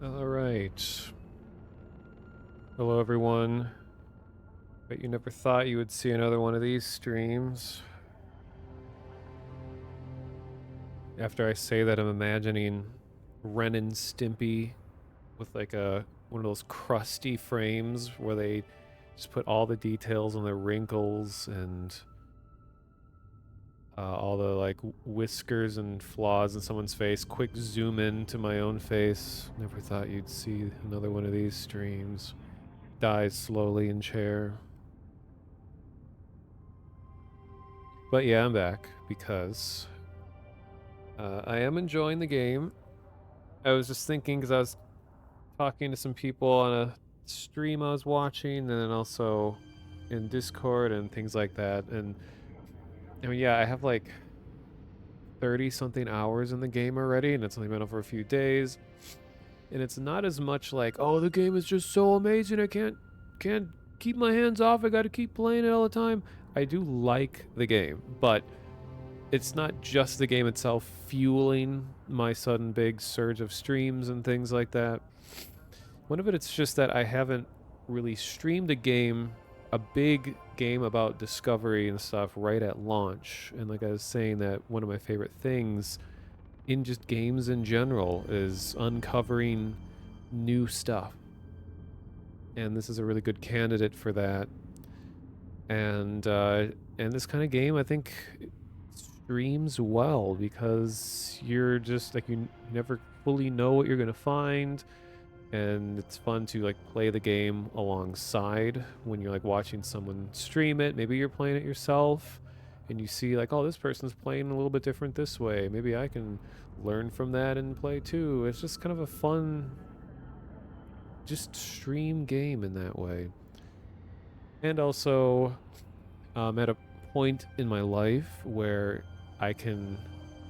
All right. Hello, everyone. Bet you never thought you would see another one of these streams. After I say that, I'm imagining Ren and Stimpy with like one of those crusty frames where they just put all the details on the wrinkles and all the like whiskers and flaws in someone's face. Quick zoom in to my own face. Never thought you'd see another one of these streams. Dies slowly in chair. But yeah, I'm back because I am enjoying the game. I was just thinking because I was talking to some people on a stream I was watching, and then also in Discord and things like that. And I mean, yeah, I have like 30 something hours in the game already, and it's only been over a few days. And it's not as much like, oh, the game is just so amazing. I can't keep my hands off. I got to keep playing it all the time. I do like the game, but it's not just the game itself fueling my sudden big surge of streams and things like that. One of it's just that I haven't really streamed a big game about discovery and stuff right at launch. And like I was saying, that one of my favorite things in just games in general is uncovering new stuff. And this is a really good candidate for that. And this kind of game, I think, streams well because you're just like you never fully know what you're gonna find, and it's fun to like play the game alongside when you're like watching someone stream it. Maybe you're playing it yourself and you see like, oh, this person's playing a little bit different this way. Maybe I can learn from that and play too. It's just kind of a fun just stream game in that way. And also at a point in my life where I can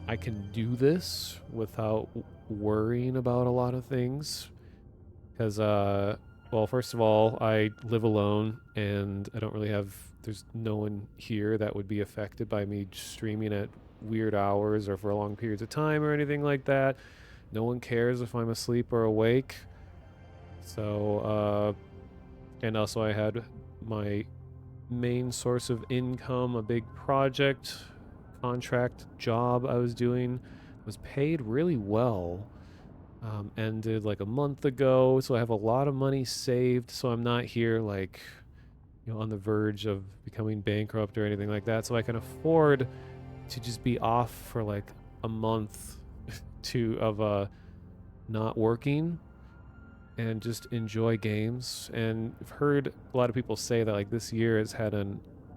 I can do this without worrying about a lot of things because well, first of all, I live alone and I don't really have there's no one here that would be affected by me streaming at weird hours or for long periods of time or anything like that. No one cares if I'm asleep or awake. So and also I had my main source of income, a big project contract job I was doing, was paid really well. Ended like a month ago, so I have a lot of money saved. So I'm not here like on the verge of becoming bankrupt or anything like that. So I can afford to just be off for like a month to of not working and just enjoy games. And I've heard a lot of people say that like this year has had a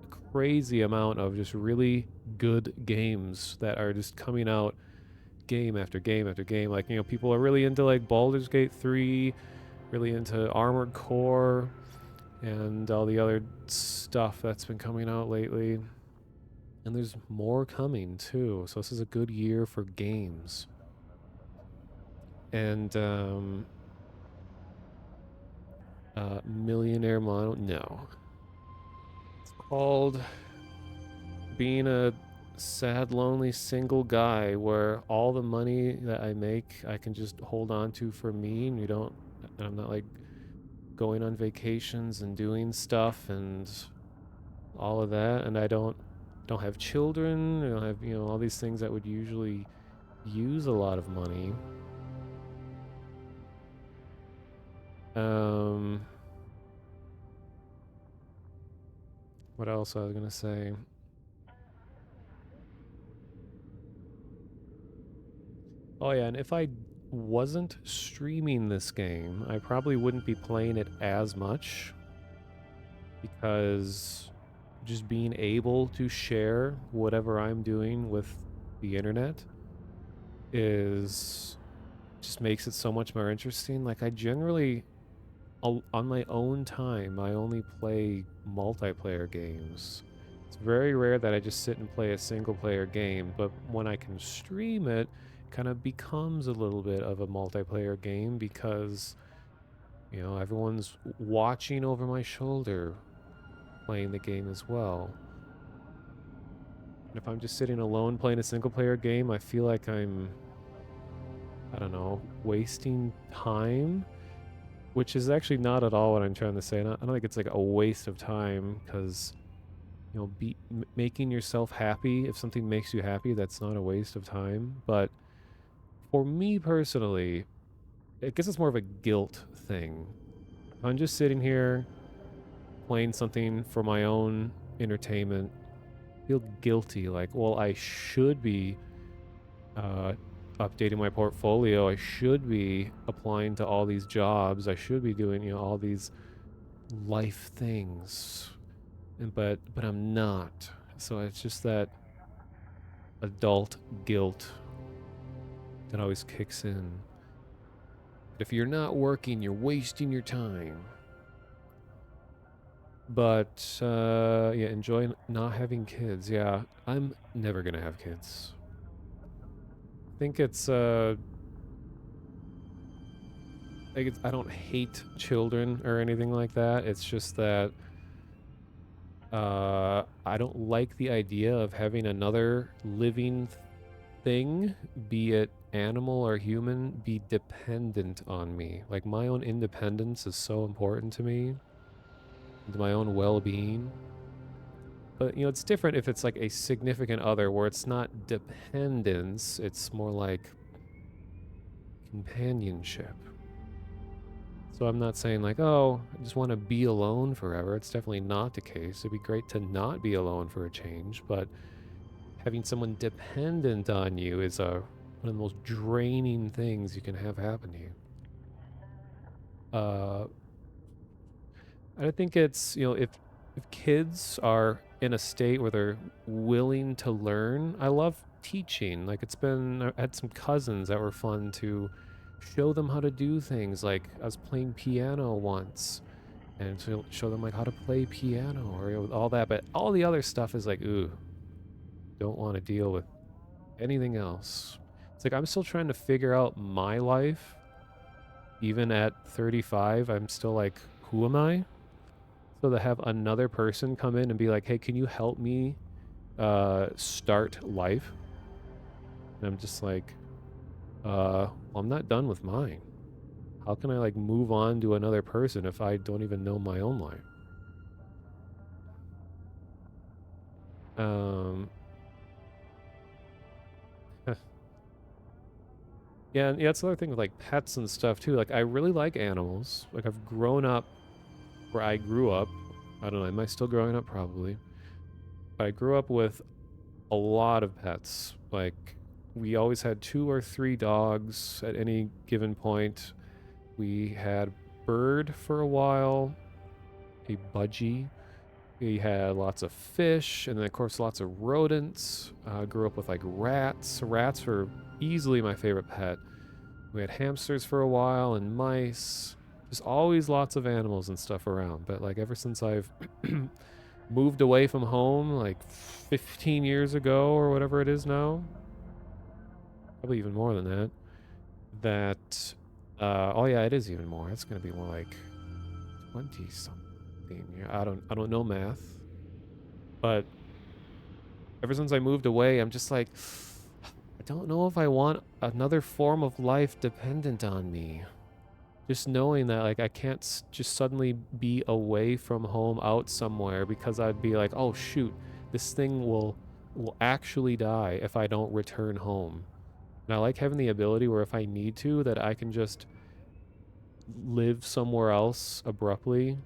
crazy amount of just really good games that are just coming out game after game after game. Like, people are really into like Baldur's Gate 3, really into Armored Core, and all the other stuff that's been coming out lately. And there's more coming too. So this is a good year for games. And Millionaire Model, no. It's called being a sad, lonely, single guy where all the money that I make I can just hold on to for me, and I'm not like going on vacations and doing stuff and all of that, and I don't have children, I don't have, all these things that would usually use a lot of money. Um what else I was gonna say? Oh yeah, and if I wasn't streaming this game, I probably wouldn't be playing it as much because just being able to share whatever I'm doing with the internet is just makes it so much more interesting. Like I generally on my own time, I only play multiplayer games. It's very rare that I just sit and play a single player game, but when I can stream it, it kind of becomes a little bit of a multiplayer game because, everyone's watching over my shoulder playing the game as well. And if I'm just sitting alone playing a single player game, I feel like I'm I don't know, wasting time, which is actually not at all what I'm trying to say. I don't think it's like a waste of time because, you know, making yourself happy, if something makes you happy, that's not a waste of time. But for me personally, I guess it's more of a guilt thing. If I'm just sitting here playing something for my own entertainment, I feel guilty. Like, well, I should be uh, updating my portfolio. I should be applying to all these jobs. I should be doing, you know, all these life things. But I'm not. So it's just that adult guilt that always kicks in. If you're not working, you're wasting your time. But yeah, enjoy not having kids. Yeah, I'm never gonna have kids. I think it's I don't hate children or anything like that. It's just that I don't like the idea of having another living thing, be it animal or human, be dependent on me. Like my own independence is so important to me, to my own well-being. But you know, it's different if it's like a significant other where it's not dependence, it's more like companionship. So I'm not saying like, oh, I just want to be alone forever. It's definitely not the case. It'd be great to not be alone for a change, but having someone dependent on you is one of the most draining things you can have happen to you. Uh, I think it's, you know, if kids are in a state where they're willing to learn, I love teaching. Like it's been, I had some cousins that were fun to show them how to do things. Like I was playing piano once and to show them like how to play piano or, you know, all that. But all the other stuff is like, ooh, don't want to deal with anything else. It's like I'm still trying to figure out my life. Even at 35, I'm still like, who am I? So to have another person come in and be like, hey, can you help me start life? And I'm just like, well, I'm not done with mine. How can I like move on to another person if I don't even know my own life? Um, yeah, and yeah, that's the other thing with like pets and stuff too. Like I really like animals. Like I've grown up where I grew up. I don't know, am I still growing up? Probably. But I grew up with a lot of pets. Like we always had 2 or 3 dogs at any given point. We had bird for a while, a budgie. We had lots of fish, and then of course lots of rodents. Grew up with like rats. Rats were easily my favorite pet. We had hamsters for a while and mice. Just always lots of animals and stuff around. But like ever since I've moved away from home, like 15 years ago or whatever it is now, probably even more than that. That, oh yeah, it is even more. It's gonna be more like 20 something. Yeah, I don't know math, but ever since I moved away, I'm just like, I don't know if I want another form of life dependent on me. Just knowing that like I can't just suddenly be away from home out somewhere because I'd be like, oh shoot, this thing will actually die if I don't return home. And I like having the ability where if I need to, that I can just live somewhere else abruptly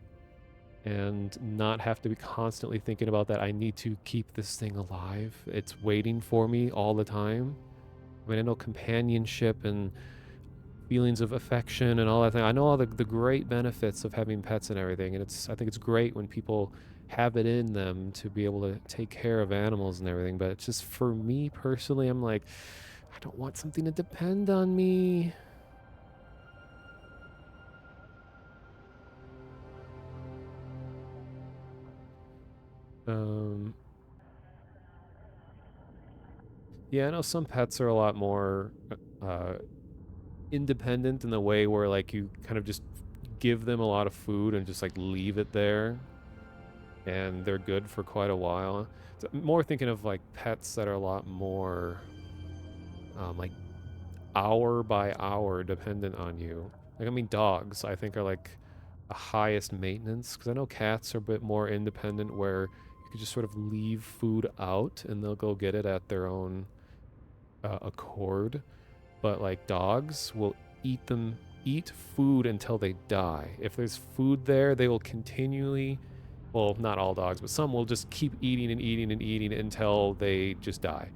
and not have to be constantly thinking about that I need to keep this thing alive. It's waiting for me all the time. I mean, I know companionship and feelings of affection and all that thing. I know all the great benefits of having pets and everything, and I think it's great when people have it in them to be able to take care of animals and everything. But it's just for me personally, I'm like, I don't want something to depend on me. Um, yeah, I know some pets are a lot more uh, independent in the way where like you kind of just give them a lot of food and just like leave it there and they're good for quite a while. So I'm more thinking of like pets that are a lot more like hour by hour dependent on you. Like, I mean, dogs, I think, are like the highest maintenance, because I know cats are a bit more independent where you could just sort of leave food out and they'll go get it at their own accord. But like dogs will eat food until they die. If there's food there, they will continually, well, not all dogs, but some will just keep eating and eating and eating until they just die.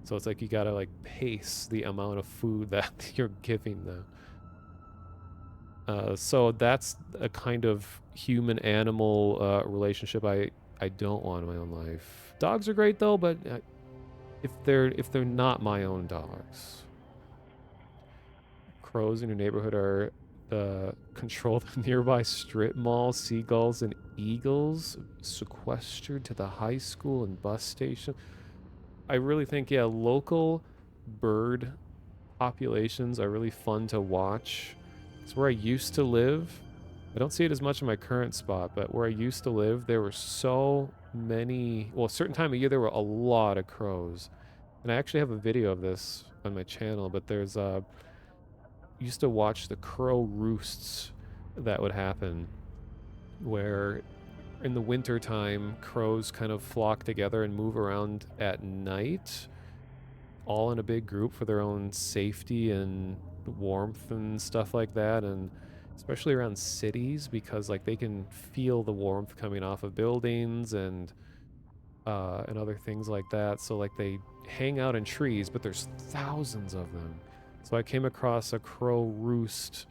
So it's like you gotta like pace the amount of food that you're giving them. So that's a kind of human animal relationship I don't want in my own life. Dogs are great though, but if they're not my own dogs. Crows in your neighborhood are control the nearby strip mall, seagulls and eagles sequestered to the high school and bus station. I really think, yeah, local bird populations are really fun to watch. It's where I used to live. I don't see it as much in my current spot, but where I used to live, there were so many. Well, a certain time of year, there were a lot of crows. And I actually have a video of this on my channel, but there's used to watch the crow roosts that would happen where in the winter time crows kind of flock together and move around at night all in a big group for their own safety and warmth and stuff like that, and especially around cities because like they can feel the warmth coming off of buildings and other things like that. So like they hang out in trees, but there's thousands of them. So I came across a crow roost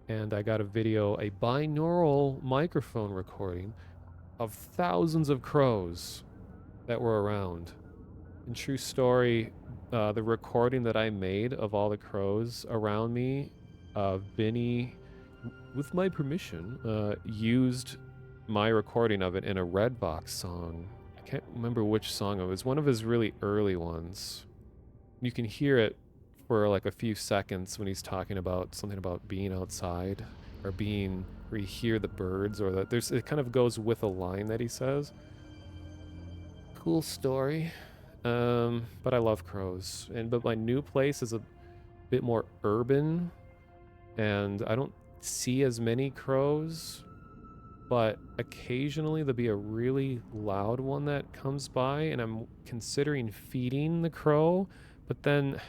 and I got a video, a binaural microphone recording of thousands of crows that were around. In true story, the recording that I made of all the crows around me, Vinny, with my permission, used my recording of it in a Redbox song. I can't remember which song it was. One of his really early ones. You can hear it for like a few seconds when he's talking about something about being outside or being where you hear the birds or that it kind of goes with a line that he says. Cool story. But I love crows. But my new place is a bit more urban and I don't see as many crows, but occasionally there'll be a really loud one that comes by and I'm considering feeding the crow, but then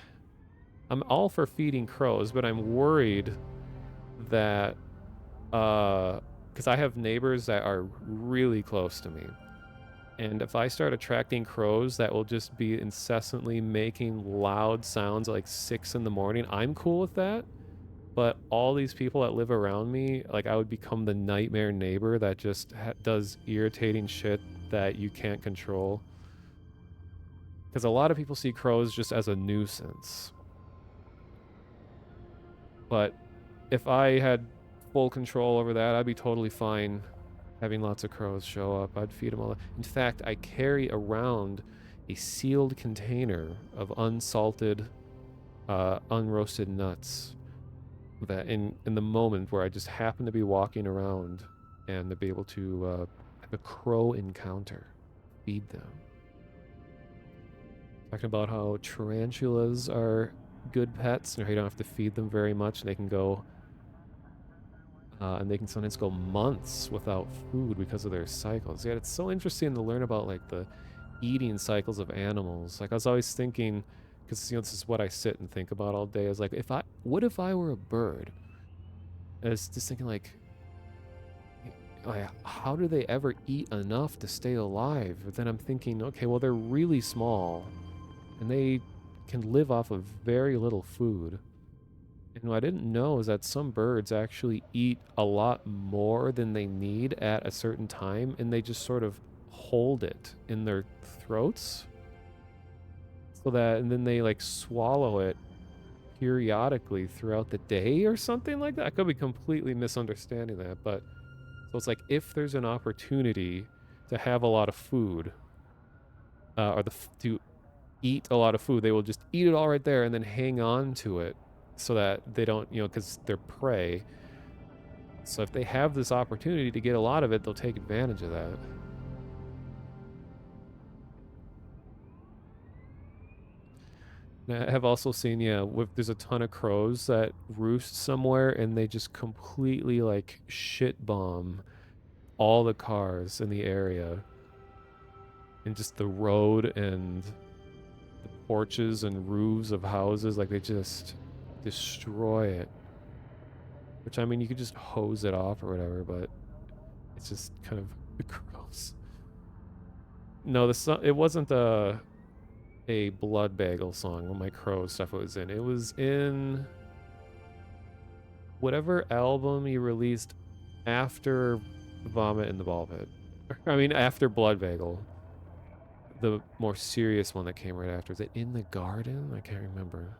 I'm all for feeding crows, but I'm worried that because I have neighbors that are really close to me. And if I start attracting crows that will just be incessantly making loud sounds at like 6 in the morning, I'm cool with that. But all these people that live around me, like I would become the nightmare neighbor that just does irritating shit that you can't control. Because a lot of people see crows just as a nuisance. But if I had full control over that, I'd be totally fine having lots of crows show up. I'd feed them all. In fact, I carry around a sealed container of unsalted, unroasted nuts that in the moment where I just happen to be walking around and to be able to have a crow encounter, feed them. Talking about how tarantulas are good pets and how you don't have to feed them very much and they can go and they can sometimes go months without food because of their cycles. Yeah, it's so interesting to learn about like the eating cycles of animals. Like I was always thinking, because this is what I sit and think about all day. Is like, what if I were a bird? And I was just thinking like, how do they ever eat enough to stay alive? But then I'm thinking, okay, well they're really small, and they can live off of very little food. And what I didn't know is that some birds actually eat a lot more than they need at a certain time, and they just sort of hold it in their throats. And then they like swallow it periodically throughout the day or something like that. I could be completely misunderstanding that, but so it's like if there's an opportunity to have a lot of food, to eat a lot of food, they will just eat it all right there and then hang on to it so that they don't, because they're prey. So if they have this opportunity to get a lot of it, they'll take advantage of that. I have also seen, yeah, there's a ton of crows that roost somewhere and they just completely like shit bomb all the cars in the area and just the road and the porches and roofs of houses. Like they just destroy it. Which I mean, you could just hose it off or whatever, but it's just kind of gross. No, it wasn't a Blood Bagel song when my crow stuff was in. It was in whatever album he released after Vomit in the Ball Pit. I mean, after Blood Bagel. The more serious one that came right after. Is it In the Garden? I can't remember.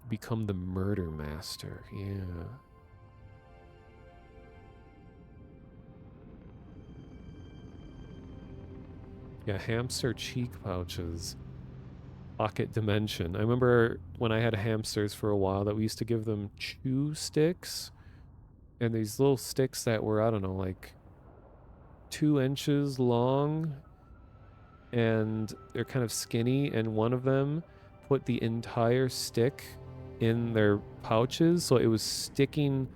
Become the Murder Master. Yeah. Yeah, hamster cheek pouches. Pocket dimension. I remember when I had hamsters for a while that we used to give them chew sticks. And these little sticks that were, I don't know, like 2 inches long. And they're kind of skinny. And one of them put the entire stick in their pouches. So it was sticking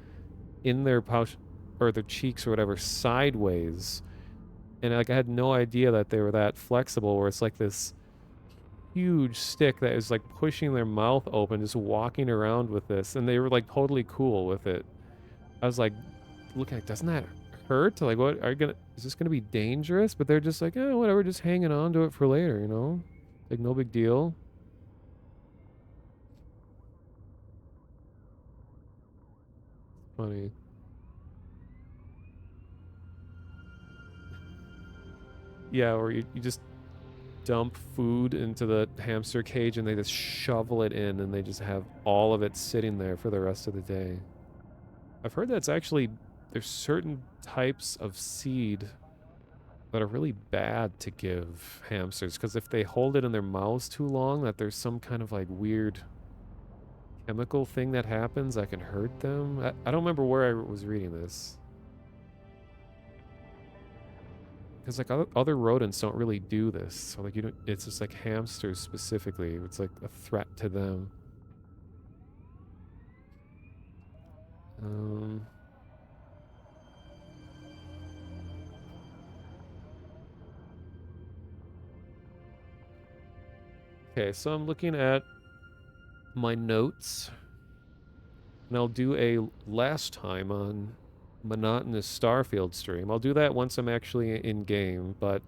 in their pouch or their cheeks or whatever sideways. And like I had no idea that they were that flexible where it's like this huge stick that is like pushing their mouth open, just walking around with this. And they were like totally cool with it. I was like, looking like, doesn't that hurt? Like, what are you gonna, is this gonna be dangerous? But they're just like, oh, whatever, just hanging on to it for later, you know? Like, no big deal. Funny. Yeah, or you just dump food into the hamster cage and they just shovel it in and they just have all of it sitting there for the rest of the day. I've heard that's actually, there's certain types of seed that are really bad to give hamsters because if they hold it in their mouths too long, that there's some kind of like weird chemical thing that happens that can hurt them. I don't remember where I was reading this. Because like other rodents don't really do this, so like you don't. It's just like hamsters specifically. It's like a threat to them. Um. Okay, so I'm looking at my notes, and I'll do a last time on monotonous Starfield stream. I'll do that once I'm actually in game, but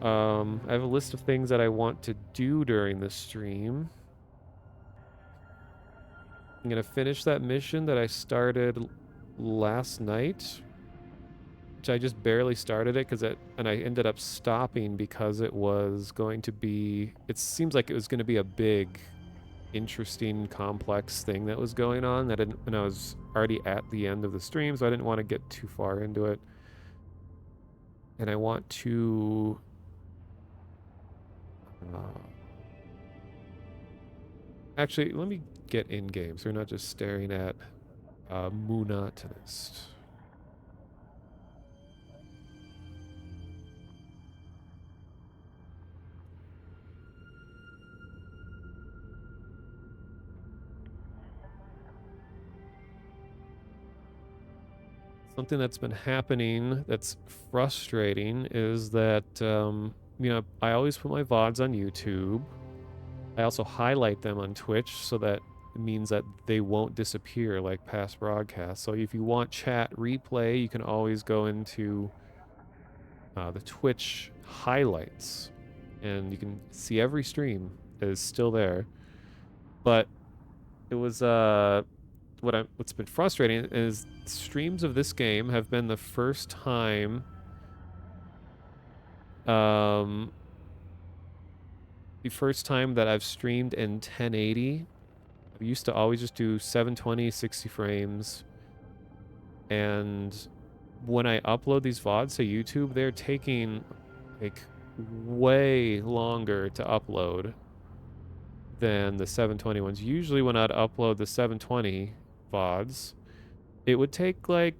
I have a list of things that I want to do during the stream. I'm gonna finish that mission that I started last night, which I just barely started it and I ended up stopping because it was going to be, it seems like it was going to be a big, interesting, complex thing that was going on and I was already at the end of the stream, so I didn't want to get too far into it. And I want to, actually, let me get in game so we're not just staring at monotonous. Something that's been happening that's frustrating is that, I always put my VODs on YouTube. I also highlight them on Twitch so that it means that they won't disappear like past broadcasts. So if you want chat replay, you can always go into the Twitch highlights and you can see every stream is still there. But it was what's been frustrating is streams of this game have been the first time um that I've streamed in 1080. I used to always just do 720 60 frames, and when I upload these VODs to YouTube, they're taking like way longer to upload than the 720 ones. Usually when I'd upload the 720 VODs, it would take like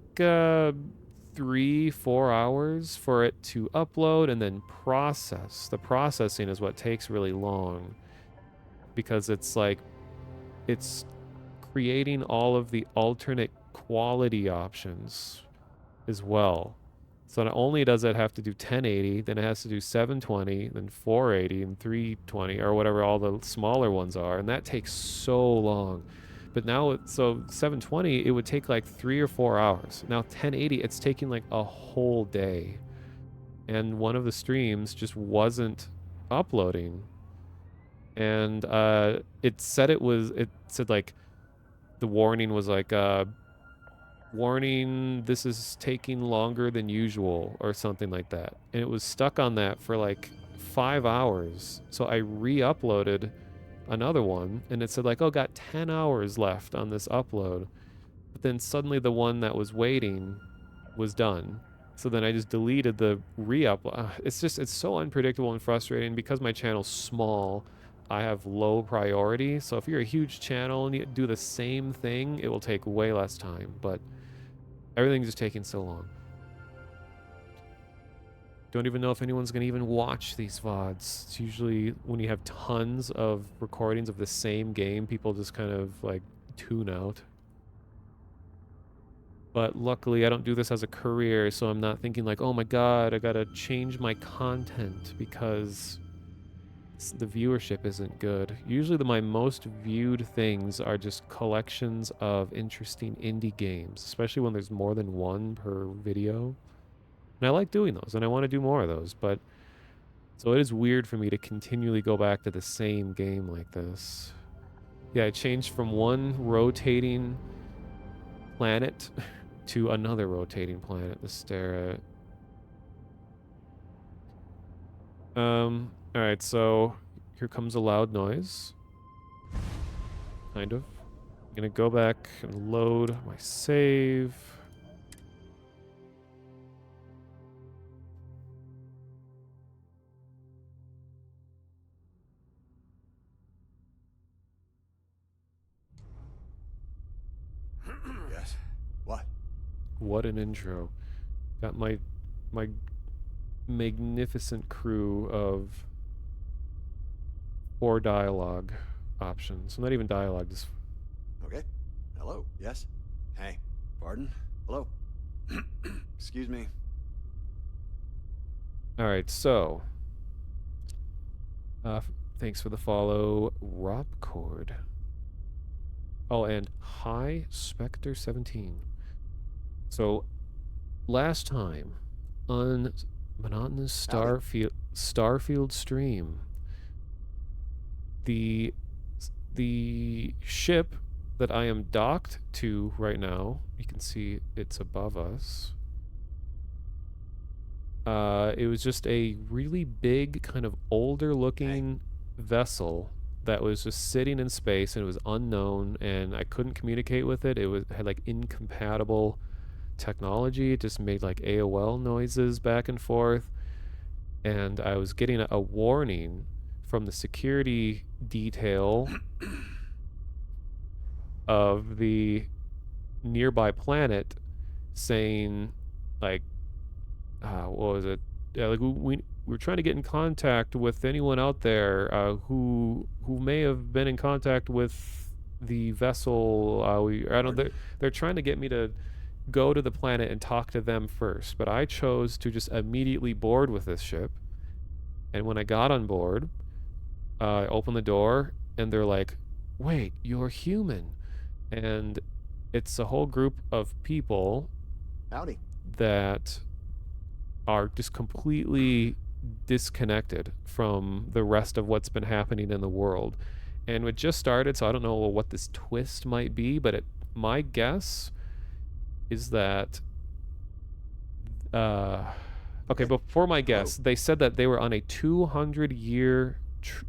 3-4 hours for it to upload and then process. The processing is what takes really long because it's like it's creating all of the alternate quality options as well. So not only does it have to do 1080, then it has to do 720, then 480 and 320 or whatever all the smaller ones are, and that takes so long. But now, so 720, it would take like 3 or 4 hours. Now 1080, it's taking like a whole day. And one of the streams just wasn't uploading. And it said like, the warning was like, warning, this is taking longer than usual or something like that. And it was stuck on that for like 5 hours. So I re-uploaded another one and it said like, oh, got 10 hours left on this upload. But then suddenly the one that was waiting was done. So then I just deleted the re-upload. It's so unpredictable and frustrating because my channel's small. I have low priority. So if you're a huge channel and you do the same thing, it will take way less time. But everything's just taking so long. Don't even know if anyone's going to even watch these VODs. It's usually when you have tons of recordings of the same game, people just kind of like tune out. But luckily, I don't do this as a career, so I'm not thinking like, oh my god, I gotta change my content because the viewership isn't good. Usually my most viewed things are just collections of interesting indie games, especially when there's more than one per video. And I like doing those, and I want to do more of those, but so it is weird for me to continually go back to the same game like this. Yeah, I changed from one rotating planet to another rotating planet to stare at. Alright, so here comes a loud noise. Kind of. I'm gonna go back and load my save. Yes. What? What an intro. Got my magnificent crew of 4 dialogue options. Not even dialogue, just... Okay. Hello. Yes. Hey. Pardon? Hello. Excuse me. Alright, so... thanks for the follow, Robcord. Oh, and hi, Spectre17. So, last time on Monotonous Starfield stream, the ship that I am docked to right now, you can see it's above us. It was just a really big, kind of older looking vessel that was just sitting in space, and it was unknown, and I couldn't communicate with it. It had like incompatible technology. It just made like AOL noises back and forth, and I was getting a warning from the security detail of the nearby planet saying like, what was it? Like we were trying to get in contact with anyone out there who may have been in contact with the vessel. They're trying to get me to go to the planet and talk to them first, but I chose to just immediately board with this ship. And when I got on board, I opened the door, and they're like, "Wait, you're human," and it's a whole group of people. Howdy. That are just completely disconnected from the rest of what's been happening in the world. And it just started, so I don't know what this twist might be, but my guess is that okay, before my guess, they said that they were on a 200-year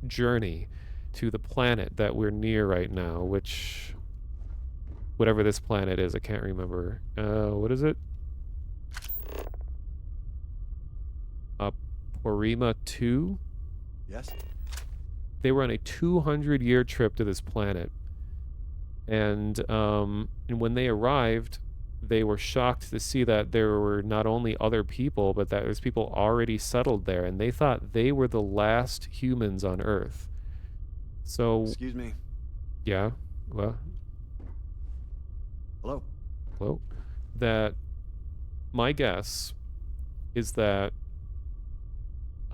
journey to the planet that we're near right now, which whatever this planet is, I can't remember. What is it? Orima 2? Yes. They were on a 200-year trip to this planet. And when they arrived, they were shocked to see that there were not only other people, but that there's people already settled there, and they thought they were the last humans on Earth. So, Excuse me. yeah, well, Hello? well, that my guess is that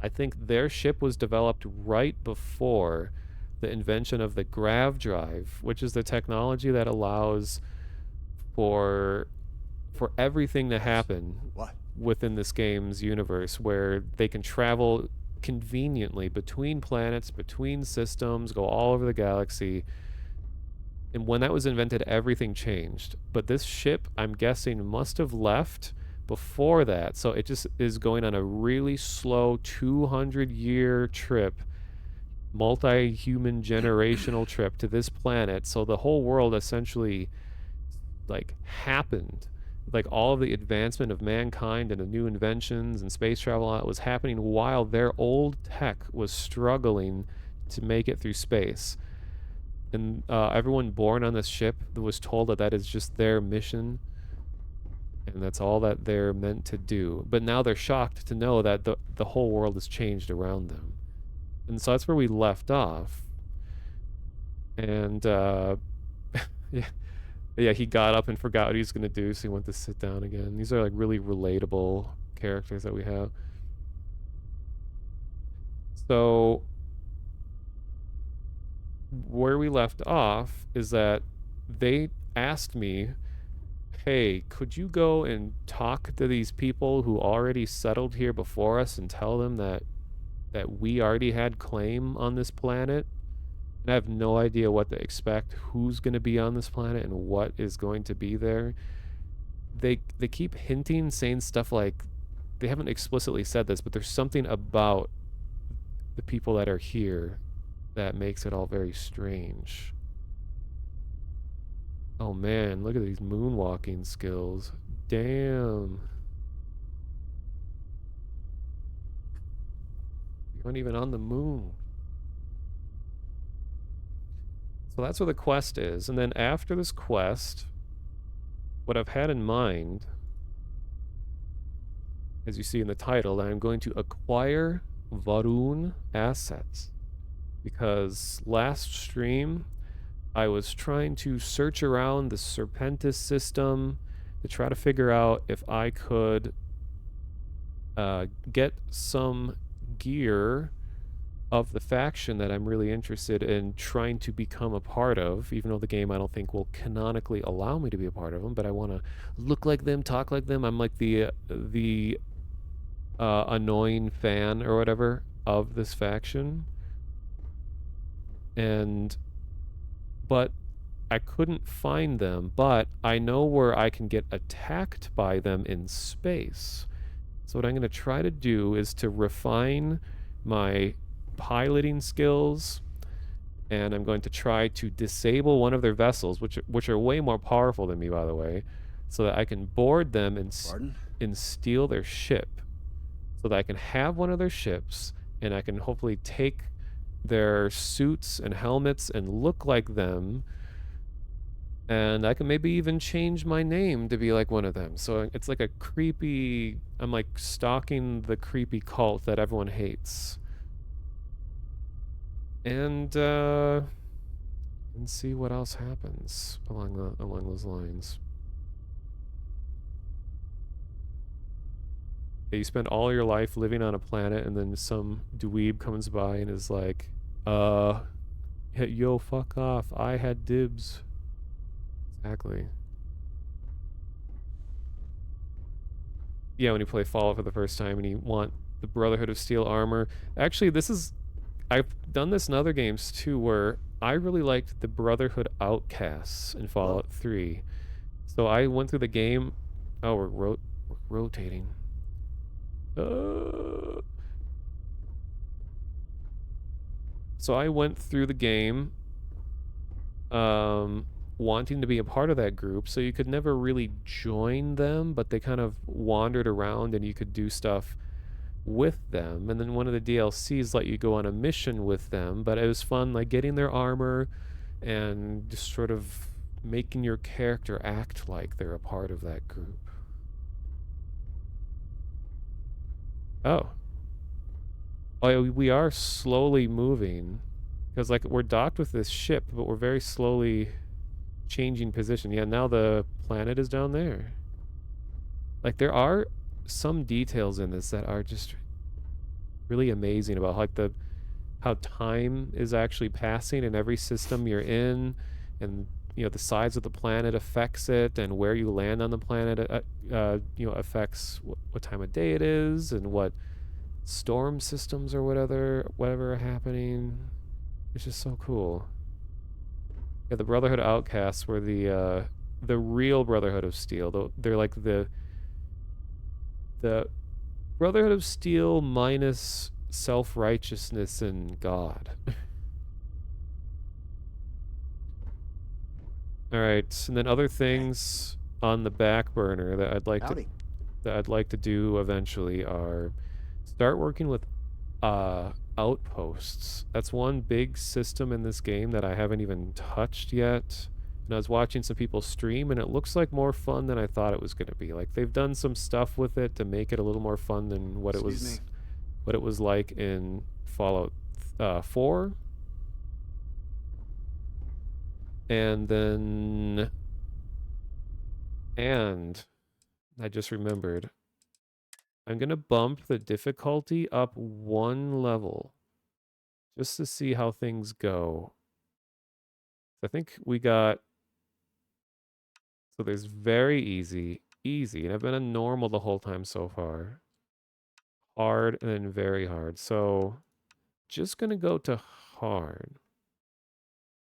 I think their ship was developed right before the invention of the grav drive, which is the technology that allows for everything to Yes. happen What? within this game's universe, where they can travel conveniently between planets, between systems, go all over the galaxy. And when that was invented, everything changed. But this ship, I'm guessing, must have left before that. So it just is going on a really slow 200-year trip, multi human generational trip to this planet. So the whole world essentially like happened. Like all of the advancement of mankind and the new inventions and space travel was happening while their old tech was struggling to make it through space. And everyone born on this ship was told that that is just their mission, and that's all that they're meant to do. But now they're shocked to know that the whole world has changed around them. And so that's where we left off. And yeah, yeah, he got up and forgot what he was going to do, so he went to sit down again. These are like really relatable characters that we have. So where we left off is that they asked me, hey, could you go and talk to these people who already settled here before us and tell them that we already had claim on this planet? And I have no idea what to expect, who's going to be on this planet and what is going to be there. They keep hinting, saying stuff like, they haven't explicitly said this, but there's something about the people that are here that makes it all very strange. Oh man, look at these moonwalking skills. Damn. You aren't even on the moon. So that's what the quest is. And then after this quest, what I've had in mind, as you see in the title, I'm going to acquire Varun assets. Because last stream, I was trying to search around the Serpentis system to try to figure out if I could get some gear of the faction that I'm really interested in trying to become a part of, even though the game I don't think will canonically allow me to be a part of them, but I want to look like them, talk like them. I'm like the annoying fan or whatever of this faction. And but I couldn't find them, but I know where I can get attacked by them in space. So what I'm going to try to do is to refine my piloting skills, and I'm going to try to disable one of their vessels, which are way more powerful than me, by the way, so that I can board them Pardon? and steal their ship, so that I can have one of their ships, and I can hopefully take their suits and helmets and look like them, and I can maybe even change my name to be like one of them. So it's like a creepy, I'm like stalking the creepy cult that everyone hates. And see what else happens along those lines. Yeah, you spend all your life living on a planet, and then some dweeb comes by and is like, yo, fuck off. I had dibs. Exactly. Yeah, when you play Fallout for the first time and you want the Brotherhood of Steel armor. Actually, I've done this in other games too, where I really liked the Brotherhood Outcasts in Hello? Fallout 3. So I went through the game. Oh, we're rotating. Uh, so I went through the game wanting to be a part of that group, so you could never really join them, but they kind of wandered around and you could do stuff with them. And then one of the DLCs let you go on a mission with them, but it was fun, like getting their armor and just sort of making your character act like they're a part of that group. Oh. Oh, yeah, we are slowly moving. Because, like, we're docked with this ship, but we're very slowly changing position. Yeah, now the planet is down there. Like, there are some details in this that are just really amazing about, like, how time is actually passing in every system you're in, and the size of the planet affects it, and where you land on the planet affects what time of day it is, and what storm systems or whatever are happening. It's just so cool. Yeah, the Brotherhood Outcasts were the real Brotherhood of Steel. They're like the Brotherhood of Steel minus self-righteousness and God. All right, and then other Hey, things on the back burner that howdy. I'd like to do eventually are start working with outposts. That's one big system in this game that I haven't even touched yet. And I was watching some people stream, and it looks like more fun than I thought it was going to be. Like, they've done some stuff with it to make it a little more fun than Excuse me. what it was like in Fallout 4. And then and I just remembered, I'm going to bump the difficulty up one level just to see how things go. I think we got, so there's very easy, and I've been on normal the whole time so far. Hard and then very hard. So just gonna go to hard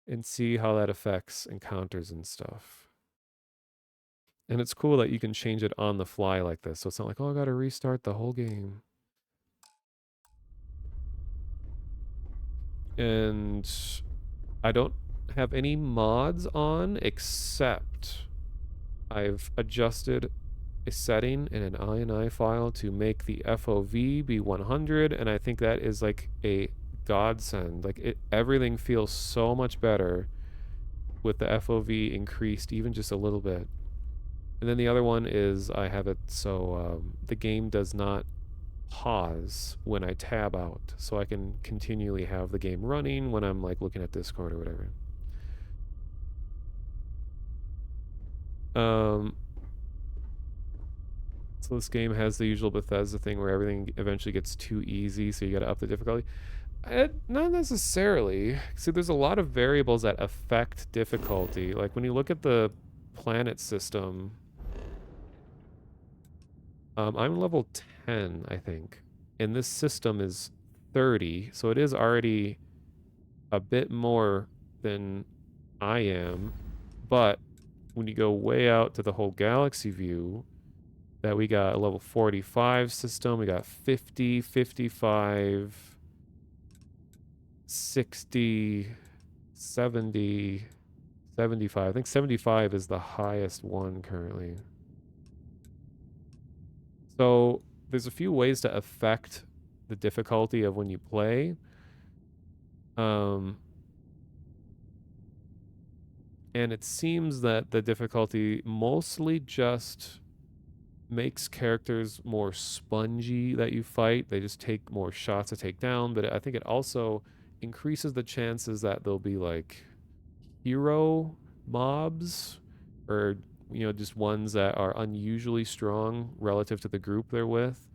and see how that affects encounters and stuff. And it's cool that you can change it on the fly like this. So it's not like, oh, I gotta restart the whole game. And I don't have any mods on except I've adjusted a setting in an INI file to make the FOV be 100, and I think that is like a godsend. Like, everything feels so much better with the FOV increased even just a little bit. And then the other one is I have it so the game does not pause when I tab out, so I can continually have the game running when I'm like looking at Discord or whatever. Um, So this game has the usual Bethesda thing where everything eventually gets too easy, so you gotta up the difficulty. Not necessarily. See, there's a lot of variables that affect difficulty. Like when you look at the planet system, I'm level 10, I think, and this system is 30, so it is already a bit more than I am. But when you go way out to the whole galaxy view, that we got a level 45 system, we got 50, 55, 60, 70, 75. I think 75 is the highest one currently. So there's a few ways to affect the difficulty of when you play. And it seems that the difficulty mostly just makes characters more spongy that you fight. They just take more shots to take down, but I think it also increases the chances that there'll be like hero mobs, or just ones that are unusually strong relative to the group they're with.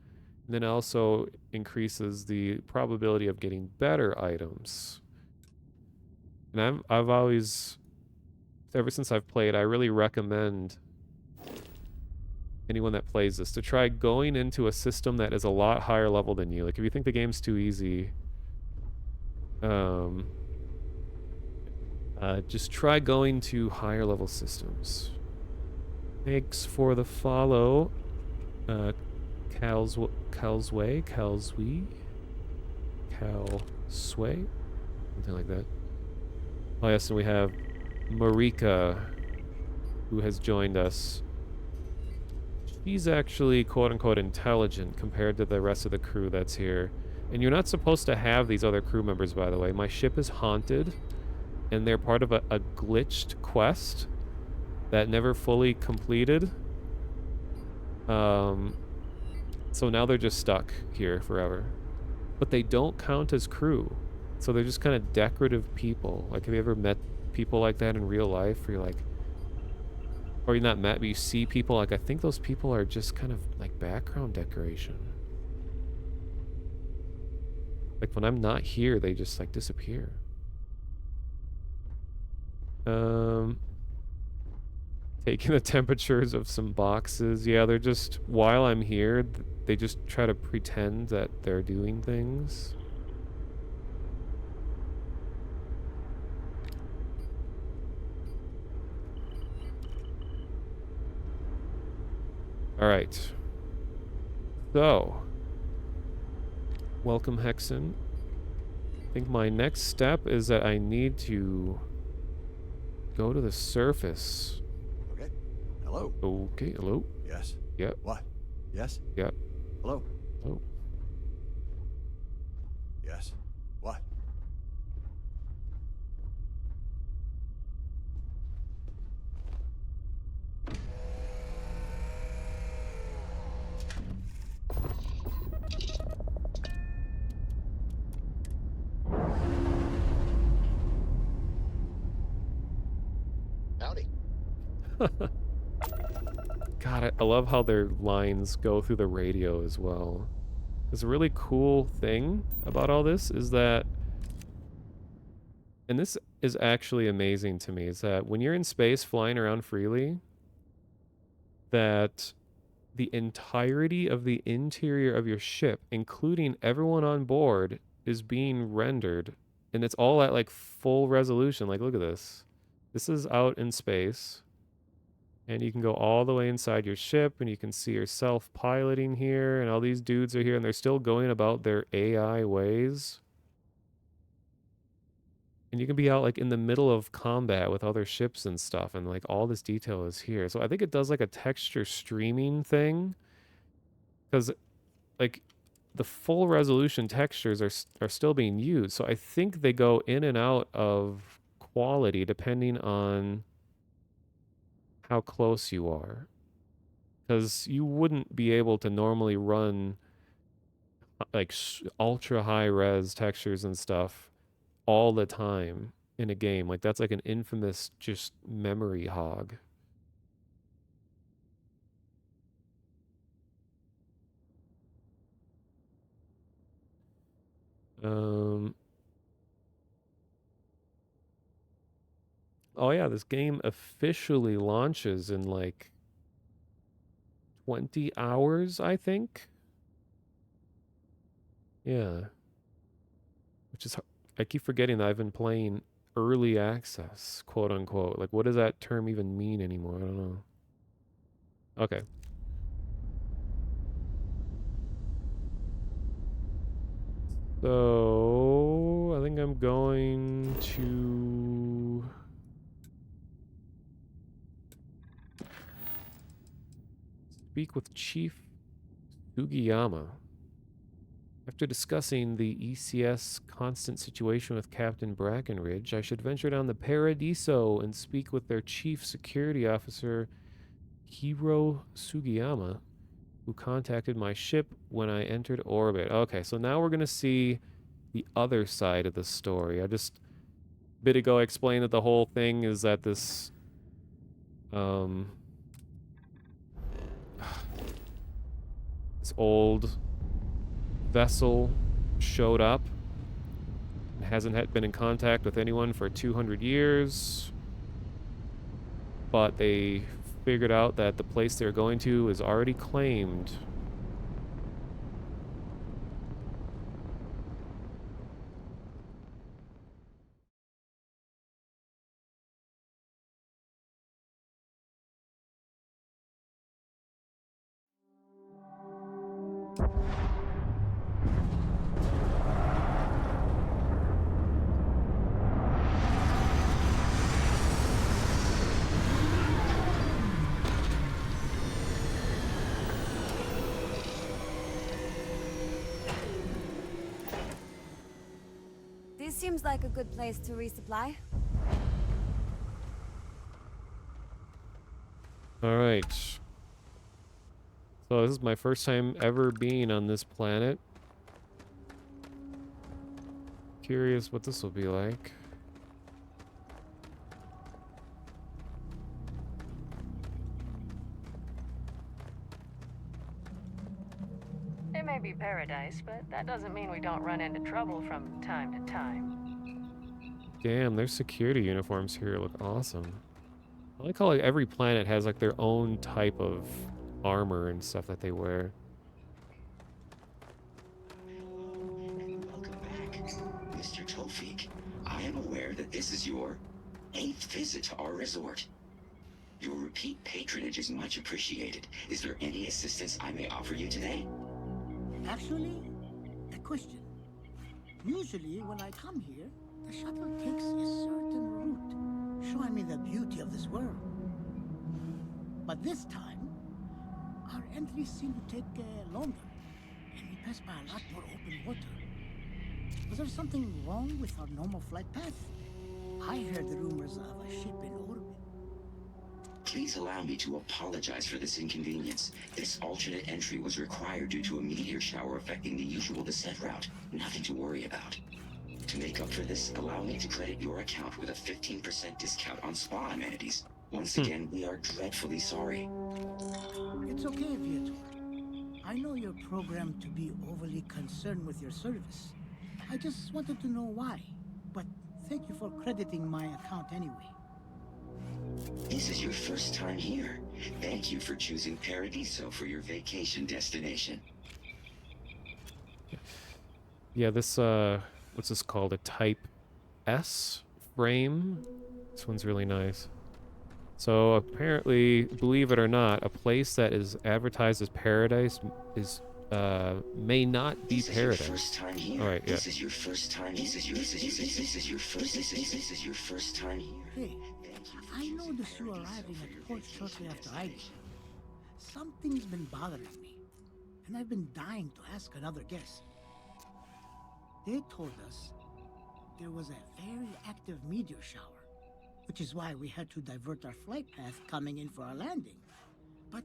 And then also increases the probability of getting better items. And I've always, ever since I've played, I really recommend anyone that plays this to try going into a system that is a lot higher level than you. Like, if you think the game's too easy, just try going to higher level systems. Thanks for the follow, Calsway, something like that. Oh yes, and we have Marika, who has joined us. She's actually quote-unquote intelligent compared to the rest of the crew that's here. And you're not supposed to have these other crew members, by the way. My ship is haunted, and they're part of a glitched quest. that never fully completed. So now they're just stuck here forever. But they don't count as crew. So they're just kind of decorative people. Like, have you ever met people like that in real life where you're like, or you're not met, but you see people like, I think those people are just kind of like background decoration. Like when I'm not here, they just like disappear. Taking the temperatures of some boxes. Yeah, they're just, while I'm here, they just try to pretend that they're doing things. All right. So, welcome, Hexen. I think my next step is that I need to go to the surface. Okay. Hello. Okay, hello? Yes. Yep, What? Yes. yep. Hello. Oh, Yes. What? Howdy. God, I love how their lines go through the radio as well. There's a really cool thing about all this is that, and this is actually amazing to me, is that when you're in space flying around freely, that the entirety of the interior of your ship, including everyone on board, is being rendered. And it's all at like full resolution. Like, look at this. This is out in space. And you can go all the way inside your ship and you can see yourself piloting here. And all these dudes are here and they're still going about their AI ways. And you can be out like in the middle of combat with other ships and stuff. And like all this detail is here. So I think it does like a texture streaming thing. Because like the full resolution textures are still being used. So I think they go in and out of quality depending on how close you are. Because you wouldn't be able to normally run like ultra high res textures and stuff all the time in a game. Like that's like an infamous just memory hog. Um oh yeah, this game officially launches in like 20 hours, I think. Yeah. Which is, I keep forgetting that I've been playing early access, quote unquote. Like, what does that term even mean anymore? I don't know. Okay. So, I think I'm going to speak with Chief Sugiyama. After discussing the ECS constant situation with Captain Brackenridge, I should venture down the Paradiso and speak with their chief security officer, Hiro Sugiyama, who contacted my ship when I entered orbit. Okay, so now we're going to see the other side of the story. I just a bit ago explained that the whole thing is that um this old vessel showed up and hasn't been in contact with anyone for 200 years, but they figured out that the place they're going to is already claimed. This seems like a good place to resupply. All right. So this is my first time ever being on this planet. Curious what this will be like. It may be paradise, but that doesn't mean we don't run into trouble from time to time. Damn, their security uniforms here look awesome. I like how like every planet has like their own type of armor and stuff that they wear. Welcome back, Mr. Tofik. I am aware that this is your 8th visit to our resort. Your repeat patronage is much appreciated. Is there any assistance I may offer you today? Actually, a question. Usually, when I come here, the shuttle takes a certain route, showing me the beauty of this world. But this time, our entries seem to take longer, and we pass by a lot more open water. Was there something wrong with our normal flight path? I heard the rumors of a ship in orbit. Please allow me to apologize for this inconvenience. This alternate entry was required due to a meteor shower affecting the usual descent route. Nothing to worry about. To make up for this, allow me to credit your account with a 15% discount on spa amenities. Once again, we are dreadfully sorry. It's okay, Viator. I know you're programmed to be overly concerned with your service. I just wanted to know why. But thank you for crediting my account anyway. This is your first time here. Thank you for choosing Paradiso for your vacation destination. Yeah, this what's this called? A Type S frame. This one's really nice. So apparently, believe it or not, a place that is advertised as paradise is may not be paradise. This is your first time here. All right, yeah. This is your first time. This is your first time here. Hey, I noticed you arriving at port shortly after I did. Something's been bothering me, and I've been dying to ask another guest. They told us there was a very active meteor shower, which is why we had to divert our flight path coming in for our landing. But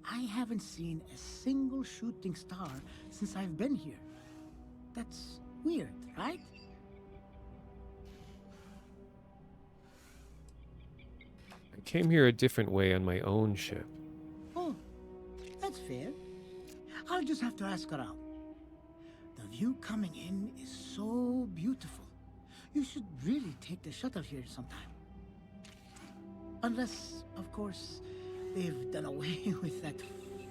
I haven't seen a single shooting star since I've been here. That's weird, right? I came here a different way on my own ship. Oh, that's fair. I'll just have to ask around. The view coming in is so beautiful. You should really take the shuttle here sometime. Unless, of course, they've done away with that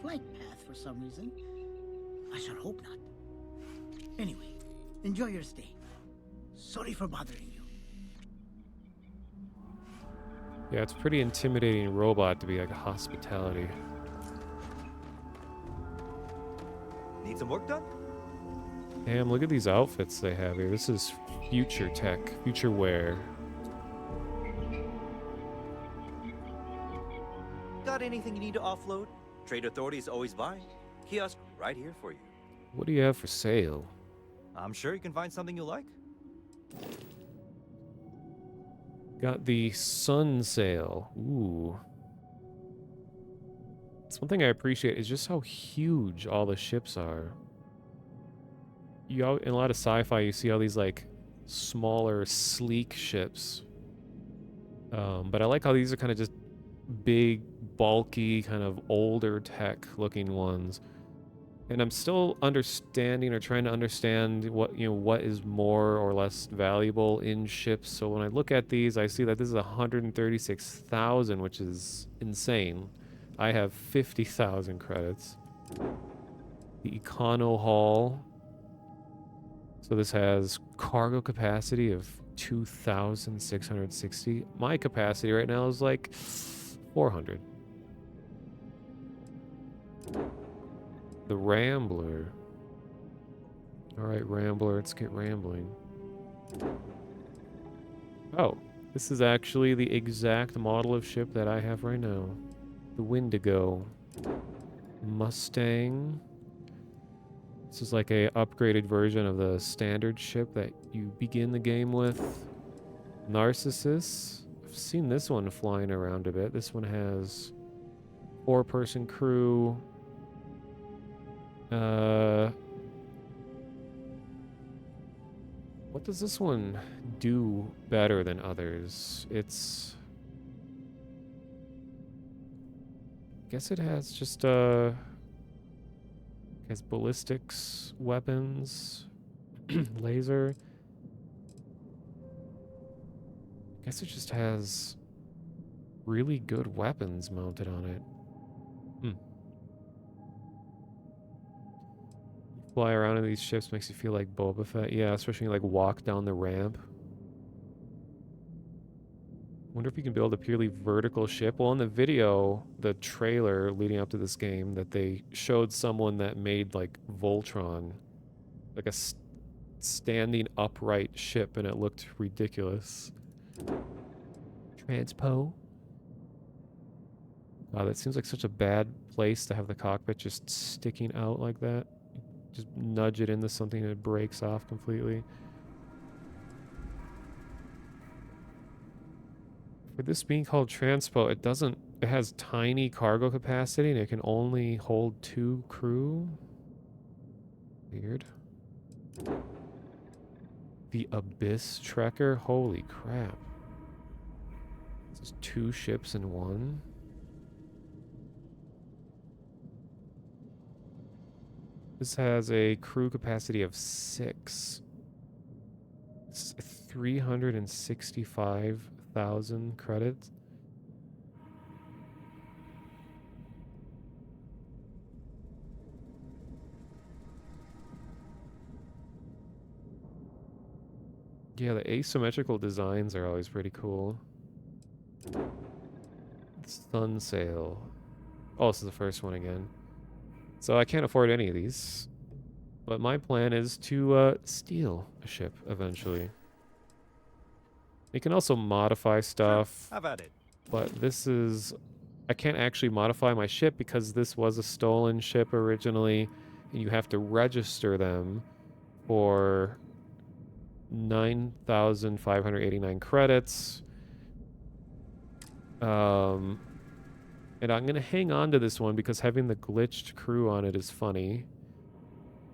flight path for some reason. I sure hope not. Anyway, enjoy your stay. Sorry for bothering you. Yeah, it's a pretty intimidating robot to be like hospitality. Need some work done? Damn, look at these outfits they have here. This is future tech, future wear. Got anything you need to offload? Trade Authority is always by. Kiosk right here for you. What do you have for sale? I'm sure you can find something you like. Got the sun sale. Ooh. It's one thing I appreciate is just how huge all the ships are. In a lot of sci-fi, you see all these like smaller, sleek ships. But I like how these are kind of just big, bulky, kind of older tech looking ones. And I'm still understanding or trying to understand what is more or less valuable in ships. So when I look at these, I see that this is 136,000, which is insane. I have 50,000 credits. The Econo Hull. So this has cargo capacity of 2,660. My capacity right now is like 400. The Rambler. Alright, Rambler, let's get rambling. Oh, this is actually the exact model of ship that I have right now. The Wendigo. Mustang. This is like a upgraded version of the standard ship that you begin the game with. Narcissus. I've seen this one flying around a bit. This one has 4-person crew. What does this one do better than others? I guess it has just has ballistics weapons, laser. I guess it just has really good weapons mounted on it. Fly around in these ships makes you feel like Boba Fett. Yeah, especially like walk down the ramp. Wonder if you can build a purely vertical ship. Well, in the video, the trailer leading up to this game, that they showed someone that made like Voltron, like a standing upright ship, and it looked ridiculous. Transpo. Wow, that seems like such a bad place to have the cockpit just sticking out like that. Just nudge it into something and it breaks off completely. For this being called Transpo, it has tiny cargo capacity and it can only hold 2 crew. Weird. The Abyss Trekker? Holy crap. This is 2 ships in one. This has a crew capacity of 6. It's 365,000 credits. Yeah, the asymmetrical designs are always pretty cool. Sun Sail. Oh, this is the first one again. So I can't afford any of these. But my plan is to steal a ship eventually. You can also modify stuff. How about it? But this is... I can't actually modify my ship because this was a stolen ship originally. And you have to register them for 9,589 credits. And I'm going to hang on to this one because having the glitched crew on it is funny.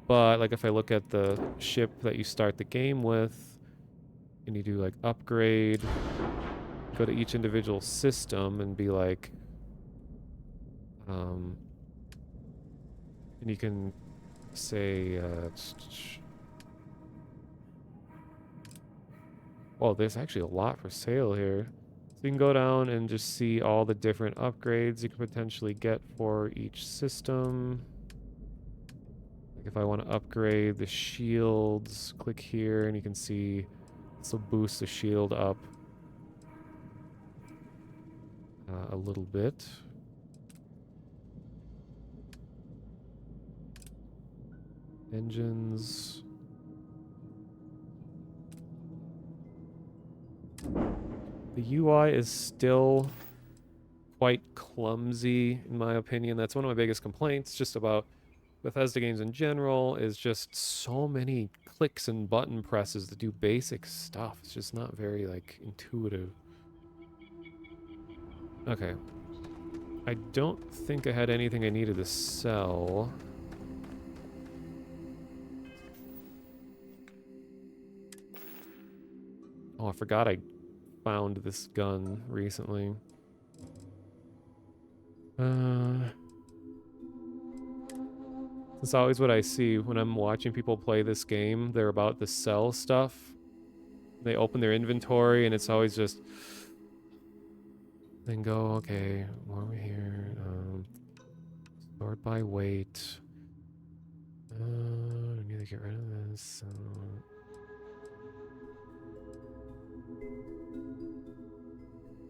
But, like, if I look at the ship that you start the game with, and you do, like, upgrade, go to each individual system and be like, and you can say, well, there's actually a lot for sale here. So you can go down and just see all the different upgrades you can potentially get for each system. Like if I want to upgrade the shields, click here and you can see this will boost the shield up a little bit. Engines. The UI is still quite clumsy, in my opinion. That's one of my biggest complaints just about Bethesda games in general, is just so many clicks and button presses to do basic stuff. It's just not very, like, intuitive. Okay. I don't think I had anything I needed to sell. Oh, I forgot I found this gun recently. That's always what I see when I'm watching people play this game. They're about to sell stuff. They open their inventory and it's always just... Then go, okay, more over here. Sort by weight. I need to get rid of this.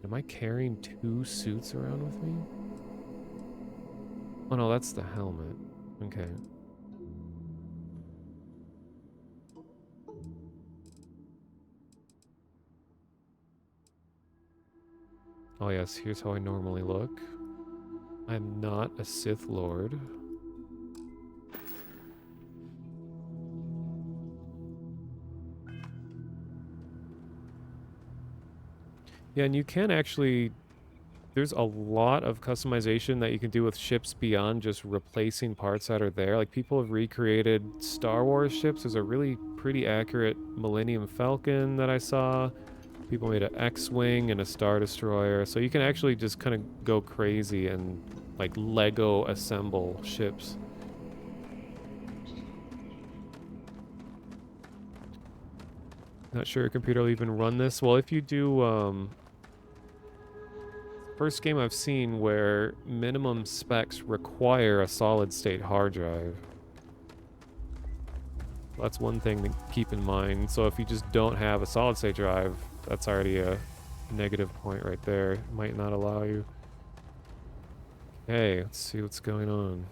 Am I carrying 2 suits around with me? Oh no, that's the helmet. Okay. Oh yes, here's how I normally look. I'm not a Sith Lord. Yeah, and you can actually there's a lot of customization that you can do with ships beyond just replacing parts that are there. Like, people have recreated Star Wars ships. There's a really pretty accurate Millennium Falcon that I saw. People made an X-Wing and a Star Destroyer. So you can actually just kind of go crazy and, like, Lego assemble ships. Not sure your computer will even run this. Well, if you do, first game I've seen where minimum specs require a solid-state hard drive. That's one thing to keep in mind. So if you just don't have a solid-state drive, that's already a negative point right there. It might not allow you. Okay, let's see what's going on.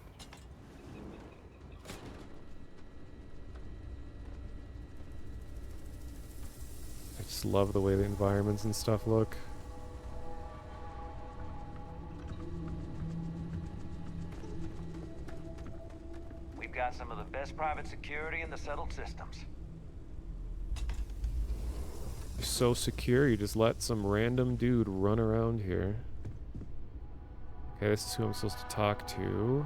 I just love the way the environments and stuff look. We've got some of the best private security in the settled systems. You're so secure, you just let some random dude run around here. Okay, this is who I'm supposed to talk to.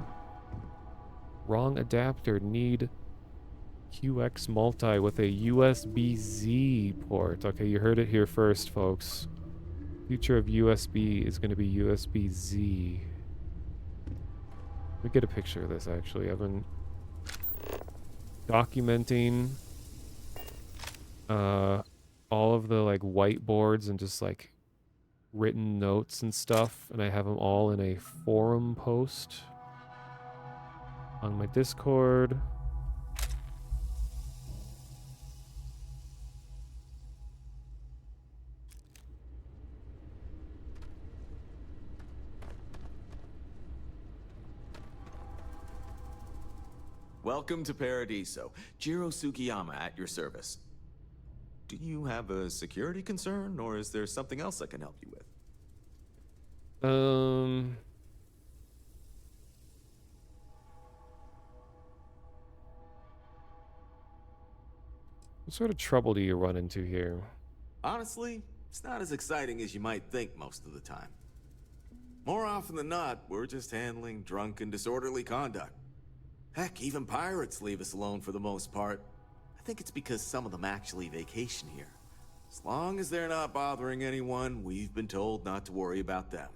Wrong adapter. Need QX multi with a USB-Z port. Okay, you heard it here first, folks. Future of USB is going to be USB-Z. Let me get a picture of this, actually. I've been documenting all of the, like, whiteboards and just, like, written notes and stuff, and I have them all in a forum post on my Discord. Welcome to Paradiso. Jiro Sugiyama at your service. Do you have a security concern, or is there something else I can help you with? What sort of trouble do you run into here? Honestly, it's not as exciting as you might think most of the time. More often than not, we're just handling drunk and disorderly conduct. Heck, even pirates leave us alone for the most part. I think it's because some of them actually vacation here. As long as they're not bothering anyone, we've been told not to worry about them.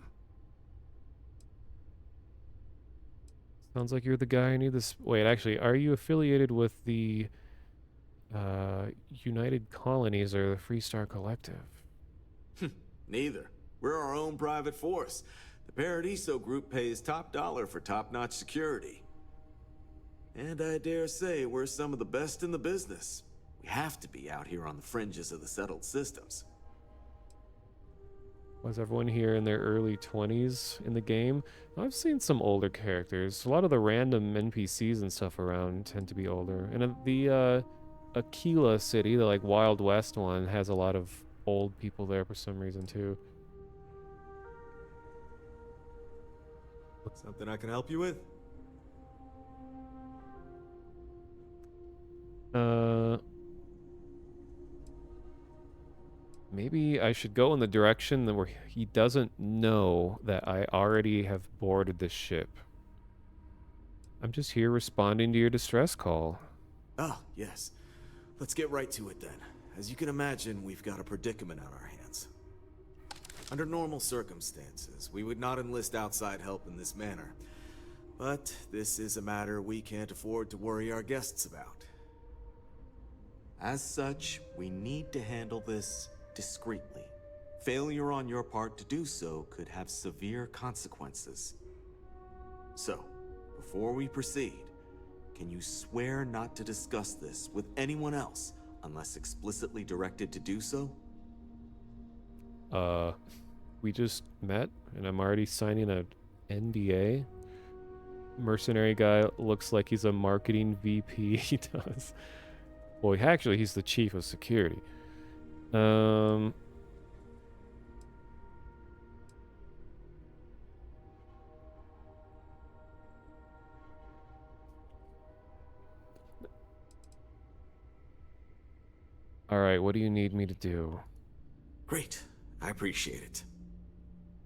Sounds like you're the guy I need this. Wait, actually, are you affiliated with the United Colonies or the Freestar Collective? Neither. We're our own private force. The Paradiso group pays top dollar for top-notch security. And I dare say we're some of the best in the business. We have to be out here on the fringes of the settled systems. Was everyone here in their early 20s in the game? I've seen some older characters. A lot of the random NPCs and stuff around tend to be older. And the Aquila city, the, like, Wild West one, has a lot of old people there for some reason too. Something I can help you with? Maybe I should go in the direction that where he doesn't know that I already have boarded this ship. I'm just here responding to your distress call. Ah, yes. Let's get right to it then. As you can imagine, we've got a predicament on our hands. Under normal circumstances, we would not enlist outside help in this manner. But this is a matter we can't afford to worry our guests about. As such, we need to handle this discreetly. Failure on your part to do so could have severe consequences. So, before we proceed, can you swear not to discuss this with anyone else unless explicitly directed to do so? We just met and I'm already signing a NDA. Mercenary guy looks like he's a marketing VP. He does. Well, actually, he's the chief of security. All right, what do you need me to do? Great, I appreciate it.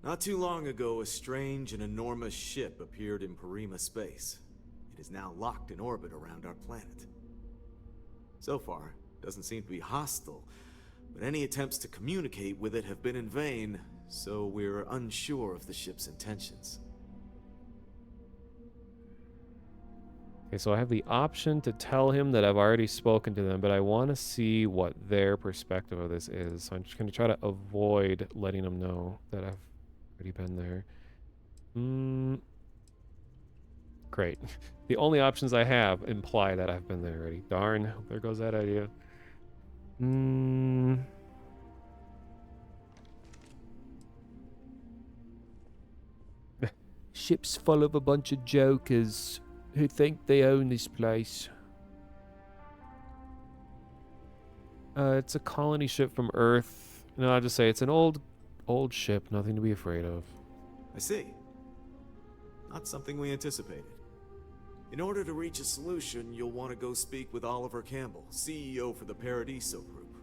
Not too long ago, a strange and enormous ship appeared in Parima space. It is now locked in orbit around our planet. So far, it doesn't seem to be hostile, but any attempts to communicate with it have been in vain, so we're unsure of the ship's intentions. Okay, so I have the option to tell him that I've already spoken to them, but I want to see what their perspective of this is. So I'm just going to try to avoid letting them know that I've already been there. Great. The only options I have imply that I've been there already. Darn, there goes that idea. Ship's full of a bunch of jokers who think they own this place. It's a colony ship from Earth. No, I'll just say it's an old ship, nothing to be afraid of. I see. Not something we anticipated. In order to reach a solution, you'll want to go speak with Oliver Campbell, CEO for the Paradiso Group.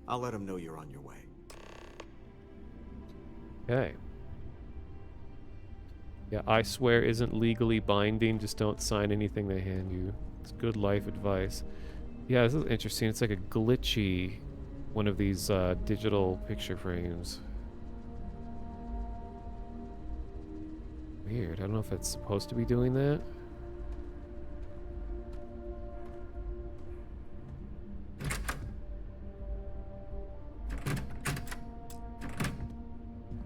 I'll let him know you're on your way. Okay. Yeah, I swear isn't legally binding. Just don't sign anything they hand you. It's good life advice. Yeah, this is interesting. It's like a glitchy one of these digital picture frames. Weird. I don't know if it's supposed to be doing that.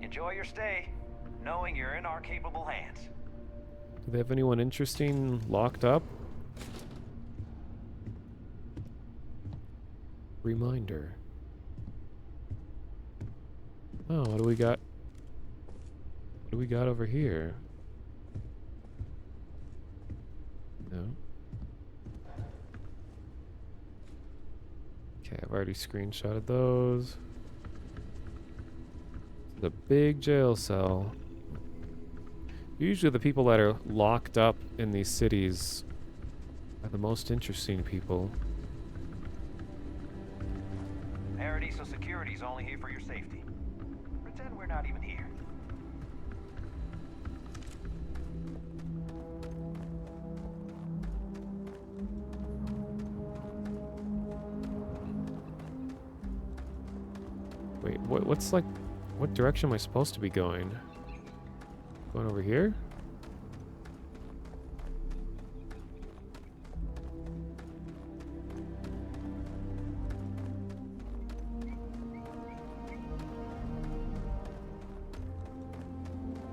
Enjoy your stay, knowing you're in our capable hands. Do they have anyone interesting locked up? Reminder. Oh, what do we got? What do we got over here? No. Okay, I've already screenshotted those. The big jail cell. Usually the people that are locked up in these cities are the most interesting people. Paradiso Security's only here for your safety. Pretend we're not even here. Wait, what's like... What direction am I supposed to be going? Going over here?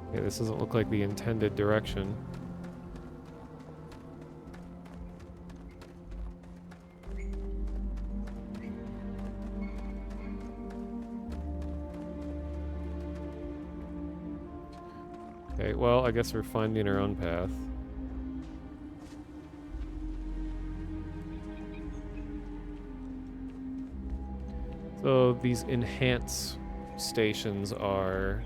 Okay, this doesn't look like the intended direction. Okay, well, I guess we're finding our own path. So these enhance stations are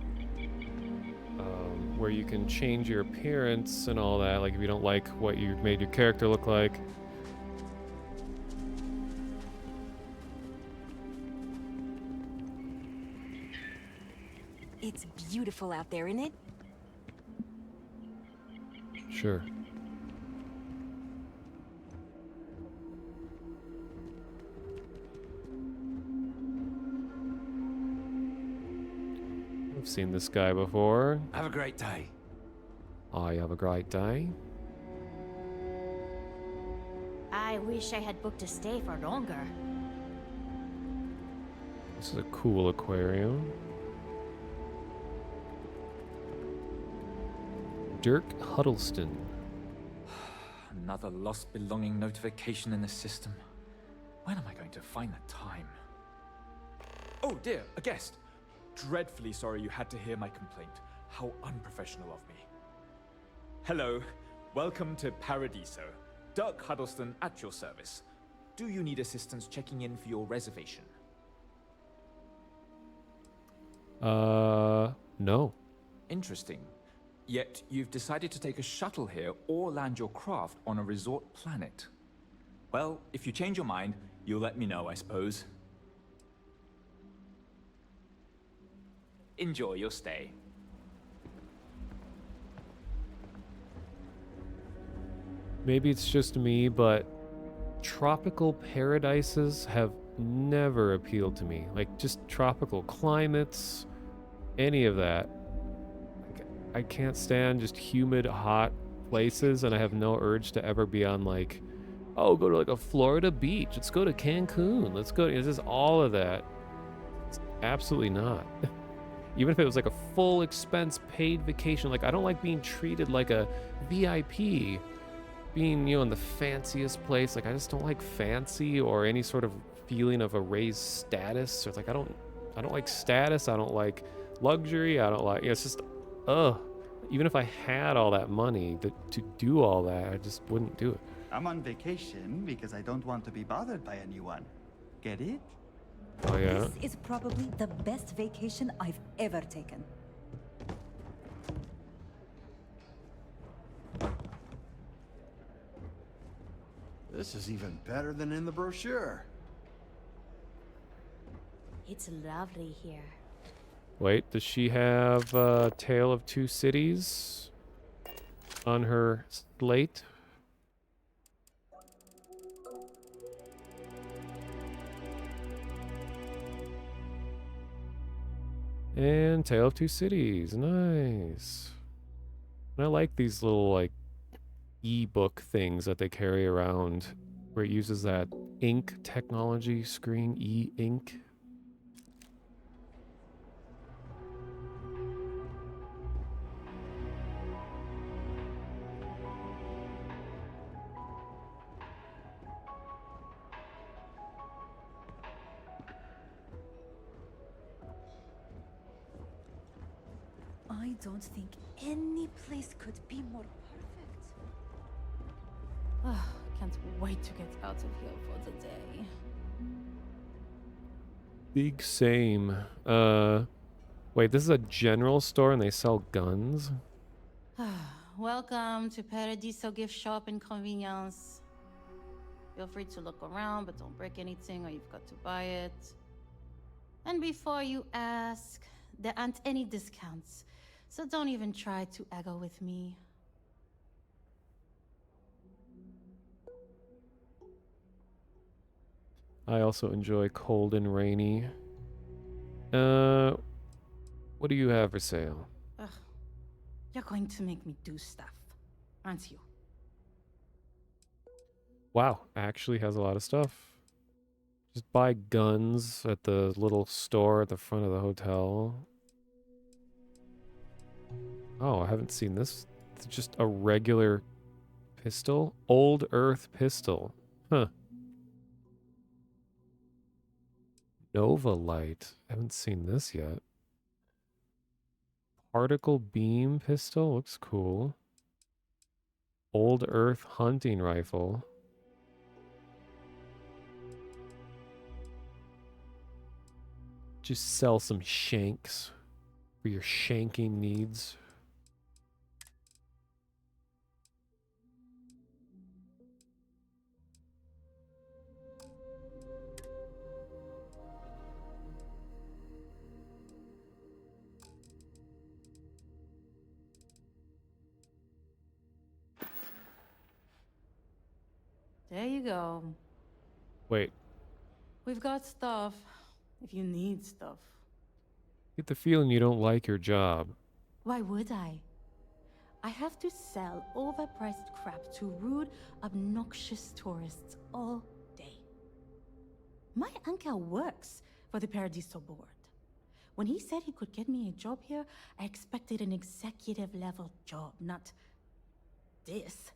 where you can change your appearance and all that, like if you don't like what you made your character look like. It's beautiful out there, isn't it? Sure. I've seen this guy before. Have a great day. I have a great day. I wish I had booked a stay for longer. This is a cool aquarium. Dirk Huddleston. Another lost belonging notification in the system. When am I going to find the time? Oh dear, a guest. Dreadfully sorry you had to hear my complaint. How unprofessional of me. Hello, welcome to Paradiso. Dirk Huddleston at your service. Do you need assistance checking in for your reservation? No. Interesting. Yet you've decided to take a shuttle here or land your craft on a resort planet. Well, if you change your mind, you'll let me know, I suppose. Enjoy your stay. maybe it's just me, but tropical paradises have never appealed to me. Like, just tropical climates, any of that. Like, I can't stand just humid, hot places, and I have no urge to ever be on, like, oh, go to like a Florida beach. Let's go to Cancun. Let's go. It's just all of that. It's absolutely not. Even if it was like a full expense paid vacation, like I don't like being treated like a VIP, being, you know, in the fanciest place. Like I just don't like fancy or any sort of feeling of a raised status. So it's like I don't like status. I don't like luxury. I don't like, you know, it's just, ugh. Even if I had all that money to do all that, I just wouldn't do it. I'm on vacation because I don't want to be bothered by anyone. Get it? Oh yeah? This is probably the best vacation I've ever taken. This is even better than in the brochure. It's lovely here. Wait, does she have Tale of Two Cities on her slate? And Tale of Two Cities, nice. And I like these little like e-book things that they carry around where it uses that ink technology screen, e-ink. I don't think any place could be more perfect. Can't wait to get out of here for the day. Big same. Wait, this is a general store and they sell guns? Welcome to Paradiso gift shop and convenience. Feel free to look around, but don't break anything or you've got to buy it. And before you ask, there aren't any discounts, so don't even try to haggle with me. I also enjoy cold and rainy. What do you have for sale? Ugh. You're going to make me do stuff, aren't you? Wow, actually has a lot of stuff. Just buy guns at the little store at the front of the hotel. Oh, I haven't seen this. It's just a regular pistol. Old Earth pistol. Huh. Nova Light. Haven't seen this yet. Particle beam pistol. Looks cool. Old Earth hunting rifle. Just sell some shanks for your shanking needs. There you go. Wait, We've got stuff, if you need stuff. get the feeling you don't like your job. Why would I? I have to sell overpriced crap to rude, obnoxious tourists all day. My uncle works for the Paradiso board. When he said he could get me a job here, I expected an executive level job, not this.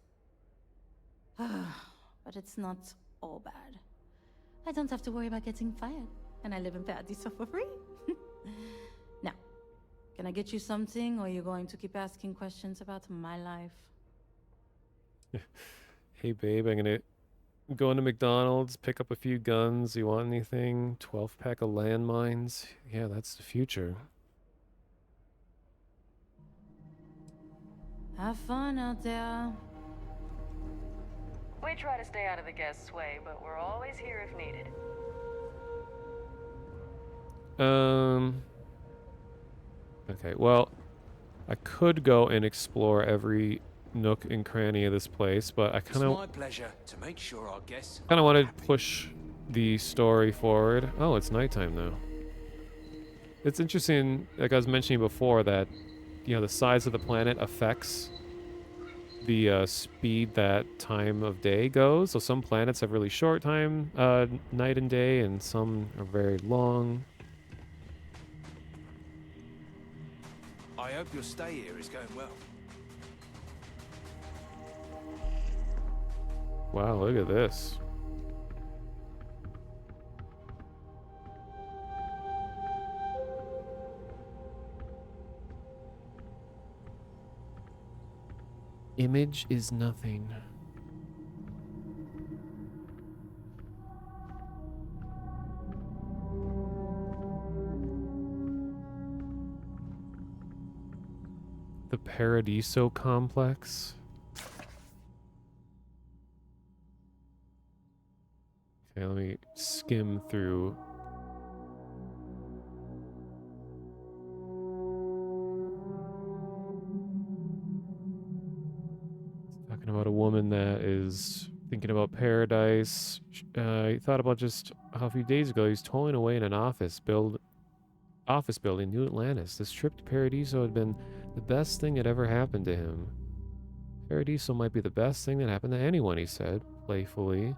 But it's not all bad. I don't have to worry about getting fired, and I live in Paradiso for free. Now, can I get you something, or are you going to keep asking questions about my life? Hey babe, I'm gonna go into McDonald's, pick up a few guns. You want anything? 12-pack of landmines? Yeah, that's the future. Have fun out there. We try to stay out of the guests' way, but we're always here if needed. Okay, well, I could go and explore every nook and cranny of this place, but I It's kind of my pleasure to make sure our guests wanted to push the story forward. Oh, it's nighttime now. It's interesting, like I was mentioning before, that the size of the planet affects the speed that time of day goes. So some planets have really short time, night and day, and some are very long. I hope your stay here is going well. Wow, look at this. Image is nothing. The Paradiso complex. Okay, let me skim through. Talking about a woman that is thinking about paradise. He thought about just a few days ago. He's toiling away in an office building, New Atlantis. This trip to Paradiso had been the best thing that ever happened to him. Paradiso might be the best thing that happened to anyone, he said, playfully.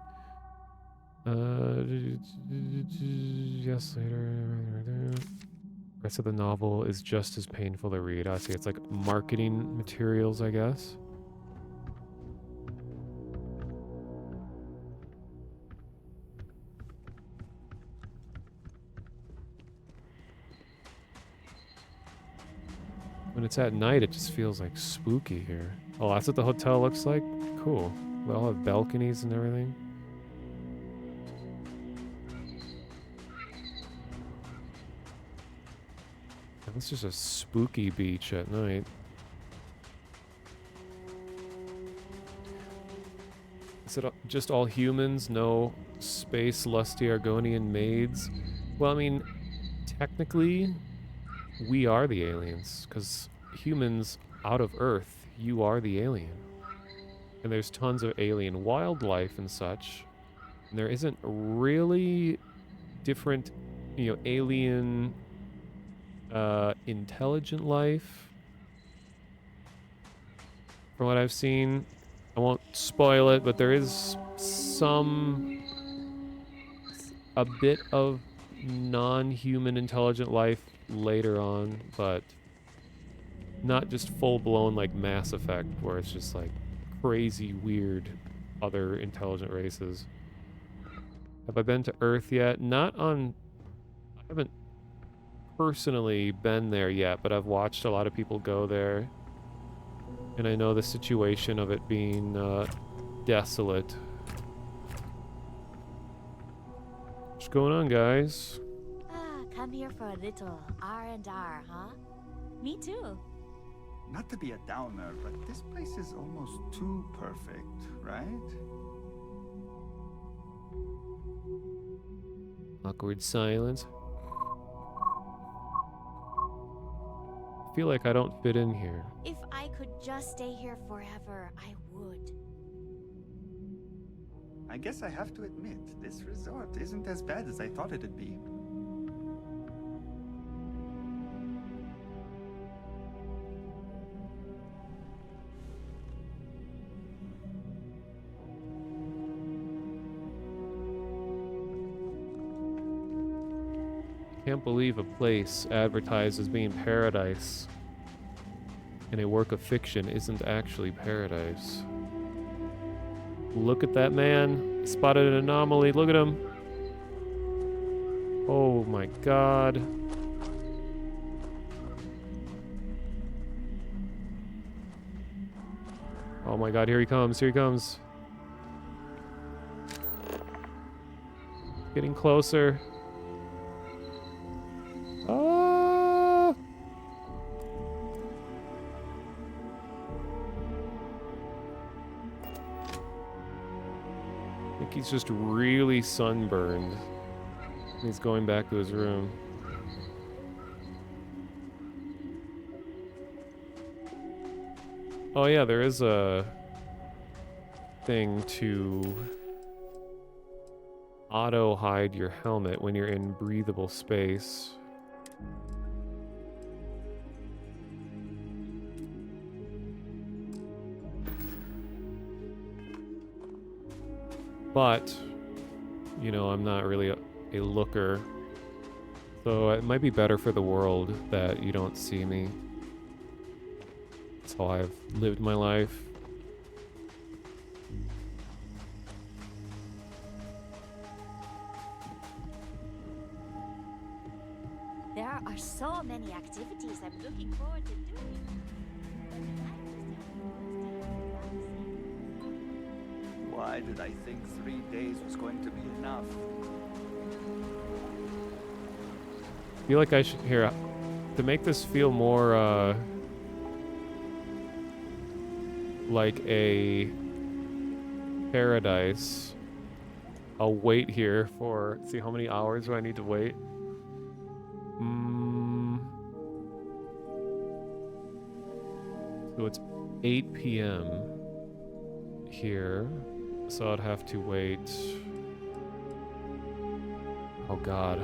Yes, later. The rest of the novel is just as painful to read. I see it's like marketing materials, I guess. When it's at night, it just feels like spooky here. Oh, that's what the hotel looks like? Cool. They all have balconies and everything. It's just a spooky beach at night. Is it just all humans? No space lusty Argonian maids? Well, I mean, technically, we are the aliens, because humans out of Earth, you are the alien. And there's tons of alien wildlife and such. And there isn't really different, alien intelligent life. From what I've seen, I won't spoil it, but there is a bit of non-human intelligent life later on, but not just full-blown like Mass Effect, where it's just like crazy, weird other intelligent races. Have I been to Earth yet? I haven't personally been there yet, but I've watched a lot of people go there. And I know the situation of it being desolate. What's going on, guys? Come here for a little R&R, huh? Me too. Not to be a downer, but this place is almost too perfect, right? Awkward silence. I feel like I don't fit in here. If I could just stay here forever, I would. I guess I have to admit, this resort isn't as bad as I thought it'd be. Can't believe a place advertised as being paradise in a work of fiction isn't actually paradise. Look at that man. He spotted an anomaly. Look at him. Oh my god. Oh my god, here he comes. Here he comes. Getting closer. Ah! I think he's just really sunburned. He's going back to his room. Oh yeah, there is a thing to auto hide your helmet when you're in breathable space. But, you know, I'm not really a looker. So it might be better for the world that you don't see me. That's how I've lived my life. There are so many activities I'm looking forward to doing. Why did I think 3 days was going to be enough? I feel like I should, here, to make this feel more, like a paradise, I'll wait here for, see how many hours do I need to wait? So it's 8 p.m. here, so I'd have to wait. Oh god.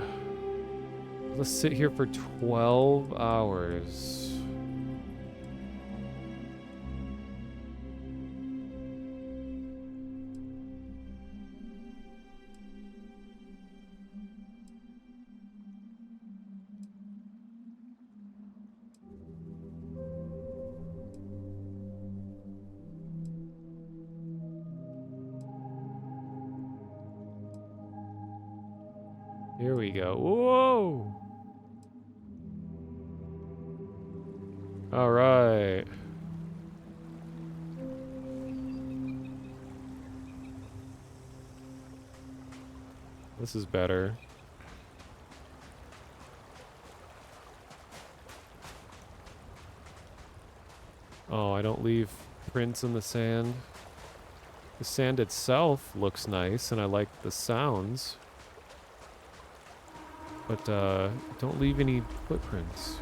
Let's sit here for 12 hours. Here we go. Whoa! All right. This is better. Oh, I don't leave prints in the sand. The sand itself looks nice, and I like the sounds. But, don't leave any footprints.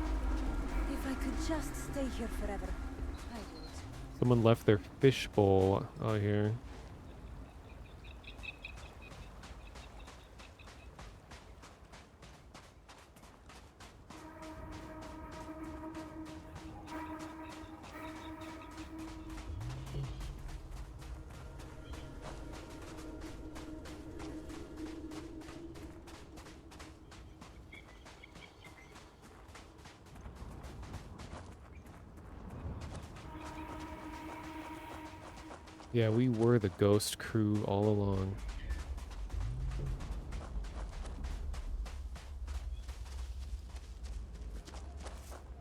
If I could just stay here forever, I would. Someone left their fishbowl out here. Yeah, we were the ghost crew all along.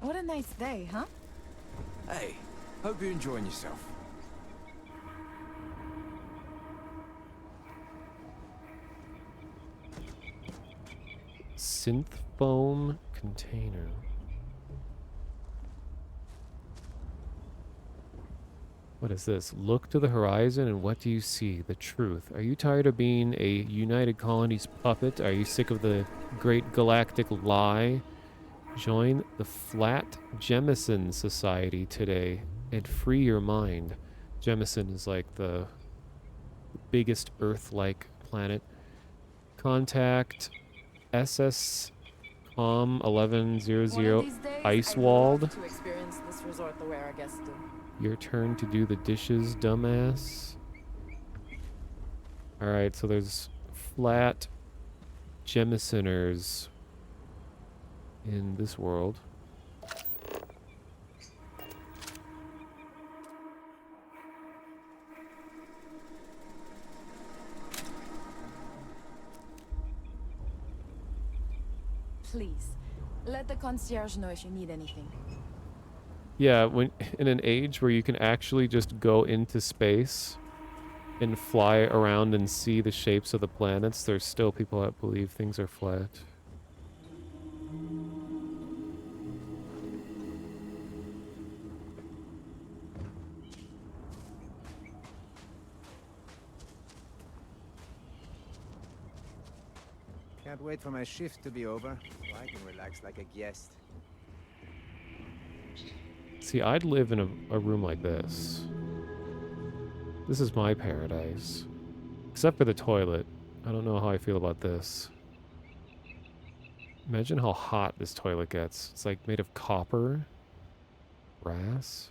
What a nice day, huh? Hey, hope you're enjoying yourself. Synth foam container. What is this? Look to the horizon and what do you see? The truth. Are you tired of being a United Colonies puppet? Are you sick of the great galactic lie? Join the Flat Jemison Society today and free your mind. Jemison is like the biggest Earth-like planet. Contact SS Com 1100 Icewald. To experience this resort the way our guests do. Your turn to do the dishes, dumbass. Alright, so there's flat Jemisoners in this world. Please, let the concierge know if you need anything. Yeah, when in an age where you can actually just go into space and fly around and see the shapes of the planets, there's still people that believe things are flat. Can't wait for my shift to be over, so I can relax like a guest. See, I'd live in a room like this. This is my paradise. Except for the toilet. I don't know how I feel about this. Imagine how hot this toilet gets. It's like made of copper. Brass.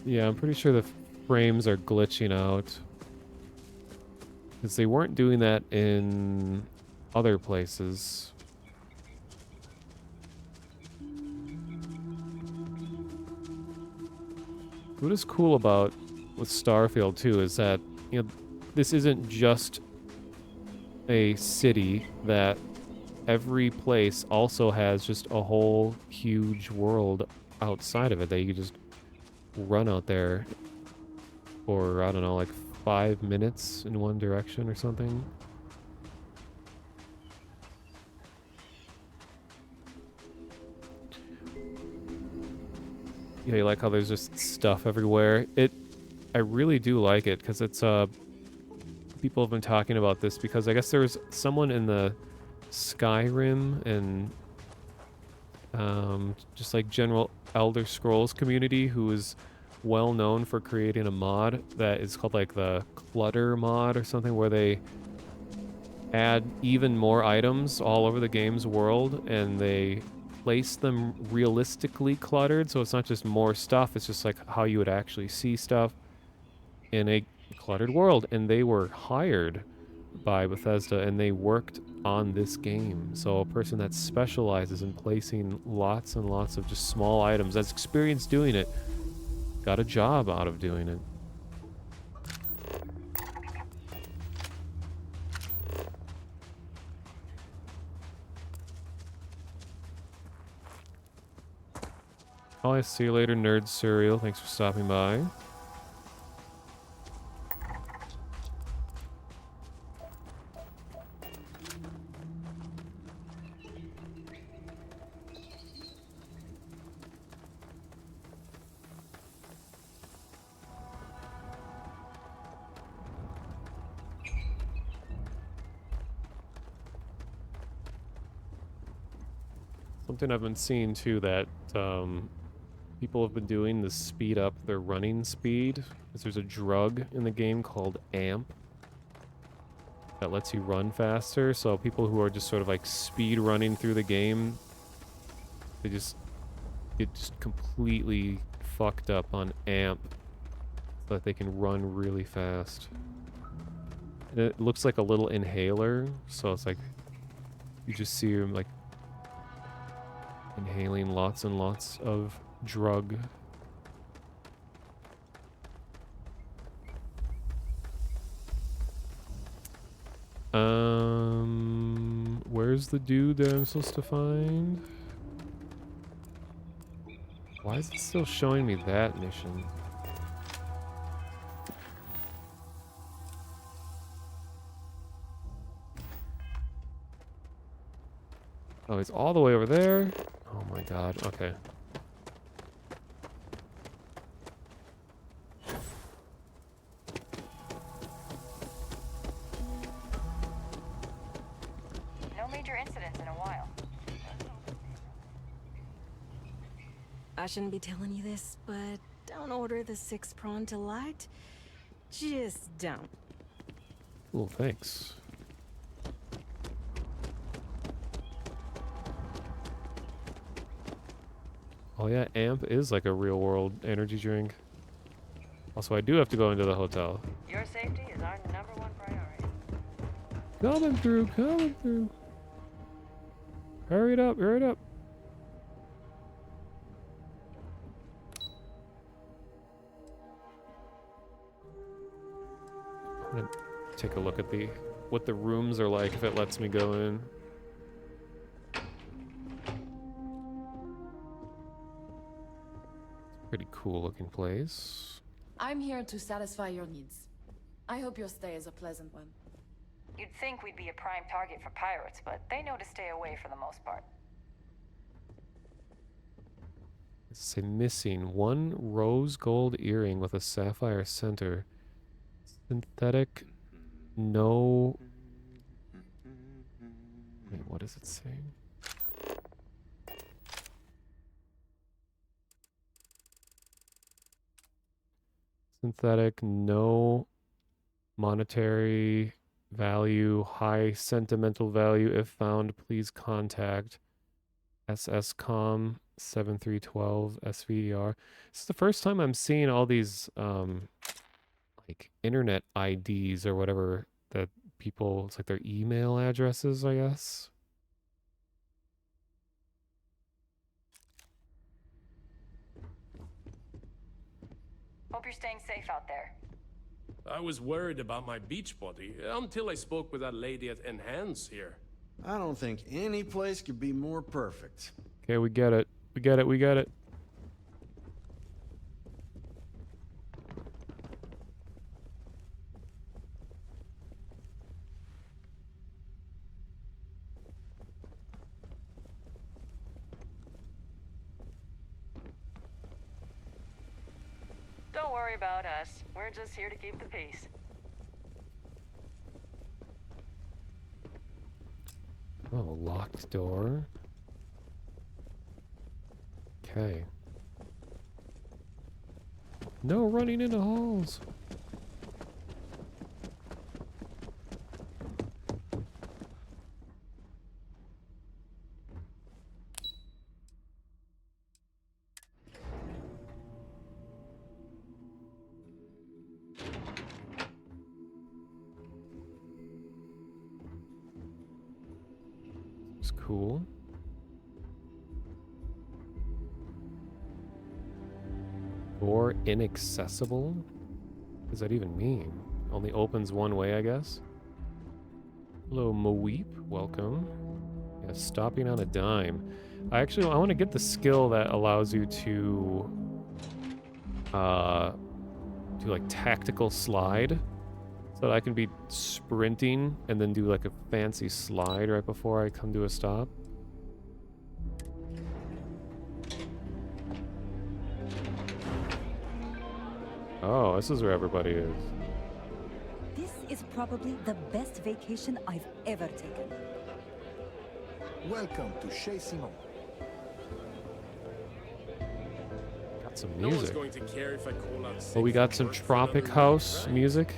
Yeah, I'm pretty sure the frames are glitching out. Because they weren't doing that in other places. What is cool about with Starfield too is that, you know, this isn't just a city, that every place also has just a whole huge world outside of it that you can just run out there for, I don't know, like 5 minutes in one direction or something. Yeah, you like how there's just stuff everywhere. I really do like it because it's people have been talking about this because I guess there was someone in the Skyrim and just like general Elder Scrolls community who is well known for creating a mod that is called like the Clutter mod or something, where they add even more items all over the game's world and they place them realistically cluttered, so it's not just more stuff, it's just like how you would actually see stuff in a cluttered world. And they were hired by Bethesda and they worked on this game. So a person that specializes in placing lots and lots of just small items, that's experienced doing it, got a job out of doing it. Oh, I see you later, Nerd Cereal. Thanks for stopping by. Something I've been seeing too that people have been doing to speed up their running speed is there's a drug in the game called AMP that lets you run faster. So people who are just sort of like speed running through the game, they just get just completely fucked up on AMP so that they can run really fast. And it looks like a little inhaler, so it's like you just see them like inhaling lots and lots of drug. Where's the dude that I'm supposed to find? Why is it still showing me that mission? Oh, he's all the way over there? Oh my god, okay. No major incidents in a while. I shouldn't be telling you this, but don't order the 6 prawn delight. Just don't. Cool, thanks. Oh yeah, AMP is like a real world energy drink. Also, I do have to go into the hotel. Your safety is our #1 priority. Coming through, coming through. Hurry it up, hurry it up. I'm gonna take a look at what the rooms are like if it lets me go in. Pretty cool looking place. I'm here to satisfy your needs. I hope your stay is a pleasant one. You'd think we'd be a prime target for pirates, but they know to stay away for the most part. Say missing 1 rose gold earring with a sapphire center. Synthetic, no. Wait, what is it saying? Synthetic, no monetary value, high sentimental value. If found, please contact SSCOM 7312 SVER. This is the first time I'm seeing all these like internet IDs or whatever that people, it's like their email addresses, I guess. Hope you're staying safe out there. I was worried about my beach body until I spoke with that lady at Enhance here. I don't think any place could be more perfect. Okay, we get it. We get it. We get it. Don't worry about us. We're just here to keep the peace. Oh, locked door. Okay. No running into halls. It's cool. Door inaccessible? What does that even mean? Only opens one way, I guess? Hello, Moweep. Welcome. Yeah, stopping on a dime. I want to get the skill that allows you to do like tactical slide. So that I can be sprinting and then do like a fancy slide right before I come to a stop. Oh, this is where everybody is. This is probably the best vacation I've ever taken. Welcome to Chez Simon. Got some No one's music. going to care if I call out sick Oh, we got from some work for Tropic another House week, right? music.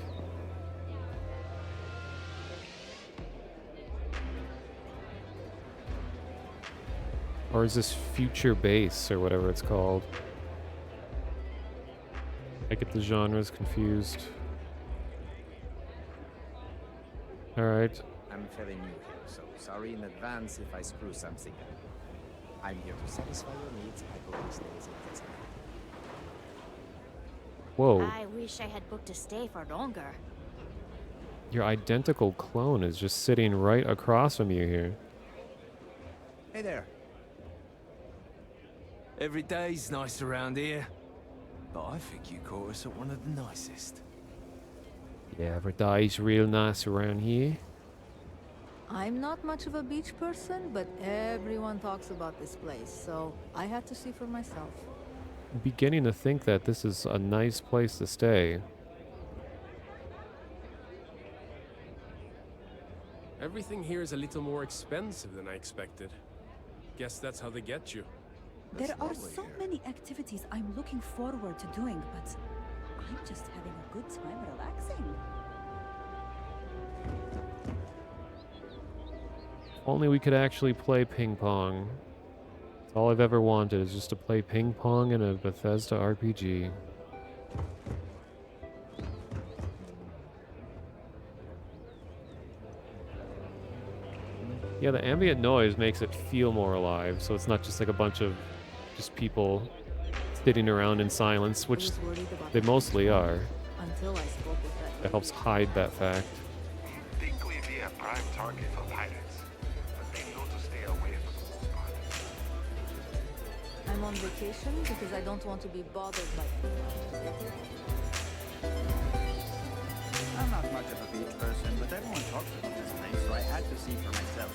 Or is this Future Bass or whatever it's called? I get the genres confused. Alright. I'm fairly new here, so sorry in advance if I screw something up. I'm here to satisfy your needs. I hope this stays in time. Whoa. I wish I had booked a stay for longer. Your identical clone is just sitting right across from you here. Hey there. Every day's nice around here. But I think you caught us at one of the nicest. Yeah, every day's real nice around here. I'm not much of a beach person, but everyone talks about this place, so I had to see for myself. I'm beginning to think that this is a nice place to stay. Everything here is a little more expensive than I expected. Guess that's how they get you. There are so many activities I'm looking forward to doing, but I'm just having a good time relaxing. Only we could actually play ping pong. That's all I've ever wanted is just to play ping pong in a Bethesda RPG. Yeah, the ambient noise makes it feel more alive, so it's not just like a bunch of just people sitting around in silence, which they mostly are. Until I spoke with that. It helps hide that fact. You'd think we'd be a prime target for pirates, but they know to stay away for the most part. I'm on vacation because I don't want to be bothered by anyone. I'm not much of a beach person, but everyone talks about this place, so I had to see for myself.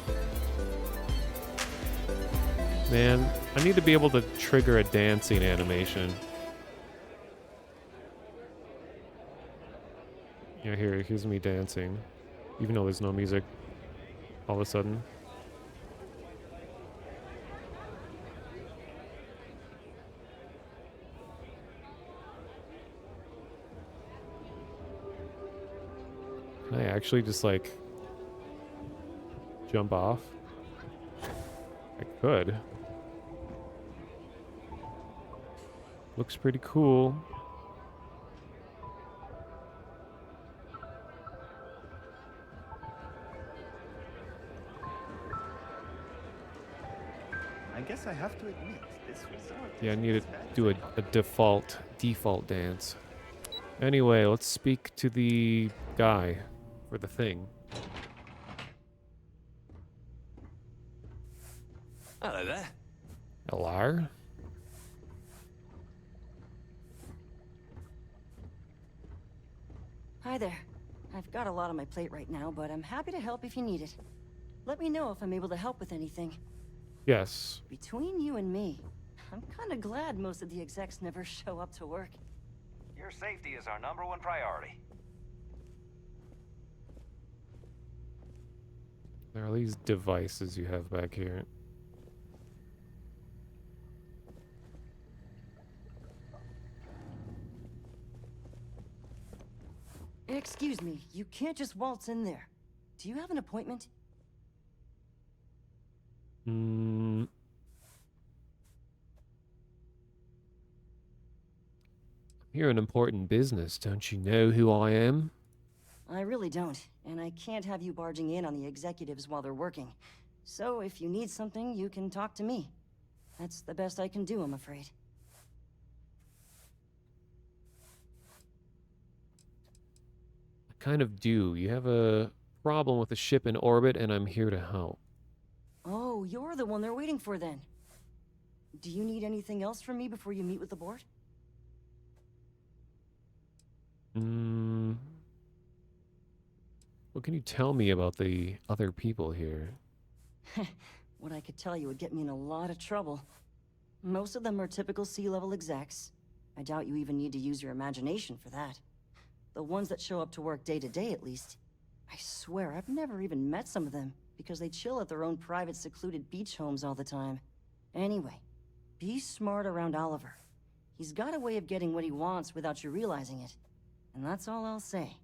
Man, I need to be able to trigger a dancing animation. Yeah, here's me dancing. Even though there's no music all of a sudden. Can I actually just, like, jump off? I could. Looks pretty cool. I guess I have to admit, this resort Yeah, I isn't need as to bad as do I a thought. default dance. Anyway, let's speak to the guy for the thing. Hello there. Hello? Hi there. I've got a lot on my plate right now, but I'm happy to help if you need it. Let me know if I'm able to help with anything. Yes. Between you and me, I'm kind of glad most of the execs never show up to work. Your safety is our #1 priority. There are these devices you have back here. Excuse me, you can't just waltz in there. Do you have an appointment? Hmm. You're an important business. Don't you know who I am? I really don't, and I can't have you barging in on the executives while they're working. So if you need something, you can talk to me. That's the best I can do, I'm afraid. I kind of do. You have a problem with a ship in orbit, and I'm here to help. Oh, you're the one they're waiting for then. Do you need anything else from me before you meet with the board? Hmm. What can you tell me about the other people here? What I could tell you would get me in a lot of trouble. Most of them are typical C-level execs. I doubt you even need to use your imagination for that. The ones that show up to work day to day, at least. I swear, I've never even met some of them, because they chill at their own private secluded beach homes all the time. Anyway, be smart around Oliver. He's got a way of getting what he wants without you realizing it. And that's all I'll say.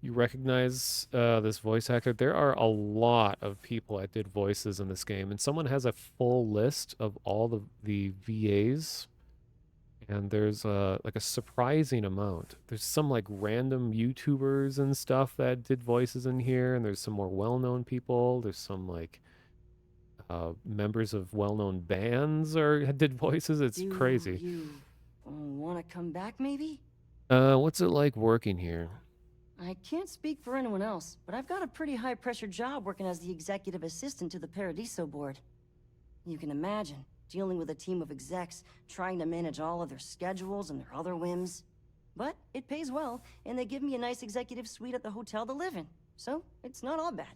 You recognize this voice actor? There are a lot of people that did voices in this game, and someone has a full list of all the VAs, and there's like a surprising amount. There's some like random YouTubers and stuff that did voices in here, and there's some more well-known people. There's some like members of well-known bands or did voices. It's crazy. Do you want to come back, maybe? What's it like working here? I can't speak for anyone else, but I've got a pretty high-pressure job working as the executive assistant to the Paradiso board. You can imagine, dealing with a team of execs, trying to manage all of their schedules and their other whims. But it pays well, and they give me a nice executive suite at the hotel to live in, so it's not all bad.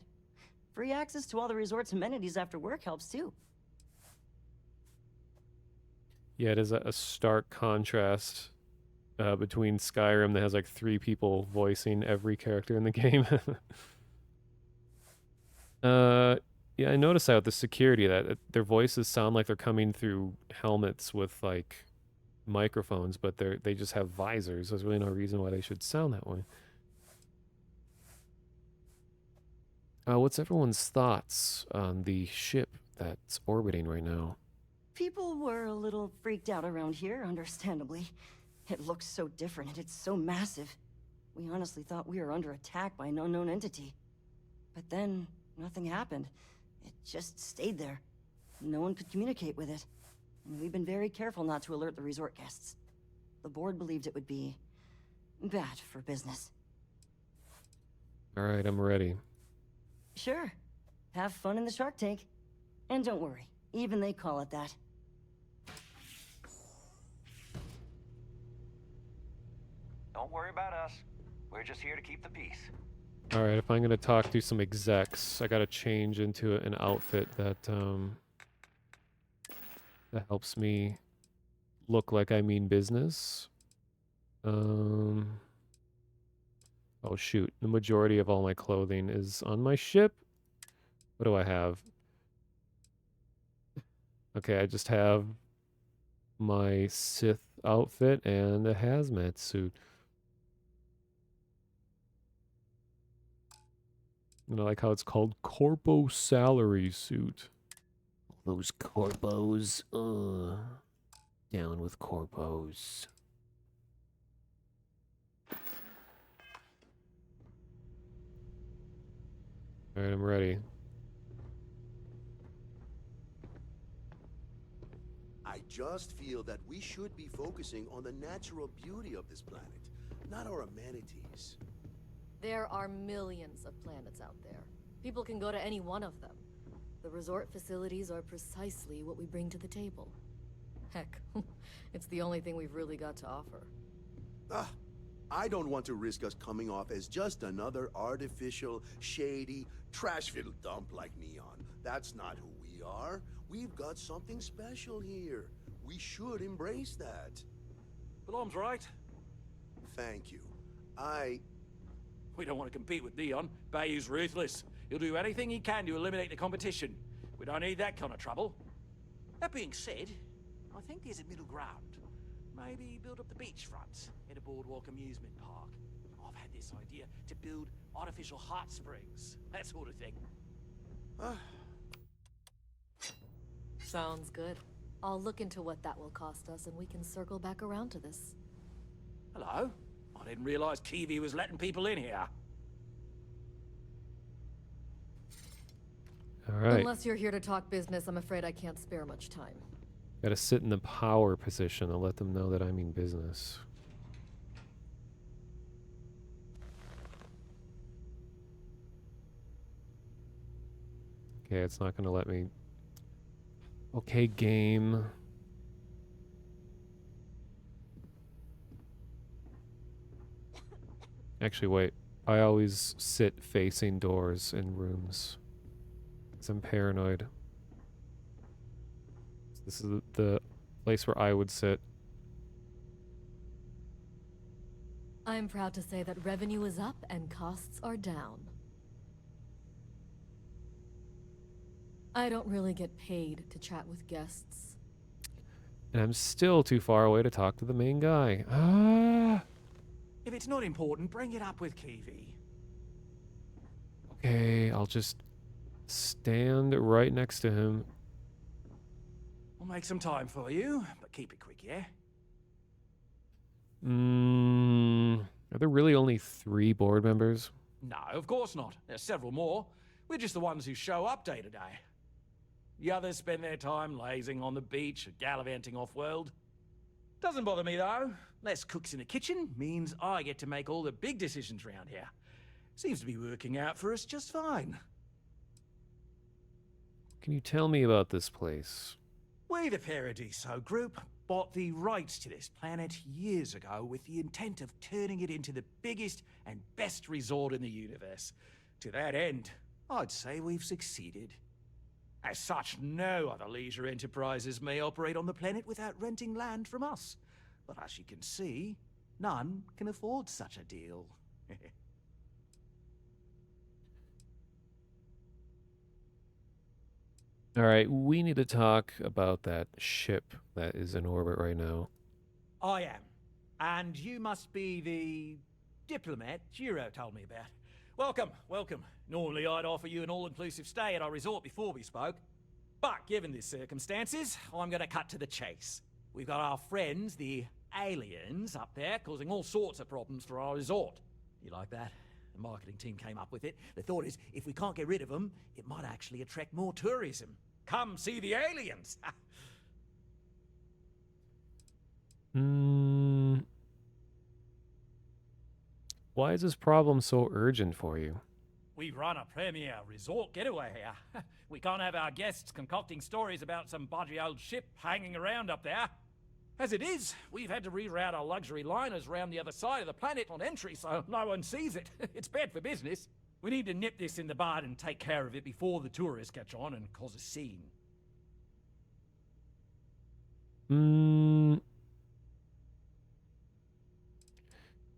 Free access to all the resort's amenities after work helps too. Yeah, it is a stark contrast between Skyrim that has like 3 people voicing every character in the game. Yeah, I noticed that with the security that their voices sound like they're coming through helmets with like microphones, but they just have visors. There's really no reason why they should sound that way. What's everyone's thoughts on the ship that's orbiting right now? People were a little freaked out around here, understandably. It looks so different and it's so massive. We honestly thought we were under attack by an unknown entity. But then, nothing happened. It just stayed there. No one could communicate with it. And we've been very careful not to alert the resort guests. The board believed it would be bad for business. All right, I'm ready. Sure. Have fun in the shark tank. And don't worry, even they call it that. Don't worry about us. We're just here to keep the peace. Alright, if I'm gonna talk to some execs, I gotta change into an outfit that that helps me look like I mean business. Oh shoot, the majority of all my clothing is on my ship. What do I have? Okay, I just have my Sith outfit and a hazmat suit. And I like how it's called Corpo Salary Suit. Those corpos. Down with corpos. Alright, I'm ready. I just feel that we should be focusing on the natural beauty of this planet, not our amenities. There are millions of planets out there. People can go to any one of them. The resort facilities are precisely what we bring to the table. Heck, it's the only thing we've really got to offer. I don't want to risk us coming off as just another artificial, shady, trash-filled dump like Neon. That's not who we are. We've got something special here. We should embrace that. Blom's right. Thank you. We don't want to compete with Neon. Bayou's ruthless. He'll do anything he can to eliminate the competition. We don't need that kind of trouble. That being said, I think there's a middle ground. Maybe build up the beachfront in a boardwalk amusement park. I've had this idea to build artificial hot springs, that sort of thing. Sounds good. I'll look into what that will cost us and we can circle back around to this. Hello? I didn't realize Kiwi was letting people in here. Alright. Unless you're here to talk business, I'm afraid I can't spare much time. Gotta sit in the power position and let them know that I mean business. Okay, it's not gonna let me... Okay, game. Actually, wait. I always sit facing doors in rooms. 'Cause I'm paranoid. This is the place where I would sit. I'm proud to say that revenue is up and costs are down. I don't really get paid to chat with guests. And I'm still too far away to talk to the main guy. Ah! If it's not important, bring it up with Kiwi. Okay, I'll just stand right next to him. We'll make some time for you, but keep it quick, yeah? Are there really only 3 board members? No, of course not. There's several more. We're just the ones who show up day to day. The others spend their time lazing on the beach or gallivanting off-world. Doesn't bother me, though. Less cooks in the kitchen means I get to make all the big decisions around here. Seems to be working out for us just fine. Can you tell me about this place? We, the Paradiso Group, bought the rights to this planet years ago with the intent of turning it into the biggest and best resort in the universe. To that end, I'd say we've succeeded. As such, no other leisure enterprises may operate on the planet without renting land from us. But as you can see, none can afford such a deal. Alright, we need to talk about that ship that is in orbit right now. I am. And you must be the diplomat Jiro told me about. Welcome, welcome. Normally I'd offer you an all-inclusive stay at our resort before we spoke. But given the circumstances, I'm gonna cut to the chase. We've got our friends, the aliens, up there, causing all sorts of problems for our resort. You like that? The marketing team came up with it. The thought is, if we can't get rid of them, it might actually attract more tourism. Come see the aliens! Why is this problem so urgent for you? We run a premier resort getaway here. We can't have our guests concocting stories about some budgy old ship hanging around up there. As it is, we've had to reroute our luxury liners round the other side of the planet on entry so no one sees it. It's bad for business. We need to nip this in the bud and take care of it before the tourists catch on and cause a scene.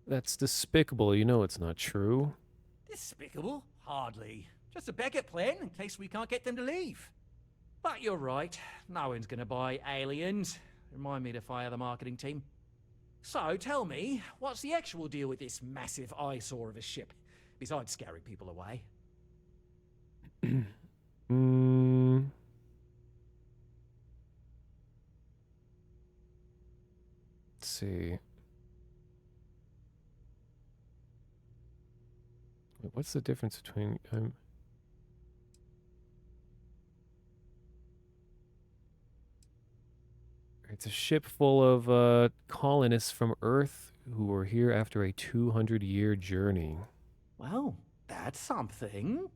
That's despicable. You know it's not true. Despicable? Hardly. Just a backup plan in case we can't get them to leave. But you're right. No one's gonna buy aliens. Remind me to fire the marketing team. So, tell me, what's the actual deal with this massive eyesore of a ship, besides scaring people away? Let's see. Wait, what's the difference between... It's a ship full of colonists from Earth who were here after a 200-year journey. Well, that's something.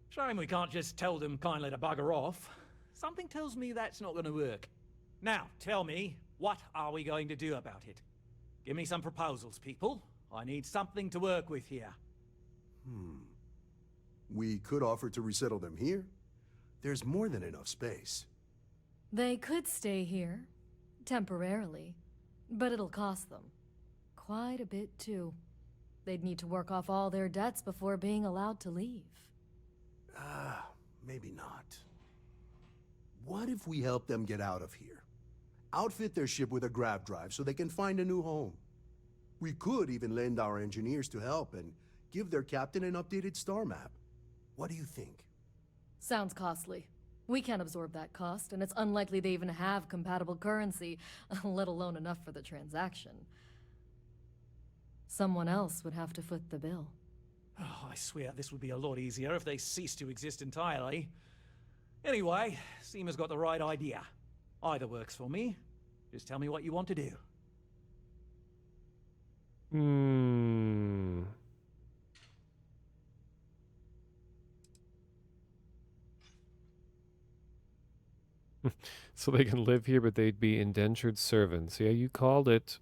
Shame we can't just tell them kindly to bugger off. Something tells me that's not going to work. Now, tell me, what are we going to do about it? Give me some proposals, people. I need something to work with here. We could offer to resettle them here. There's more than enough space. They could stay here, temporarily, but it'll cost them. Quite a bit, too. They'd need to work off all their debts before being allowed to leave. Maybe not. What if we help them get out of here? Outfit their ship with a grav drive so they can find a new home. We could even lend our engineers to help and give their captain an updated star map. What do you think? Sounds costly. We can't absorb that cost, and it's unlikely they even have compatible currency, let alone enough for the transaction. Someone else would have to foot the bill. Oh, I swear this would be a lot easier if they ceased to exist entirely. Anyway, Seema's got the right idea. Either works for me. Just tell me what you want to do. So they can live here, but they'd be indentured servants. Yeah, you called it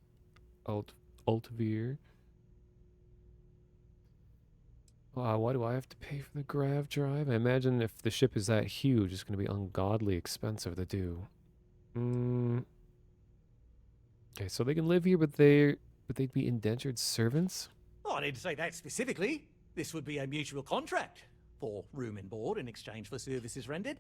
Ultivir. Why do I have to pay for the grav drive? I imagine if the ship is that huge, it's going to be ungodly expensive to do. Okay, so they can live here, but they'd be indentured servants? Oh, I didn't say that specifically. This would be a mutual contract for room and board in exchange for services rendered.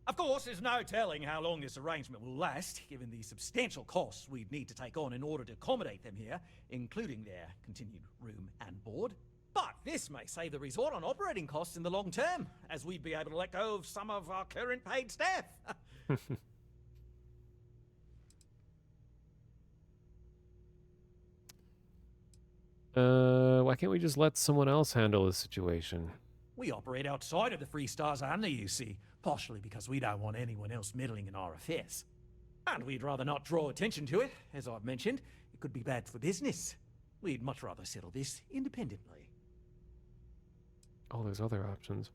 Of course, there's no telling how long this arrangement will last, given the substantial costs we'd need to take on in order to accommodate them here, including their continued room and board. But this may save the resort on operating costs in the long term, as we'd be able to let go of some of our current paid staff. Why can't we just let someone else handle this situation? We operate outside of the Free Stars only, you see, partially because we don't want anyone else meddling in our affairs. And we'd rather not draw attention to it. As I've mentioned, it could be bad for business. We'd much rather settle this independently. Oh, there's other options.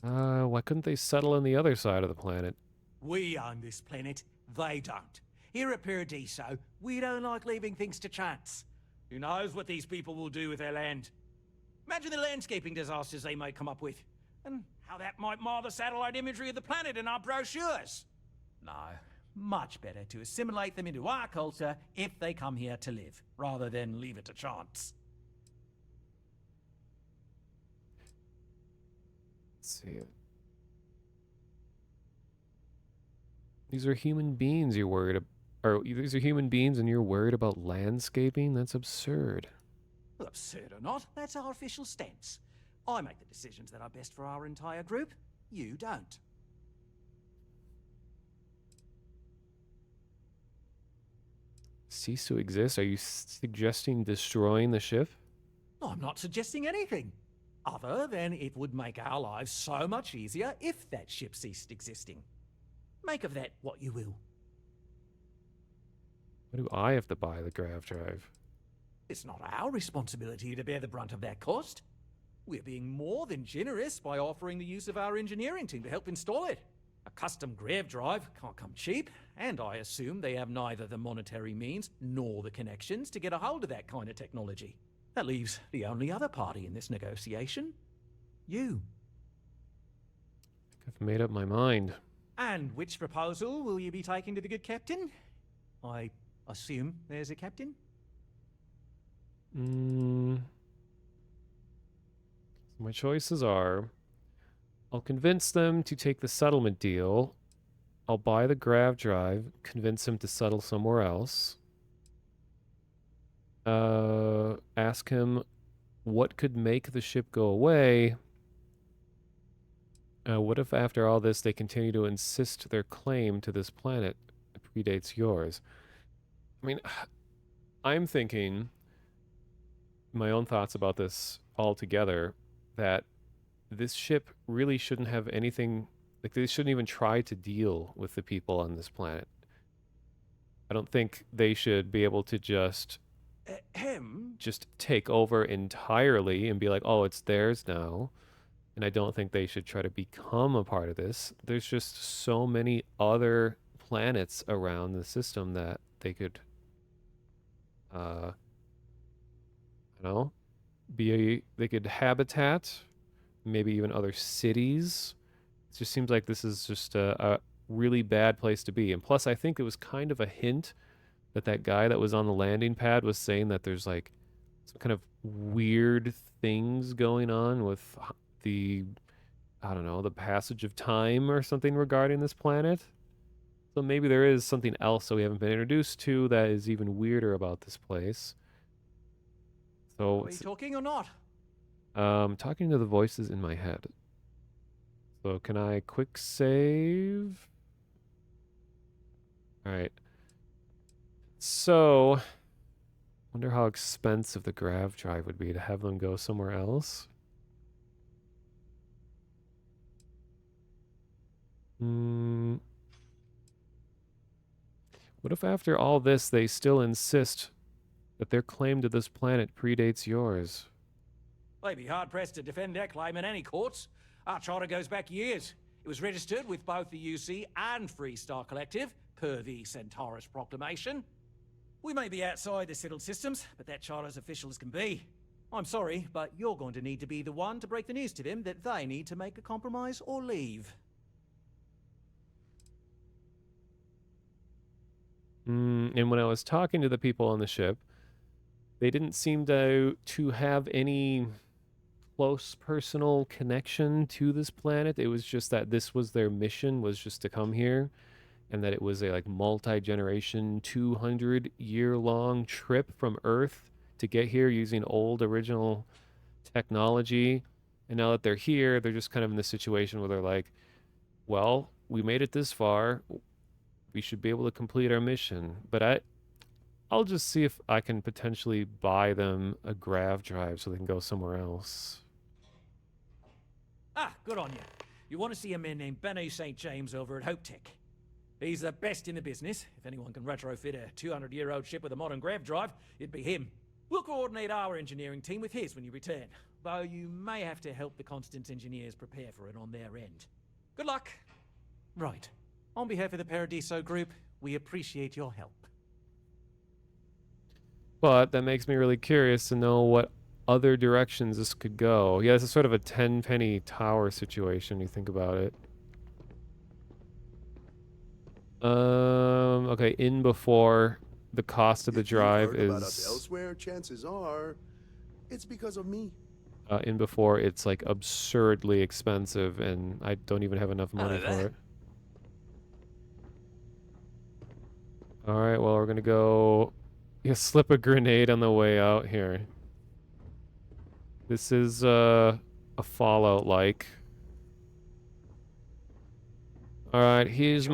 Why couldn't they settle on the other side of the planet? We own this planet, they don't. Here at Paradiso, we don't like leaving things to chance. Who knows what these people will do with their land? Imagine the landscaping disasters they might come up with, and how that might mar the satellite imagery of the planet in our brochures. No, much better to assimilate them into our culture if they come here to live, rather than leave it to chance. Let's see. These are human beings you're worried about. Or these are human beings and you're worried about landscaping? That's absurd. Well, absurd or not, that's our official stance. I make the decisions that are best for our entire group. You don't. Cease to exist? Are you suggesting destroying the ship? I'm not suggesting anything. Other than it would make our lives so much easier if that ship ceased existing. Make of that what you will. Why do I have to buy the grav drive? It's not our responsibility to bear the brunt of that cost. We're being more than generous by offering the use of our engineering team to help install it. A custom grave drive can't come cheap, and I assume they have neither the monetary means nor the connections to get a hold of that kind of technology. That leaves the only other party in this negotiation. You. I've made up my mind. And which proposal will you be taking to the good captain? I assume there's a captain? My choices are, I'll convince them to take the settlement deal. I'll buy the grav drive, convince him to settle somewhere else. Ask him what could make the ship go away. What if after all this they continue to insist their claim to this planet predates yours? I mean, I'm thinking my own thoughts about this altogether, that this ship really shouldn't have anything, like they shouldn't even try to deal with the people on this planet. I don't think they should be able to just take over entirely and be like, oh, it's theirs now. And I don't think they should try to become a part of this. There's just so many other planets around the system that they could, I don't know, they could habitat, maybe even other cities. It just seems like this is just a really bad place to be. And plus, I think it was kind of a hint that that guy that was on the landing pad was saying that there's like some kind of weird things going on with the, I don't know, the passage of time or something regarding this planet. So maybe there is something else that we haven't been introduced to that is even weirder about this place. So Are you talking or not? talking to the voices in my head. So can I quick save? All right. So, wonder how expensive the grav drive would be to have them go somewhere else. What if after all this they still insist that their claim to this planet predates yours? They'd be hard-pressed to defend their claim in any courts. Our charter goes back years. It was registered with both the UC and Freestar Collective, per the Centaurus Proclamation. We may be outside the settled systems, but that charter as official as can be. I'm sorry, but you're going to need to be the one to break the news to them that they need to make a compromise or leave. And when I was talking to the people on the ship, they didn't seem to have any close personal connection to this planet. It was just that this was their mission, was just to come here, and that it was a like multi-generation 200-year-long trip from Earth to get here using old original technology. And now that they're here, they're just kind of in the situation where they're like, well, we made it this far, we should be able to complete our mission. But I'll just see if I can potentially buy them a grav drive so they can go somewhere else. Ah, good on you. You want to see a man named Benny St. James over at Hope Tech. He's the best in the business. If anyone can retrofit a 200-year-old ship with a modern grav drive, it'd be him. We'll coordinate our engineering team with his when you return, though you may have to help the Constance engineers prepare for it on their end. Good luck. Right. On behalf of the Paradiso Group, we appreciate your help. But that makes me really curious to know what other directions this could go. Yeah, this is sort of a 10-penny tower situation, you think about it. Okay, in before the cost of the drive Heard about us is... elsewhere, chances are it's because of me. in before it's like absurdly expensive, and I don't even have enough money for it. Alright, well, we're gonna go... Yeah, slip a grenade on the way out here. This is a Fallout-like. Alright, here's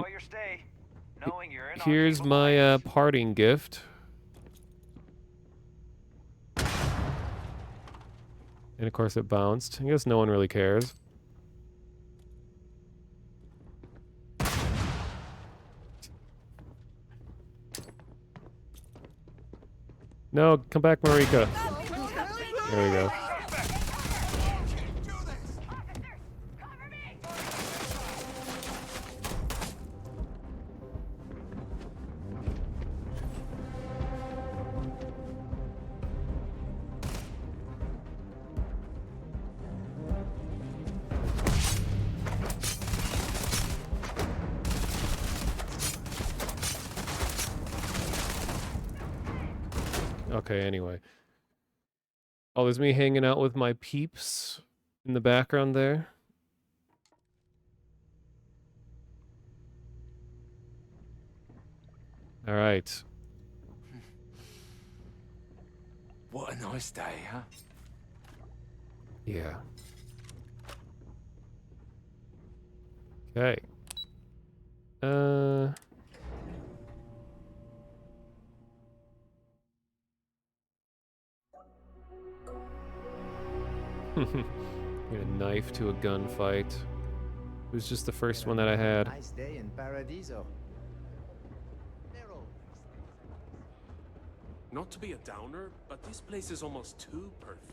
my parting gift. And of course it bounced. I guess no one really cares. No, come back, Marika. There we go. Okay, anyway. Oh, there's me hanging out with my peeps in the background there. All right. What a nice day, huh? Yeah. Okay. Get a knife to a gunfight. It was just the first one that I had. Nice day in Paradiso. Not to be a downer, but this place is almost too perfect.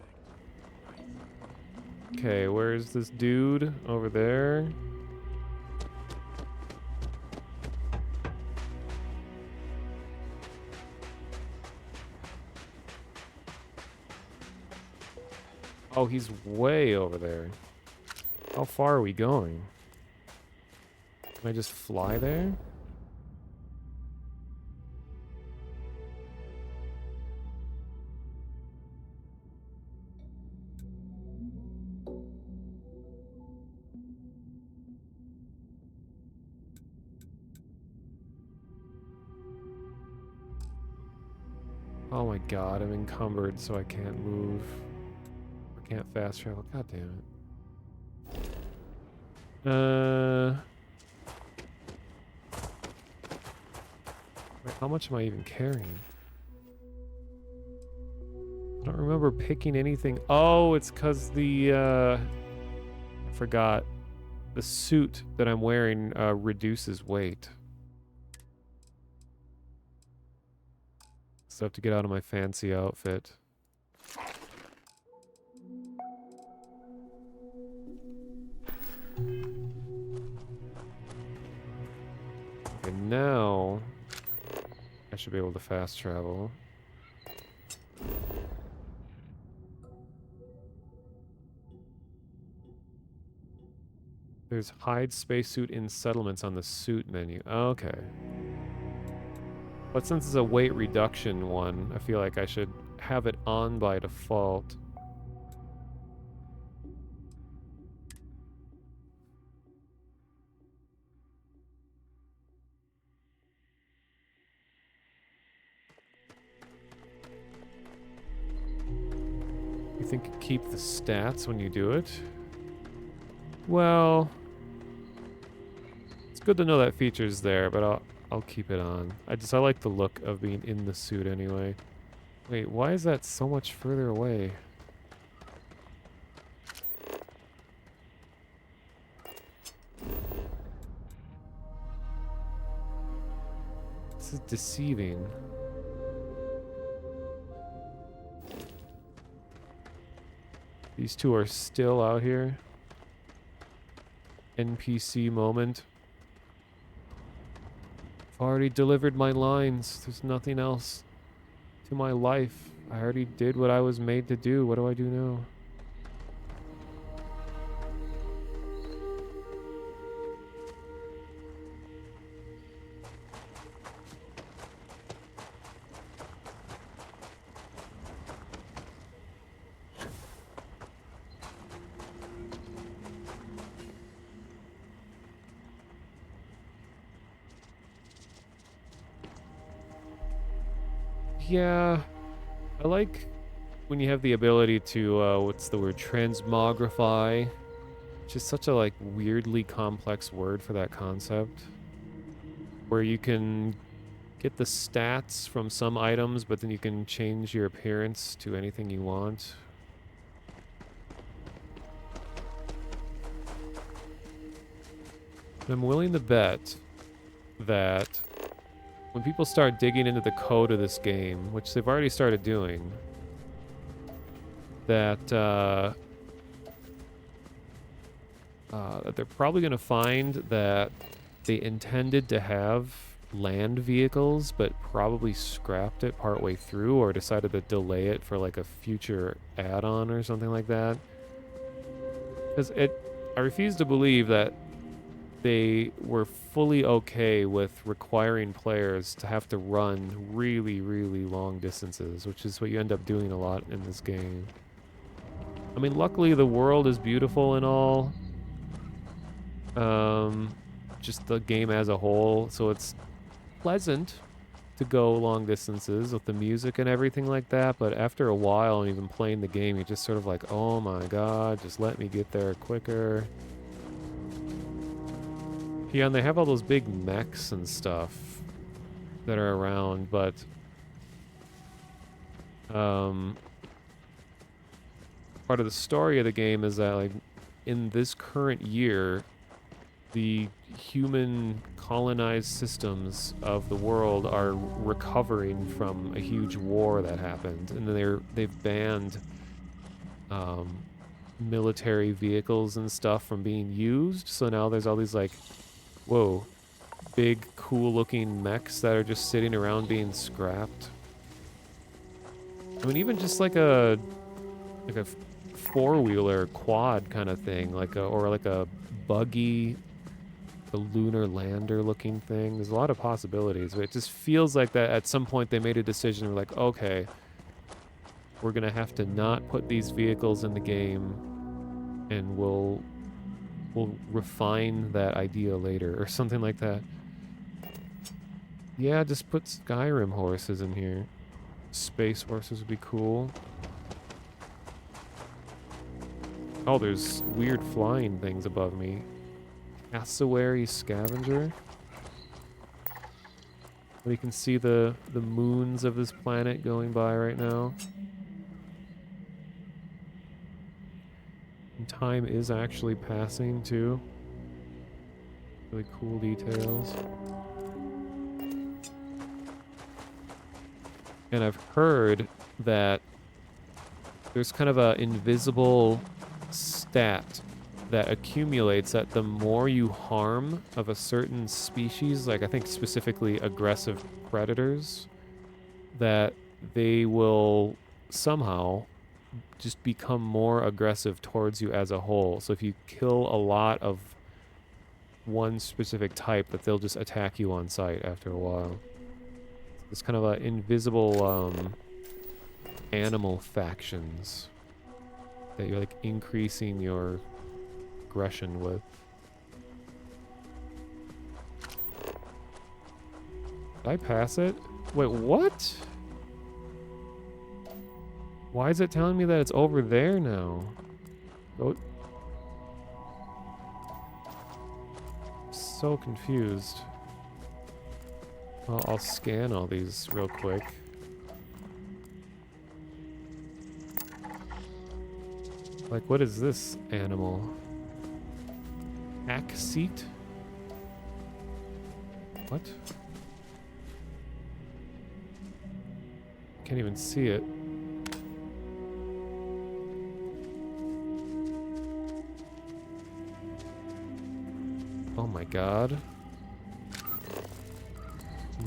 Okay, where's this dude? Over there. Oh, he's way over there. How far are we going? Can I just fly there? Oh my god, I'm encumbered so I can't move. I can't fast travel. God damn it. Wait, how much am I even carrying? I don't remember picking anything. Oh, it's because the, I forgot. The suit that I'm wearing reduces weight. So I have to get out of my fancy outfit. Okay, now I should be able to fast travel. There's hide spacesuit in settlements on the suit menu. Okay. But since it's a weight reduction one, I feel like I should have it on by default. You think you keep the stats when you do it? Well, it's good to know that feature's there, but I'll keep it on. I like the look of being in the suit anyway. Wait, why is that so much further away? This is deceiving. These two are still out here. NPC moment. I've already delivered my lines. There's nothing else to my life. I already did what I was made to do. What do I do now? Yeah, I like when you have the ability to, what's the word, transmogrify, which is such a, like, weirdly complex word for that concept, where you can get the stats from some items, but then you can change your appearance to anything you want. And I'm willing to bet that when people start digging into the code of this game, which they've already started doing, that that they're probably going to find that they intended to have land vehicles, but probably scrapped it partway through or decided to delay it for like a future add-on or something like that. Because I refuse to believe that they were fully okay with requiring players to have to run really, really long distances, which is what you end up doing a lot in this game. I mean, luckily the world is beautiful and all. Just the game as a whole, so it's pleasant to go long distances with the music and everything like that, but after a while and even playing the game, you're just sort of like, oh my god, just let me get there quicker. Yeah, and they have all those big mechs and stuff that are around, but part of the story of the game is that, like, in this current year, the human colonized systems of the world are recovering from a huge war that happened, and they've banned military vehicles and stuff from being used. So now there's all these, like, whoa, big cool looking mechs that are just sitting around being scrapped. I mean, even just like a four-wheeler quad kind of thing, or like a buggy, the lunar lander looking thing. There's a lot of possibilities, but it just feels like that at some point they made a decision, like, okay, we're gonna have to not put these vehicles in the game, and we'll refine that idea later or something like that. Yeah, just put Skyrim horses in here. Space horses would be cool. Oh, there's weird flying things above me. Cassowary scavenger. We can see the moons of this planet going by right now. And time is actually passing too. Really cool details. And I've heard that there's kind of an invisible stat that accumulates that the more you harm of a certain species, like I think specifically aggressive predators, that they will somehow just become more aggressive towards you as a whole. So if you kill a lot of one specific type, that they'll just attack you on sight after a while. It's kind of an invisible animal factions that you're like increasing your aggression with. Did I pass it? Wait, what? Why is it telling me that it's over there now? Oh. So confused. I'll scan all these real quick. Like, what is this animal? Ackseat? What? Can't even see it. Oh my god.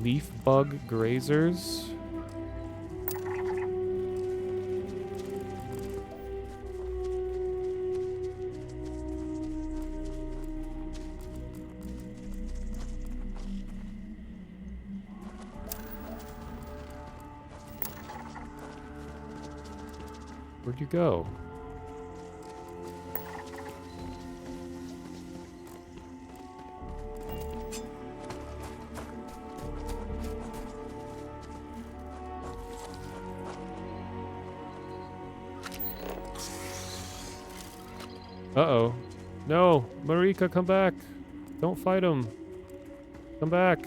Leaf bug grazers. Where'd you go? Uh-oh. No! Marika, come back! Don't fight him! Come back!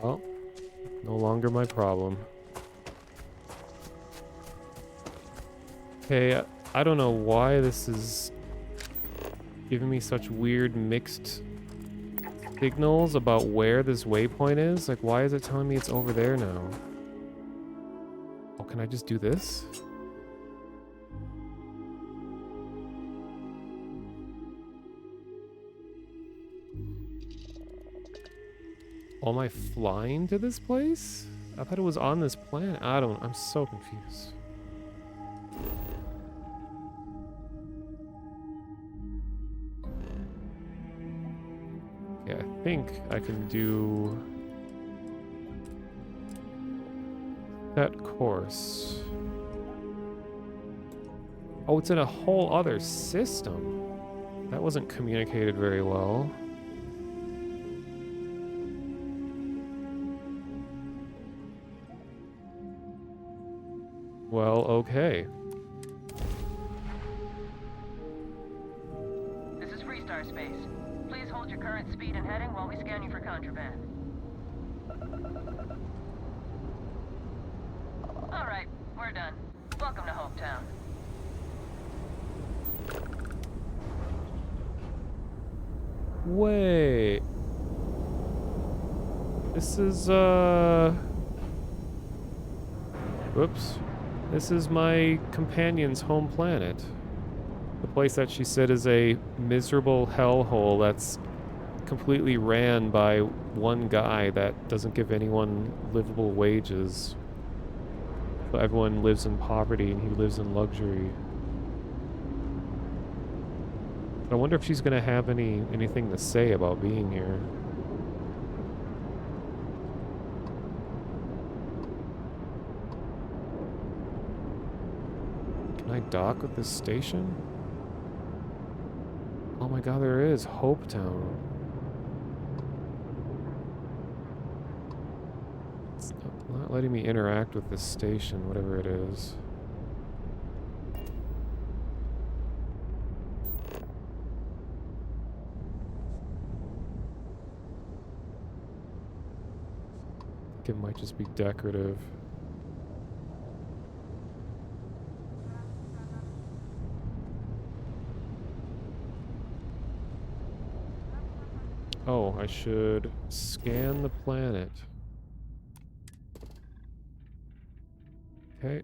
Oh. No longer my problem. Okay, I don't know why this is giving me such weird mixed signals about where this waypoint is. Like, why is it telling me it's over there now? Oh, can I just do this? Oh, am I flying to this place? I thought it was on this planet. I'm so confused. think I can do that course. Oh, it's in a whole other system. That wasn't communicated very well. Well, okay. This is Freestar Space. Please hold your current speed and heading while we scan you for contraband. All right, we're done. Welcome to Hopetown. Wait. This is, whoops. This is my companion's home planet. The place that she said is a miserable hellhole that's completely ran by one guy that doesn't give anyone livable wages. So everyone lives in poverty and he lives in luxury. I wonder if she's gonna have anything to say about being here. Can I dock with this station? Oh my god, there is Hopetown. It's not letting me interact with this station, whatever it is. It might just be decorative. Oh, I should scan the planet. Okay.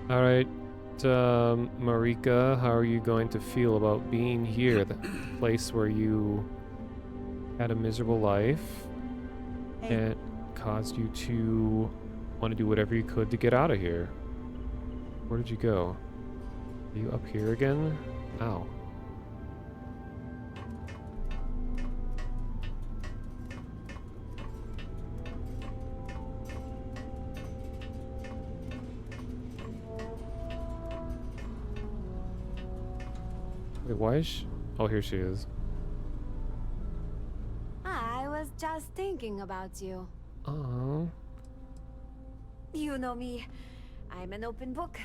All right, Marika, how are you going to feel about being here, the place where you had a miserable life and it caused you to want to do whatever you could to get out of here? Where did you go? Are you up here again? Ow. Wait, why is she... Oh, here she is. I was just thinking about you. Aww. You know me. I'm an open book.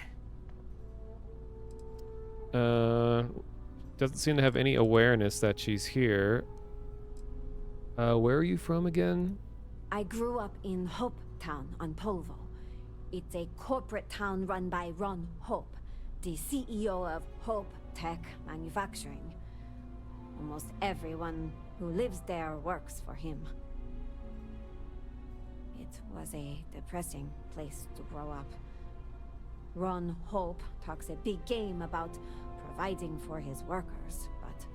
Doesn't seem to have any awareness that she's here. Where are you from again? I grew up in Hope Town on Polvo. It's a corporate town run by Ron Hope, the CEO of Hope Tech Manufacturing. Almost everyone who lives there works for him. It was a depressing place to grow up. Ron Hope talks a big game about providing for his workers, but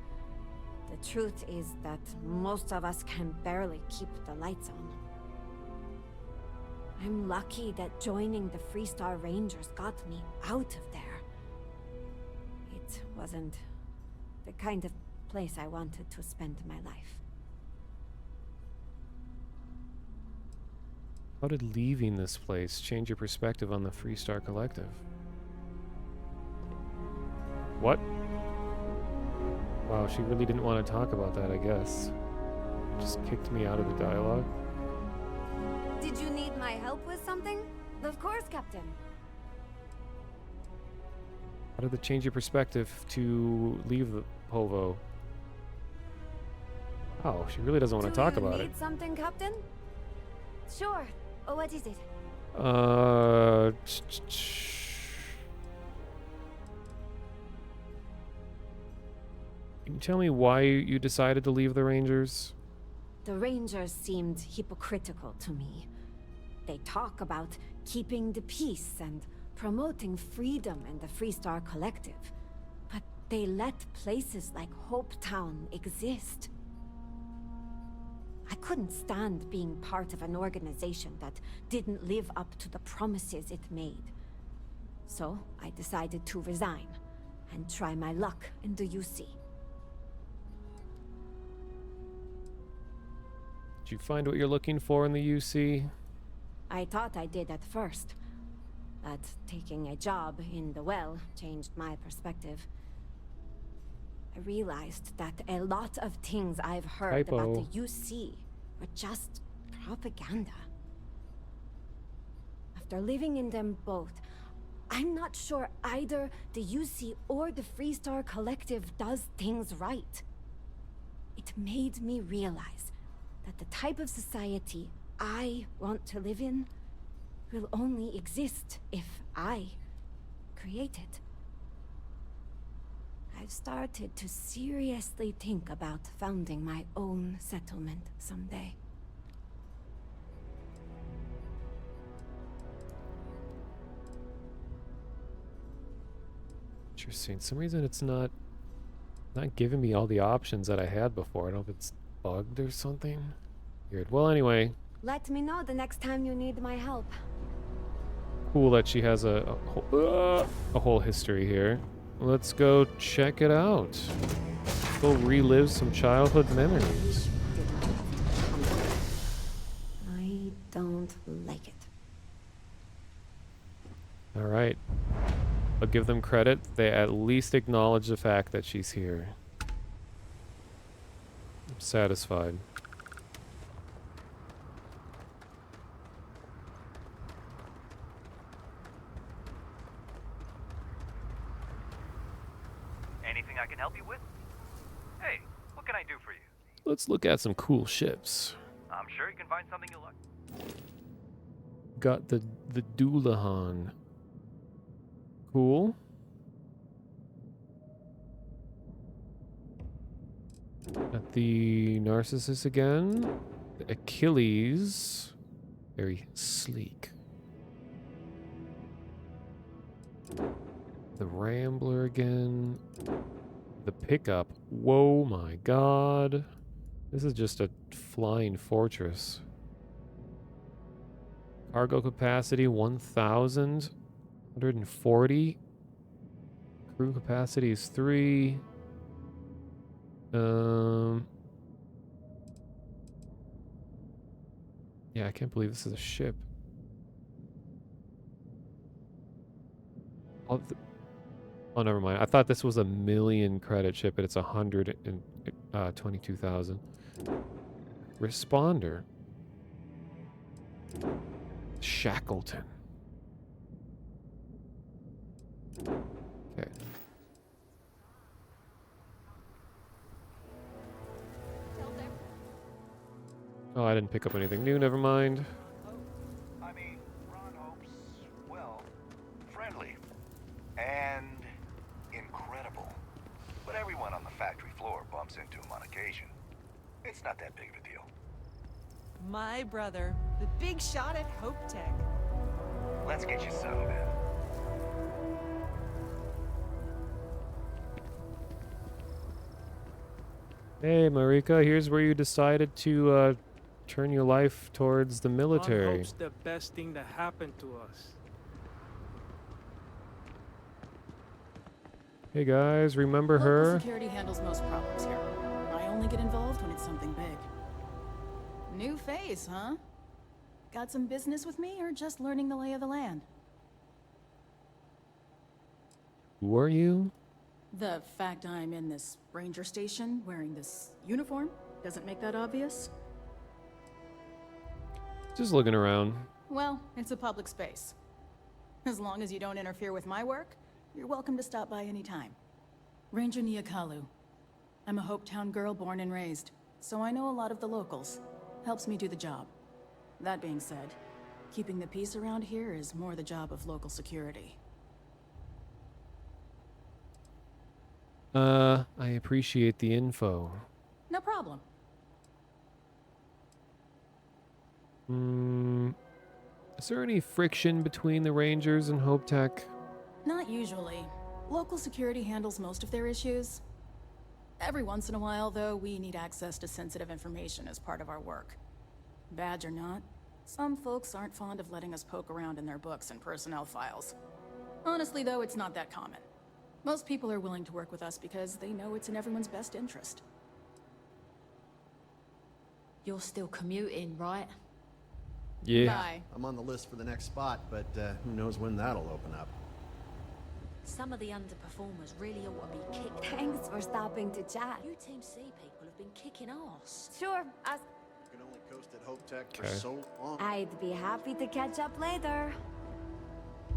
the truth is that most of us can barely keep the lights on. I'm lucky that joining the Freestar Rangers got me out of there. It wasn't the kind of place I wanted to spend my life. How did leaving this place change your perspective on the Freestar Collective? What? Wow, she really didn't want to talk about that, I guess. Just kicked me out of the dialogue. Did you need my help with something? Of course, Captain. How did it change your perspective to leave the Povo? Oh, she really doesn't want to talk about it. Need something, Captain? Sure. What is it? Can you tell me why you decided to leave the Rangers? The Rangers seemed hypocritical to me. They talk about keeping the peace and promoting freedom in the Freestar Collective, but they let places like Hopetown exist. I couldn't stand being part of an organization that didn't live up to the promises it made. So I decided to resign and try my luck in the UC. Did you find what you're looking for in the UC? I thought I did at first, but taking a job in the well changed my perspective. I realized that a lot of things I've heard about the UC were just propaganda. After living in them both, I'm not sure either the UC or the Freestar Collective does things right. It made me realize that the type of society I want to live in will only exist if I create it. I've started to seriously think about founding my own settlement someday. Interesting. For some reason it's not giving me all the options that I had before. I don't know if it's bugged or something. Weird. Well, anyway. Let me know the next time you need my help. Cool that she has a whole history here. Let's go check it out. Go relive some childhood memories. I don't like it. All right. I'll give them credit. They at least acknowledge the fact that she's here. I'm satisfied. Anything I can help you with? Hey, what can I do for you? Let's look at some cool ships. I'm sure you can find something you like. Got the Doulahan. Cool. Got the Narcissus again. The Achilles. Very sleek. The Rambler again. The Pickup. Whoa, my god. This is just a flying fortress. Cargo capacity 1,000. 140. Crew capacity is 3. Yeah, I can't believe this is a ship. Oh, never mind. I thought this was a 1,000,000 credit ship, but it's 122,000. Responder. Shackleton. Okay. Oh, I didn't pick up anything new. Never mind. I mean, Ron Hope's, well, friendly. And incredible. But everyone on the factory floor bumps into him on occasion. It's not that big of a deal. My brother, the big shot at Hope Tech. Let's get you settled in. Hey, Marika, here's where you decided to turn your life towards the military. Hope's the best thing that happened to us. Hey guys, remember Local her? security handles most problems here. I only get involved when it's something big. New face, huh? Got some business with me or just learning the lay of the land? Who are you? The fact I'm in this ranger station wearing this uniform doesn't make that obvious. Just looking around. Well, it's a public space. As long as you don't interfere with my work, You're welcome to stop by anytime. Ranger Niakalu. I'm a Hopetown girl born and raised, so I know a lot of the locals. Helps me do the job. That being said, keeping the peace around here is more the job of local security. I appreciate the info. No problem. Is there any friction between the Rangers and Hope Tech? Not usually. Local security handles most of their issues. Every once in a while, though, we need access to sensitive information as part of our work. Badge or not, some folks aren't fond of letting us poke around in their books and personnel files. Honestly, though, it's not that common. Most people are willing to work with us because they know it's in everyone's best interest. You're still commuting, right? Yeah. Bye. I'm on the list for the next spot, but who knows when that'll open up. Some of the underperformers really ought to be kicked. Thanks for stopping to chat. You Team C people have been kicking ass. Sure, as You can only coast at Hope Tech for Okay. so long. I'd be happy to catch up later.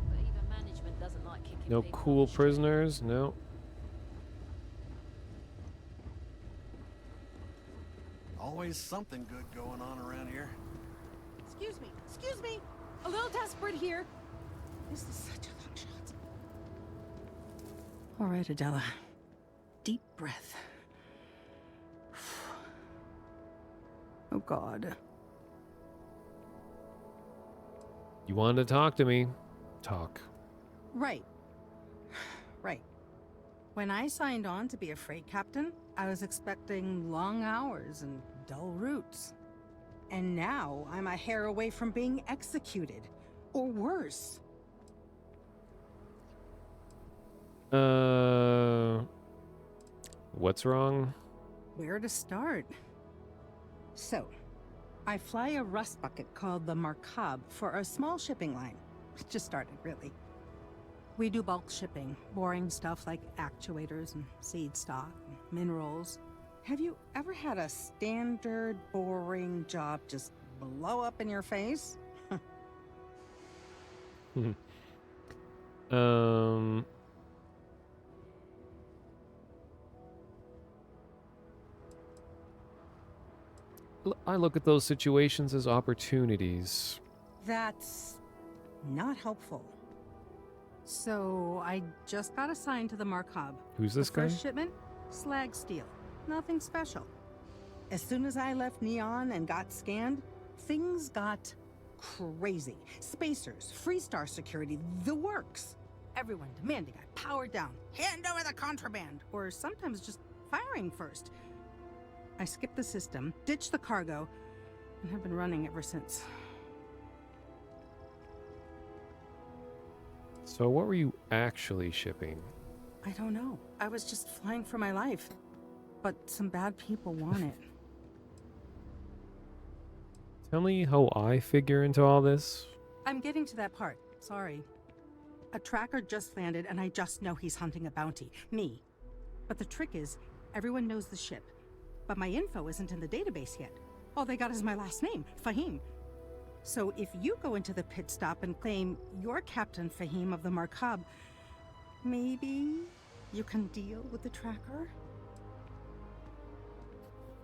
But even management doesn't like kicking No people cool off the prisoners? No. Always something good going on around here. Excuse me! A little desperate here. This is such a long shot. All right, Adela. Deep breath. Oh, God. You wanted to talk to me? Talk. Right. Right. When I signed on to be a freight captain, I was expecting long hours and dull routes. And now I'm a hair away from being executed. Or worse. What's wrong? Where to start? So, I fly a rust bucket called the Markab for a small shipping line. It just started, really. We do bulk shipping, boring stuff like actuators and seed stock, and minerals. Have you ever had a standard, boring job just blow up in your face? I look at those situations as opportunities. That's not helpful. So, I just got assigned to the Markab. Who's this guy? First shipment? Slag steel. Nothing special. As soon as I left Neon and got scanned, things got crazy. Spacers, Freestar security, the works. Everyone demanding I power down, hand over the contraband, or sometimes just firing first. I skipped the system, ditched the cargo, and have been running ever since. So what were you actually shipping? I don't know. I was just flying for my life. But some bad people want it. Tell me how I figure into all this. I'm getting to that part. Sorry. A tracker just landed and I just know he's hunting a bounty. Me. But the trick is, everyone knows the ship. But my info isn't in the database yet. All they got is my last name, Fahim. So if you go into the pit stop and claim you're Captain Fahim of the Markab, maybe you can deal with the tracker?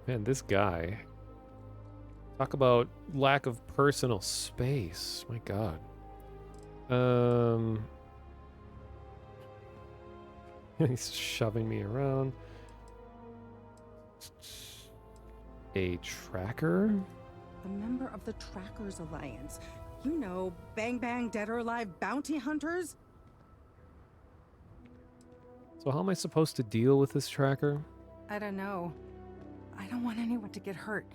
Man, this guy. Talk about lack of personal space. My God. He's shoving me around. A tracker? A member of the Trackers Alliance. You know, bang bang, dead or alive bounty hunters? So how am I supposed to deal with this tracker? I don't know. I don't want anyone to get hurt,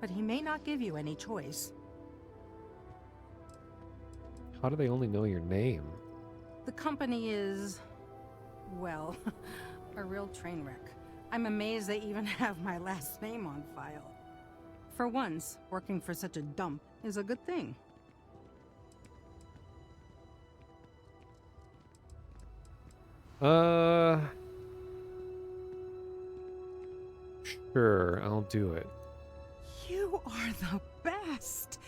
but he may not give you any choice. How do they only know your name? The company is, well, a real train wreck. I'm amazed they even have my last name on file. For once, working for such a dump is a good thing. Sure, I'll do it. You are the best!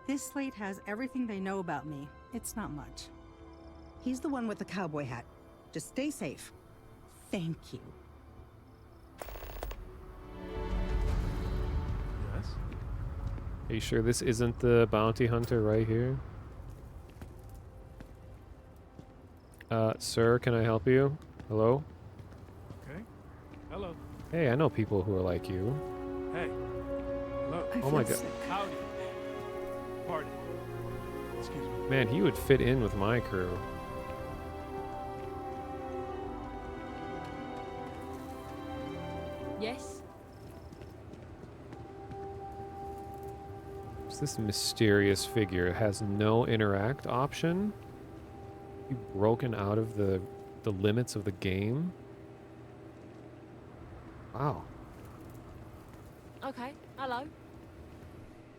This slate has everything they know about me. It's not much. He's the one with the cowboy hat. Just stay safe. Thank you. Yes? Are you sure this isn't the bounty hunter right here? Sir, can I help you? Hello? Okay. Hello. Hey, I know people who are like you. Hey. Hello. Oh my god. Howdy. Pardon. Excuse me. Man, he would fit in with my crew. Yes? It's this mysterious figure. It has no interact option. You've broken out of the limits of the game. Wow. Okay, hello.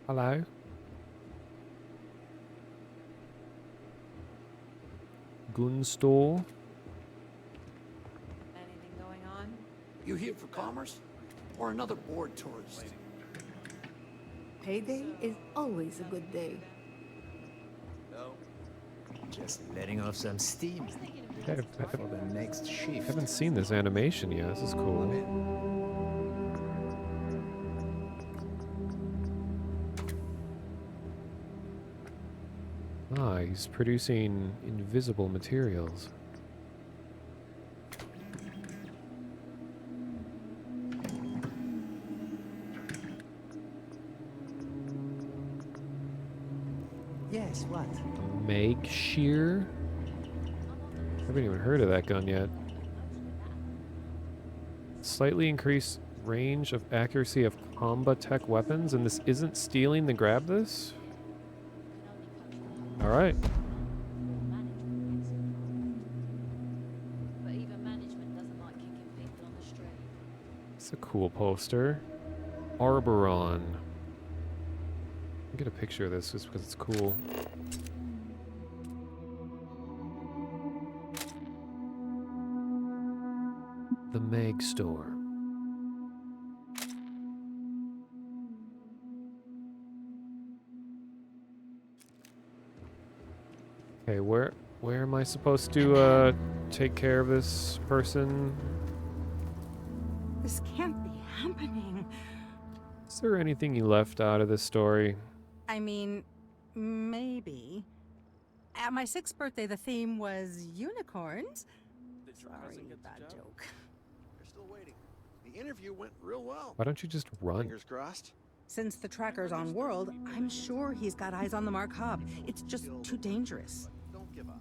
Hello. Gun store. Anything going on? You here for commerce? Or another bored tourist? Payday is always a good day. No. Just letting off some steam Okay, for the next I shift. haven't seen this animation yet. This is cool. Ah, he's producing invisible materials. Yes, what? Mag shear? I haven't even heard of that gun yet. Slightly increased range of accuracy of combat tech weapons, and this isn't stealing to grab this? Alright. But even management doesn't like kicking people on the street. It's a cool poster. Arboron. I'll get a picture of this just because it's cool. The Meg Store. Okay, where am I supposed to take care of this person? This can't be happening. Is there anything you left out of this story? I mean, maybe. At my 6th birthday, the theme was unicorns. Sorry, bad joke. They're still waiting. The interview went real well. Why don't you just run? Fingers crossed. Since the tracker's on World, I'm sure he's got eyes on the Mark Hobb. It's just too dangerous. Don't give up.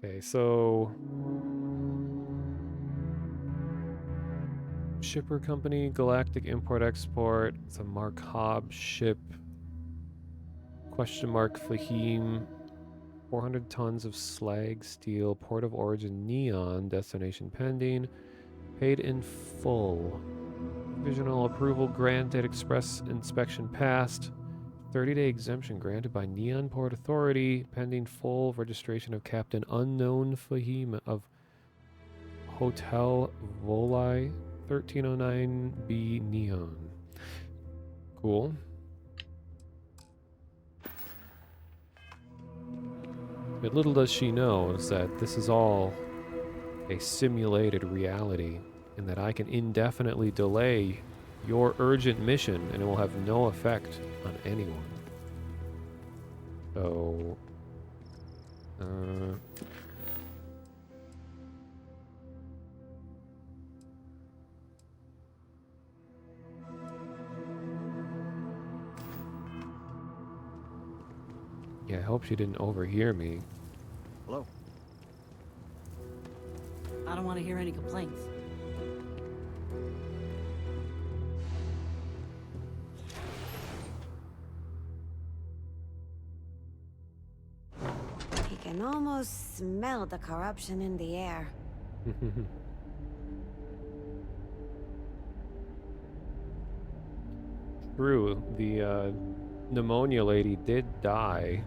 Okay, so shipper company, Galactic Import Export. It's a Mark Hobb ship. Question mark Fahim. 400 tons of slag steel. Port of origin Neon. Destination pending. Paid in full. Provisional approval granted. Express inspection passed. 30-day exemption granted by Neon Port Authority, pending full registration of Captain Unknown Fahim of Hotel Volai, 1309B Neon. Cool. But little does she know is that this is all a simulated reality, and that I can indefinitely delay your urgent mission and it will have no effect on anyone. So, yeah, I hope she didn't overhear me. Hello. I don't want to hear any complaints. He can almost smell the corruption in the air. True, the pneumonia lady did die.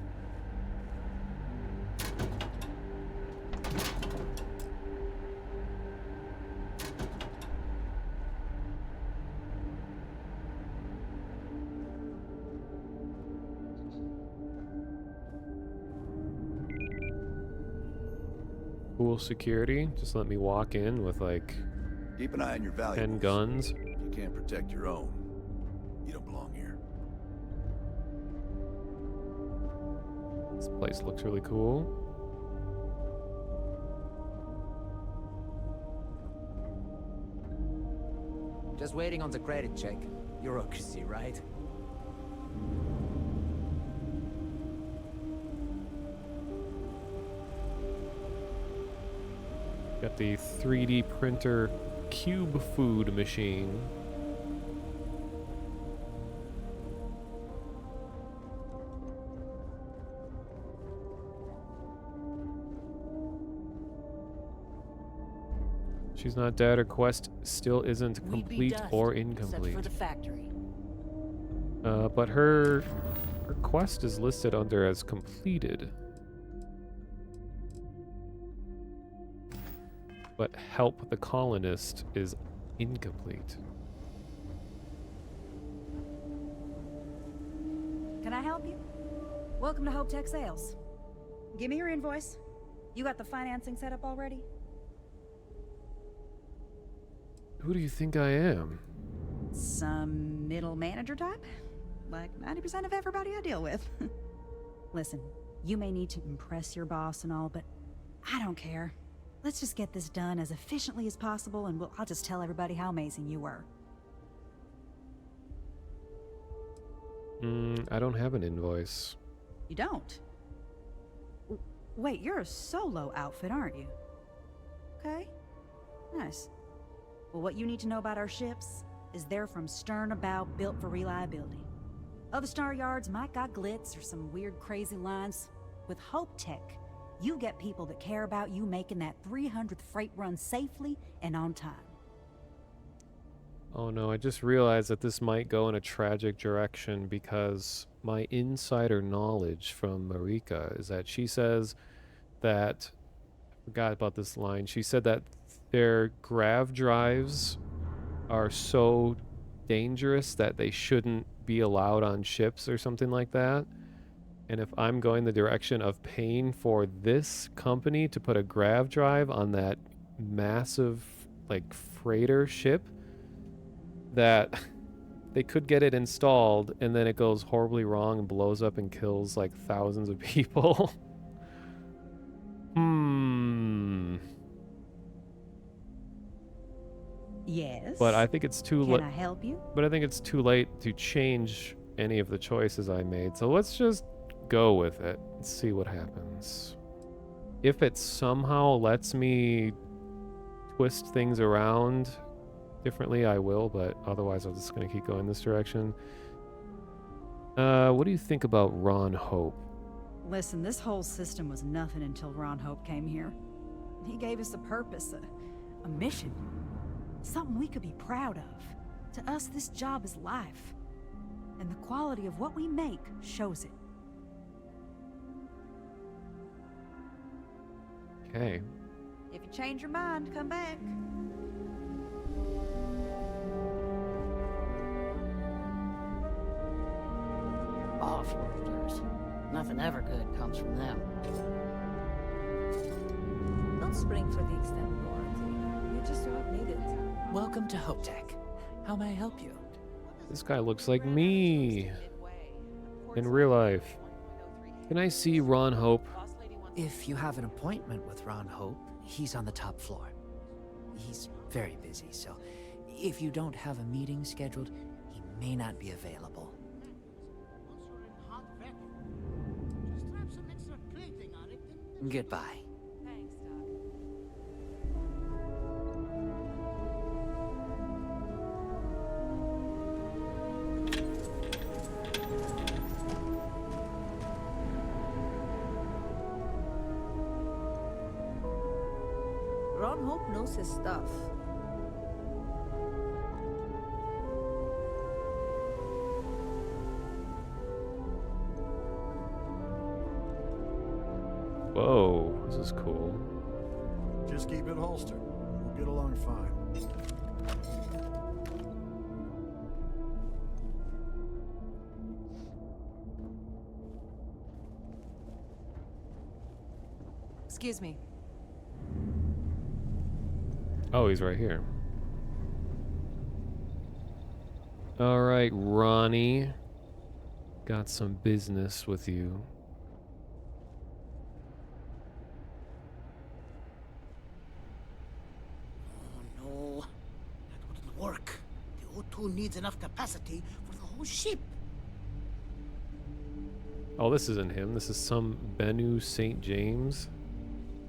Cool security. Just let me walk in with like Keep an eye on your 10 valuables. guns. If you can't protect your own, you don't belong here. This place looks really cool. Just waiting on the credit check. Bureaucracy, right? Got the 3D printer cube food machine. She's not dead. Her quest still isn't complete or incomplete. Except for the factory. But her quest is listed under as completed. But help the colonist is incomplete. Can I help you? Welcome to Hope Tech Sales. Give me your invoice. You got the financing set up already? Who do you think I am? Some middle manager type? Like 90% of everybody I deal with. Listen, you may need to impress your boss and all, but I don't care. Let's just get this done as efficiently as possible, and I'll just tell everybody how amazing you were. I don't have an invoice. You don't? Wait, you're a solo outfit, aren't you? Okay. Nice. Well, what you need to know about our ships is they're from stern to bow, built for reliability. Other star yards might got glitz or some weird crazy lines. With Hope Tech, you get people that care about you making that 300th freight run safely and on time. Oh no, I just realized that this might go in a tragic direction because my insider knowledge from Marika is that she says that, I forgot about this line, she said that their grav drives are so dangerous that they shouldn't be allowed on ships or something like that. And if I'm going the direction of paying for this company to put a grav drive on that massive like freighter ship, that they could get it installed and then it goes horribly wrong and blows up and kills like thousands of people. Yes. But I think it's too late. Can I help you? But I think it's too late to change any of the choices I made. So let's just go with it and see what happens. If it somehow lets me twist things around differently, I will, but otherwise I'm just going to keep going this direction. What do you think about Ron Hope? Listen, this whole system was nothing until Ron Hope came here. He gave us a purpose, a mission. Something we could be proud of. To us, this job is life. And the quality of what we make shows it. Okay. If you change your mind, come back. Off-worlders. Nothing ever good comes from them. Don't spring for the extended warranty. You just don't need it. Welcome to Hope Tech. How may I help you? This guy looks like me in real life. Can I see Ron Hope? If you have an appointment with Ron Hope, he's on the top floor. He's very busy, so if you don't have a meeting scheduled, he may not be available. Goodbye. Ron Hope knows his stuff. Whoa, this is cool. Just keep it holstered. We'll get along fine. Excuse me. Oh, he's right here. Alright, Ronnie. Got some business with you. Oh no, that wouldn't work. The O2 needs enough capacity for the whole ship. Oh, this isn't him. This is some Bennu St. James.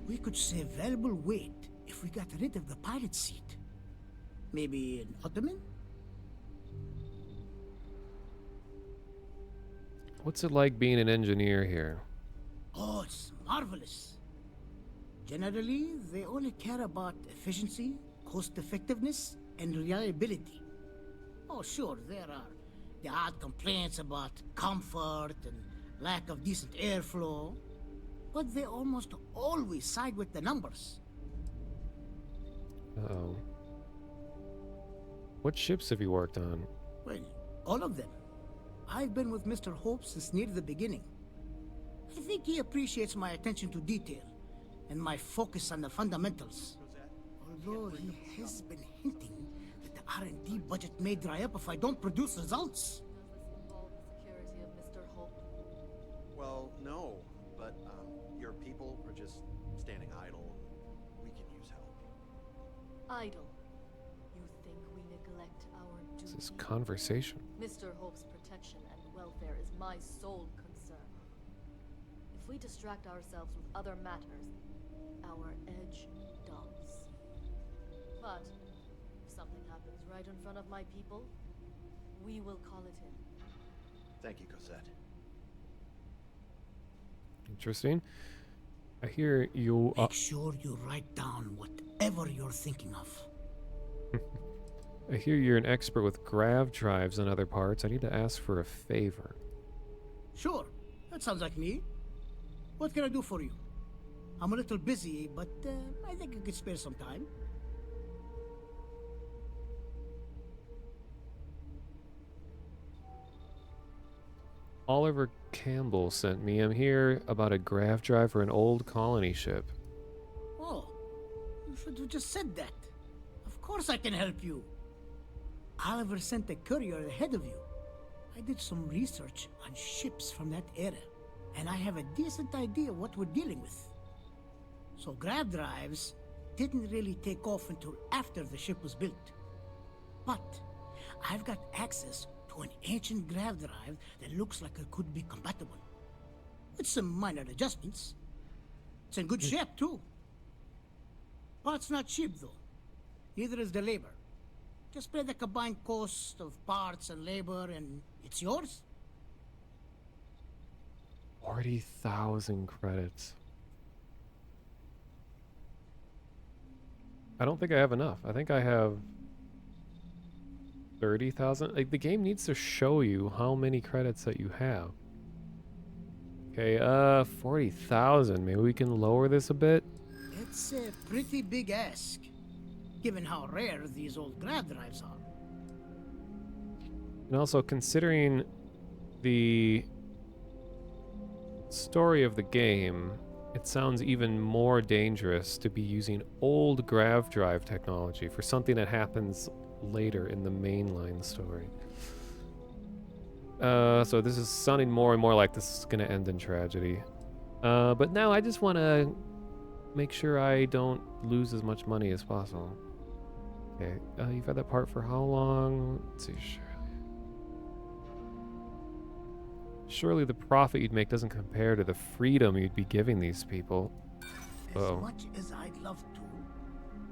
We could save valuable weight if we got rid of the pilot seat. Maybe an ottoman? What's it like being an engineer here? Oh, it's marvelous. Generally, they only care about efficiency, cost effectiveness, and reliability. Oh, sure, there are the odd complaints about comfort and lack of decent airflow, but they almost always side with the numbers. Uh-oh. What ships have you worked on? Well, all of them. I've been with Mr. Hope since near the beginning. I think he appreciates my attention to detail and my focus on the fundamentals. Although he has been hinting that the R&D budget may dry up if I don't produce results. Well, no, but your people are just standing idle. We can use help. Idle. You think we neglect our duty? This is conversation. Mr. Hope's protection and welfare is my sole concern. If we distract ourselves with other matters, our edge dulls. But if something happens right in front of my people, we will call it in. Thank you, Cosette. Interesting. I hear you... Make sure you write down whatever you're thinking of. I hear you're an expert with grav drives and other parts. I need to ask for a favor. Sure, that sounds like me. What can I do for you? I'm a little busy, but I think I could spare some time. Oliver Campbell sent me. I'm here about a grav drive for an old colony ship. Oh, you should have just said that. Of course I can help you. Oliver sent a courier ahead of you. I did some research on ships from that era, and I have a decent idea what we're dealing with. So grav drives didn't really take off until after the ship was built. But I've got access to an ancient grav drive that looks like it could be compatible. With some minor adjustments. It's in good shape, too. Parts not cheap, though. Neither is the labor. Just pay the combined cost of parts and labor, and it's yours. 40,000 credits. I don't think I have enough. I think I have 30,000. Like, the game needs to show you how many credits that you have. Okay, 40,000. Maybe we can lower this a bit. It's a pretty big ask, given how rare these old grav drives are. And also, considering the story of the game, it sounds even more dangerous to be using old grav drive technology for something that happens later in the mainline story. So this is sounding more and more like this is going to end in tragedy. But now I just want to make sure I don't lose as much money as possible. Okay, you've had that part for how long? Let's see, surely the profit you'd make doesn't compare to the freedom you'd be giving these people. As much as I'd love to,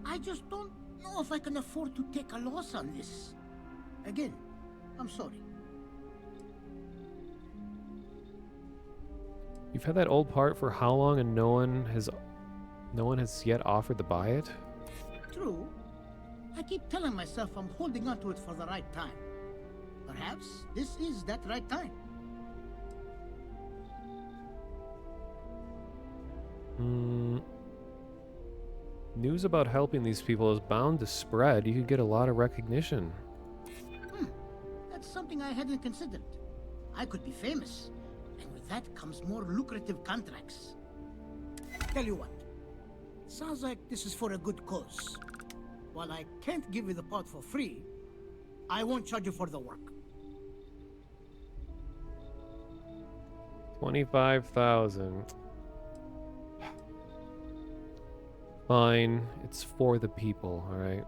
I just don't know if I can afford to take a loss on this. Again, I'm sorry. You've had that old part for how long and no one has yet offered to buy it? True. I keep telling myself I'm holding on to it for the right time. Perhaps this is that right time. News about helping these people is bound to spread. You could get a lot of recognition. That's something I hadn't considered. I could be famous, and with that comes more lucrative contracts. Tell you what, sounds like this is for a good cause. while I can't give you the pod for free, I won't charge you for the work. 25,000. Fine, it's for the people, alright?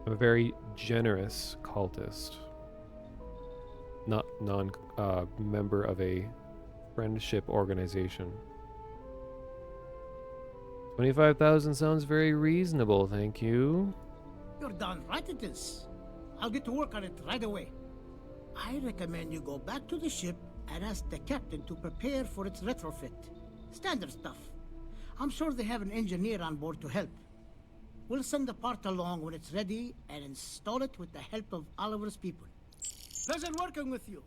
I'm a very generous cultist. Not member of a friendship organization. 25,000 sounds very reasonable, thank you. You're darn right it is. I'll get to work on it right away. I recommend you go back to the ship and ask the captain to prepare for its retrofit. Standard stuff. I'm sure they have an engineer on board to help. We'll send the part along when it's ready and install it with the help of Oliver's people. Pleasure working with you.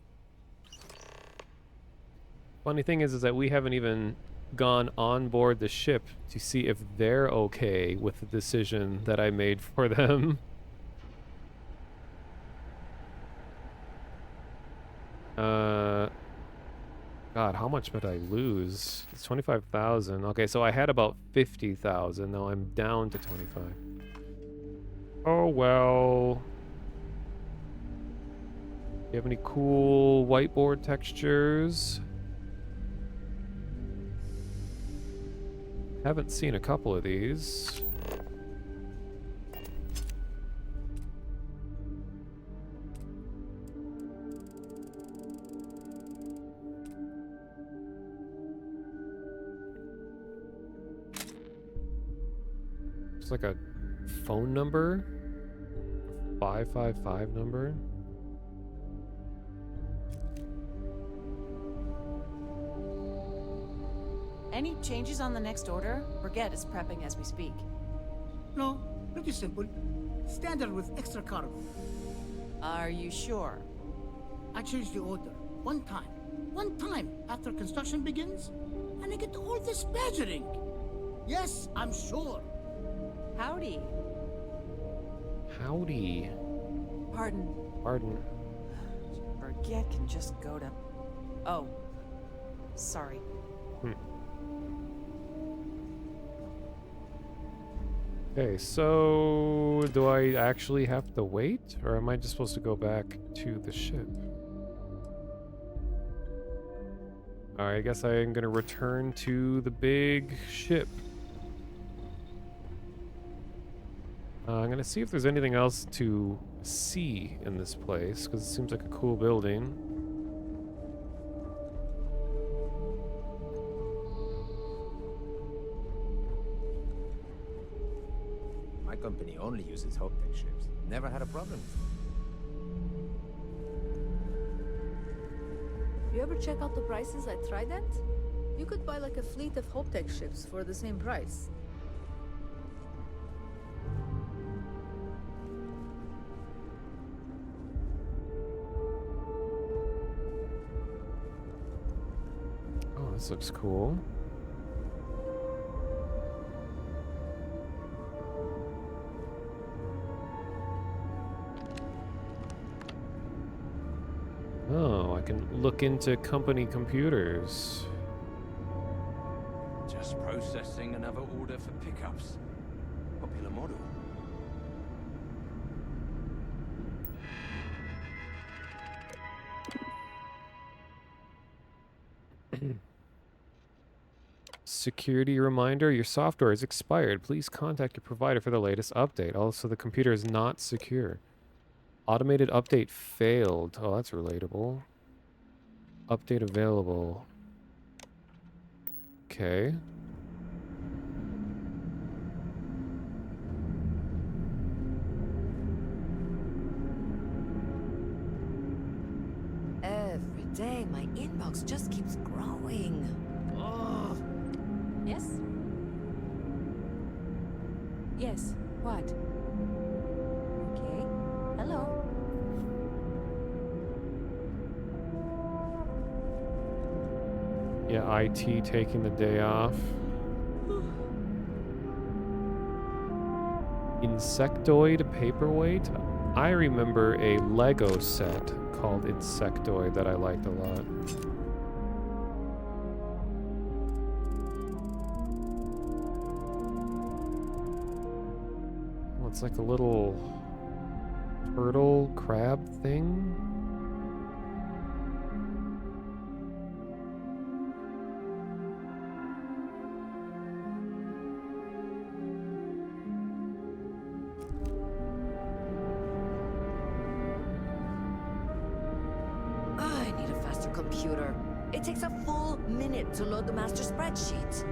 Funny thing is that we haven't even gone on board the ship to see if they're okay with the decision that I made for them. God, how much did I lose? It's 25,000. Okay, so I had about 50,000. Now I'm down to 25. Oh well. You have any cool whiteboard textures? Haven't seen a couple of these. It's like a phone number, 555 number. Any changes on the next order? Brigette is prepping as we speak. No, pretty simple. Standard with extra cargo. Are you sure? I changed the order one time after construction begins, and I get all this badgering. Yes, I'm sure. Howdy. Howdy. Pardon. Pardon. Brigette can just go to... Oh. Sorry. Okay, so do I actually have to wait, or am I just supposed to go back to the ship? Alright, I guess I am gonna return to the big ship. I'm gonna see if there's anything else to see in this place, because it seems like a cool building. My company only uses Hope-Tech ships. Never had a problem with them. You ever check out the prices at Trident? You could buy like a fleet of Hope-Tech ships for the same price. Oh, this looks cool. Oh, I can look into company computers. Just processing another order for pickups. Popular model. Security reminder, your software is expired. Please contact your provider for the latest update. Also, the computer is not secure. Automated update failed. Oh, that's relatable. Update available. Okay. Every day, my inbox just keeps growing. Ugh. Yes? Yes. What? Okay. Hello. Yeah, IT taking the day off. Insectoid paperweight? I remember a Lego set called Insectoid that I liked a lot. Let's It's like a little turtle crab thing. I need a faster computer. It takes a full minute to load the master spreadsheet.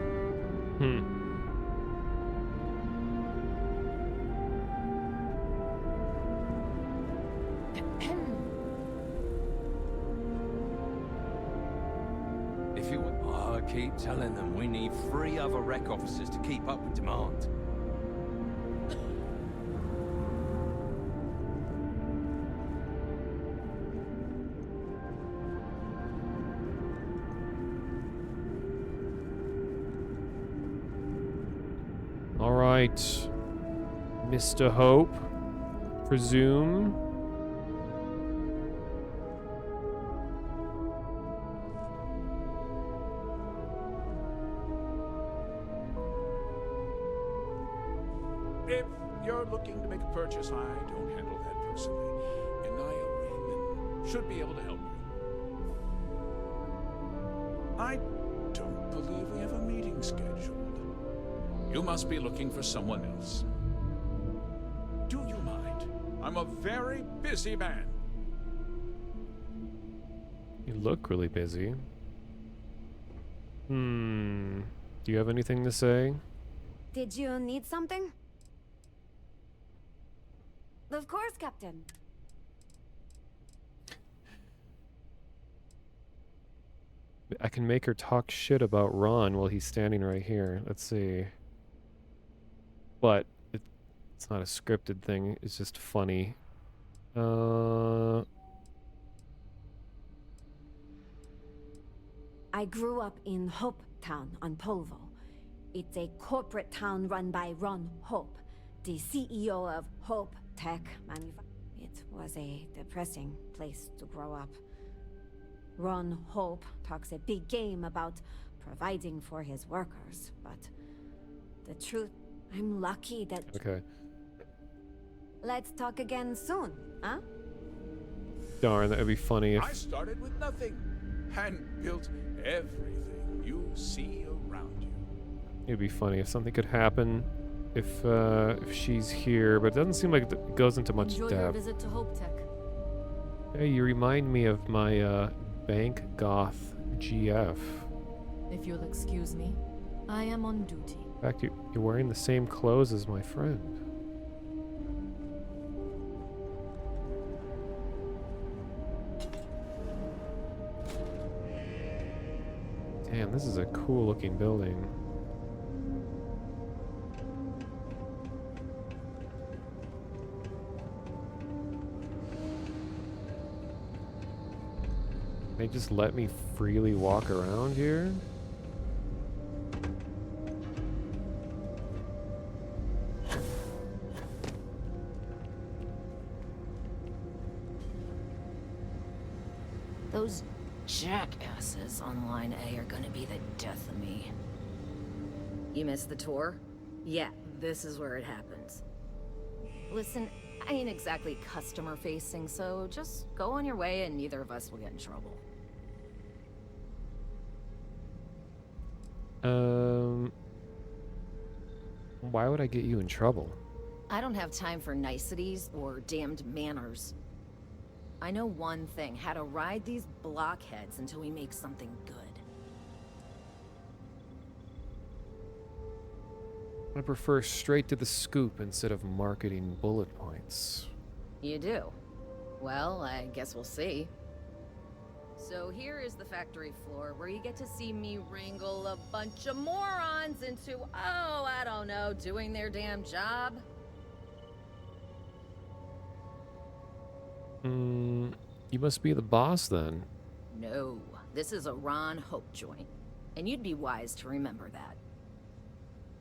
If you I keep telling them we need 3 other rec officers to keep up with demand. All right, Mr. Hope, presume. If you're looking to make a purchase, I don't handle that personally. And Raymond should be able to help you. I don't believe we have a meeting scheduled. You must be looking for someone else. Do you mind? I'm a very busy man. You look really busy. Do you have anything to say? Did you need something? Of course, Captain. I can make her talk shit about Ron while he's standing right here. Let's see. But it's not a scripted thing. It's just funny. I grew up in Hope Town on Polvo. It's a corporate town run by Ron Hope, the CEO of Hope Tech Manufacturing. It was a depressing place to grow up. Ron Hope talks a big game about providing for his workers, but the truth, I'm lucky that... Okay. Let's talk again soon, huh? Darn, that would be funny if... I started with nothing and built everything you see around you. It'd be funny if something could happen if she's here, but it doesn't seem like it goes into much Enjoy depth. your visit to Hope Tech. Hey, you remind me of my bank goth GF. If you'll excuse me, I am on duty. In fact, you're wearing the same clothes as my friend. Damn, this is a cool looking building. They just let me freely walk around here? Those jackasses on Line A are gonna be the death of me. You missed the tour? Yeah, this is where it happens. Listen, I ain't exactly customer facing, so just go on your way and neither of us will get in trouble. Why would I get you in trouble? I don't have time for niceties or damned manners. I know one thing, how to ride these blockheads until we make something good. I prefer straight to the scoop instead of marketing bullet points. You do? Well, I guess we'll see. So here is the factory floor, where you get to see me wrangle a bunch of morons into, oh, I don't know, doing their damn job. You must be the boss then. No, this is a Ron Hope joint, and you'd be wise to remember that.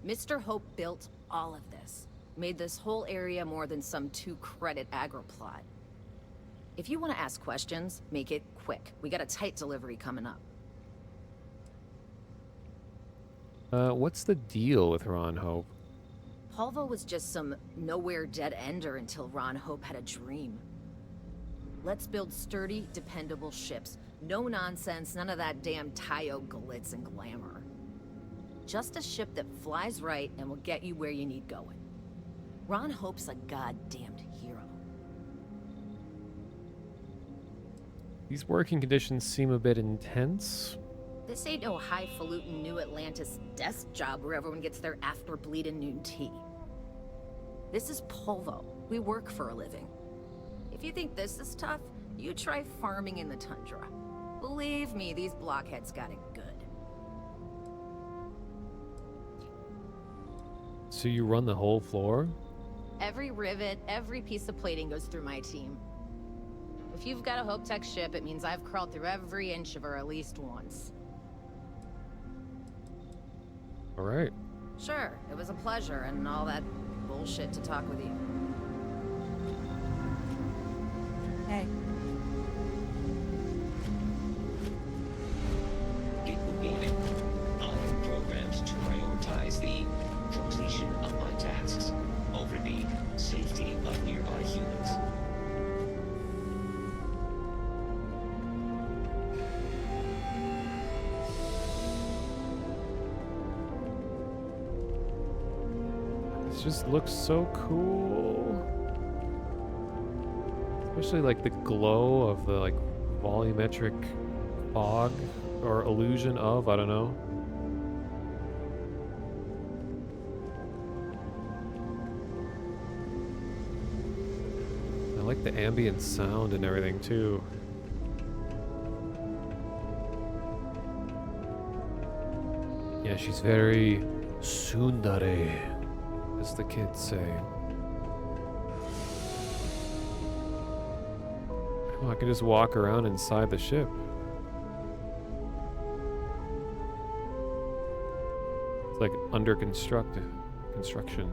Mr. Hope built all of this, made this whole area more than some 2-credit agroplot. If you want to ask questions, make it quick. We got a tight delivery coming up. What's the deal with Ron Hope? Polvo was just some nowhere dead ender until Ron Hope had a dream. Let's build sturdy, dependable ships. No nonsense, none of that damn Tayo glitz and glamour. Just a ship that flies right and will get you where you need going. Ron Hope's a goddamned hero. These working conditions seem a bit intense. This ain't no highfalutin New Atlantis desk job where everyone gets their after bleeding noon tea. This is Polvo. We work for a living. If you think this is tough, you try farming in the tundra. Believe me, these blockheads got it good. So you run the whole floor? Every rivet, every piece of plating goes through my team. If you've got a Hope Tech ship, it means I've crawled through every inch of her at least once. All right. Sure, it was a pleasure and all that bullshit to talk with you. Hey. Good morning. I'm programmed to prioritize the completion of my tasks over the safety of nearby humans. This just looks so cool. Especially like the glow of the like volumetric fog or illusion of, I don't know. I like the ambient sound and everything too. Yeah, she's very tsundere, as the kids say. Oh, I can just walk around inside the ship. It's like under construction.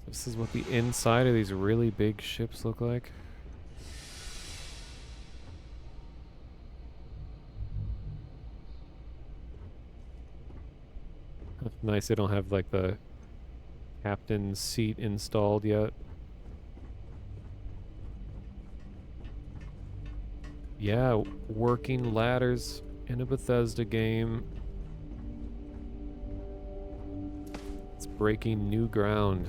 This is what the inside of these really big ships look like. Nice, they don't have like the captain's seat installed yet. Yeah, working ladders in a Bethesda game. It's breaking new ground.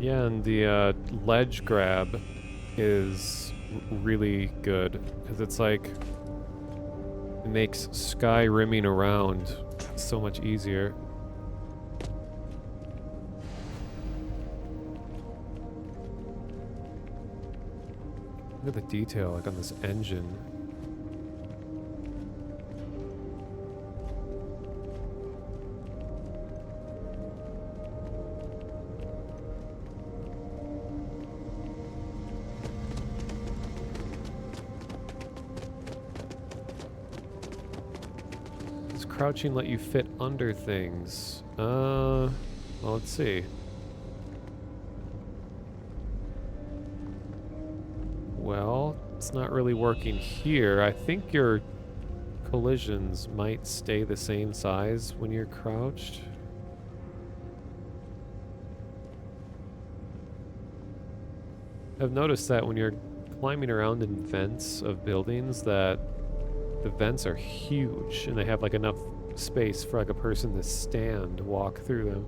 Yeah, and the ledge grab is really good because it's like it makes sky rimming around so much easier. Look at the detail like on this engine. Crouching let you fit under things. Well, let's see. Well, it's not really working here. I think your collisions might stay the same size when you're crouched. I've noticed that when you're climbing around in vents of buildings that the vents are huge and they have like enough space for like a person to walk through them.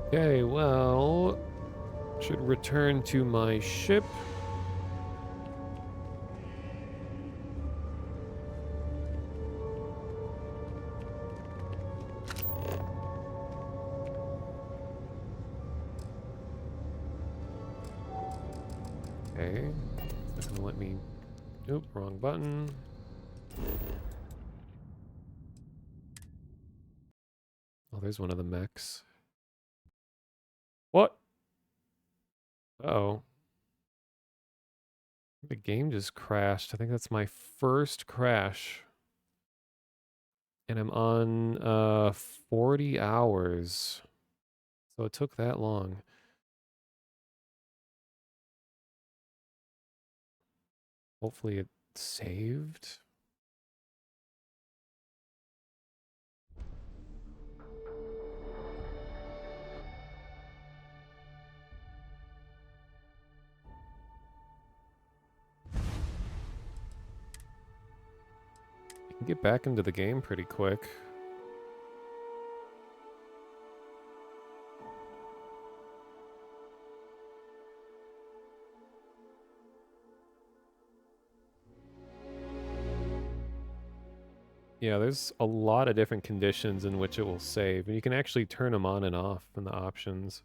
Okay, well, should return to my ship. Okay, it's not gonna let me. Nope, wrong button. Oh, there's one of the mechs. What? Uh-oh. The game just crashed. I think that's my first crash. And I'm on 40 hours. So it took that long. Hopefully it saved. You can get back into the game pretty quick. Yeah, there's a lot of different conditions in which it will save, and you can actually turn them on and off in the options.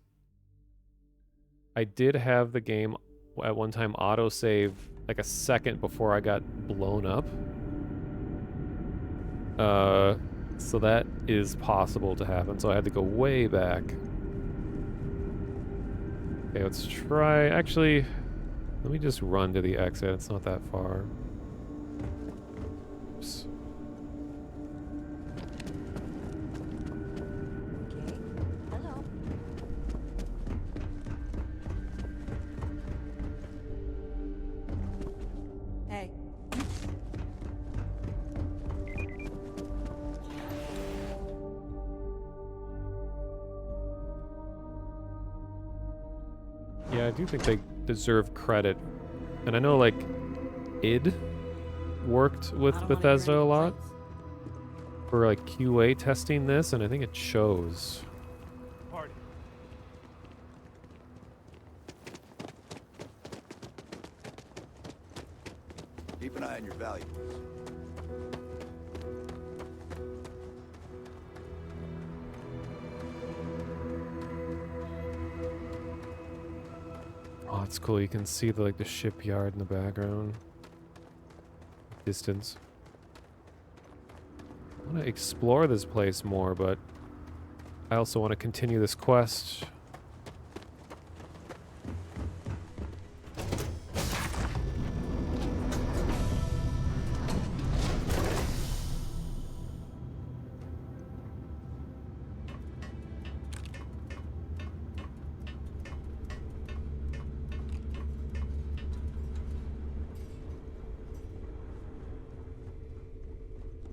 I did have the game at one time autosave like a second before I got blown up. So that is possible to happen, so I had to go way back. Okay, let's try, actually, let me just run to the exit, it's not that far. Oops. Hello. Hey. Yeah, I do think they deserve credit. And I know, like, id worked with Bethesda a lot for, like, QA testing this, and I think it shows. Party. Keep an eye on your valuables. Oh, it's cool. You can see the, like, the shipyard in the background. Distance. I want to explore this place more, but I also want to continue this quest.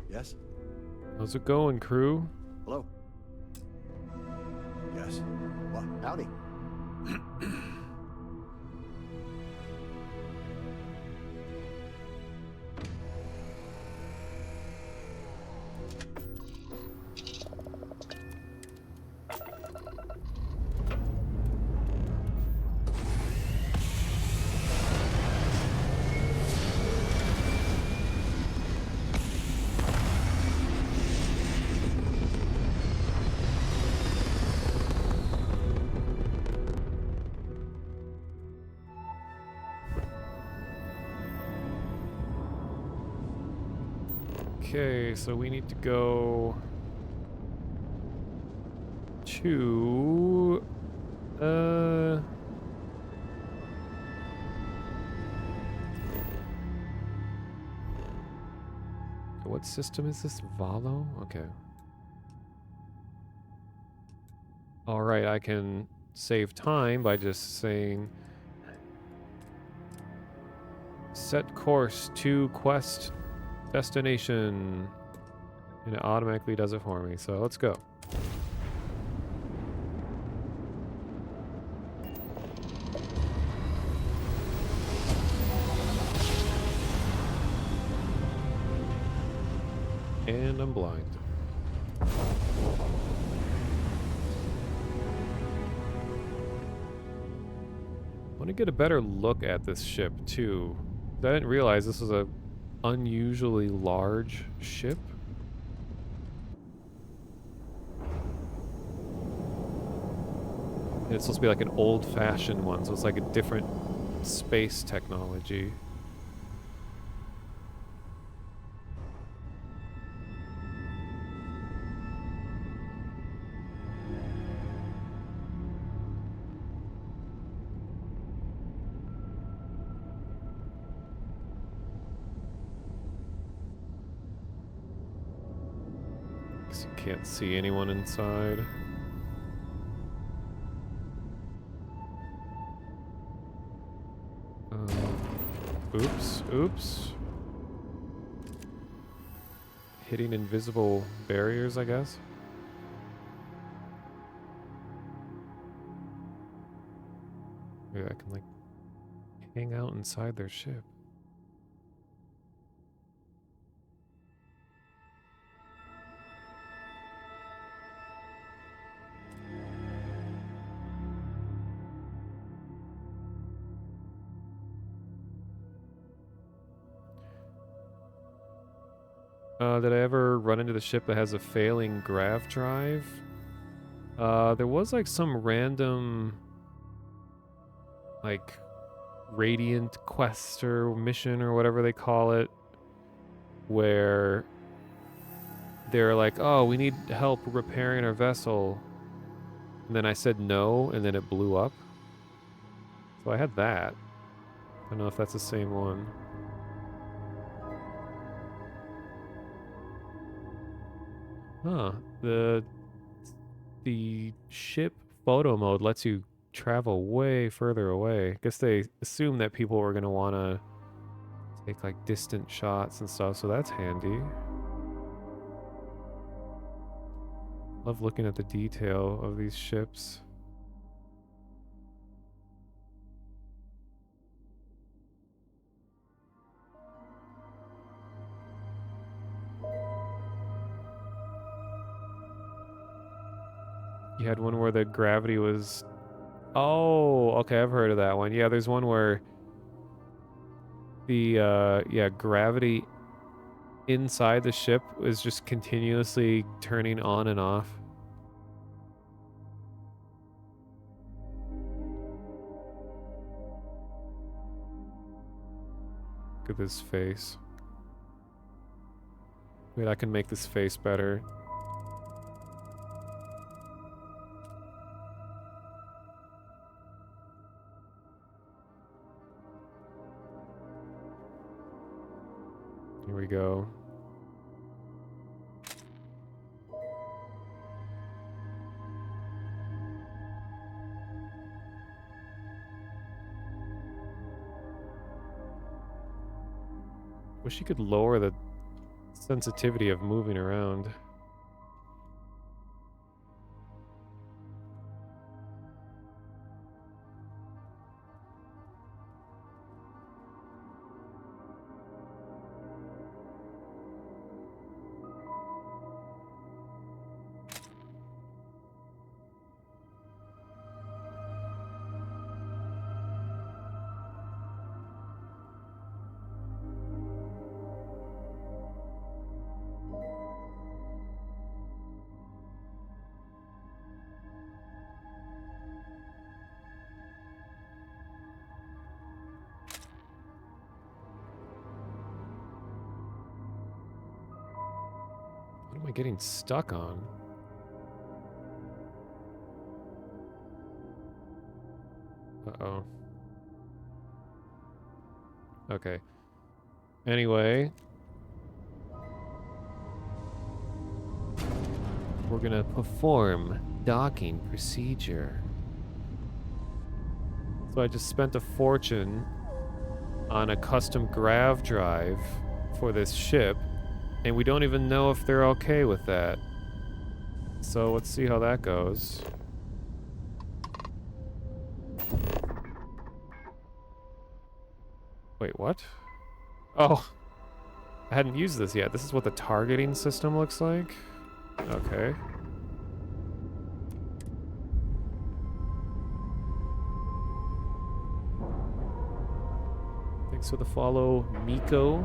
Yes? How's it going, crew? Hello? Yes. What? Howdy. Okay, so we need to go to what system is this? Valo? Okay. All right, I can save time by just saying set course to quest destination, and it automatically does it for me. So let's go. And I'm blind. want to get a better look at this ship too. I didn't realize this was a unusually large ship. And it's supposed to be like an old-fashioned one, so it's like a different space technology. You can't see anyone inside. Oops. Hitting invisible barriers, I guess. Maybe I can, like, hang out inside their ship. Did I ever run into the ship that has a failing grav drive? There was like some random, like, Radiant quest or mission or whatever they call it, where they're like, oh, we need help repairing our vessel. And then I said no, and then it blew up. So I had that. I don't know if that's the same one. Huh. The ship photo mode lets you travel way further away. I guess they assume that people were going to want to take like distant shots and stuff, so that's handy. Love looking at the detail of these ships. You had one where the gravity was... Oh, okay, I've heard of that one. Yeah, there's one where the, yeah, gravity inside the ship is just continuously turning on and off. Look at this face. Wait, I can make this face better. Here we go. Wish you could lower the sensitivity of moving around. What am I getting stuck on? Uh-oh. Okay. Anyway. We're gonna perform docking procedure. So I just spent a fortune on a custom grav drive for this ship, and we don't even know if they're okay with that. So let's see how that goes. Wait, what? Oh, I hadn't used this yet. This is what the targeting system looks like? Okay. Thanks for the follow, Miko.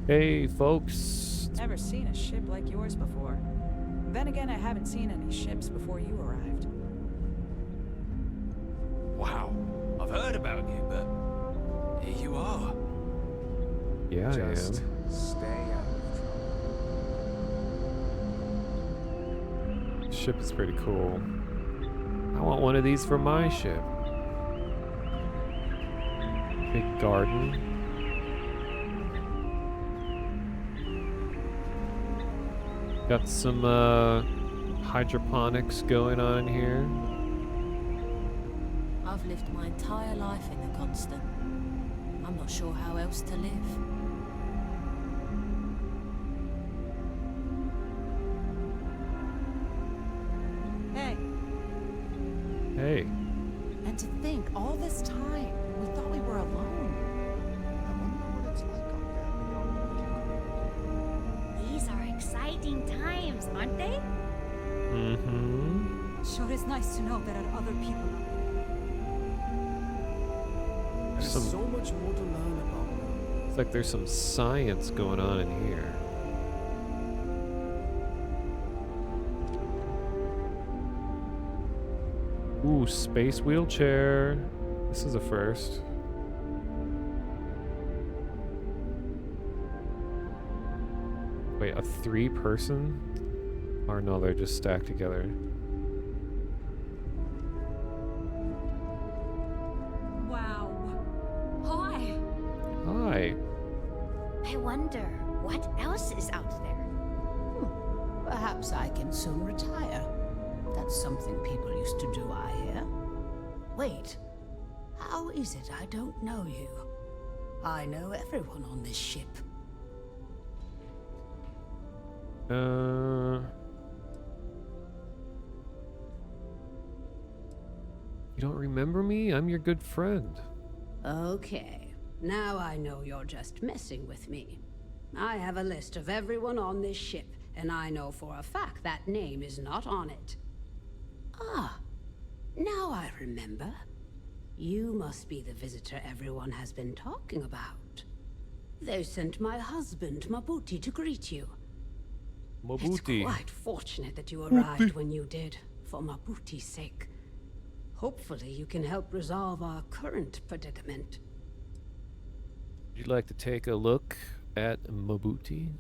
Hey, folks. Never seen a ship like yours before. Then again, I haven't seen any ships before you arrived. Wow. I've heard about you, but here you are. Yeah, Just I am. stay out of trouble. Ship is pretty cool. I want one of these for my ship. Big garden. Got some hydroponics going on here. I've lived my entire life in the Constant. I'm not sure how else to live. Hey. Hey. And to think, all this time, we thought we were alone. I wonder what it's like out there beyond. These are exciting times, aren't they? Mm-hmm. Sure is nice to know there are other people out there. There's so much more to learn about. It's like there's some science going on in here. Ooh, space wheelchair. This is a first. Wait, a 3-person? Or no, they're just stacked together. Wow. Hi. Hi. I wonder what else is out there. Perhaps I can soon retire. That's something people used to do, I hear. Wait, how is it I don't know you? I know everyone on this ship. You don't remember me? I'm your good friend. Okay, now I know you're just messing with me. I have a list of everyone on this ship, and I know for a fact that name is not on it. Ah, now I remember. You must be the visitor everyone has been talking about. They sent my husband, Mabuti, to greet you. Mabuti. It's quite fortunate that you arrived when you did, for Mabuti's sake. Hopefully you can help resolve our current predicament. Would you like to take a look at Mabuti?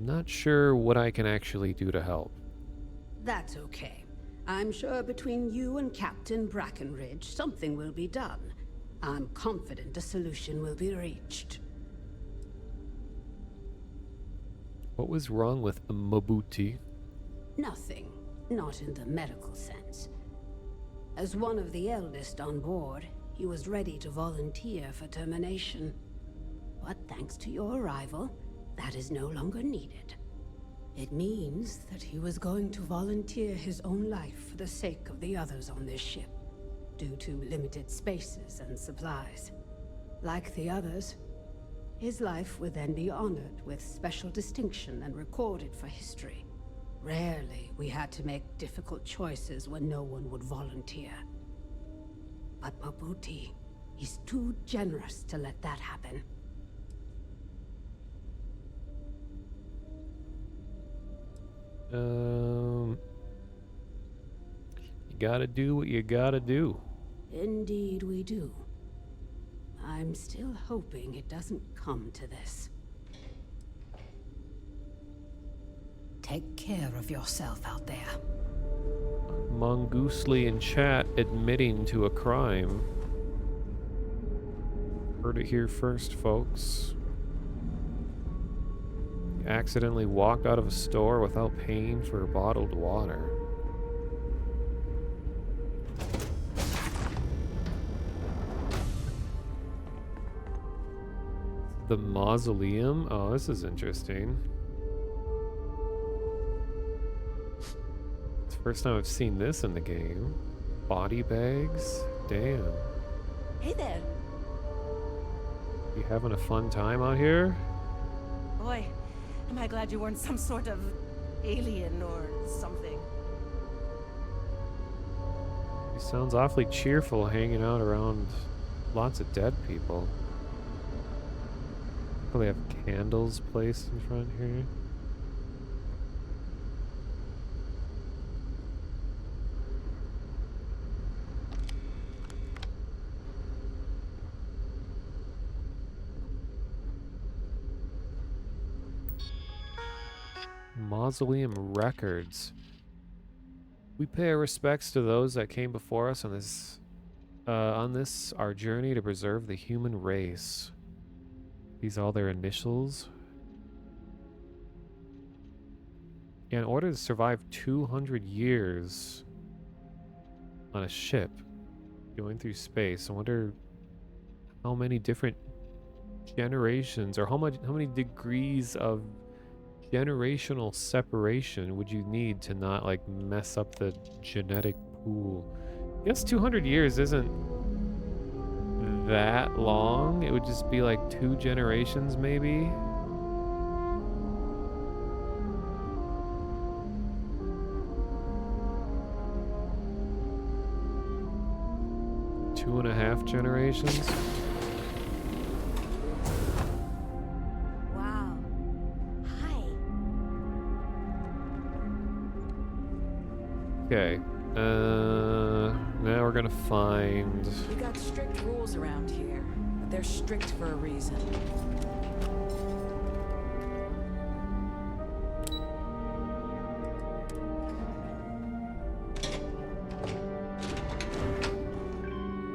Not sure what I can actually do to help. That's okay. I'm sure between you and Captain Brackenridge, something will be done. I'm confident a solution will be reached. What was wrong with Mabuti? Nothing. Not in the medical sense. As one of the eldest on board, he was ready to volunteer for termination. But thanks to your arrival, that is no longer needed. It means that he was going to volunteer his own life for the sake of the others on this ship, due to limited spaces and supplies. Like the others, his life would then be honored with special distinction and recorded for history. Rarely we had to make difficult choices when no one would volunteer. But Mabuti is too generous to let that happen. You gotta do what you gotta do. Indeed we do. I'm still hoping it doesn't come to this. Take care of yourself out there. Mongoosely in chat admitting to a crime. Heard it here first, folks. accidentally walked out of a store without paying for bottled water. The mausoleum? Oh, this is interesting. It's the first time I've seen this in the game. Body bags? Damn. Hey there. You having a fun time out here? Boy, am I glad you weren't some sort of alien or something. He sounds awfully cheerful hanging out around lots of dead people. Probably have candles placed in front here. Mausoleum records. We pay our respects to those that came before us on this our journey to preserve the human race. These are all their initials. In order to survive 200 years on a ship going through space, I wonder how many different generations or how many degrees of generational separation would you need to not like mess up the genetic pool? I guess 200 years isn't that long. It would just be like 2 generations maybe. Two and a half generations. Wow. Hi. Okay. Now we're gonna find. We got strict rules around here, but they're strict for a reason.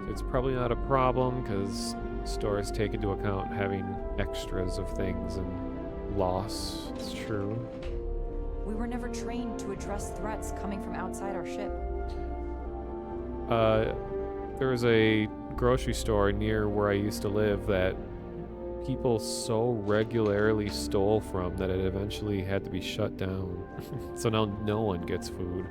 It's probably not a problem because stores take into account having extras of things and loss. It's true. We were never trained to address threats coming from outside our ship. There was a grocery store near where I used to live that people so regularly stole from that it eventually had to be shut down. So now no one gets food.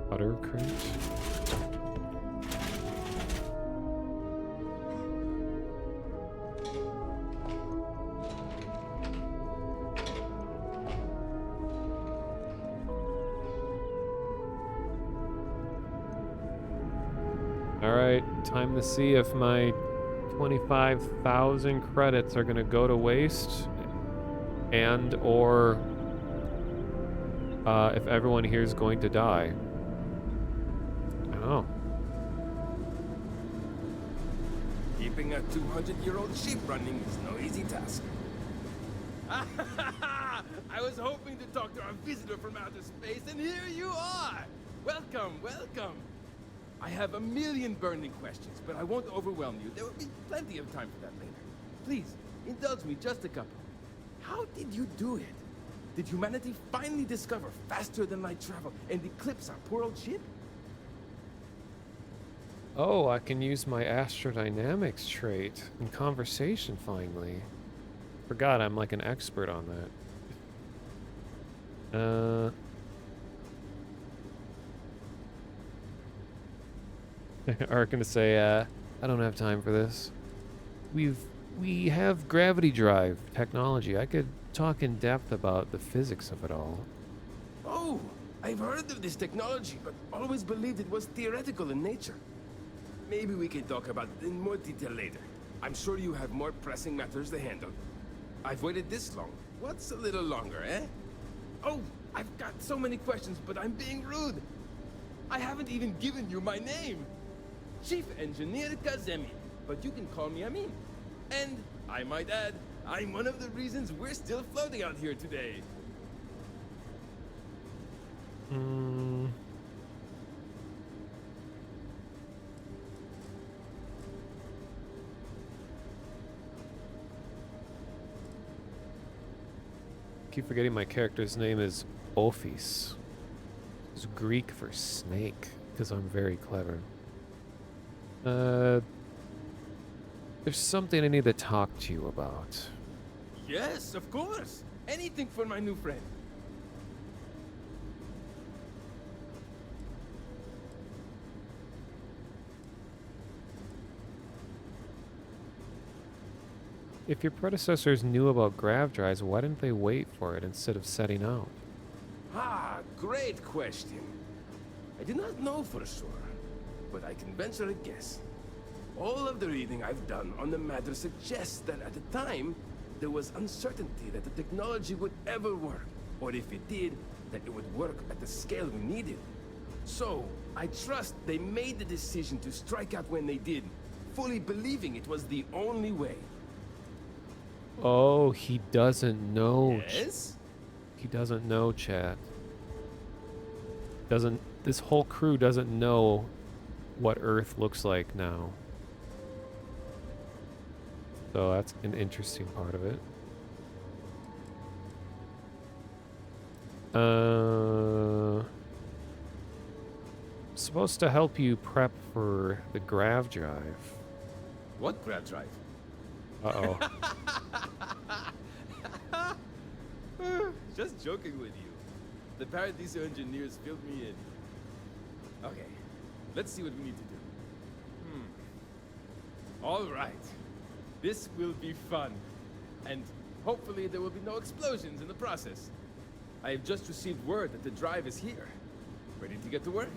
Butter crate. Alright, time to see if my 25,000 credits are gonna go to waste and or if everyone here is going to die. I don't know. Keeping a 200-year-old ship running is no easy task. I was hoping to talk to our visitor from outer space, and here you are! Welcome, welcome! I have a million burning questions, but I won't overwhelm you. There will be plenty of time for that later. Please, indulge me just a couple. How did you do it? Did humanity finally discover faster than light travel and eclipse our poor old ship? Oh, I can use my astrodynamics trait in conversation finally. Forgot I'm like an expert on that. Are gonna say, I don't have time for this. We have gravity drive technology. I could talk in depth about the physics of it all. Oh, I've heard of this technology, but always believed it was theoretical in nature. Maybe we can talk about it in more detail later. I'm sure you have more pressing matters to handle. I've waited this long. What's a little longer, eh? Oh, I've got so many questions, but I'm being rude. I haven't even given you my name. Chief Engineer Kazemi, but you can call me Amin. And, I might add, I'm one of the reasons we're still floating out here today. keep forgetting my character's name is Ophis. It's Greek for snake, because I'm very clever. There's something I need to talk to you about. Yes, of course. Anything for my new friend. If your predecessors knew about grav drives, why didn't they wait for it instead of setting out? Ah, great question. I do not know for sure, but I can venture a guess. All of the reading I've done on the matter suggests that at the time, there was uncertainty that the technology would ever work, or if it did, that it would work at the scale we needed. So, I trust they made the decision to strike out when they did, fully believing it was the only way. Oh, he doesn't know. Yes? He doesn't know, chat. This whole crew doesn't know what Earth looks like now. So that's an interesting part of it. Supposed to help you prep for the grav drive. What grav drive? Uh-oh. Just joking with you. The Paradiso engineers filled me in. Okay, let's see what we need to do. All right. This will be fun. And hopefully there will be no explosions in the process. I have just received word that the drive is here. Ready to get to work?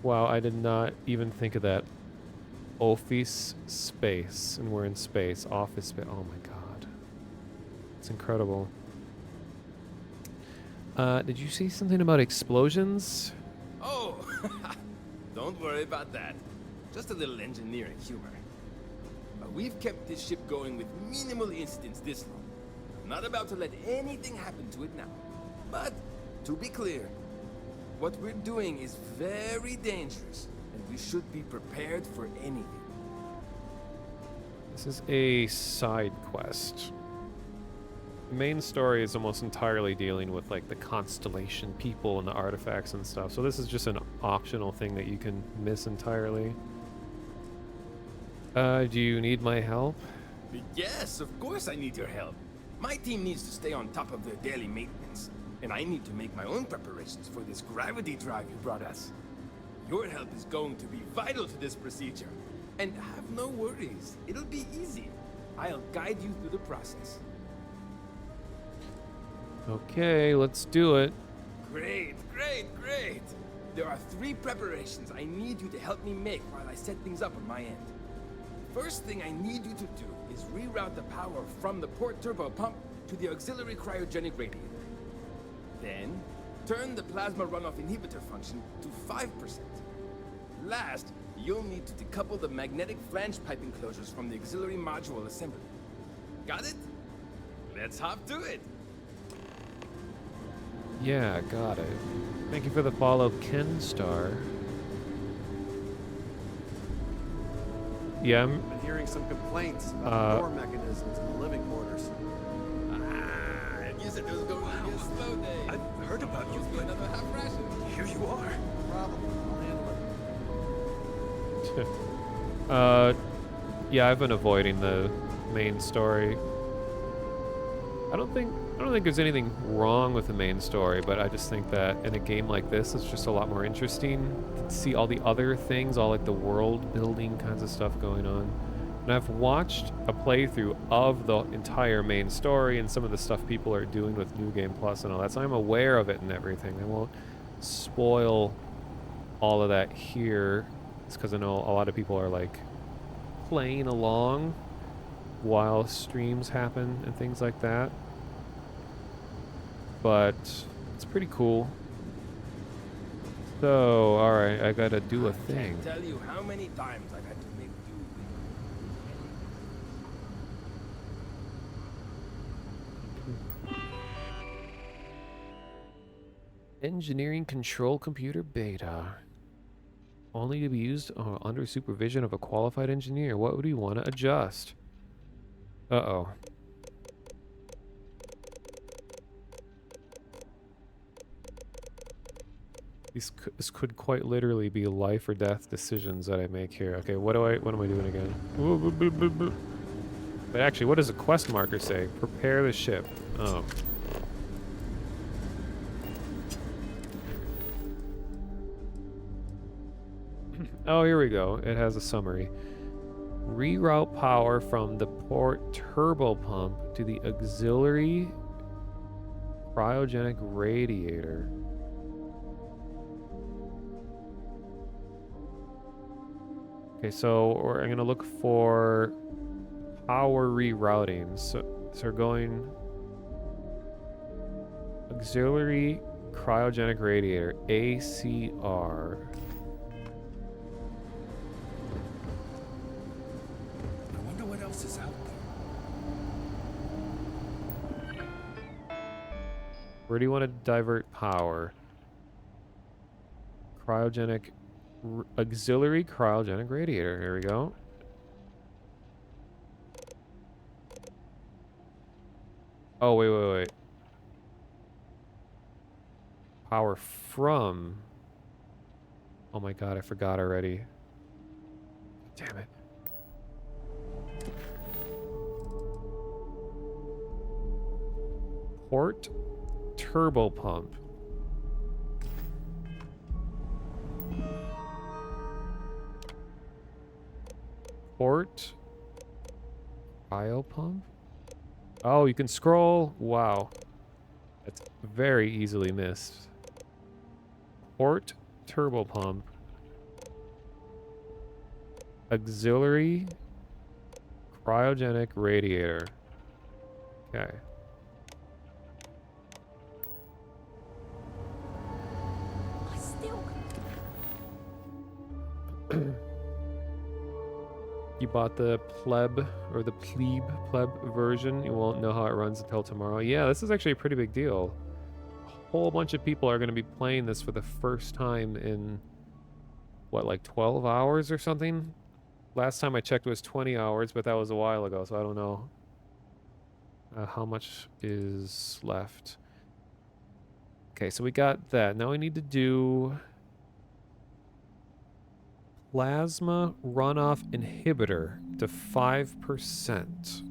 Wow, I did not even think of that. Office space, and we're in space. Office space. Oh my god. It's incredible. Did you see something about explosions? Oh, don't worry about that. Just a little engineering humor. We've kept this ship going with minimal incidents this long. I'm not about to let anything happen to it now. But, to be clear, what we're doing is very dangerous, and we should be prepared for anything. This is a side quest. The main story is almost entirely dealing with like the constellation people and the artifacts and stuff. So this is just an optional thing that you can miss entirely. Do you need my help? Yes, of course I need your help. My team needs to stay on top of their daily maintenance, and I need to make my own preparations for this gravity drive you brought us. Your help is going to be vital to this procedure. And have no worries, it'll be easy. I'll guide you through the process. Okay, let's do it. Great, great, great! There are 3 preparations I need you to help me make while I set things up on my end. First thing I need you to do is reroute the power from the port turbo pump to the auxiliary cryogenic radiator. Then, turn the plasma runoff inhibitor function to 5%. Last, you'll need to decouple the magnetic flange pipe enclosures from the auxiliary module assembly. Got it? Let's hop to it! Yeah, got it. Thank you for the follow, Ken Star. Yeah, I've been hearing some complaints about the door mechanisms in the living quarters. You said there was going to be a slow day. I've heard about you, but another half ration. here you are. No problem. I'll handle it. Yeah, I've been avoiding the main story. I don't think there's anything wrong with the main story, but I just think that in a game like this, it's just a lot more interesting to see all the other things, all like the world building kinds of stuff going on. And I've watched a playthrough of the entire main story and some of the stuff people are doing with New Game Plus and all that, so I'm aware of it and everything. I won't spoil all of that here. It's because I know a lot of people are like playing along while streams happen and things like that. But it's pretty cool. So, alright, I gotta do a thing. Can't tell you how many times I've had to make do. Engineering Control Computer Beta. Only to be used under supervision of a qualified engineer. What would we want to adjust? Uh-oh. This could quite literally be life or death decisions that I make here. Okay, what am I doing again? But actually, what does the quest marker say? Prepare the ship. Oh. Oh, here we go. It has a summary. Reroute power from the port turbo pump to the auxiliary cryogenic radiator. Okay, so I'm going to look for power rerouting. So we're going auxiliary cryogenic radiator, ACR. I wonder what else is out there. Where do you want to divert power? Cryogenic auxiliary cryogenic radiator. Here we go. Oh, wait. Power from... Oh my god, I forgot already. Damn it. Port turbo pump. Port cryo pump? Oh, you can scroll. Wow. That's very easily missed. Port turbo pump. Auxiliary cryogenic radiator. Okay. I still... You bought the pleb or the pleb version. You won't know how it runs until tomorrow. Yeah, this is actually a pretty big deal. A whole bunch of people are going to be playing this for the first time in what, like 12 hours or something? Last time I checked it was 20 hours, but that was a while ago, so I don't know how much is left. Okay, so we got that. Now we need to do plasma runoff inhibitor to 5%.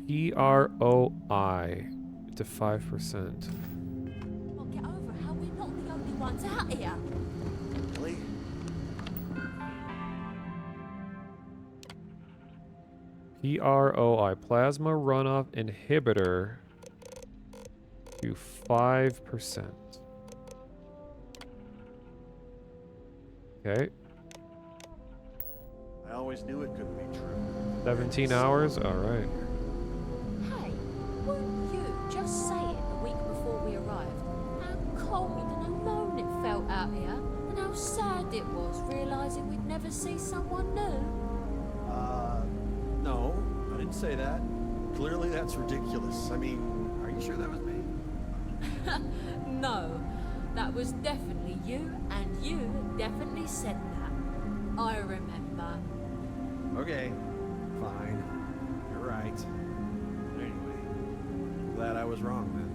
PROI to 5%. I'll get over how we're not the only ones out here. Really? PROI, plasma runoff inhibitor to 5%. Okay. I always knew it couldn't be true. 17 hours? Alright. Hey, weren't you just saying the week before we arrived how cold and alone it felt out here, and how sad it was realizing we'd never see someone new? No, I didn't say that. Clearly that's ridiculous. I mean, are you sure that was me? No, that was definitely you, and you definitely said that. I remember. Okay, fine. You're right. Anyway, I'm glad I was wrong then.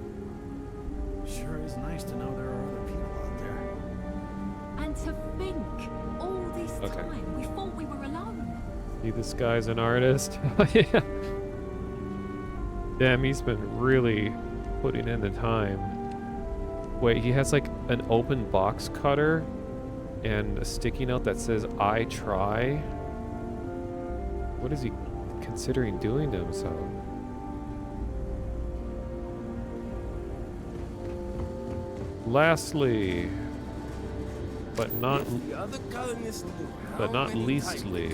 Sure is nice to know there are other people out there. And to think, all this time, we thought we were alone. See, this guy's an artist. Yeah. Damn, he's been really putting in the time. Wait, he has like an open box cutter and a sticky note that says, I try. What is he considering doing to himself? Lastly, but not leastly,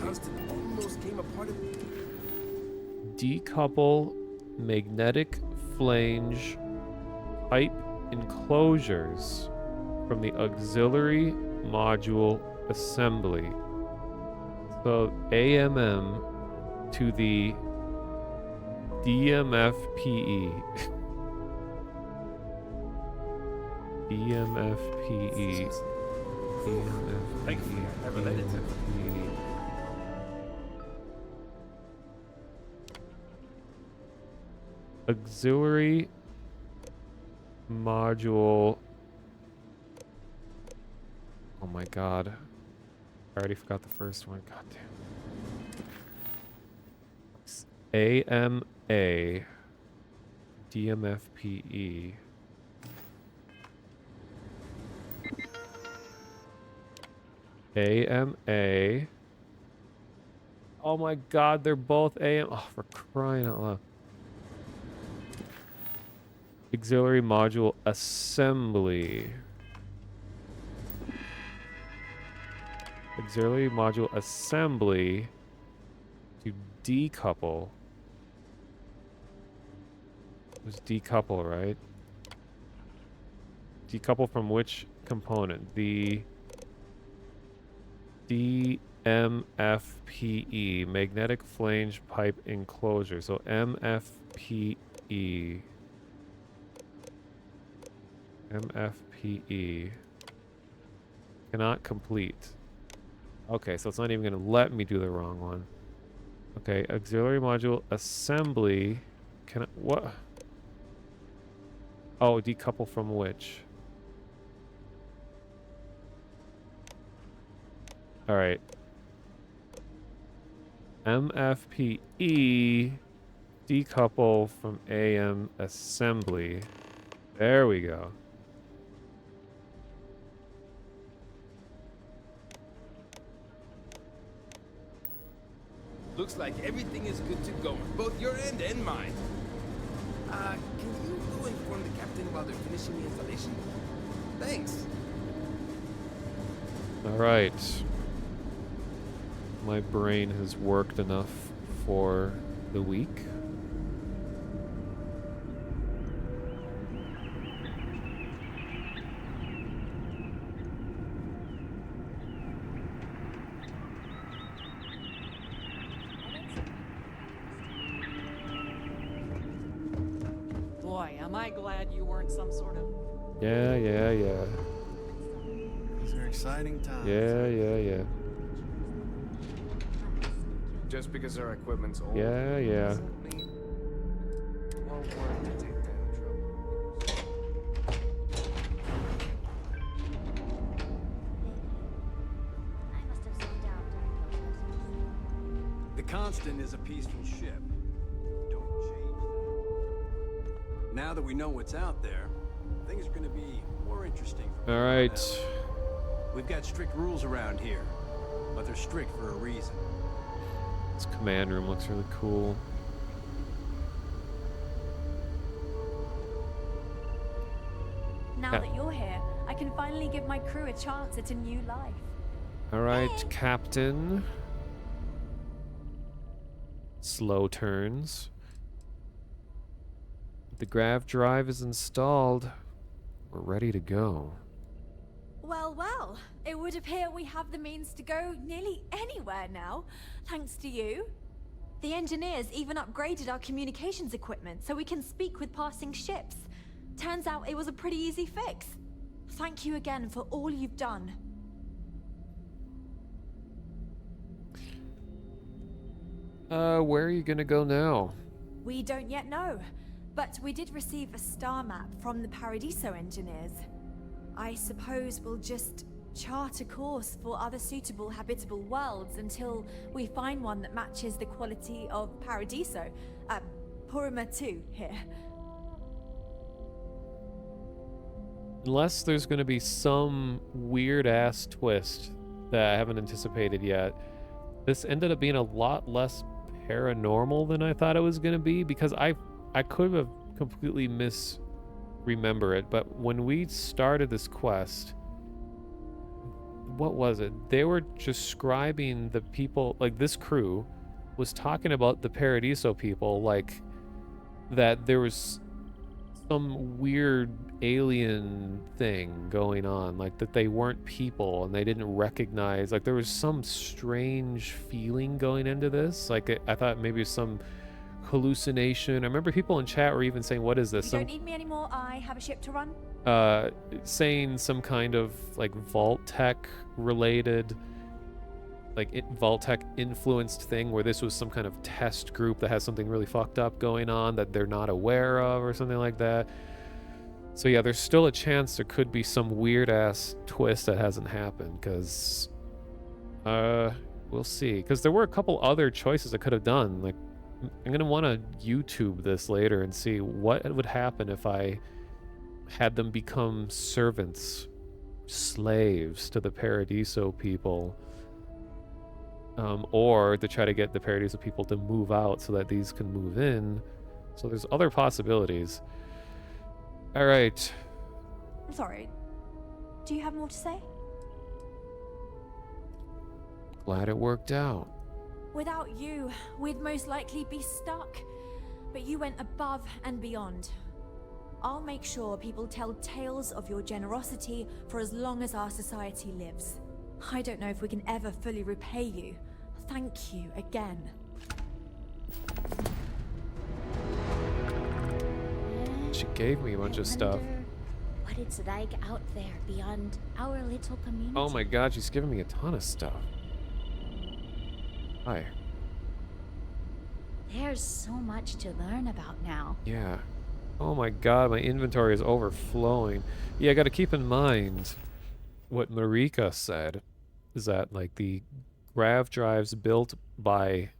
decouple magnetic flange pipe enclosures from the auxiliary module assembly. So AMM to the DMFPE. DMFPE. Thankfully, I never let it Auxiliary module. Oh my god. I already forgot the first one. God damn. AMA. DMFPE. AMA. Oh my god, they're both AM. Oh, for crying out loud. Auxiliary module assembly. Auxiliary module assembly to decouple. It was decouple, right? Decouple from which component? The DMFPE, magnetic flange pipe enclosure. So MFPE. MFPE. Cannot complete. Okay, so it's not even going to let me do the wrong one. Okay, auxiliary module assembly. Can I, what? Oh, decouple from which? All right. MFPE decouple from AM assembly. There we go. Looks like everything is good to go on both your end and mine. Can you go inform the captain while they're finishing the installation? Thanks. All right. My brain has worked enough for the week. Boy, am I glad you weren't some sort of... Yeah. These are exciting times. Yeah. Just because our equipment's old. Yeah. doesn't mean it won't work to take down trouble. The Constant is a peaceful ship. Don't change that. Now that we know what's out there, things are going to be more interesting. All right. We've got strict rules around here, but they're strict for a reason. This command room looks really cool. Now that you're here, I can finally give my crew a chance at a new life. All right, Captain. Slow turns. The grav drive is installed. We're ready to go. Well, it would appear we have the means to go nearly anywhere now, thanks to you. The engineers even upgraded our communications equipment so we can speak with passing ships. Turns out it was a pretty easy fix. Thank you again for all you've done. Where are you gonna go now? We don't yet know, but we did receive a star map from the Paradiso engineers. I suppose we'll just chart a course for other suitable habitable worlds until we find one that matches the quality of Paradiso. Purima 2 here. Unless there's gonna be some weird-ass twist that I haven't anticipated yet. This ended up being a lot less paranormal than I thought it was gonna be, because I could have completely misremember it, but when we started this quest, what was it? They were describing the people, like this crew was talking about the Paradiso people, like that there was some weird alien thing going on, like that they weren't people and they didn't recognize, like there was some strange feeling going into this. Like I thought maybe it was some hallucination. I remember people in chat were even saying, what is this? You don't need me anymore, I have a ship to run. Saying some kind of like vault tech related like Vault-Tec influenced thing where this was some kind of test group that has something really fucked up going on that they're not aware of or something like that. So yeah, there's still a chance there could be some weird ass twist that hasn't happened, because we'll see. Because there were a couple other choices I could have done. Like, I'm gonna want to YouTube this later and see what would happen if I had them become servants, slaves to the Paradiso people, or to try to get the Paradiso people to move out so that these can move in. So there's other possibilities. All right. I'm sorry. Do you have more to say? Glad it worked out. Without you, we'd most likely be stuck. But you went above and beyond. I'll make sure people tell tales of your generosity for as long as our society lives. I don't know if we can ever fully repay you. Thank you again. She gave me a bunch of stuff. What it's like out there beyond our little community. Oh my god, she's giving me a ton of stuff. Hi. There's so much to learn about now. Yeah. Oh my god, my inventory is overflowing. Yeah, I gotta keep in mind what Marika said, is that like the grav drives built by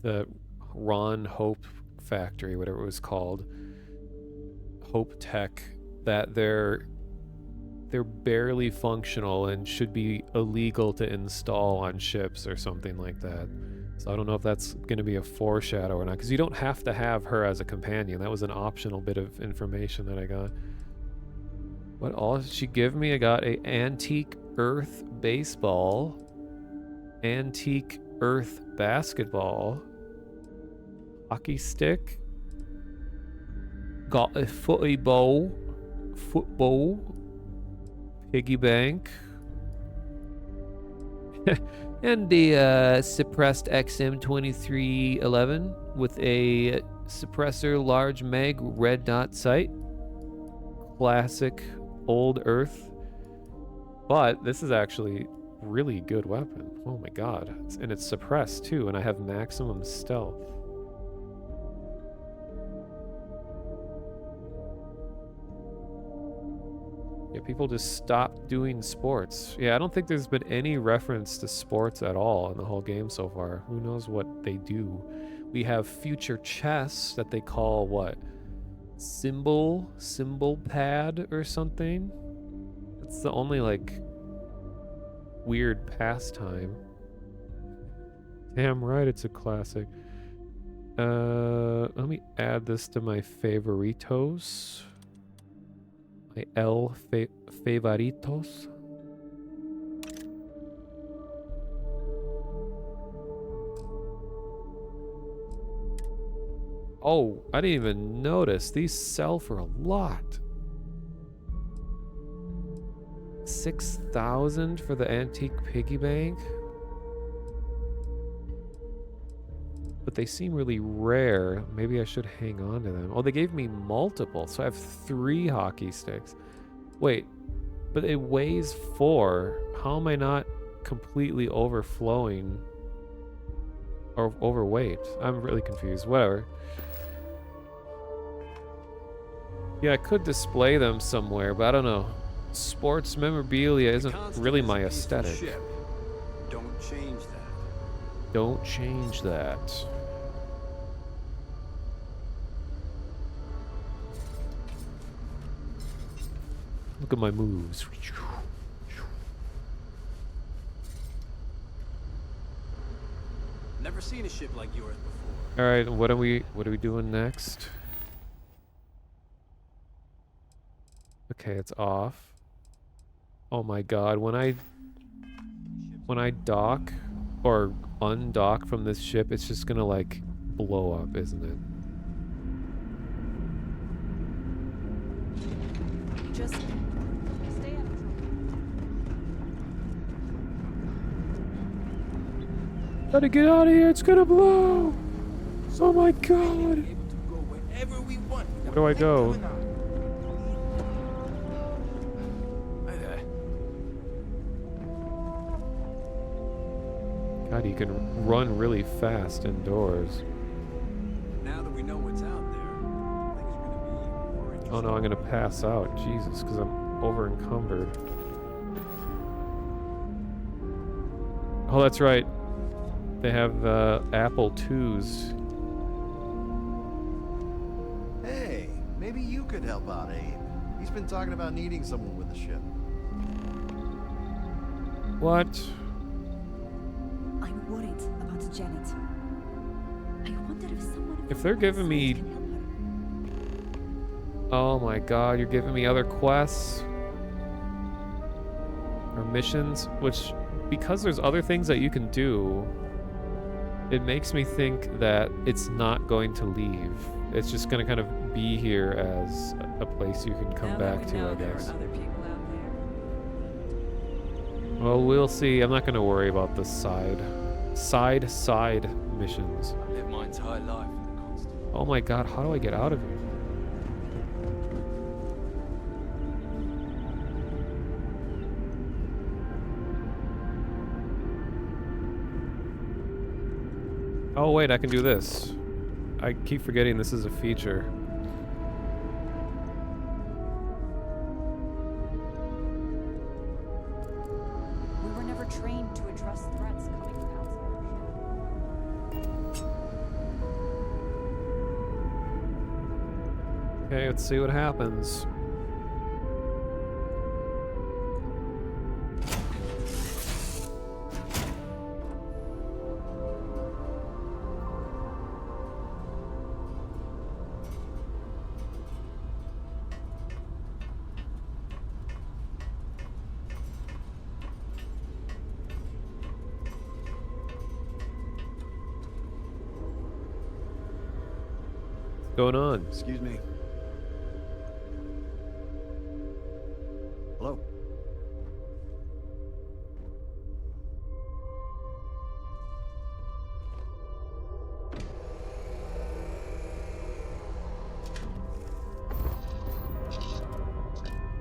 the Ron Hope factory, whatever it was called, Hope Tech, that they're barely functional and should be illegal to install on ships or something like that. So I don't know if that's going to be a foreshadow or not, because you don't have to have her as a companion. That was an optional bit of information that I got. What all did she give me? I got a antique Earth baseball, antique Earth basketball, hockey stick, got a football, piggy bank, and the suppressed XM2311 with a suppressor large mag red dot sight. Classic old Earth. But this is actually really good weapon. Oh my god. And it's suppressed too, and I have maximum stealth. Yeah, people just stopped doing sports. Yeah, I don't think there's been any reference to sports at all in the whole game so far. Who knows what they do? We have future chess that they call what? Symbol pad or something? It's the only like weird pastime. Damn right, it's a classic. Let me add this to my favoritos. My favoritos. Oh, I didn't even notice. These sell for a lot. 6,000 for the antique piggy bank. But they seem really rare. Maybe I should hang on to them. Oh, they gave me multiple, so I have 3 hockey sticks. Wait, but it weighs 4. How am I not completely overflowing or overweight? I'm really confused. Whatever. Yeah, I could display them somewhere, but I don't know. Sports memorabilia isn't really my aesthetic. Don't change that. Don't change that. Look at my moves. Never seen a ship like yours before. All right, what are we doing next? Okay, it's off. Oh my god, when I dock or undock from this ship, it's just gonna like blow up, isn't it? Just stay out of trouble. Gotta get out of here, it's gonna blow! Oh my god! Where do I go? God, you can run really fast indoors. Now that we know what's out there, things are gonna be more interesting. Oh no, I'm gonna pass out. Jesus, because I'm over encumbered. Oh, that's right. They have Apple IIs. Hey, maybe you could help out Abe. He's been talking about needing someone with the ship. What? I'm worried about Janet. I wonder if someone If they're giving me... Oh my God, you're giving me other quests? Or missions? Which, because there's other things that you can do, it makes me think that it's not going to leave. It's just going to kind of be here as a place you can come back to, I guess. Well, we'll see. I'm not going to worry about the side missions. I lived my entire life in the constant. Oh my God, how do I get out of here? Oh wait, I can do this. I keep forgetting this is a feature. We were never trained to address threats coming from outside. Okay, let's see what happens. What's going on? Excuse me. Hello?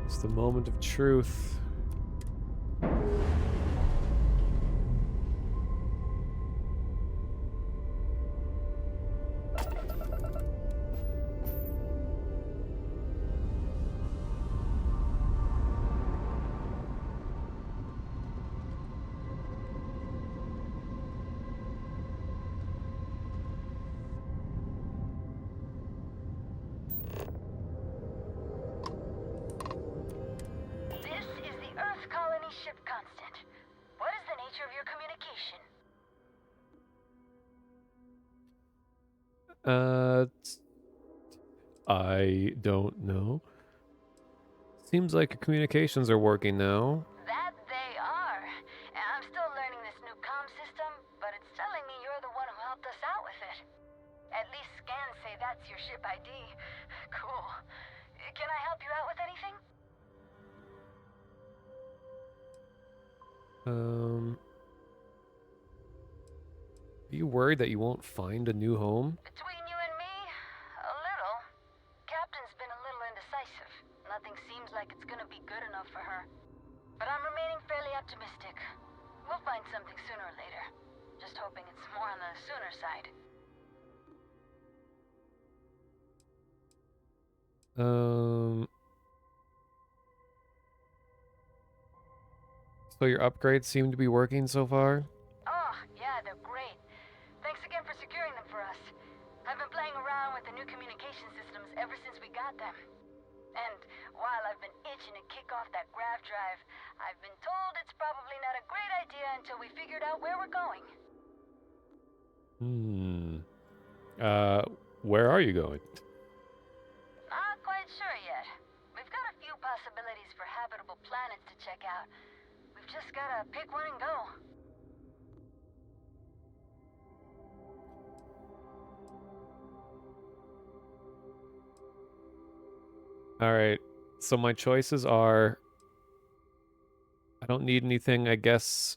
It's the moment of truth. This is the Earth Colony Ship Constant. What is the nature of your communication? I don't know. Seems like your communications are working now. That they are. And I'm still learning this new comm system, but it's telling me you're the one who helped us out with it. At least scans say that's your ship ID. Cool. Can I help you out with anything? Are you worried that you won't find a new home? Between you and me, a little. Captain's been a little indecisive. Nothing seems like it's gonna be good enough for her. But I'm remaining fairly optimistic. We'll find something sooner or later. Just hoping it's more on the sooner side. So your upgrades seem to be working so far? Oh, yeah, they're great. Thanks again for securing them for us. I've been playing around with the new communication systems ever since we got them. And while I've been itching to kick off that grav drive, I've been told it's probably not a great idea until we figured out where we're going. Where are you going? Not quite sure yet. We've got a few possibilities for habitable planets to check out. We've just gotta pick one and go. Alright, so my choices are... I don't need anything, I guess,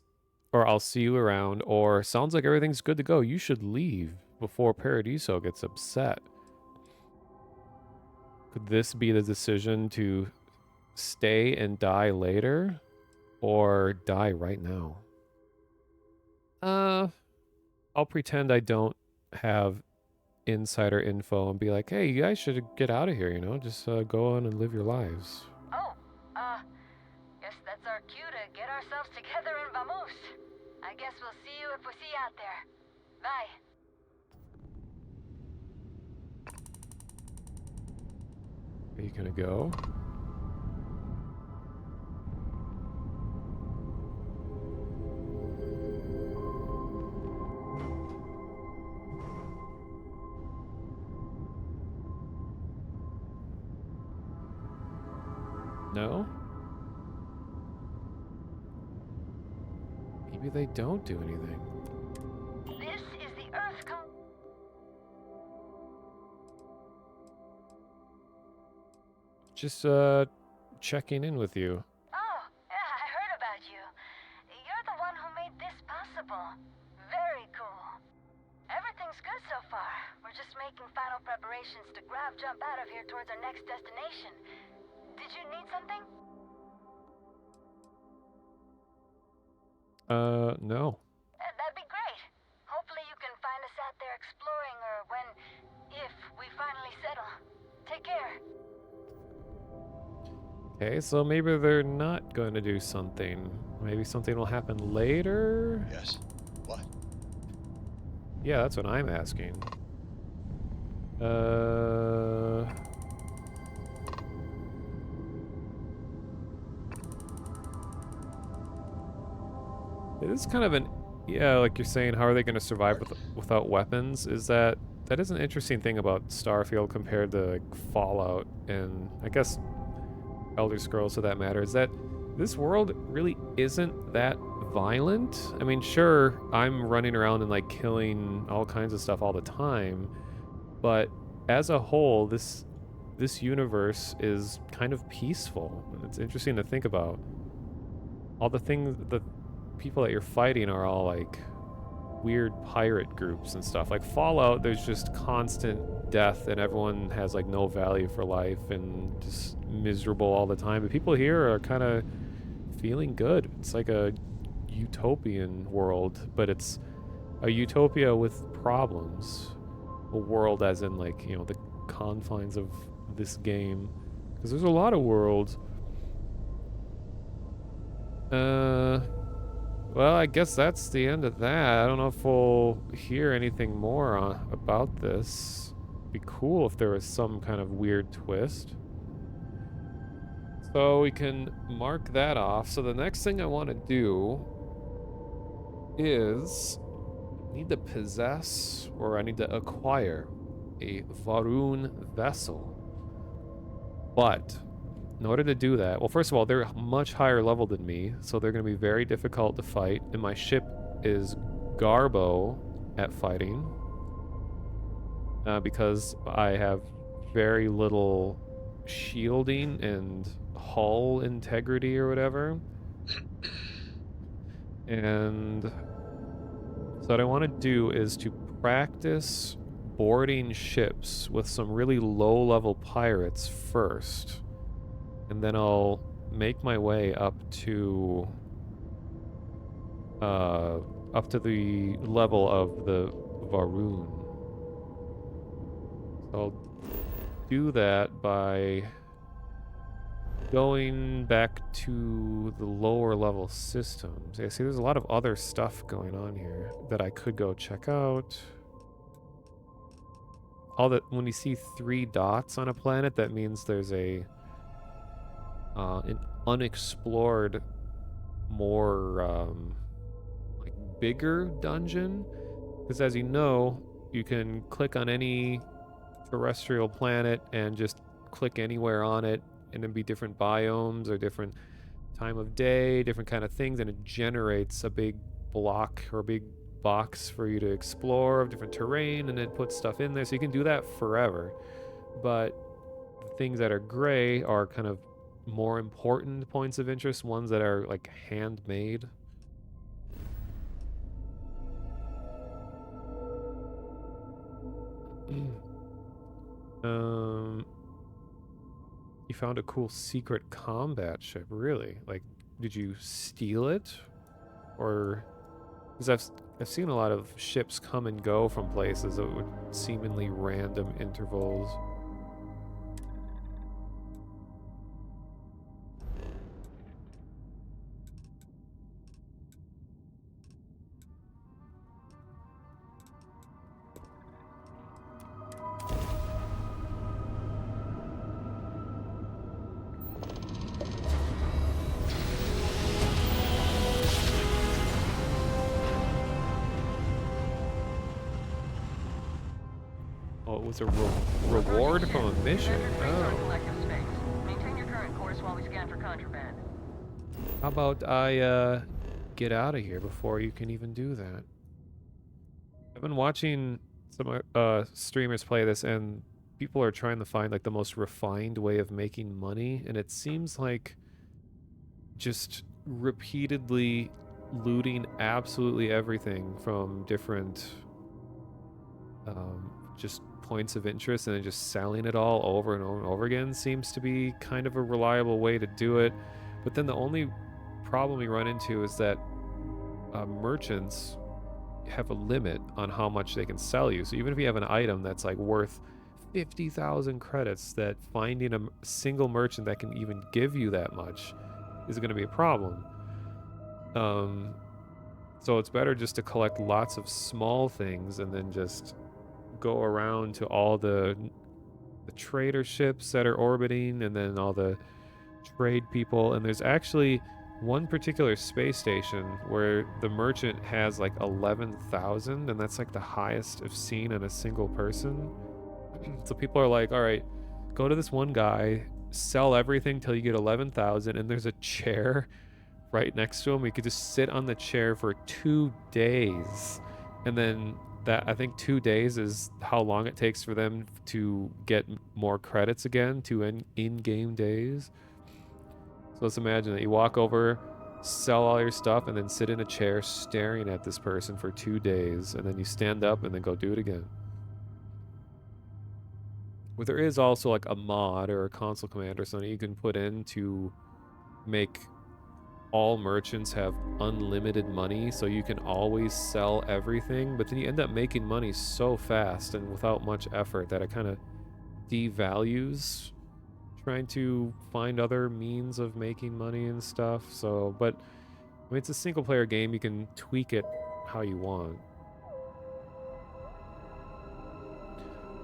or I'll see you around, or sounds like everything's good to go. You should leave before Paradiso gets upset. Could this be the decision to stay and die later, or die right now? I'll pretend I don't have insider info and be like, hey, you guys should get out of here, you know? Just go on and live your lives. Oh, guess that's our cue to get ourselves together and vamos. I guess we'll see you if we see you out there. Bye. Are you gonna go? No? Maybe they don't do anything. This is the Earth Just checking in with you. Oh, yeah, I heard about you. You're the one who made this possible. Very cool. Everything's good so far. We're just making final preparations to jump out of here towards our next destination. Did you need something? No. That'd be great. Hopefully you can find us out there exploring, or if we finally settle. Take care. Okay, so maybe they're not going to do something. Maybe something will happen later? Yes. What? Yeah, that's what I'm asking. It is kind of an... Yeah, like you're saying, how are they going to survive without weapons? That is an interesting thing about Starfield compared to like, Fallout and I guess Elder Scrolls for that matter, is that this world really isn't that violent. I mean, sure, I'm running around and like killing all kinds of stuff all the time, but as a whole, this universe is kind of peaceful. It's interesting to think about. All the things, the people that you're fighting are all like weird pirate groups and stuff. Like Fallout, there's just constant death and everyone has like no value for life and just miserable all the time. But people here are kind of feeling good. It's like a utopian world, but it's a utopia with problems. A world as in like, you know, the confines of this game. Because there's a lot of worlds. Well, I guess that's the end of that. I don't know if we'll hear anything more about this. It'd be cool if there was some kind of weird twist. So we can mark that off. So the next thing I want to do is I need to possess, or I need to acquire, a Varun vessel. But in order to do that, well, first of all, they're much higher level than me, so they're going to be very difficult to fight, and my ship is Garbo at fighting, because I have very little shielding and hull integrity or whatever. And so what I want to do is to practice boarding ships with some really low-level pirates first. And then I'll make my way up to the level of the Varun. So I'll do that by going back to the lower level systems. Yeah, see, there's a lot of other stuff going on here that I could go check out. All that, when you see 3 dots on a planet, that means there's an unexplored, more like bigger dungeon. Because as you know, you can click on any terrestrial planet and just click anywhere on it, and then be different biomes or different time of day, different kind of things, and it generates a big block or a big box for you to explore of different terrain, and it puts stuff in there, so you can do that forever. But the things that are gray are kind of more important points of interest, ones that are like handmade. You found a cool secret combat ship, really? Like, did you steal it? Or Because I've seen a lot of ships come and go from places at seemingly random intervals. Oh, it was a reward from a mission. Oh. Maintain your current course while we scan for contraband. How about I get out of here before you can even do that? I've been watching some streamers play this, and people are trying to find like the most refined way of making money, and it seems like just repeatedly looting absolutely everything from different just points of interest and then just selling it all over and over and over again seems to be kind of a reliable way to do it. But then the only problem we run into is that merchants have a limit on how much they can sell you. So even if you have an item that's like worth 50,000 credits, that finding a single merchant that can even give you that much is going to be a problem. So it's better just to collect lots of small things and then just go around to all the trader ships that are orbiting and then all the trade people. And there's actually one particular space station where the merchant has like 11,000, and that's like the highest I've seen on a single person. So people are like, all right, go to this one guy, sell everything till you get 11,000, and there's a chair right next to him. You could just sit on the chair for 2 days, and then that, I think 2 days is how long it takes for them to get more credits again to in-game days. So let's imagine that you walk over, sell all your stuff, and then sit in a chair staring at this person for 2 days, and then you stand up and then go do it again. But there is also like a mod or a console command or something you can put in to make all merchants have unlimited money, so you can always sell everything, but then you end up making money so fast and without much effort that it kind of devalues trying to find other means of making money and stuff. So, but I mean, it's a single player game. You can tweak it how you want.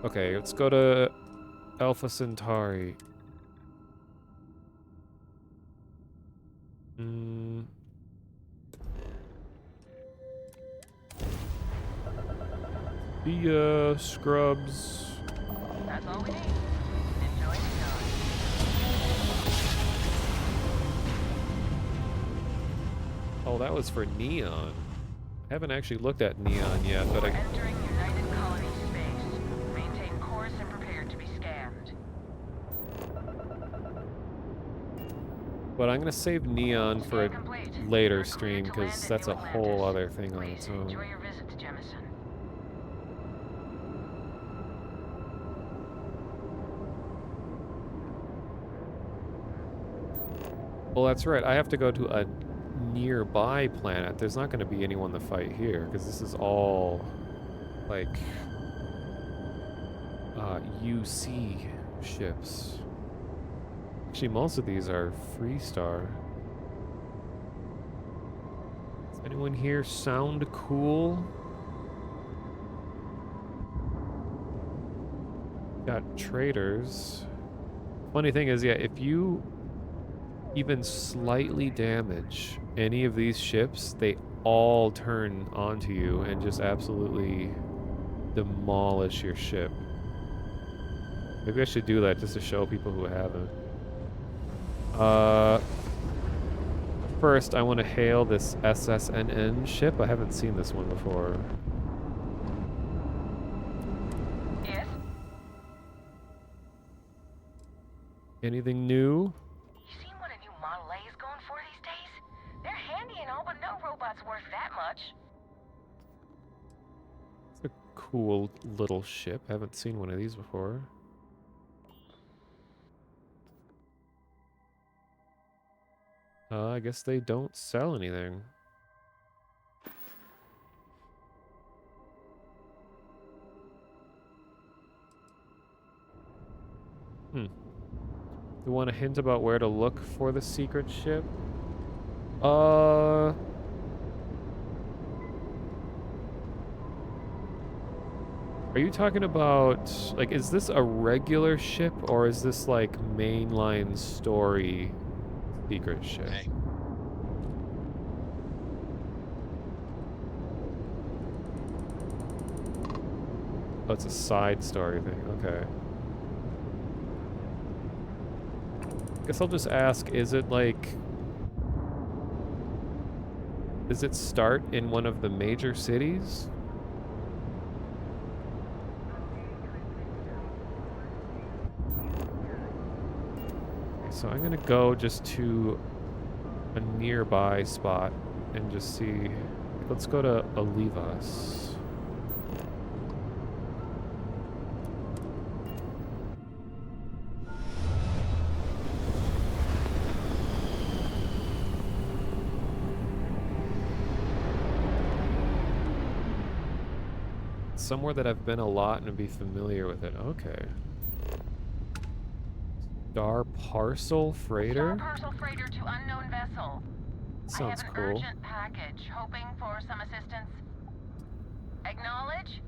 Okay, let's go to Alpha Centauri. The scrubs. That's all we need. Enjoy the time. Oh, that was for Neon. I haven't actually looked at Neon yet, but We're entering United Colony space. Maintain course and prepare to be scanned. But I'm gonna save Neon for a later stream because that's a whole other thing on its own. Enjoy your visit to Jemison. Well, that's right. I have to go to a nearby planet. There's not going to be anyone to fight here because this is all like UC ships. Actually, most of these are Freestar. Does anyone here sound cool? Got traders. Funny thing is, yeah, if you even slightly damage any of these ships, they all turn onto you and just absolutely demolish your ship. Maybe I should do that just to show people who haven't. First, I want to hail this SSNN ship. I haven't seen this one before. Yes? Anything new? You seen what a new Model A is going for these days? They're handy and all, but no robot's worth that much. It's a cool little ship. I haven't seen one of these before. I guess they don't sell anything. Hmm. You want a hint about where to look for the secret ship? Are you talking about, like, is this a regular ship or is this like mainline story secret ship? Hey. Oh, it's a side story thing. Okay. Guess I'll just ask, is it like... Does it start in one of the major cities? Okay, so I'm gonna go just to a nearby spot and just see. Let's go to Olivas. Somewhere that I've been a lot and be familiar with it. Okay. Star Parcel Freighter? Star Parcel Freighter to unknown vessel. Sounds I have an cool. urgent package, hoping for some assistance. Acknowledge?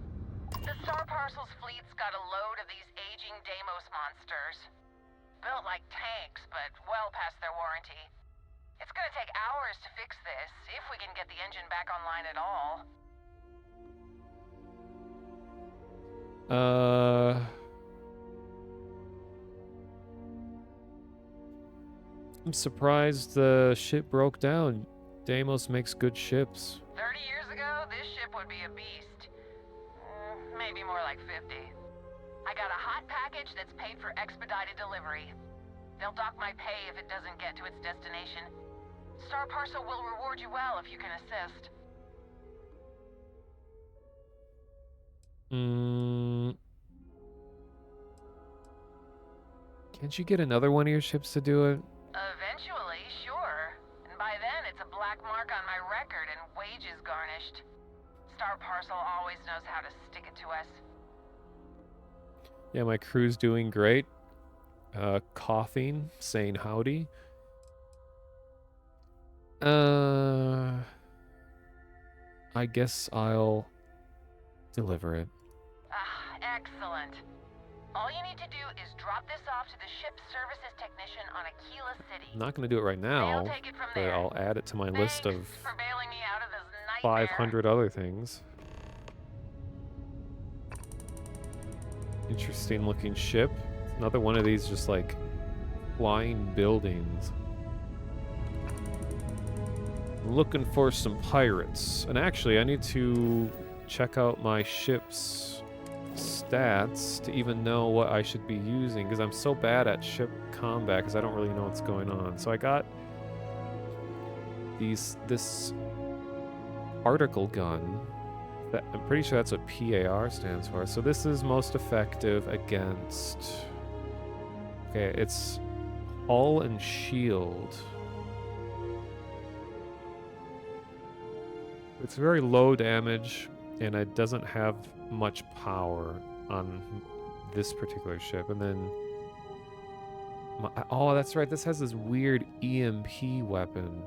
The Star Parcel's fleet's got a load of these aging Deimos monsters. Built like tanks, but well past their warranty. It's gonna take hours to fix this, if we can get the engine back online at all. I'm surprised the ship broke down. Deimos makes good ships. 30 years ago, this ship would be a beast. Maybe more like 50. I got a hot package that's paid for expedited delivery. They'll dock my pay if it doesn't get to its destination. Star Parcel will reward you well if you can assist. Can't you get another one of your ships to do it? Eventually, sure. And by then, it's a black mark on my record and wages garnished. Star Parcel always knows how to stick it to us. Yeah, my crew's doing great. Coughing, saying howdy. I guess I'll deliver it. Ah, excellent. All you need to do is drop this off to the ship's services technician on Aquila City. I'm not going to do it right now, They'll take it from but there. I'll add it to my list of For bailing me out of this nightmare. 500 other things. Interesting looking ship. Another one of these just like flying buildings. Looking for some pirates. And actually, I need to check out my ship's stats to even know what I should be using, because I'm so bad at ship combat because I don't really know what's going on. So I got this particle gun. That, I'm pretty sure that's what PAR stands for. So this is most effective against... Okay, it's hull and shield. It's very low damage, and it doesn't have much power on this particular ship. And then... oh, that's right. This has this weird EMP weapon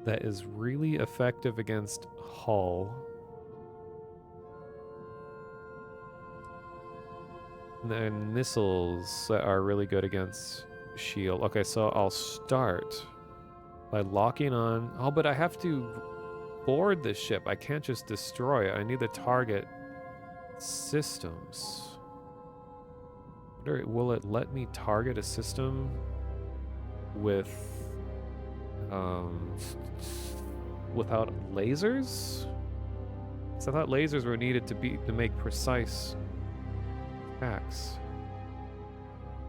that is really effective against hull. And then missiles that are really good against shield. Okay, so I'll start by locking on... Oh, but I have to board the ship. I can't just destroy it. I need the target systems. Will it let me target a system with... without lasers? So I thought lasers were needed to make precise attacks.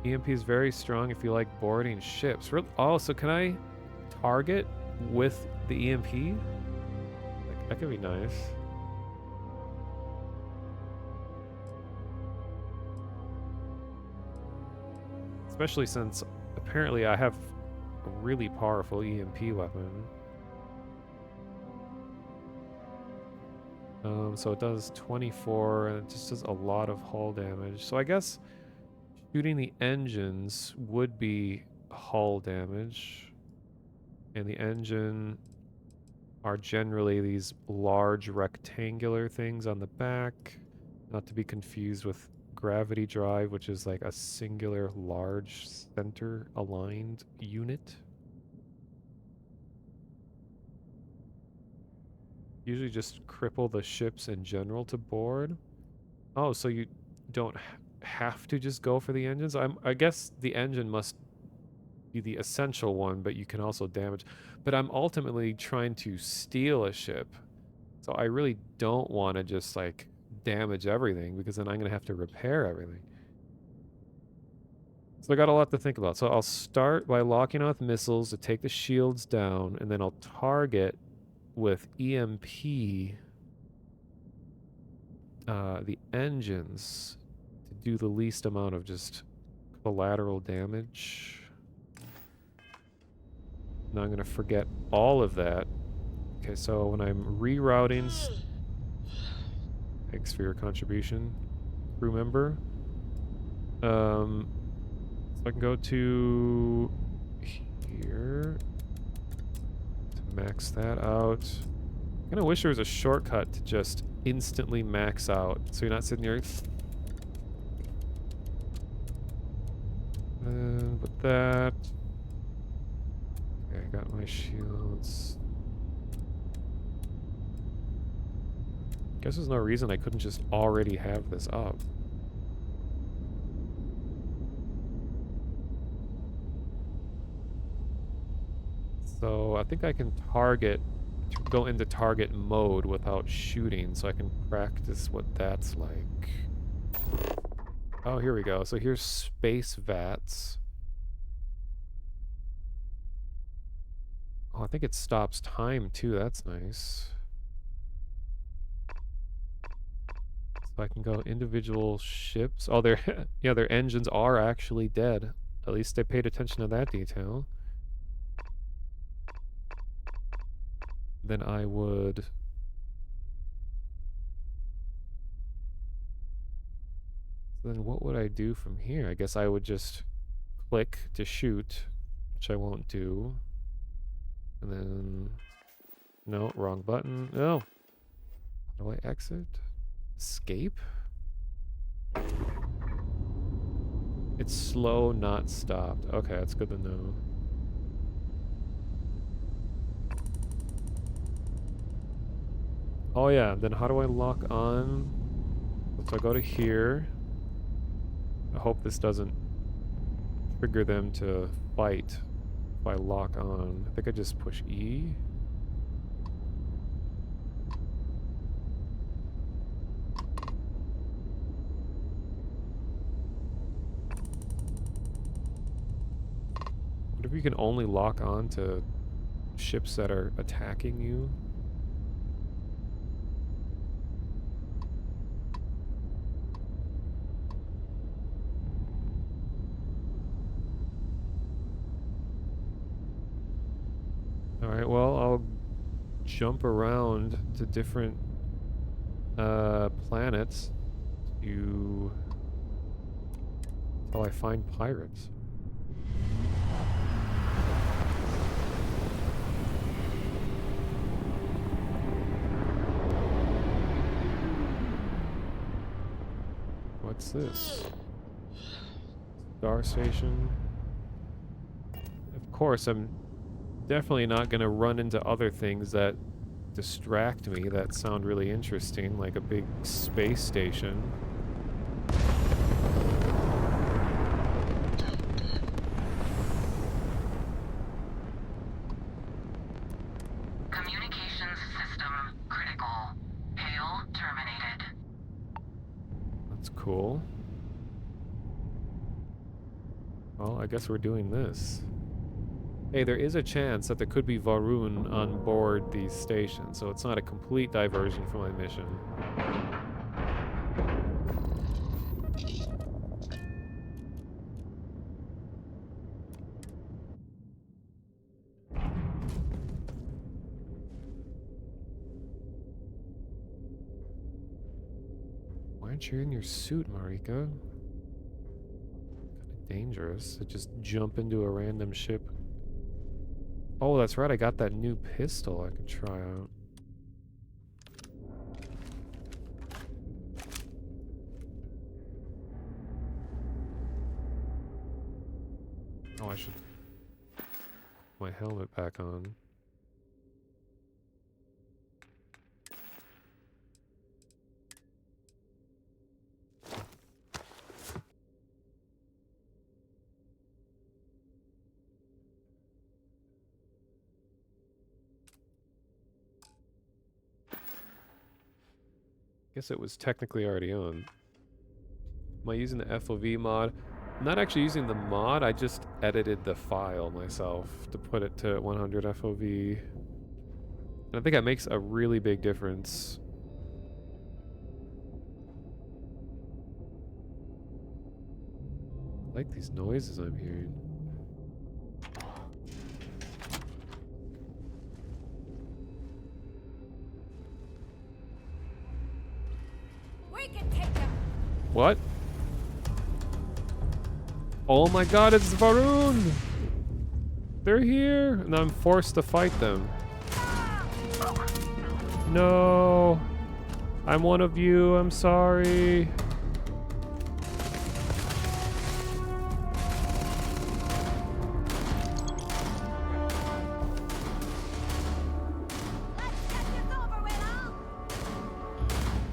EMP is very strong if you like boarding ships. Oh, so can I target with the EMP? Like, that could be nice. Especially since apparently I have a really powerful EMP weapon. So it does 24, and it just does a lot of hull damage. So I guess shooting the engines would be hull damage. And the engine are generally these large rectangular things on the back, not to be confused with gravity drive, which is like a singular large center aligned unit. Usually just cripple the ships in general to board. Oh, so you don't have to just go for the engines? I guess the engine must be the essential one, but you can also damage. But I'm ultimately trying to steal a ship. So I really don't want to just like damage everything, because then I'm going to have to repair everything. So I got a lot to think about. So I'll start by locking off missiles to take the shields down, and then I'll target with EMP the engines to do the least amount of just collateral damage. Now I'm going to forget all of that. Okay, so when I'm rerouting... Thanks for your contribution, crew member. So I can go to here to max that out. I kind of wish there was a shortcut to just instantly max out, so you're not sitting there. And with that, okay, I got my shields. Guess there's no reason I couldn't just already have this up. So I think I can go into target mode without shooting, so I can practice what that's like. Oh, here we go. So here's space vats. Oh, I think it stops time too. That's nice. So I can go individual ships. Oh, yeah, their engines are actually dead. At least they paid attention to that detail. Then I would... Then what would I do from here? I guess I would just click to shoot, which I won't do. And then... No, wrong button. No. How do I exit? Escape? It's slow, not stopped. Okay, that's good to know. Oh yeah, then how do I lock on? So I go to here. I hope this doesn't trigger them to fight if I lock on. I think I just push E. What if you can only lock on to ships that are attacking you? Alright, well, I'll jump around to different planets until I find pirates. What's this? Star station. Of course, I'm definitely not going to run into other things that distract me that sound really interesting, like a big space station. Communications system critical. Hail terminated. That's cool. Well, I guess we're doing this. Hey, there is a chance that there could be Varun on board these stations, so it's not a complete diversion from my mission. Why aren't you in your suit, Marika? dangerous to just jump into a random ship. Oh, that's right, I got that new pistol I could try out. Oh, I should put my helmet back on. Guess it was technically already on. Am I using the FOV mod? I'm not actually using the mod, I just edited the file myself to put it to 100 FOV. And I think that makes a really big difference. I like these noises I'm hearing. We can take them. What? Oh my god, it's Varun! They're here! And I'm forced to fight them. No! I'm one of you, I'm sorry.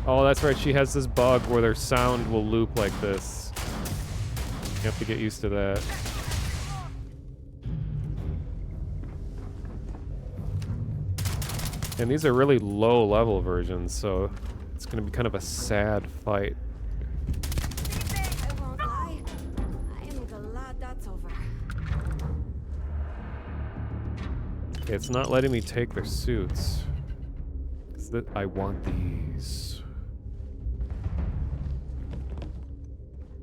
Oh, that's right, she has this bug where their sound will loop like this. You have to get used to that. And these are really low level versions, so it's gonna be kind of a sad fight. I won't lie. I am glad that's over. It's not letting me take their suits. I want these.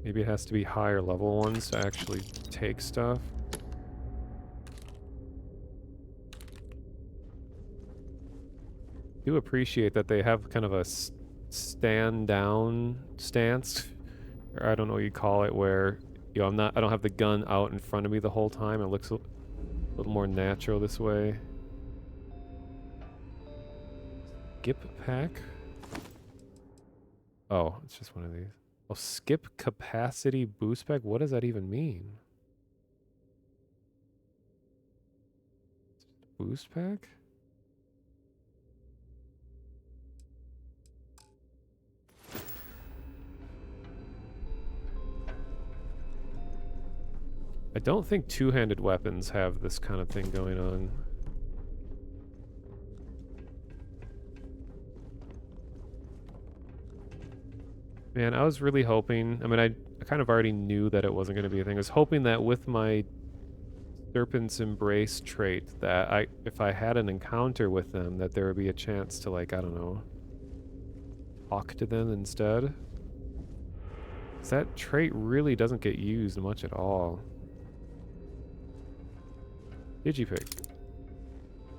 Maybe it has to be higher level ones to actually take stuff. I do appreciate that they have kind of a stand down stance, or I don't know what you call it, where I don't have the gun out in front of me the whole time. It looks a little more natural this way. Skip pack? Oh, it's just one of these. Oh, skip capacity boost pack? What does that even mean? Boost pack? I don't think two-handed weapons have this kind of thing going on. Man, I was really hoping, I mean, I kind of already knew that it wasn't going to be a thing. I was hoping that with my Serpent's Embrace trait, that if I had an encounter with them, that there would be a chance to, like, I don't know, talk to them instead. 'Cause that trait really doesn't get used much at all. Digipick.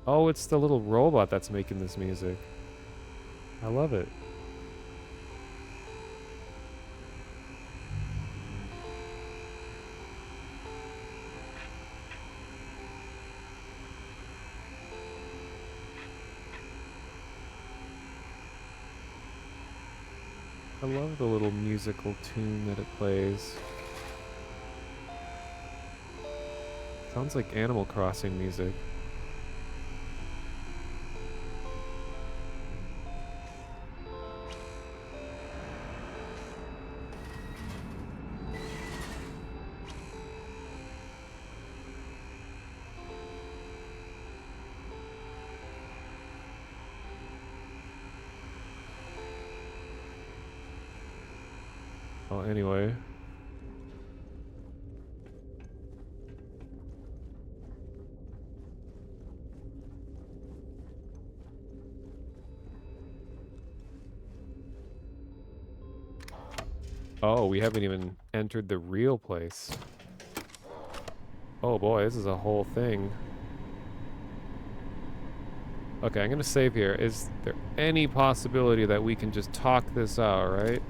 Oh, it's the little robot that's making this music. I love it. I love the little musical tune that it plays. Sounds like Animal Crossing music. Well, anyway. Oh, we haven't even entered the real place. Oh boy, this is a whole thing. Okay, I'm gonna save here. Is there any possibility that we can just talk this out, right?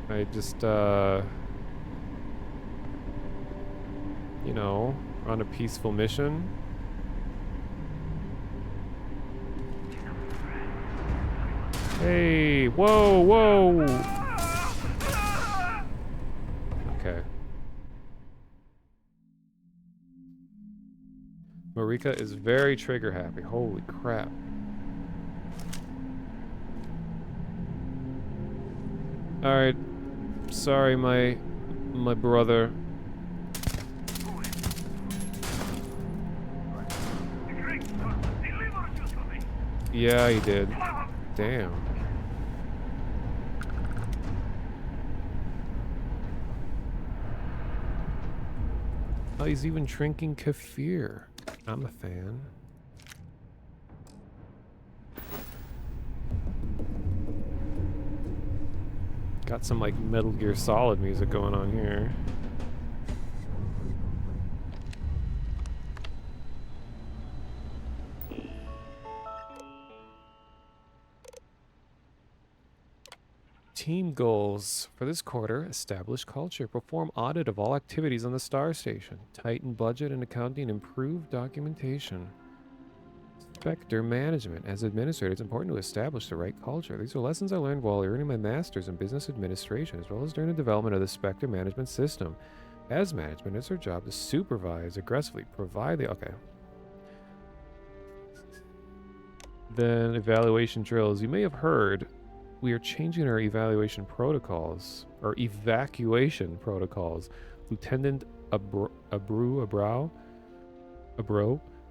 I just, you know, on a peaceful mission. Hey, whoa, whoa! Okay. Marika is very trigger happy. Holy crap. Alright. Sorry, my brother. Yeah, he did. Damn. Oh, he's even drinking kefir. I'm a fan. Got some like Metal Gear Solid music going on here. Team goals for this quarter: establish culture, perform audit of all activities on the Star Station, tighten budget and accounting, improve documentation. Spectre management. As administrator, it's important to establish the right culture. These are lessons I learned while earning my master's in business administration, as well as during the development of the Spectre management system. As management, it's our job to supervise, aggressively provide the... Okay. Then evaluation drills. You may have heard we are changing our evaluation protocols, or evacuation protocols. Lieutenant Abro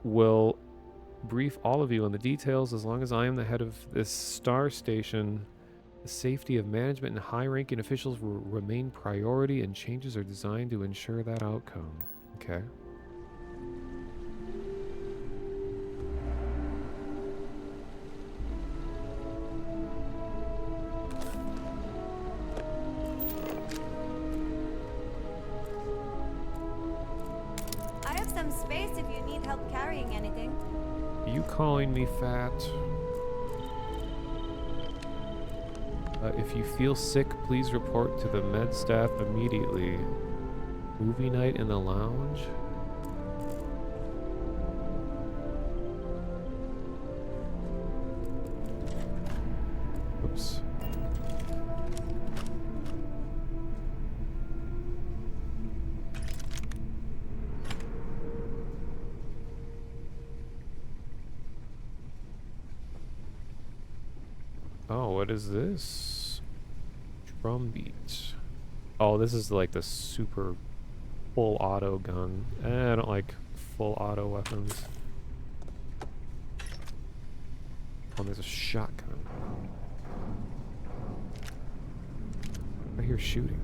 will brief all of you on the details. As long as I am the head of this Star Station, the safety of management and high-ranking officials will remain priority, and changes are designed to ensure that outcome. Okay. I have some space if you need help carrying anything. You calling me fat? If you feel sick, please report to the med staff immediately. Movie night in the lounge? Oops. Oh, what is this? Drum beat. Oh, this is like the super full auto gun. I don't like full auto weapons. Oh, there's a shotgun. I hear shooting.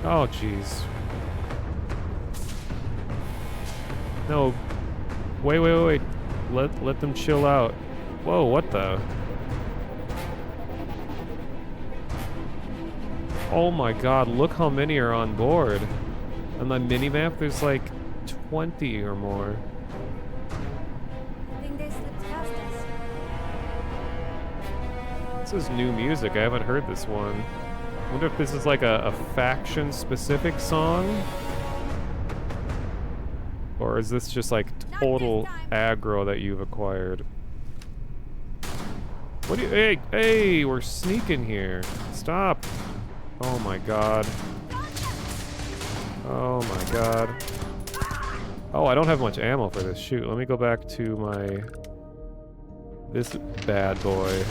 Oh, jeez. No. Wait. Let them chill out. Whoa, what the? Oh my god, look how many are on board. On my minimap, there's like 20 or more. I think they slipped past us. This is new music. I haven't heard this one. I wonder if this is like a faction-specific song? Or is this just like total aggro that you've acquired? What do you... Hey, we're sneaking here. Stop. Oh my god. Oh my god. Oh, I don't have much ammo for this. Shoot, let me go back to my... this bad boy.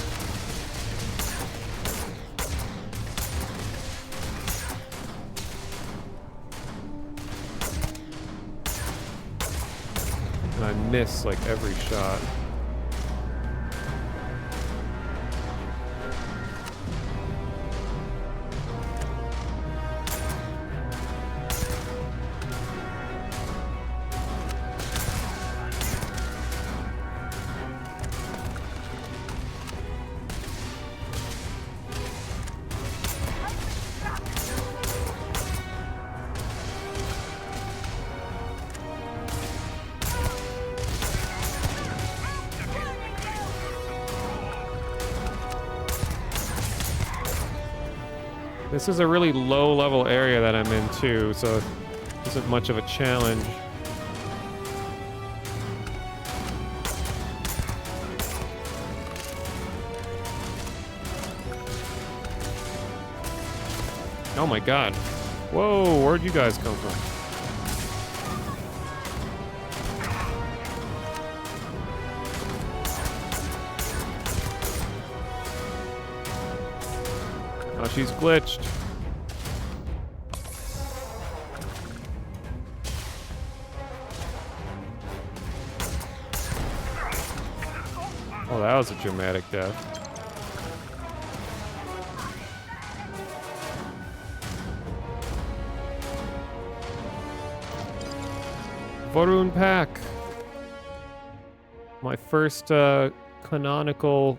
And I miss like every shot. This is a really low-level area that I'm in, too, so it isn't much of a challenge. Oh my god. Whoa, where'd you guys come from? Oh, she's glitched. Oh, that was a dramatic death. Varun Pack. My first canonical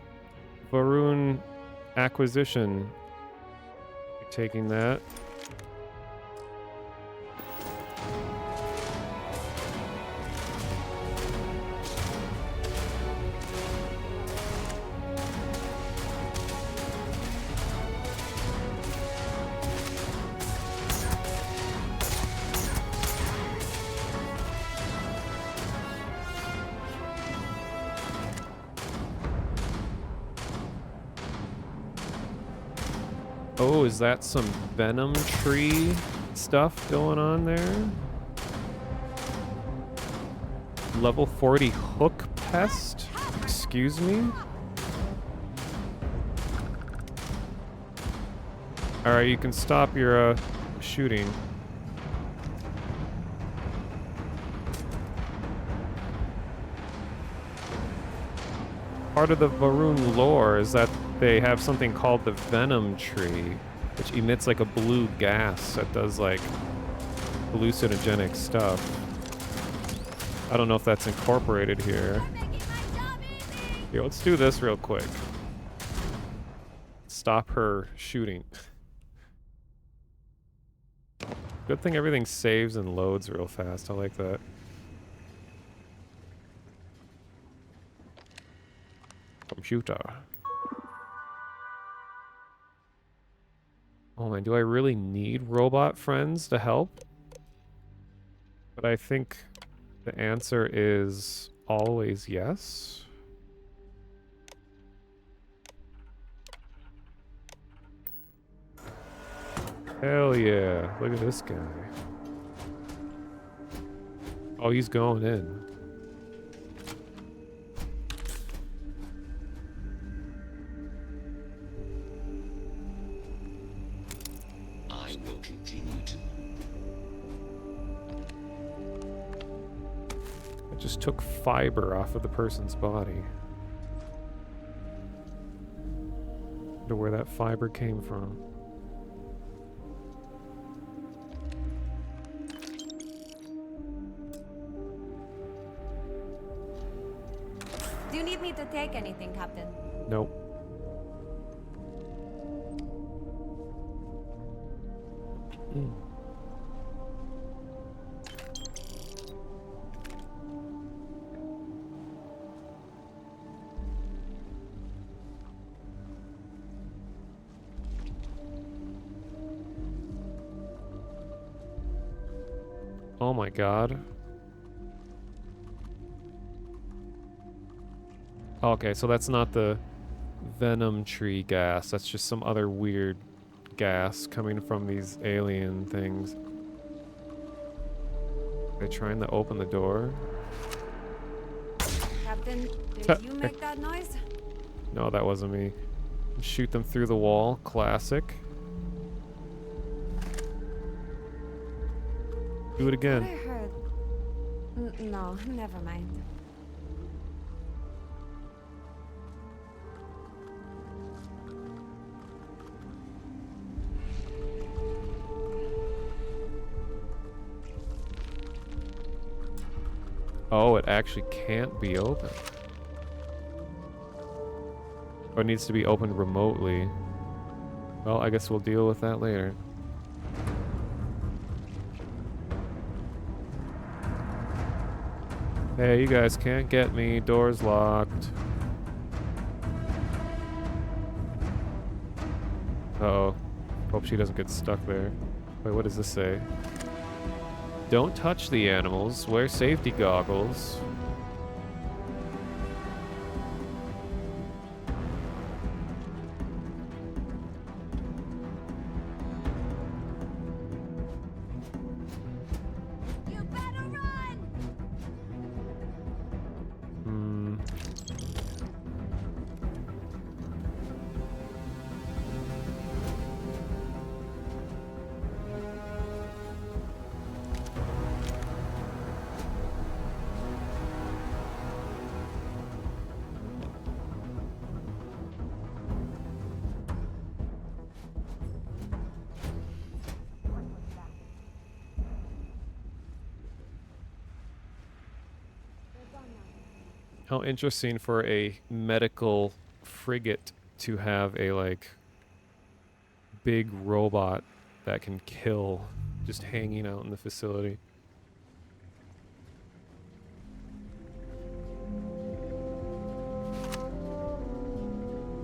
Varun acquisition. Taking that. Oh, is that some venom tree stuff going on there? Level 40 hook pest? Excuse me? Alright, you can stop your shooting. Part of the Varun lore is that they have something called the venom tree, which emits like a blue gas that does like hallucinogenic stuff. I don't know if that's incorporated here. Here, let's do this real quick. Stop her shooting. Good thing everything saves and loads real fast. I like that. Computer. Oh man, do I really need robot friends to help? But I think the answer is always yes. Hell yeah, look at this guy. Oh, he's going in. I will continue to. I just took fiber off of the person's body. Wonder where that fiber came from. Do you need me to take anything, Captain? Nope. Oh my god. Okay, so that's not the venom tree gas. That's just some other weird gas coming from these alien things. They're trying to open the door. Captain, did you make that noise? No, that wasn't me. Shoot them through the wall. Classic. Do it again. I heard. No, never mind. Oh, it actually can't be open. Or it needs to be opened remotely. Well, I guess we'll deal with that later. Hey, you guys can't get me. Door's locked. Uh-oh. hope she doesn't get stuck there. Wait, what does this say? Don't touch the animals. Wear safety goggles. You better run! Hmm. How interesting for a medical frigate to have a, like, big robot that can kill just hanging out in the facility.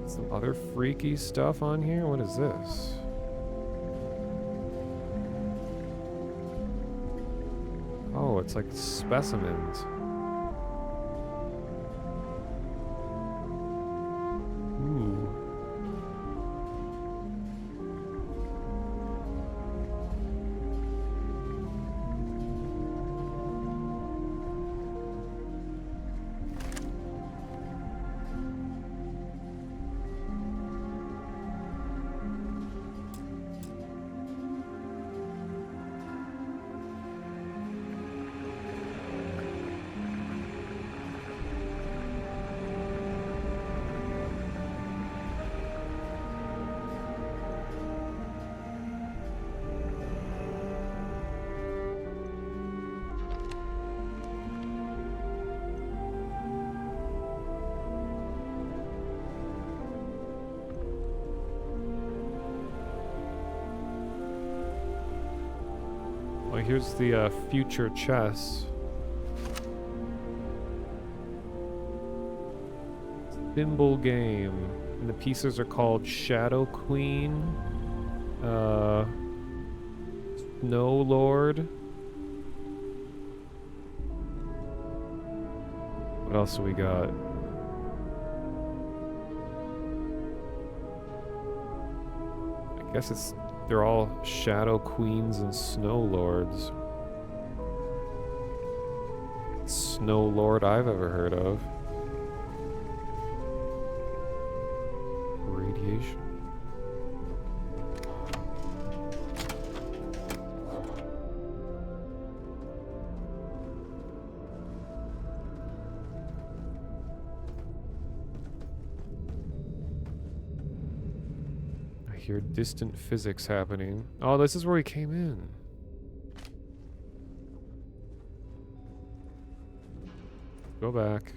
Some other freaky stuff on here? What is this? Oh, it's like specimens. Ooh. Well, here's the future chess. Thimble game. And the pieces are called Shadow Queen, Snow Lord. What else do we got? I guess they're all Shadow Queens and Snow Lords. Snow Lord I've ever heard of. Radiation. I hear distant physics happening. Oh, this is where we came in. Go back.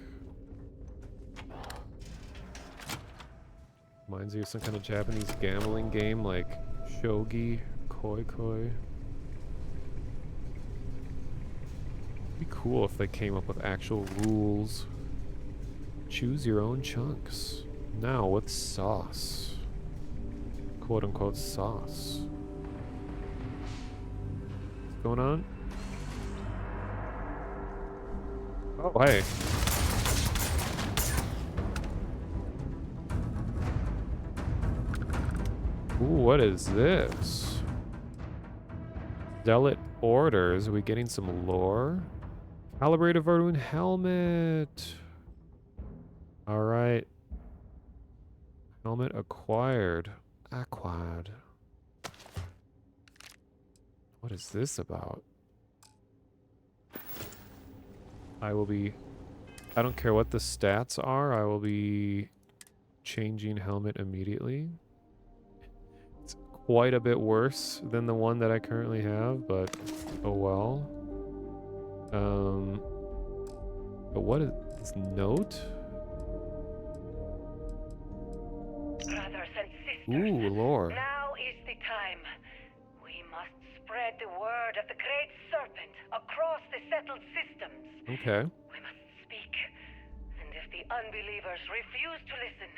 Reminds you of some kind of Japanese gambling game like shogi, koi koi. Be cool if they came up with actual rules. Choose your own chunks. Now with sauce. Quote unquote sauce. What's going on? Oh, hey. Ooh, what is this? Zealot orders. Are we getting some lore? Calibrated Verdun helmet. Alright. Helmet acquired. Acquired. What is this about? I don't care what the stats are, I will be changing helmet immediately. It's quite a bit worse than the one that I currently have, but oh well. But what is this note? Brothers and sisters, Ooh, lore. now is the time. We must spread the word of the Great Serpent across the settled systems. Okay. We must speak. And if the unbelievers refuse to listen,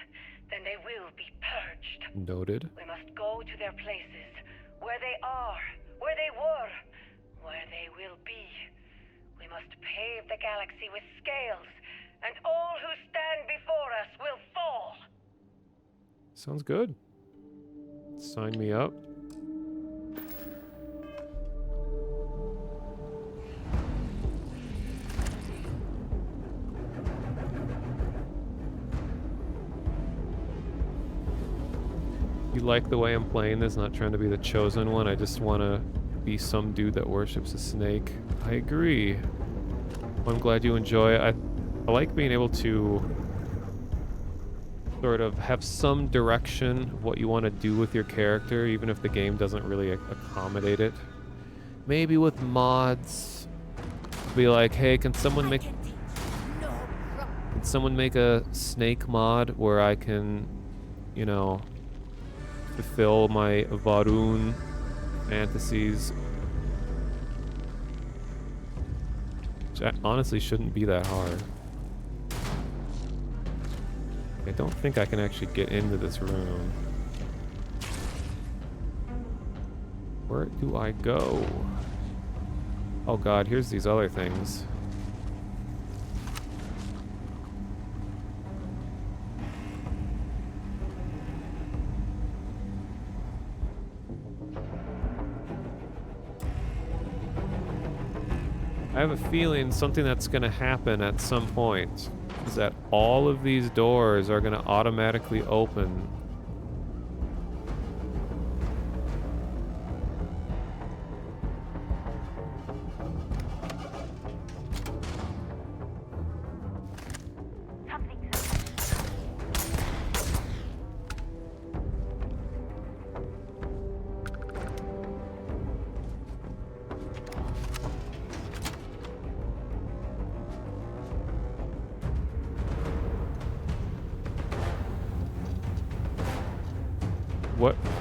then they will be purged. Noted. We must go to their places, where they are, where they were, where they will be. We must pave the galaxy with scales, and all who stand before us will fall. Sounds good. Sign me up. You like the way I'm playing this? Not trying to be the chosen one. I just want to be some dude that worships a snake. I agree. I'm glad you enjoy it. I like being able to sort of have some direction of what you want to do with your character, even if the game doesn't really accommodate it. Maybe with mods, be like, hey, can someone make a snake mod where I can, you know, fulfill my Varun fantasies? Which honestly shouldn't be that hard. I don't think I can actually get into this room. Where do I go? Oh god, here's these other things. I have a feeling something that's going to happen at some point is that all of these doors are going to automatically open.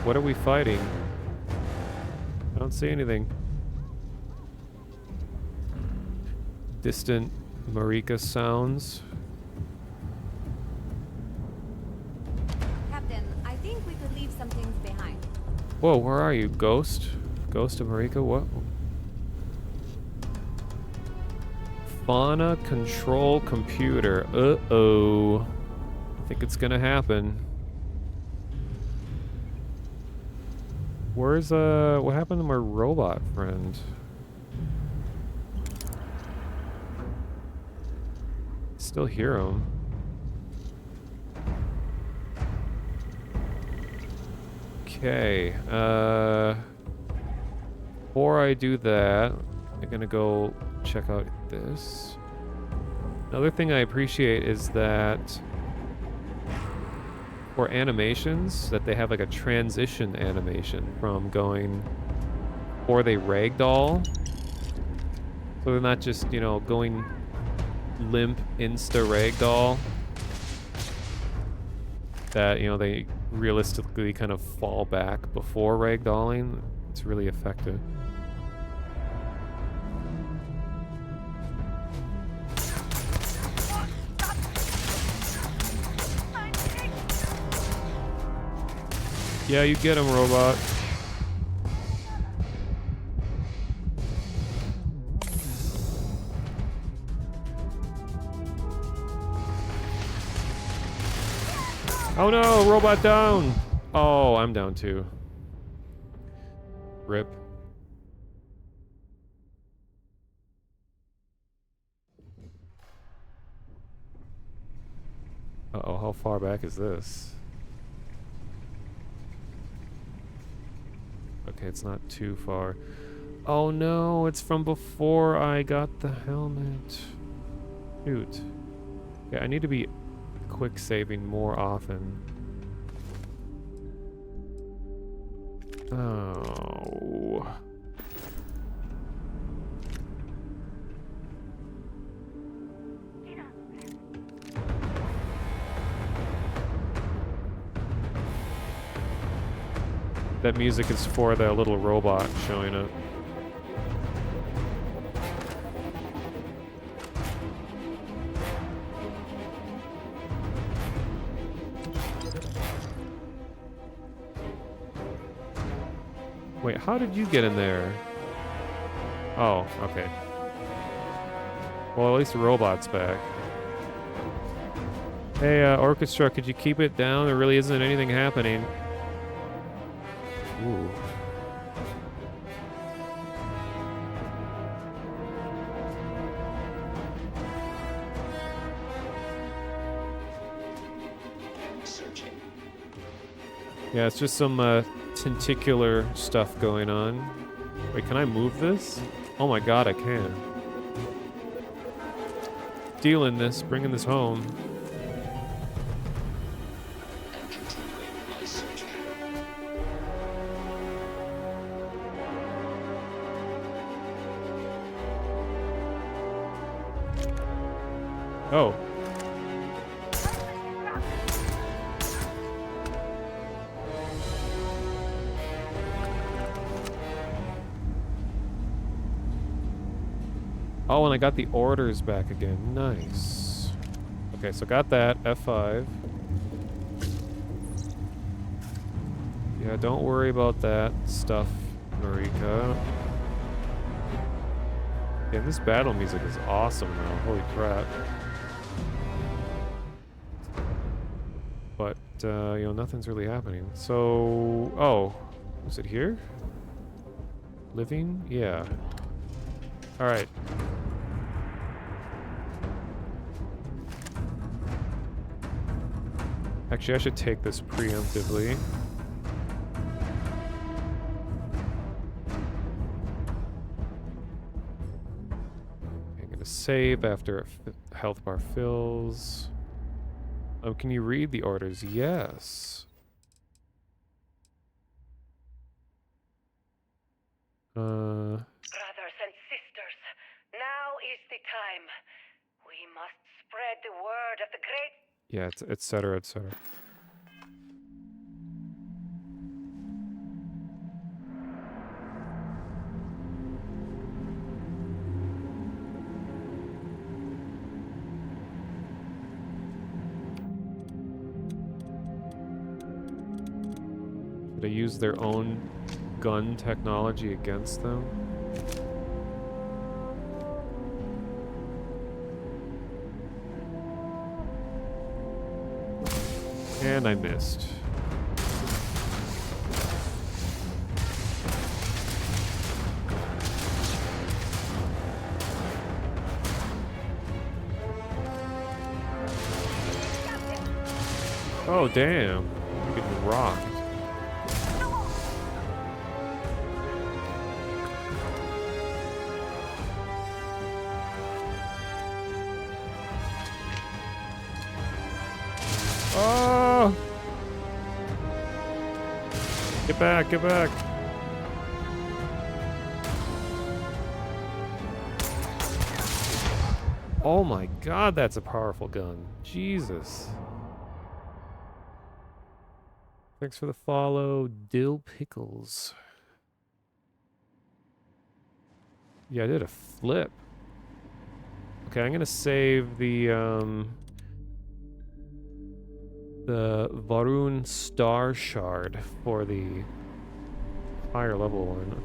What are we fighting? I don't see anything. Distant Marika sounds. Captain, I think we could leave some things behind. Whoa, where are you? Ghost? Ghost of Marika? What? Fauna control computer. Uh-oh. I think it's gonna happen. Where's, what happened to my robot friend? Still hear him. Okay, before I do that, I'm gonna go check out this. Another thing I appreciate is that for animations, that they have like a transition animation from going, or they ragdoll. So they're not just, you know, going limp insta ragdoll. That, you know, they realistically kind of fall back before ragdolling. It's really effective. Yeah, you get him, robot. Oh no, robot down! Oh, I'm down too. Rip. Uh-oh, how far back is this? Okay, it's not too far. Oh no, it's from before I got the helmet. Shoot. Okay, I need to be quick saving more often. Oh. That music is for the little robot showing up. Wait, how did you get in there? Oh, okay. Well, at least the robot's back. Hey, orchestra, could you keep it down? There really isn't anything happening. Ooh. Searching. Yeah, it's just some tentacular stuff going on. Wait, can I move this? Oh my god, I can. Stealing this, bringing this home. And continuing my search pattern. Oh. Oh, and I got the orders back again. Nice. Okay, so got that. F5. Yeah, don't worry about that stuff, Marika. Yeah, this battle music is awesome now. Holy crap. But, you know, nothing's really happening. So, oh, is it here? Living? Yeah. Alright. Actually, I should take this preemptively. I'm gonna save after a health bar fills. Oh, can you read the orders? Yes. Brothers and sisters, now is the time. We must spread the word of the great... Yeah, it's et cetera, et cetera. Should I use their own gun technology against them? And I missed. Oh, damn. I'm getting rocked. Oh! Get back, get back. Oh my god, that's a powerful gun. Jesus. Thanks for the follow, Dill Pickles. Yeah, I did a flip. Okay, I'm gonna save the Varun Star Shard for the higher level one.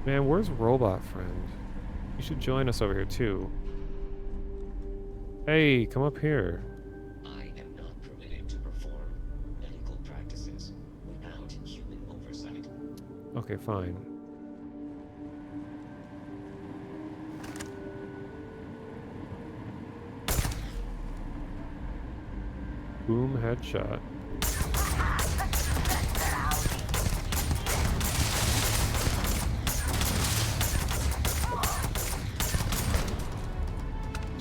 Man, where's Robot Friend? You should join us over here too. Hey, come up here. I am not permitted to perform medical practices without human oversight. Okay, fine. Boom, headshot.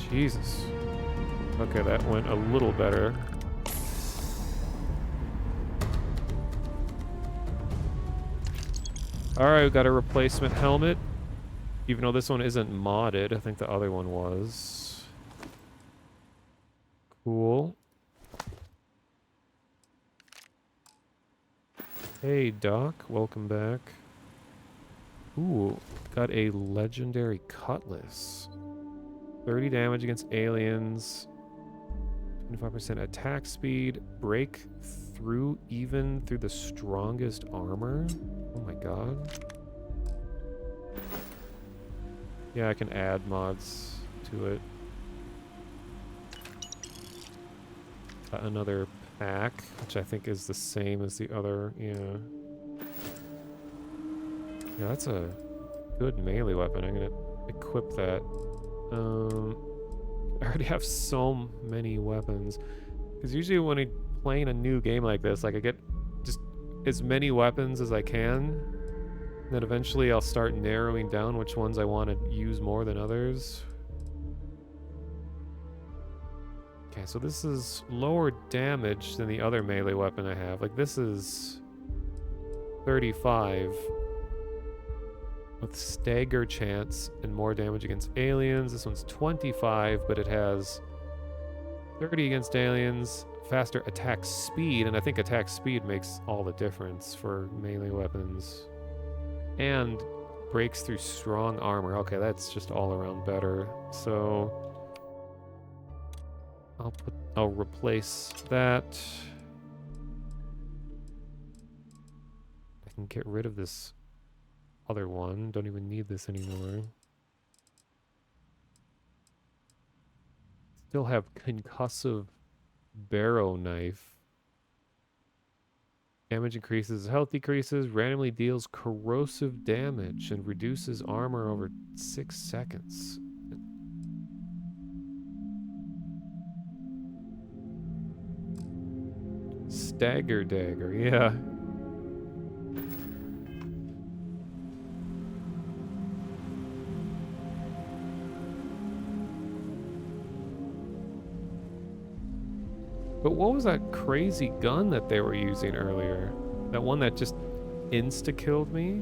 Jesus. Okay, that went a little better. Alright, we got a replacement helmet. Even though this one isn't modded, I think the other one was. Cool. Hey, Doc. Welcome back. Ooh, got a legendary cutlass. 30 damage against aliens. 25% attack speed. Break through even through the strongest armor. Oh my god. Yeah, I can add mods to it. Another pack, which I think is the same as the other, yeah. Yeah, that's a good melee weapon. I'm gonna equip that. I already have so many weapons. Because usually when I'm playing a new game like this, like I get just as many weapons as I can. Then eventually I'll start narrowing down which ones I want to use more than others. Okay, so this is lower damage than the other melee weapon I have. Like this is 35 with stagger chance and more damage against aliens. This one's 25, but it has 30 against aliens, faster attack speed, and I think attack speed makes all the difference for melee weapons. And breaks through strong armor. Okay, that's just all around better. So I'll replace that. I can get rid of this other one. Don't even need this anymore. Still have concussive barrow knife. Damage increases, health decreases, randomly deals corrosive damage, and reduces armor over 6 seconds. Stagger dagger, yeah. But what was that crazy gun that they were using earlier? That one that just insta-killed me?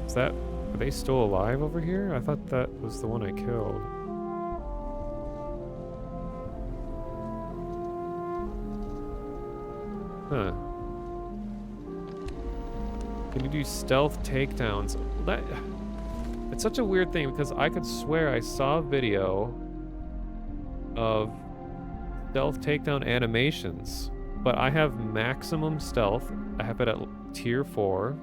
Is that... Are they still alive over here? I thought that was the one I killed. Huh. Can you do stealth takedowns? That... It's such a weird thing because I could swear I saw a video of stealth takedown animations, but I have maximum stealth. I have it at tier 4,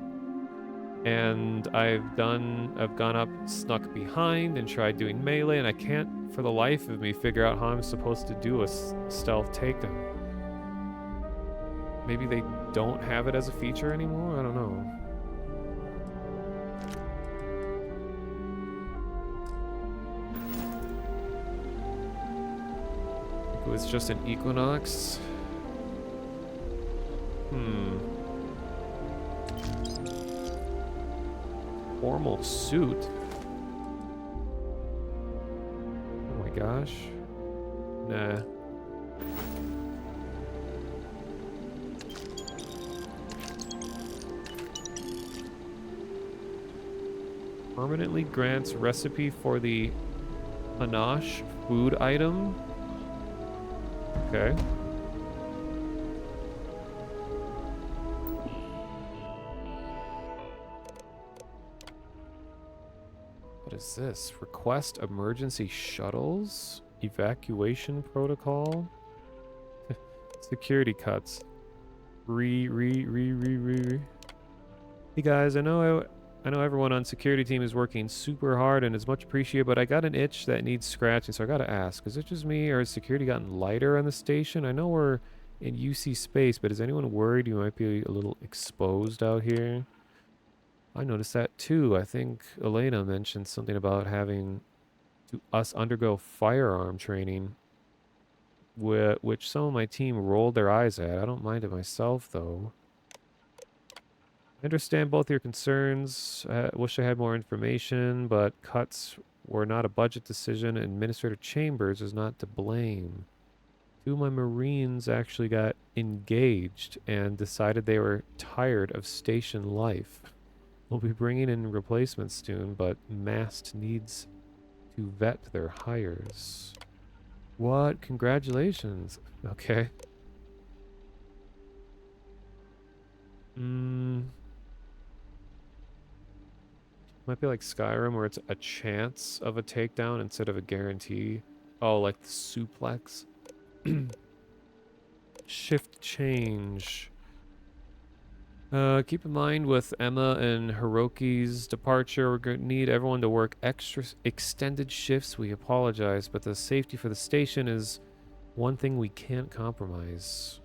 and I've gone up, snuck behind, and tried doing melee, and I can't for the life of me figure out how I'm supposed to do a stealth takedown. Maybe they don't have it as a feature anymore? I don't know. It was just an Equinox. Formal suit. Oh my gosh. Nah. Permanently grants recipe for the panache food item. Okay. What is this? Request emergency shuttles? Evacuation protocol? Security cuts. Hey guys, I know everyone on security team is working super hard and is much appreciated, but I got an itch that needs scratching, so I gotta ask, is it just me or has security gotten lighter on the station? I know we're in UC space, but is anyone worried you might be a little exposed out here? I noticed that too. I think Elena mentioned something about having us undergo firearm training, which some of my team rolled their eyes at. I don't mind it myself, though. I understand both your concerns. I wish I had more information, but cuts were not a budget decision, and Administrator Chambers is not to blame. 2 of my Marines actually got engaged and decided they were tired of station life. We'll be bringing in replacements soon, but MAST needs to vet their hires. What? Congratulations. Okay. Might be like Skyrim where it's a chance of a takedown instead of a guarantee. Oh, like the suplex. shift change. Keep in mind with Emma and Hiroki's departure, we're going to need everyone to work extra extended shifts. We apologize, but the safety for the station is one thing we can't compromise.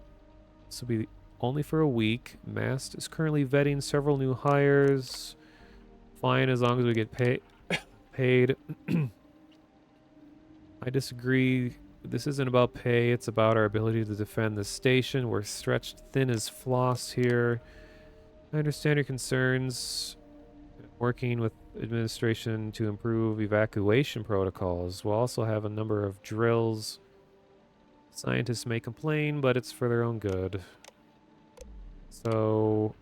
This will be only for a week. Mast is currently vetting several new hires. Fine as long as we get paid. I disagree. This isn't about pay, it's about our ability to defend the station. We're stretched thin as floss here. I understand your concerns. Working with administration to improve evacuation protocols. We'll also have a number of drills. Scientists may complain, but it's for their own good. So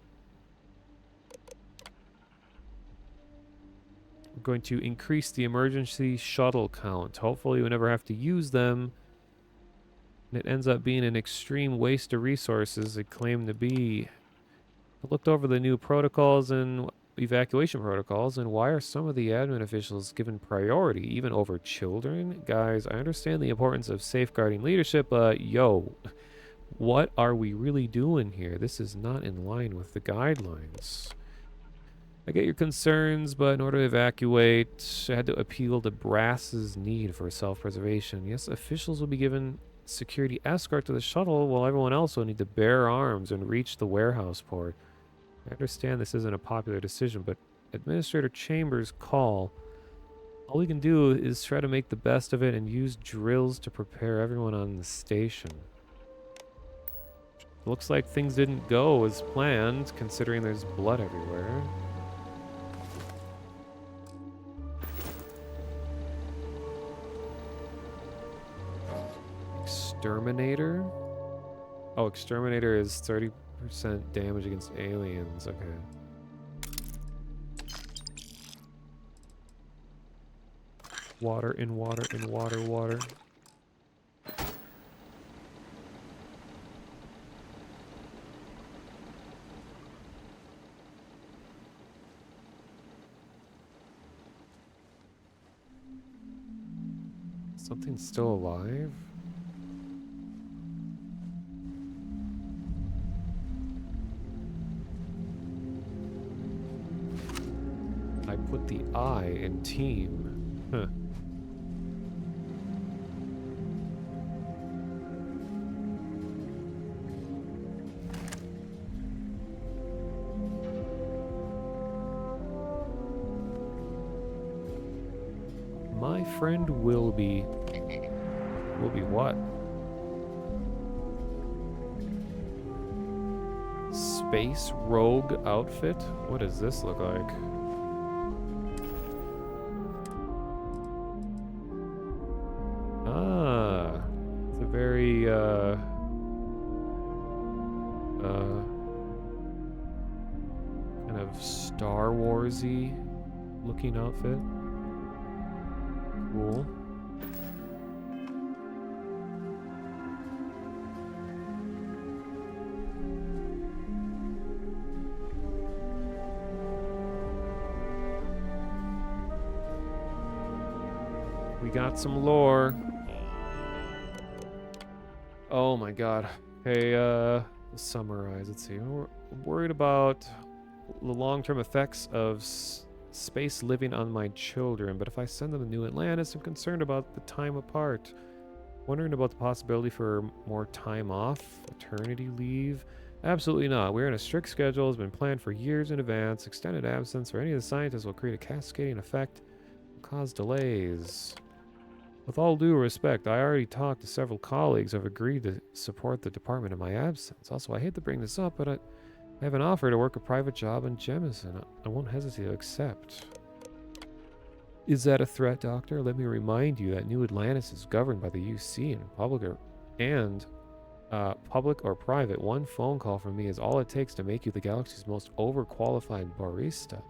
we're going to increase the emergency shuttle count. Hopefully we never have to use them. And it ends up being an extreme waste of resources they claim to be. I looked over the new protocols and evacuation protocols, and why are some of the admin officials given priority, even over children? Guys, I understand the importance of safeguarding leadership, but yo, what are we really doing here? This is not in line with the guidelines. I get your concerns, but in order to evacuate, I had to appeal to Brass's need for self-preservation. Yes, officials will be given security escort to the shuttle, while everyone else will need to bear arms and reach the warehouse port. I understand this isn't a popular decision, but Administrator Chambers' call. All we can do is try to make the best of it and use drills to prepare everyone on the station. Looks like things didn't go as planned, considering there's blood everywhere. Exterminator? Oh, Exterminator is 30% damage against aliens. Okay. Water in water in water water. Something's still alive? I put the I in team. Huh. My friend will be what? Space rogue outfit? What does this look like? Ah, it's a very kind of Star Wars-y looking outfit. Cool. We got some lore. Oh my god. Okay, let's summarize. Let's see. We're worried about the long-term effects of space living on my children, but if I send them to New Atlantis, I'm concerned about the time apart. Wondering about the possibility for more time off, maternity leave. Absolutely not. We're in a strict schedule, has been planned for years in advance. Extended absence for any of the scientists will create a cascading effect and cause delays. With all due respect, I already talked to several colleagues who have agreed to support the department in my absence. Also, I hate to bring this up, but I have an offer to work a private job in Jemison. I won't hesitate to accept. Is that a threat, Doctor? Let me remind you that New Atlantis is governed by the UC and public or private. One phone call from me is all it takes to make you the galaxy's most overqualified barista.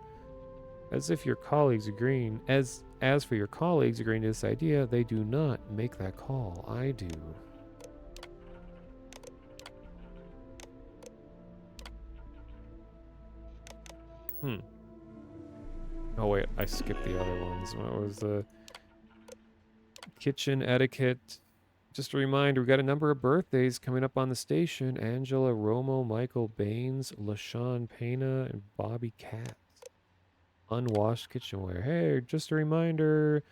As if your colleagues agreeing, as for your colleagues agreeing to this idea, they do not make that call. I do. Oh wait, I skipped the other ones. What was the kitchen etiquette? just a reminder, we got a number of birthdays coming up on the station. Angela, Romo, Michael, Baines, LaShawn, Pena, and Bobby Katz. Unwashed kitchenware. Hey, just a reminder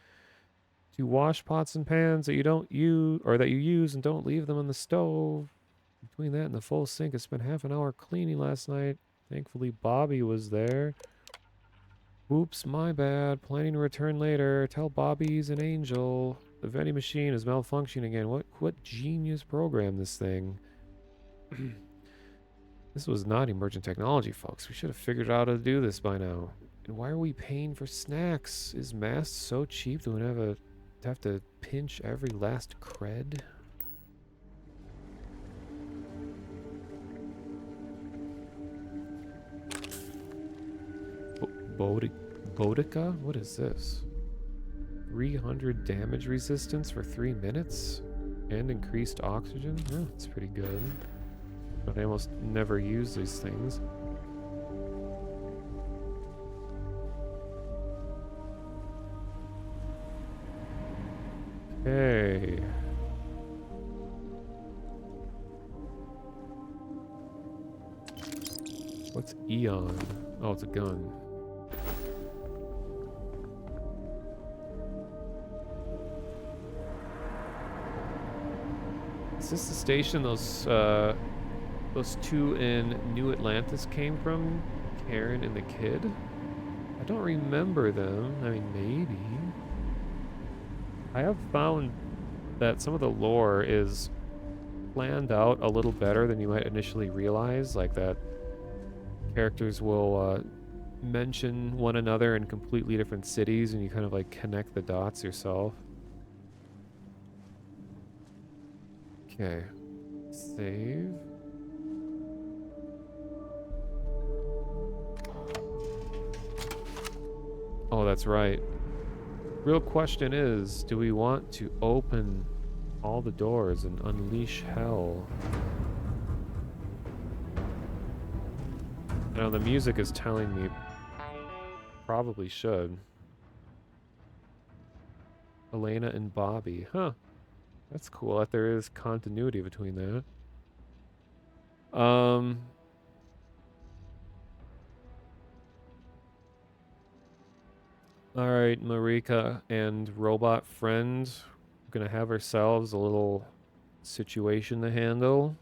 to wash pots and pans that you don't use, or that you use, and don't leave them on the stove. Between that and the full sink, I spent half an hour cleaning last night. Thankfully, Bobby was there. Oops, my bad. Planning to return later. Tell Bobby he's an angel. The vending machine is malfunctioning again. What genius programmed this thing? This was not emergent technology, folks. We should have figured out how to do this by now. And why are we paying for snacks? Is Mast so cheap that we have to pinch every last cred? Bodica? What is this? 300 damage resistance for 3 minutes? And increased oxygen? Oh, that's pretty good. But I almost never use these things. Okay. What's Eon? Oh, it's a gun. Is this the station those two in New Atlantis came from? Karen and the kid? I don't remember them. I mean, maybe. I have found that some of the lore is planned out a little better than you might initially realize. Like that characters will mention one another in completely different cities and you kind of like connect the dots yourself. Okay. Save. Oh, that's right. Real question is, do we want to open all the doors and unleash hell? Now the music is telling me probably should. Elena and Bobby. Huh. That's cool that there is continuity between that. Alright, Marika and robot friend. We're gonna have ourselves a little situation to handle.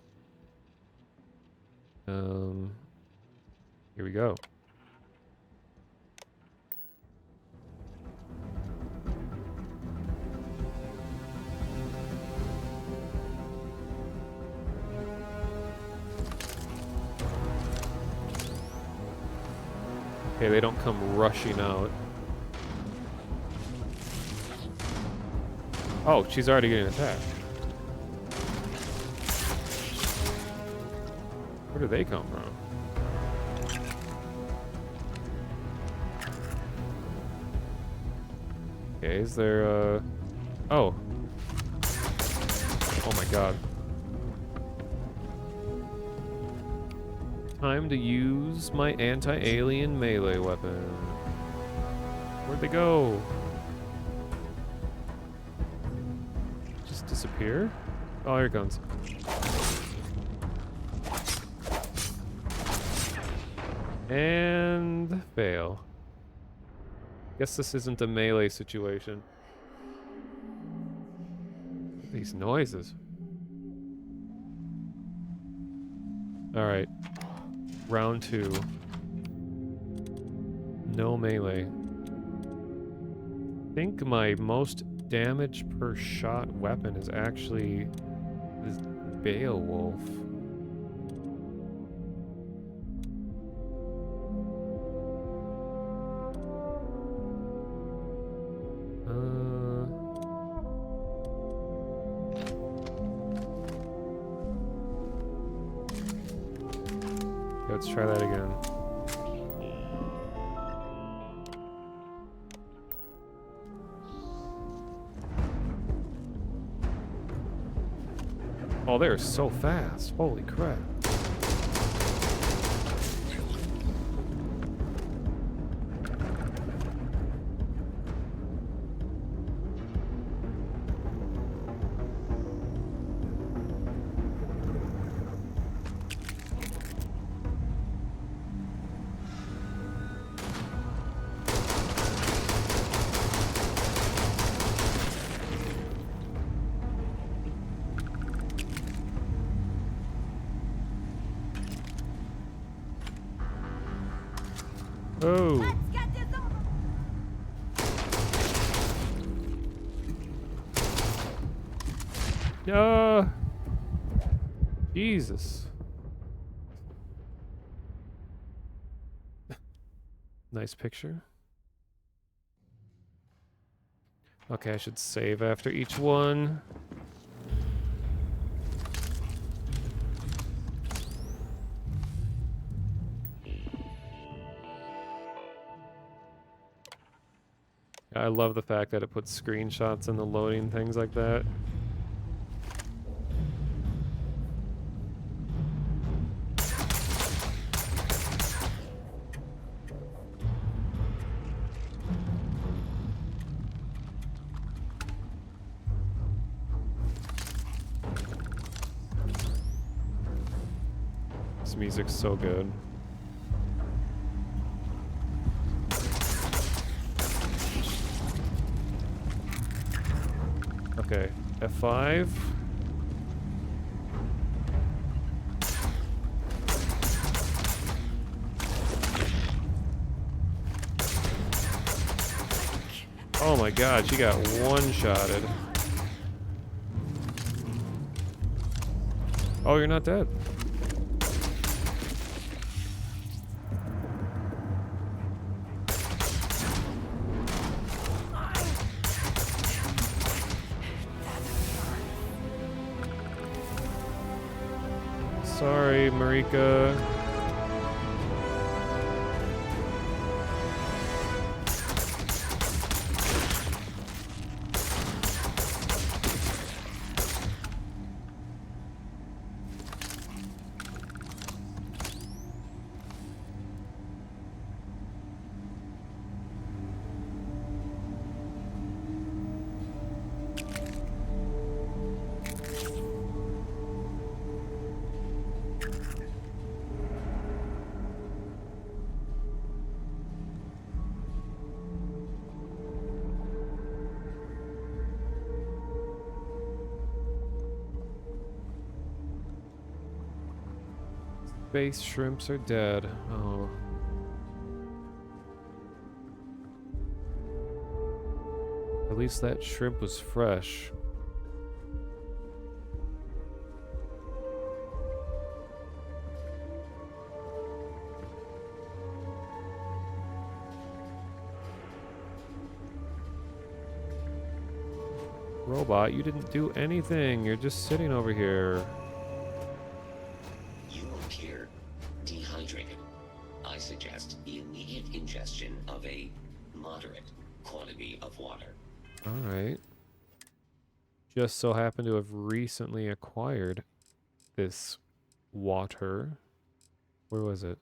Here we go. Okay, they don't come rushing out. Oh, she's already getting attacked. Where do they come from? Okay, is there oh. Oh my god. Time to use my anti-alien melee weapon. Where'd they go? Just disappear? Oh, here it comes. And fail. Guess this isn't a melee situation. What are these noises? Alright. Round 2. No melee. I think my most damage per shot weapon is actually this Beowulf. Let's try that again. Oh, they're so fast. Holy crap. Oh. No. Jesus. Nice picture. Okay, I should save after each one. I love the fact that it puts screenshots in the loading things like that. This music's so good. Okay, F5. Oh my god, she got one-shotted. Oh, you're not dead. Sorry, Marika. Space shrimps are dead. Oh. At least that shrimp was fresh. Robot, you didn't do anything. You're just sitting over here. You appear dehydrated. I suggest the immediate ingestion of a moderate quantity of water. Alright. Just so happen to have recently acquired this water. Where was it?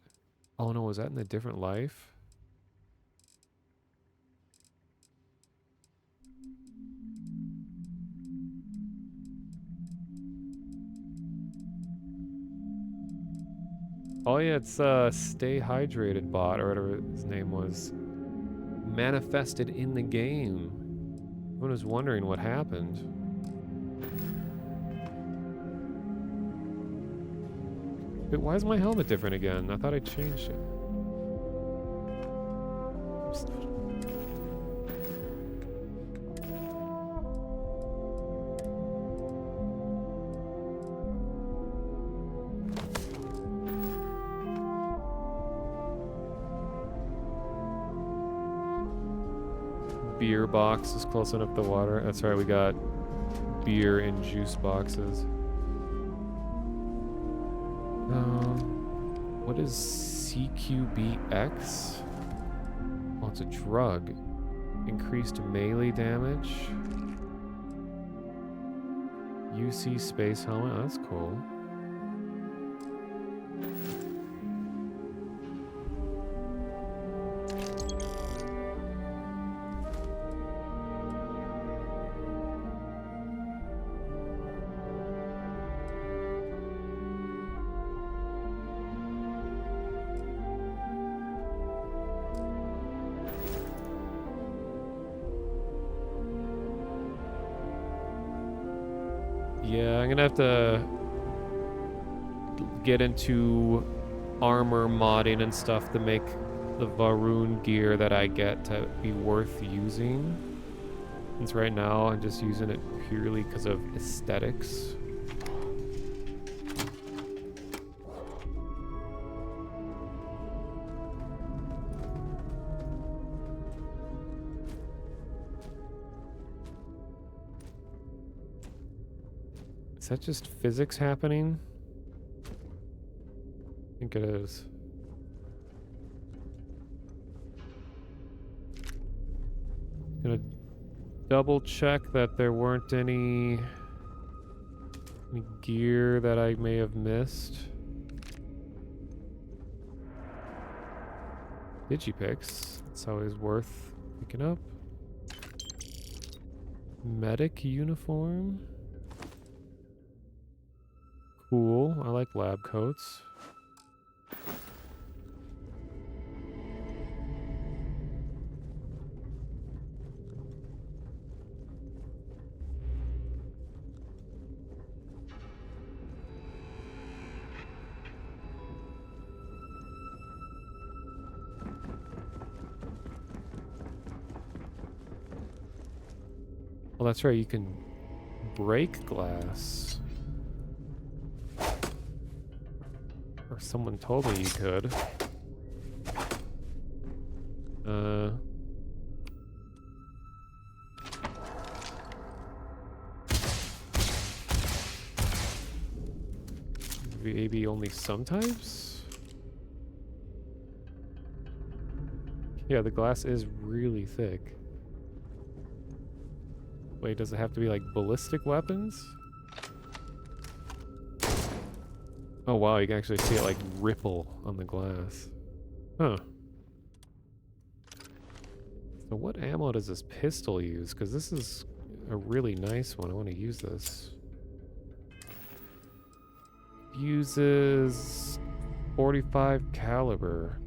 Oh no, was that in a different life? Oh yeah, it's Stay Hydrated bot, or whatever his name was. Manifested in the game. Everyone was wondering what happened. Wait, why is my helmet different again? I thought I changed it. Beer box is close enough to water. That's right, we got beer and juice boxes. What is CQBX? Oh, it's a drug. Increased melee damage. UC space helmet. Oh, that's cool. Yeah, I'm gonna have to get into armor modding and stuff to make the Varun gear that I get to be worth using. Since right now I'm just using it purely because of aesthetics. Is that just physics happening? I think it is. Gonna double check that there weren't any gear that I may have missed. Digipix. It's always worth picking up. Medic uniform. Cool. I like lab coats. Well, that's right. You can break glass. Or someone told me you could. Maybe only sometimes? Yeah, the glass is really thick. Wait, does it have to be like ballistic weapons? Oh wow, you can actually see it like ripple on the glass. Huh. So what ammo does this pistol use? Because this is a really nice one. I want to use this. Uses 45 caliber.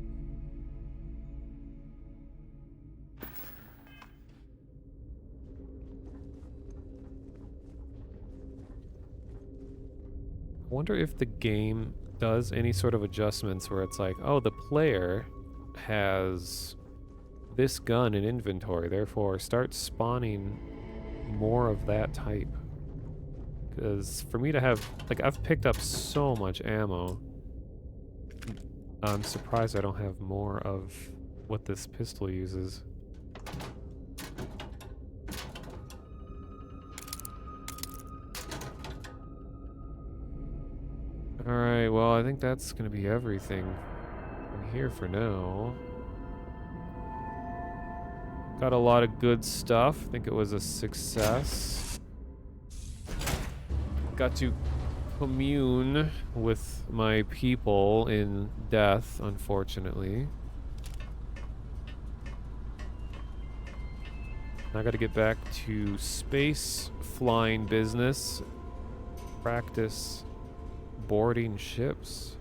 I wonder if the game does any sort of adjustments where it's like, oh, the player has this gun in inventory, therefore start spawning more of that type. Because for me to have, like, I've picked up so much ammo. I'm surprised I don't have more of what this pistol uses. Alright, well, I think that's gonna be everything from here for now. Got a lot of good stuff. I think it was a success. Got to commune with my people in death, unfortunately. I gotta get back to space flying business. Practice boarding ships.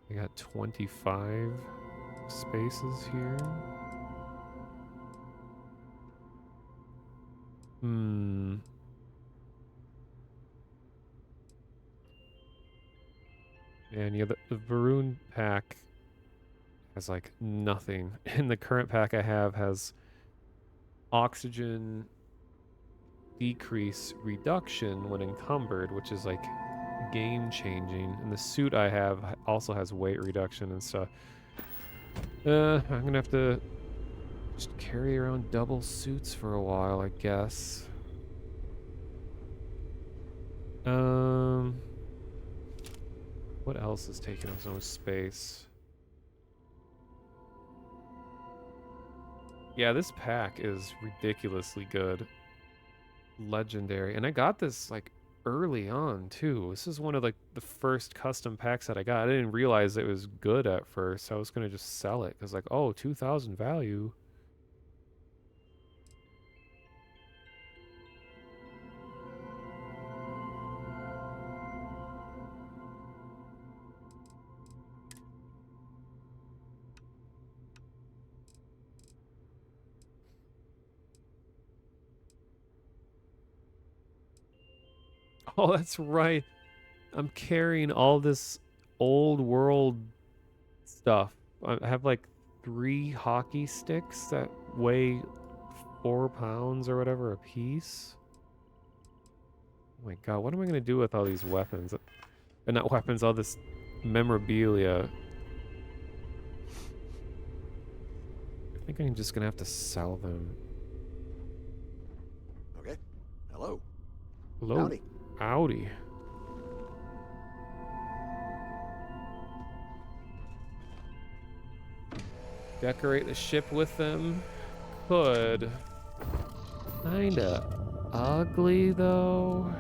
I got 25 spaces here. Hmm. And yeah, the Varun pack has like nothing. And the current pack I have has oxygen decrease reduction when encumbered, which is like game changing. And the suit I have also has weight reduction and stuff. I'm gonna have to just carry around double suits for a while, I guess. What else is taking up so much space? Yeah, this pack is ridiculously good. Legendary. And I got this like early on too. This is one of like the first custom packs that I got. I didn't realize it was good at first. I was gonna just sell it because like, oh, 2,000 value. Oh, that's right. I'm carrying all this old world stuff. I have like 3 hockey sticks that weigh 4 pounds or whatever a piece. Oh my god, what am I gonna do with all these weapons? Not weapons, all this memorabilia. I think I'm just gonna have to sell them. Okay. Hello. Hello. Howdy. Howdy. Decorate the ship with them. Could. Kinda ugly though.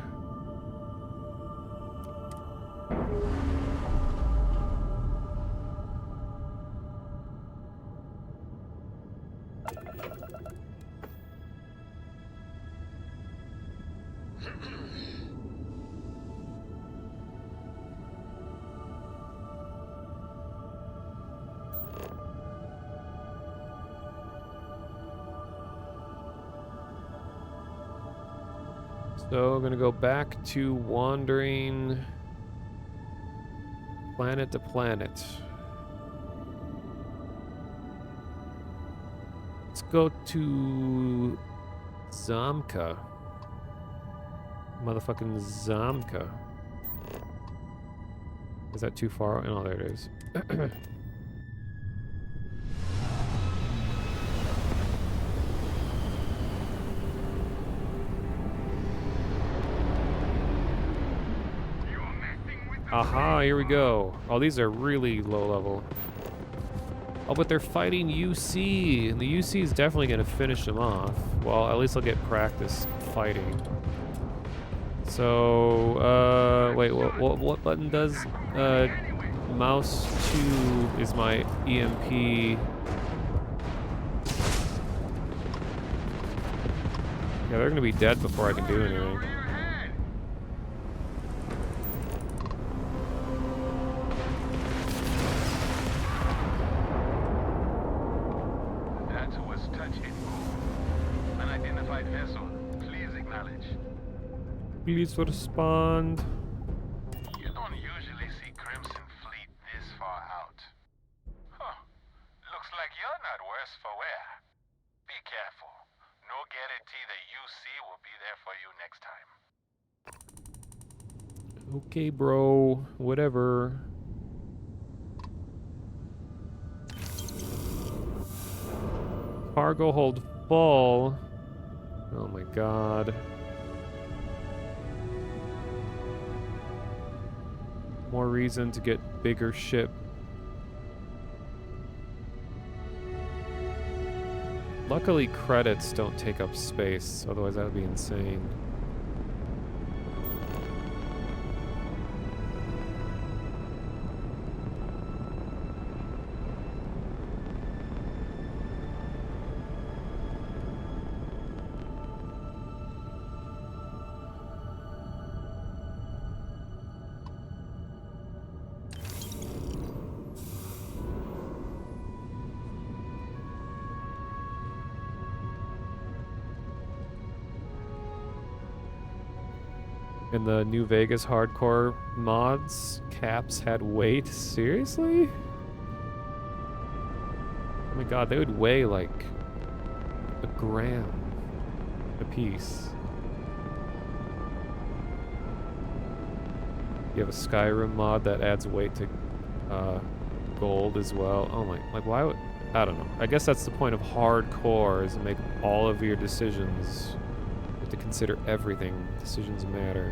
So I'm gonna go back to wandering planet to planet. Let's go to Zamka. Motherfucking Zamka. Is that too far? Oh, there it is. Aha, here we go. Oh, these are really low level. Oh, but they're fighting UC, and the UC is definitely going to finish them off. Well, at least I'll get practice fighting. So, wait, what button does, mouse 2 is my EMP. Yeah, they're going to be dead before I can do anything. Please respond. You don't usually see Crimson Fleet this far out. Huh. Looks like you're not worse for wear. Be careful. No guarantee the UC will be there for you next time. Okay, bro. Whatever. Cargo hold full. Oh my god. More reason to get bigger ship. Luckily, credits don't take up space, otherwise that would be insane. In the New Vegas hardcore mods, caps had weight. Seriously? Oh my god, they would weigh like a gram a piece. You have a Skyrim mod that adds weight to gold as well. Oh my, like why would, I don't know. I guess that's the point of hardcore, is to make all of your decisions. You have to consider everything. Decisions matter.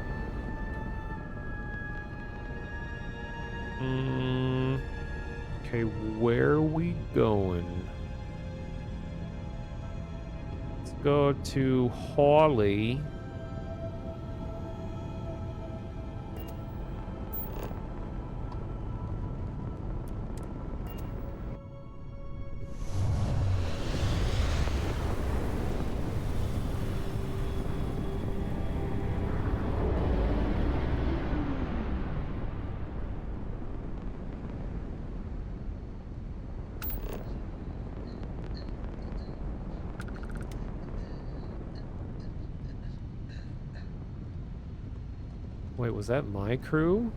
Okay, where are we going? Let's go to Hawley. Wait, was that my crew?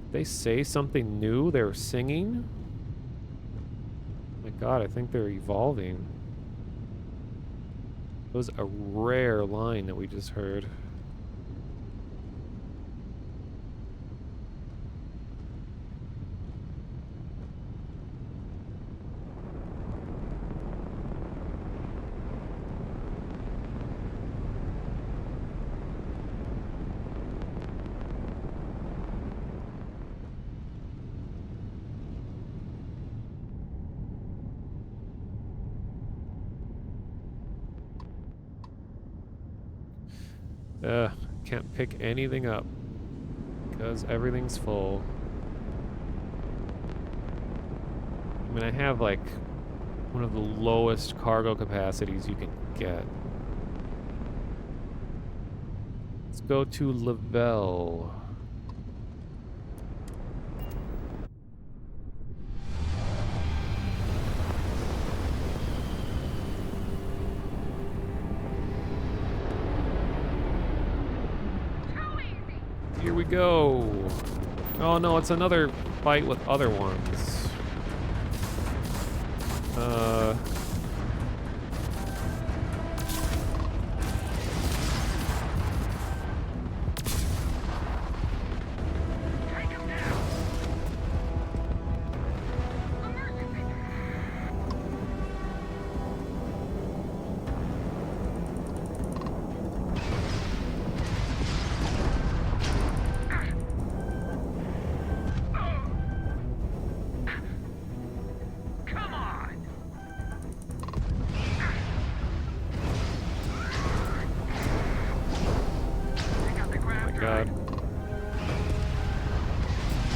Did they say something new? They were singing? My god, I think they're evolving. It was a rare line that we just heard. Can't pick anything up because everything's full. I mean, I have like one of the lowest cargo capacities you can get. Let's go to Lavelle. Here we go. Oh no, it's another fight with other ones.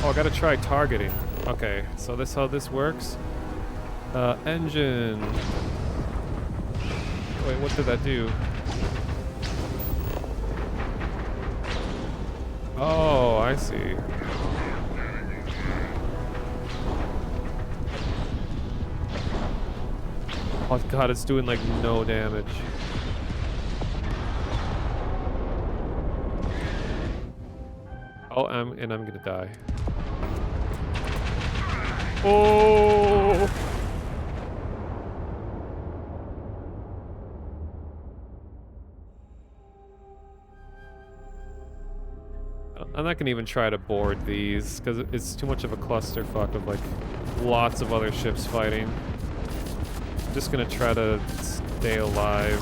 Oh, I gotta try targeting. Okay, so this how this works. Engine. Wait, what did that do? Oh, I see. Oh god, it's doing like no damage. Oh, I'm gonna die. Oh! I'm not gonna even try to board these because it's too much of a clusterfuck of like lots of other ships fighting. I'm just gonna try to stay alive.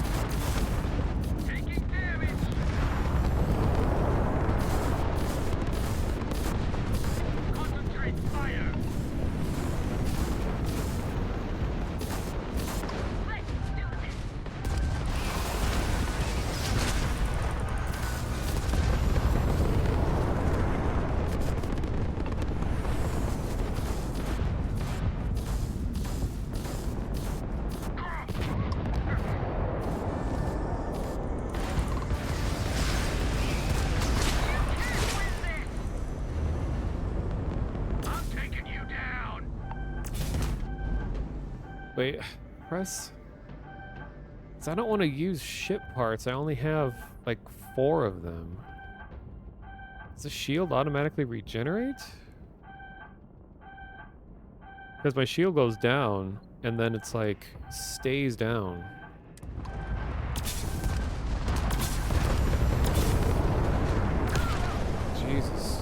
Wait, press? 'Cause I don't want to use ship parts. I only have like 4 of them. Does the shield automatically regenerate? Because my shield goes down and then it's like stays down. Jesus.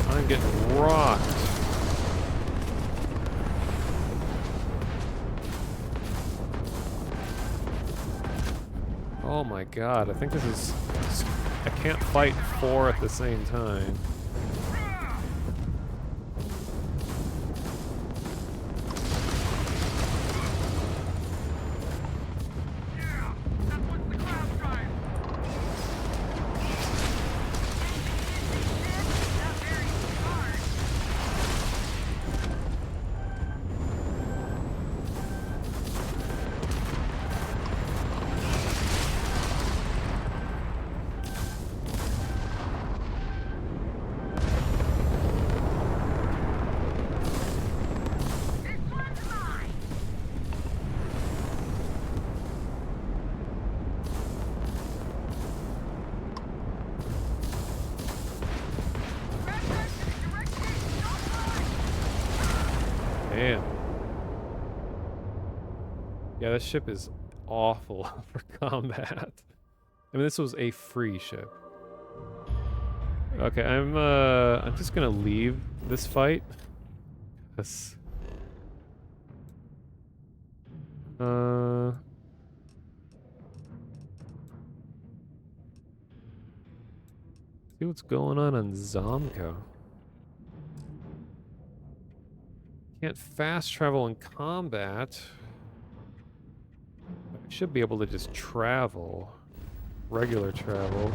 I'm getting rocked. Oh my god, I think this is I can't fight 4 at the same time. Damn. Yeah, this ship is awful for combat. I mean, this was a free ship. Okay, I'm just gonna leave this fight. 'Cause, see what's going on Zomco. Can't fast travel in combat. I should be able to just travel. Regular travel.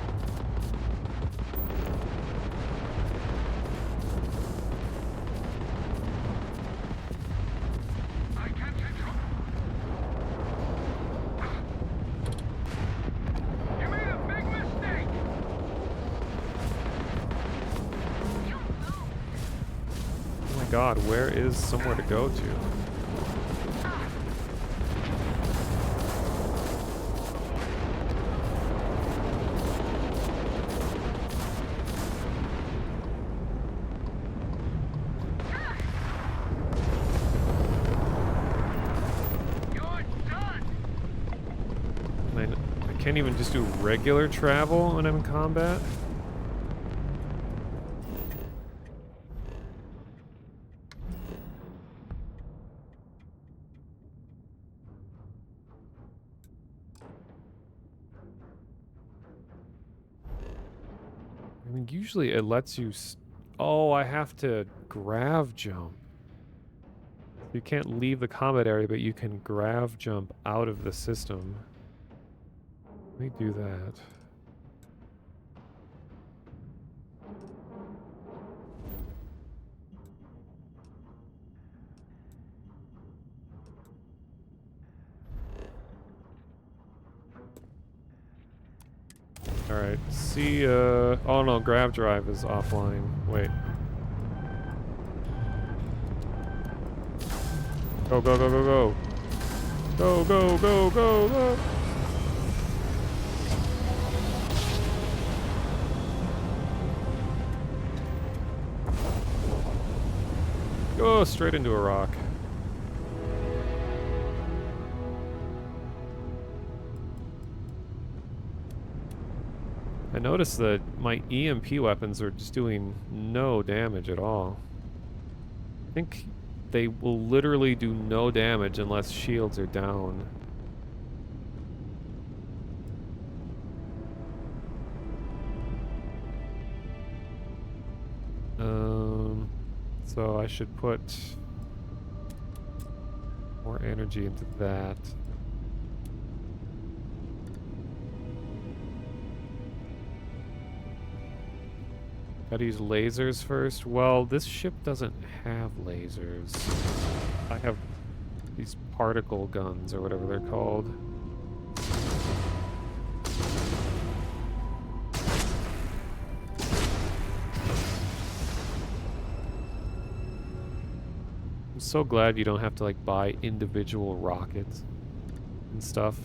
Oh my god, where is somewhere to go to? I can't even just do regular travel when I'm in combat? I mean, usually it lets you... Oh, I have to grav jump. You can't leave the combat area, but you can grav jump out of the system. Let me do that. Alright, see, oh no, grav drive is offline. Wait. Go, go, go, go, go. Go, go, go, go, go. Go straight into a rock. I noticed that my EMP weapons are just doing no damage at all. I think they will literally do no damage unless shields are down. So I should put more energy into that. Gotta use lasers first. Well, this ship doesn't have lasers. I have these particle guns or whatever they're called. I'm so glad you don't have to like buy individual rockets and stuff.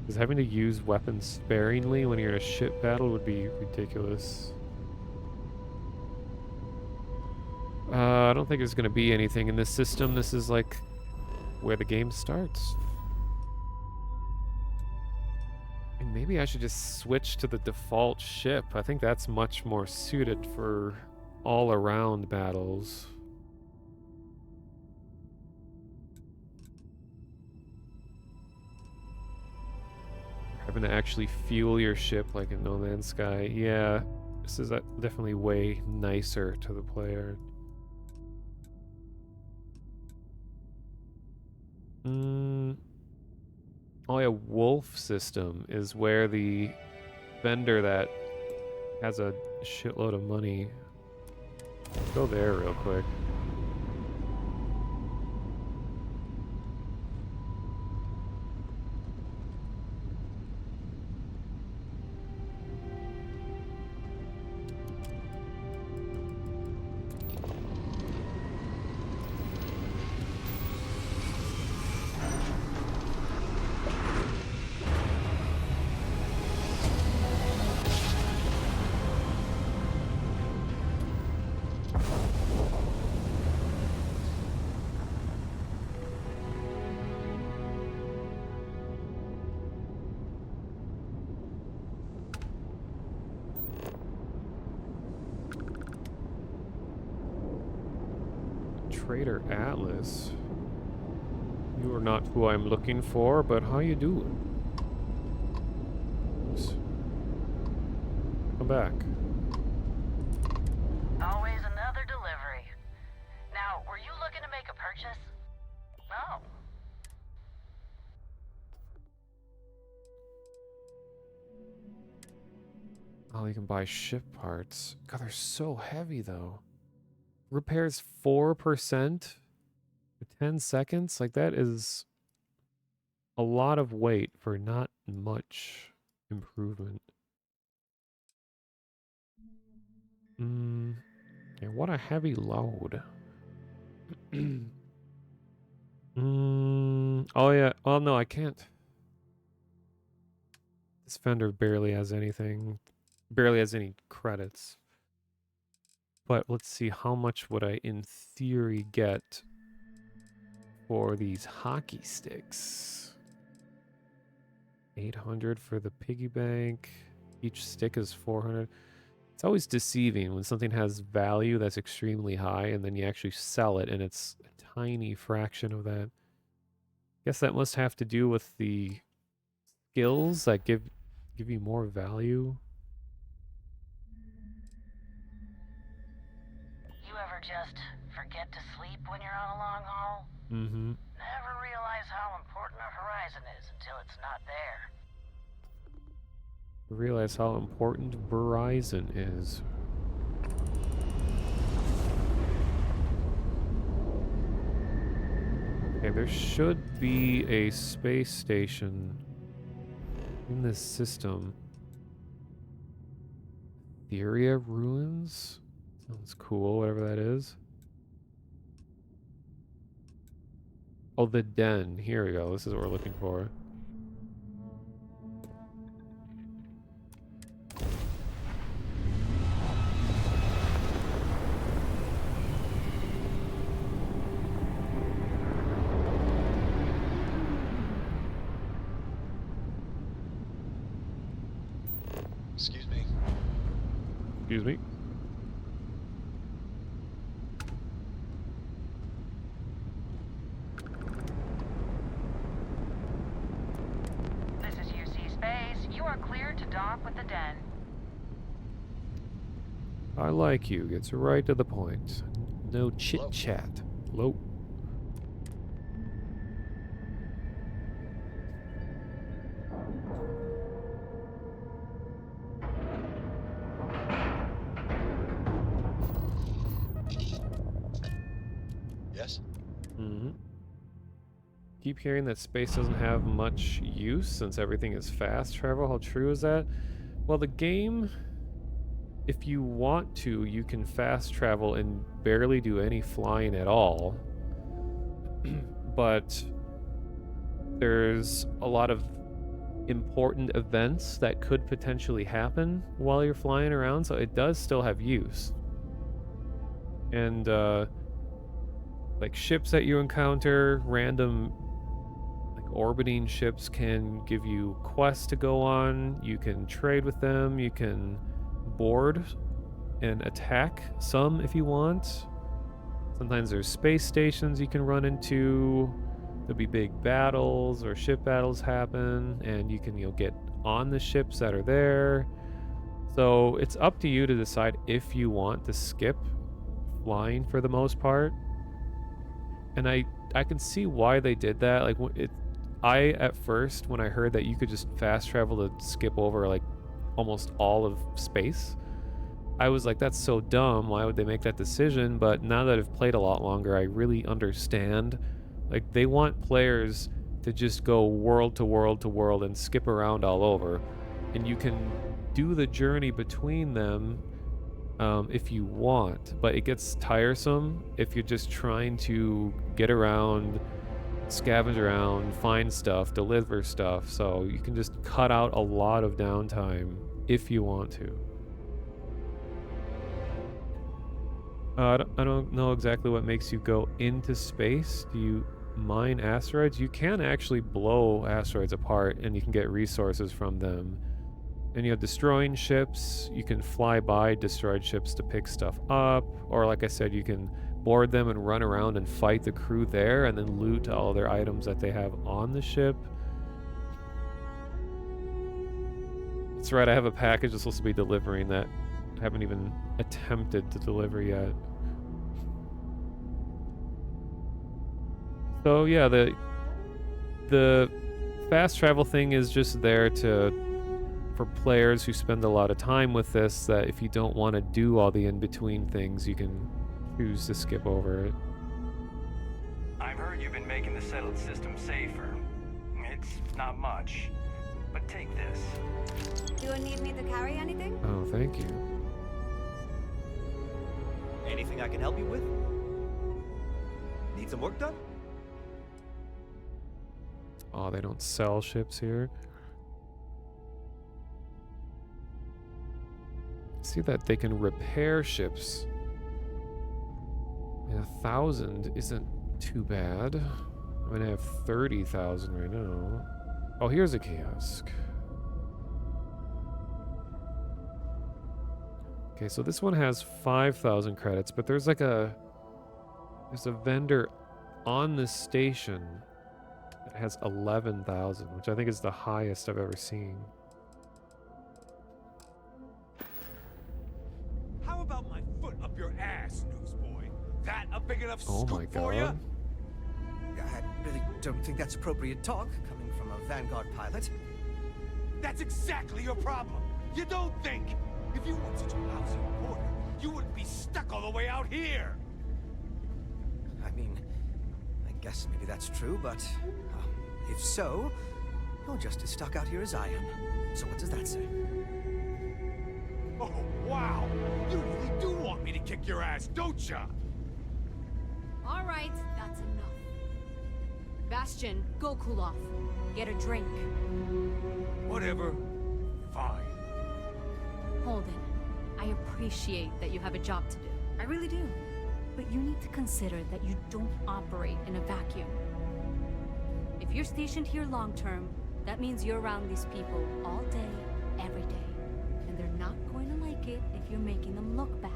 Because having to use weapons sparingly when you're in a ship battle would be ridiculous. I don't think there's going to be anything in this system. This is like where the game starts. And maybe I should just switch to the default ship. I think that's much more suited for all-around battles. Having to actually fuel your ship like in No Man's Sky. Yeah, this is definitely way nicer to the player. Oh yeah, Wolf system is where the vendor that has a shitload of money. Go there real quick. Trader Atlas. You are not who I'm looking for, but how you doing? Oops. Come back. Always another delivery. Now, were you looking to make a purchase? No. Oh, you can buy ship parts. God, they're so heavy though. Repairs 4% for 10 seconds? Like, that is a lot of weight for not much improvement. Yeah, what a heavy load. Oh yeah. Oh no, I can't. This vendor barely has anything. Barely has any credits. But let's see, how much would I in theory get for these hockey sticks? 800 for the piggy bank. Each stick is 400. It's always deceiving when something has value that's extremely high and then you actually sell it and it's a tiny fraction of that. Guess that must have to do with the skills that give you more value. You ever just forget to sleep when you're on a long haul? Mm-hmm. Never realize how important a horizon is until it's not there. Realize how important Verizon is. Okay, there should be a space station in this system. Theria Ruins? Sounds cool, whatever that is. Oh, the den. Here we go. This is what we're looking for. Excuse me. Excuse me. This is UC Space. You are cleared to dock with the den. I like you. Gets right to the point. No chit-chat. Hello. Yes? Mm-hmm. Keep hearing that space doesn't have much use since everything is fast travel. How true is that? Well, the game, if you want to, you can fast travel and barely do any flying at all. But there's a lot of important events that could potentially happen while you're flying around, so it does still have use. And like ships that you encounter, random like orbiting ships can give you quests to go on. You can trade with them, you can board and attack some if you want. Sometimes there's space stations you can run into. There'll be big battles or ship battles happen, and you can, get on the ships that are there. So it's up to you to decide if you want to skip flying for the most part. And I can see why they did that. Like I at first when I heard that you could just fast travel to skip over like almost all of space, I was like, that's so dumb. Why would they make that decision? But now that I've played a lot longer, I really understand. Like, they want players to just go world to world to world and skip around all over. And you can do the journey between them if you want. But it gets tiresome if you're just trying to get around, scavenge around, find stuff, deliver stuff. So you can just cut out a lot of downtime if you want to. I don't know exactly what makes you go into space. Do you mine asteroids? You can actually blow asteroids apart and you can get resources from them. And you have destroying ships. You can fly by destroyed ships to pick stuff up. Or like I said, you can board them and run around and fight the crew there and then loot all their items that they have on the ship. That's right, I have a package that's supposed to be delivering that I haven't even attempted to deliver yet. So yeah, the fast travel thing is just there for players who spend a lot of time with this, that if you don't want to do all the in-between things, you can choose to skip over it. I've heard you've been making the settled system safer. It's not much, but take this. Do you need me to carry anything? Oh, thank you. Anything I can help you with? Need some work done? Oh, they don't sell ships here. See that they can repair ships. And 1,000 isn't too bad. I mean, I have 30,000 right now. Oh, here's a kiosk. Okay, so this one has 5,000 credits, but there's a vendor on this station that has 11,000, which I think is the highest I've ever seen. How about my foot up your ass, newsboy? That a big enough Oh my scoop for you? god. I really don't think that's appropriate talk coming from a Vanguard pilot. That's exactly your problem. You don't think. If you weren't such a lousy reporter, you wouldn't be stuck all the way out here. I mean, I guess maybe that's true, but if so, you're just as stuck out here as I am. So what does that say? Oh, wow. You really do want me to kick your ass, don't ya? All right, that's enough. Bastion, go cool off. Get a drink. Whatever. Fine. Holden, I appreciate that you have a job to do. I really do. But you need to consider that you don't operate in a vacuum. If you're stationed here long term, that means you're around these people all day, every day. And they're not going to like it if you're making them look bad.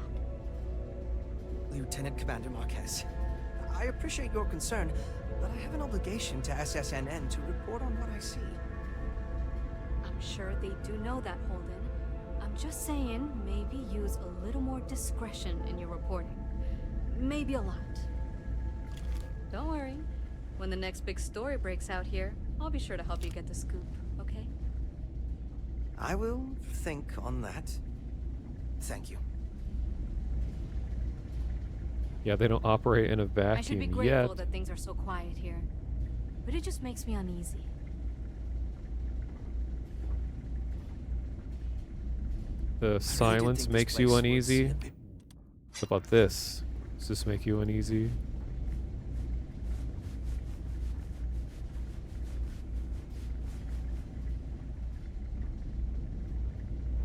Lieutenant Commander Marquez, I appreciate your concern, but I have an obligation to SSNN to report on what I see. I'm sure they do know that, Holden. I'm just saying, maybe use a little more discretion in your reporting. Maybe a lot. Don't worry. When the next big story breaks out here, I'll be sure to help you get the scoop, okay? I will think on that. Thank you. Yeah, they don't operate in a vacuum I should be grateful that things are so quiet here. But it just makes me uneasy. The silence makes you uneasy. What about this? Does this make you uneasy?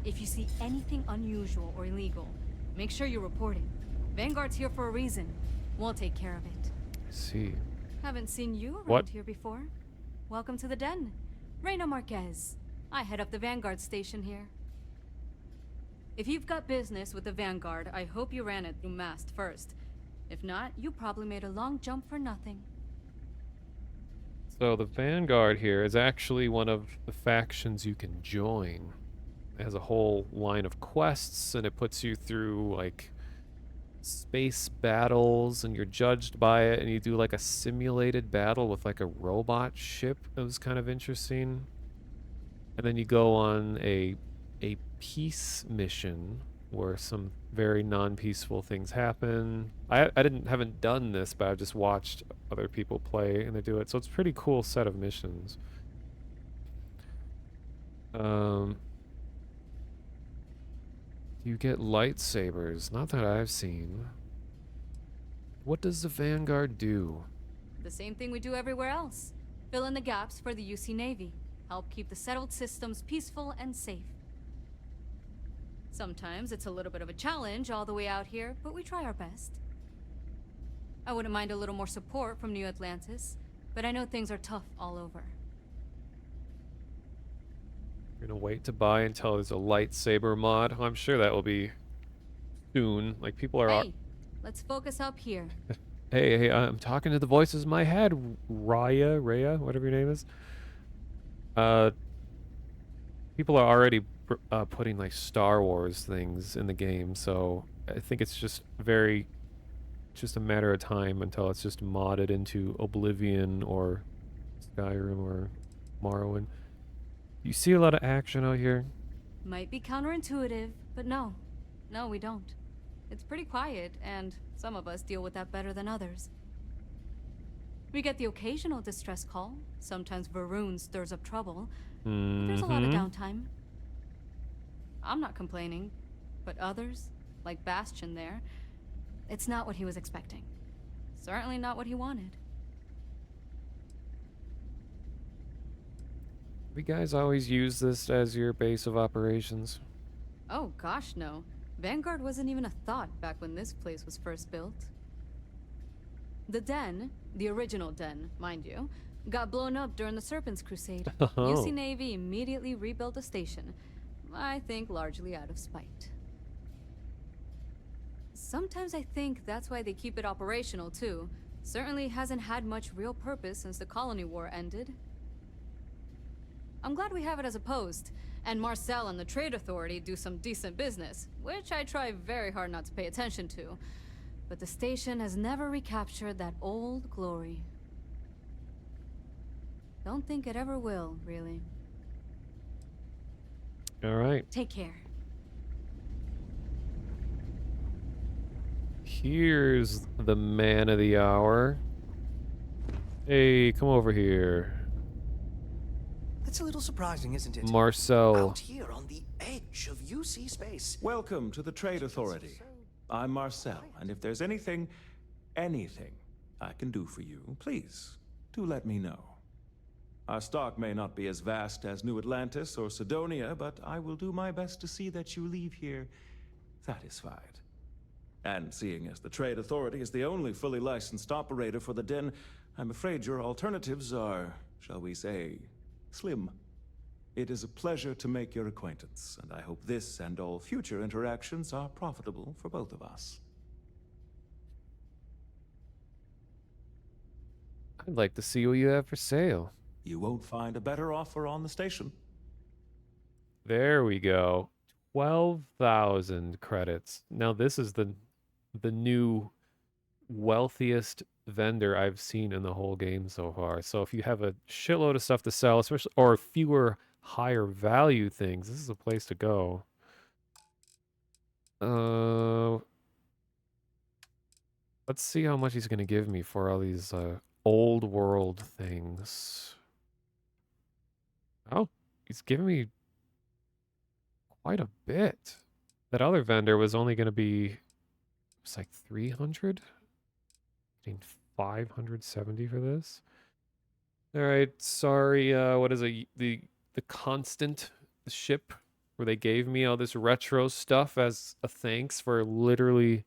If you see anything unusual or illegal, make sure you report it. Vanguard's here for a reason. We'll take care of it. I see. Haven't seen you around What? here before. Welcome to the den. Reina Marquez. I head up the Vanguard station here. If you've got business with the Vanguard, I hope you ran it through Mast first. If not, you probably made a long jump for nothing. So the Vanguard here is actually one of the factions you can join. It has a whole line of quests, and it puts you through, like, space battles, and you're judged by it, and you do, like, a simulated battle with, like, a robot ship. It was kind of interesting. And then you go on a peace mission where some very non-peaceful things happen. I haven't done this, but I've just watched other people play and they do it. So it's a pretty cool set of missions. You get lightsabers. Not that I've seen. What does the Vanguard do? The same thing we do everywhere else. Fill in the gaps for the UC Navy. Help keep the settled systems peaceful and safe. Sometimes it's a little bit of a challenge all the way out here, but we try our best. I wouldn't mind a little more support from New Atlantis, but I know things are tough all over. You're gonna wait to buy until there's a lightsaber mod? I'm sure that will be soon. Like, people are... Hey, let's focus up here. Hey, I'm talking to the voices in my head. Raya, whatever your name is. People are already putting, like, Star Wars things in the game, so I think it's just a matter of time until it's just modded into Oblivion or Skyrim or Morrowind. You see a lot of action out here? Might be counterintuitive, but no, we don't. It's pretty quiet, and some of us deal with that better than others. We get the occasional distress call. Sometimes Varun stirs up trouble. But there's a lot of downtime. I'm not complaining, but others, like Bastion there, it's not what he was expecting. Certainly not what he wanted. You guys always use this as your base of operations? Oh gosh, no. Vanguard wasn't even a thought back when this place was first built. The Den, the original Den, mind you, got blown up during the Serpent's Crusade. UC Navy immediately rebuilt the station, I think largely out of spite. Sometimes I think that's why they keep it operational too. Certainly hasn't had much real purpose since the Colony War ended. I'm glad we have it as a post, and Marcel and the Trade Authority do some decent business, which I try very hard not to pay attention to. But the station has never recaptured that old glory. Don't think it ever will, really. All right. Take care. Here's the man of the hour. Hey, come over here. It's a little surprising, isn't it? Marcel. Out here on the edge of UC space. Welcome to the Trade Authority. I'm Marcel, and if there's anything I can do for you, please, do let me know. Our stock may not be as vast as New Atlantis or Sidonia, but I will do my best to see that you leave here satisfied. And seeing as the Trade Authority is the only fully licensed operator for the Den, I'm afraid your alternatives are, shall we say, slim. It is a pleasure to make your acquaintance, and I hope this and all future interactions are profitable for both of us. I'd like to see what you have for sale. You won't find a better offer on the station. There we go. 12,000 credits. Now this is the new wealthiest vendor I've seen in the whole game so far. So if you have a shitload of stuff to sell, especially or fewer higher value things, this is a place to go. Let's see how much he's gonna give me for all these old world things. Oh, he's giving me quite a bit. That other vendor was only gonna be, it's like 300. Getting 570 for this. All right, sorry. What is it? The Constant, the ship where they gave me all this retro stuff as a thanks for literally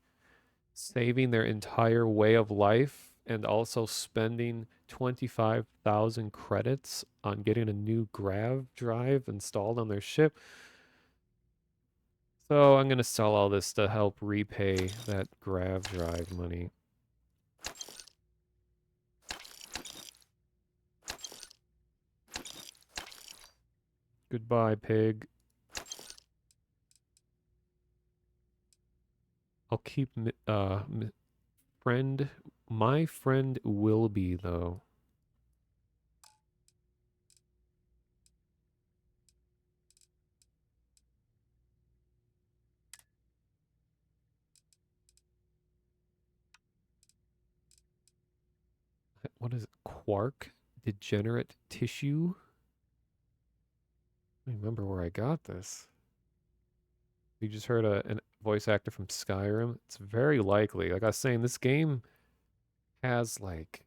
saving their entire way of life and also spending 25,000 credits on getting a new grav drive installed on their ship. So I'm gonna sell all this to help repay that grav drive money. Goodbye, pig. I'll keep friend. My friend will be though. What is it? Quark? Degenerate tissue? I don't remember where I got this. You just heard a voice actor from Skyrim. It's very likely. Like I was saying, this game has like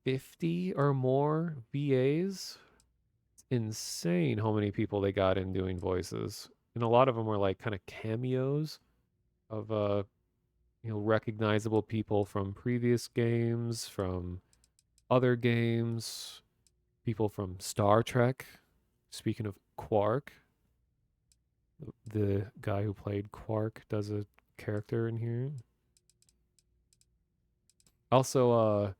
50 or more VAs. It's insane how many people they got in doing voices. And a lot of them were like kind of cameos of recognizable people from previous games, from other games, people from Star Trek. Speaking of Quark, the guy who played Quark does a character in here. Also,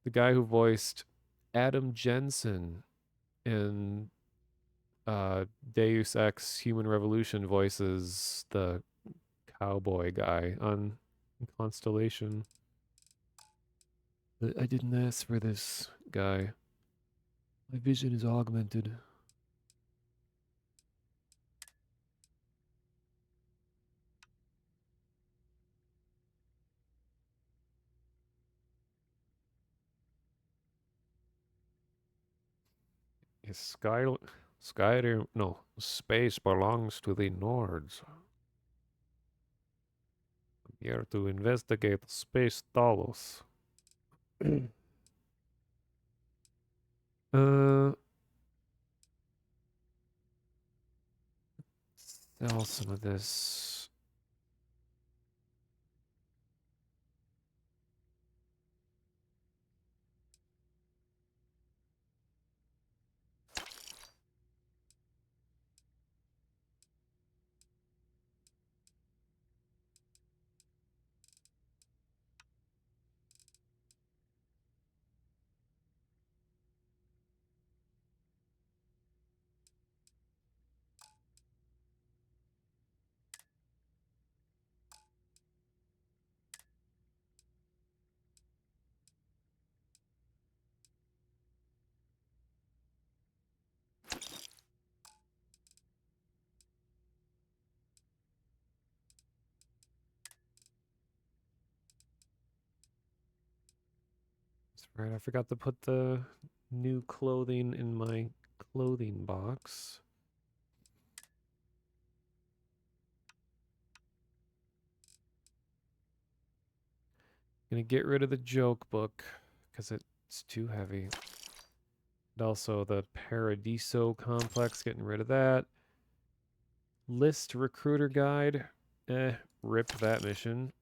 the guy who voiced Adam Jensen in Deus Ex Human Revolution voices the cowboy guy on Constellation. I didn't ask for this guy. My vision is augmented. Is no, space belongs to the Nords. I'm here to investigate Space Talos. uh, sell some of this. That's right, I forgot to put the new clothing in my clothing box. Gonna get rid of the joke book because it's too heavy. And also the Paradiso complex, getting rid of that. List recruiter guide. Rip that mission.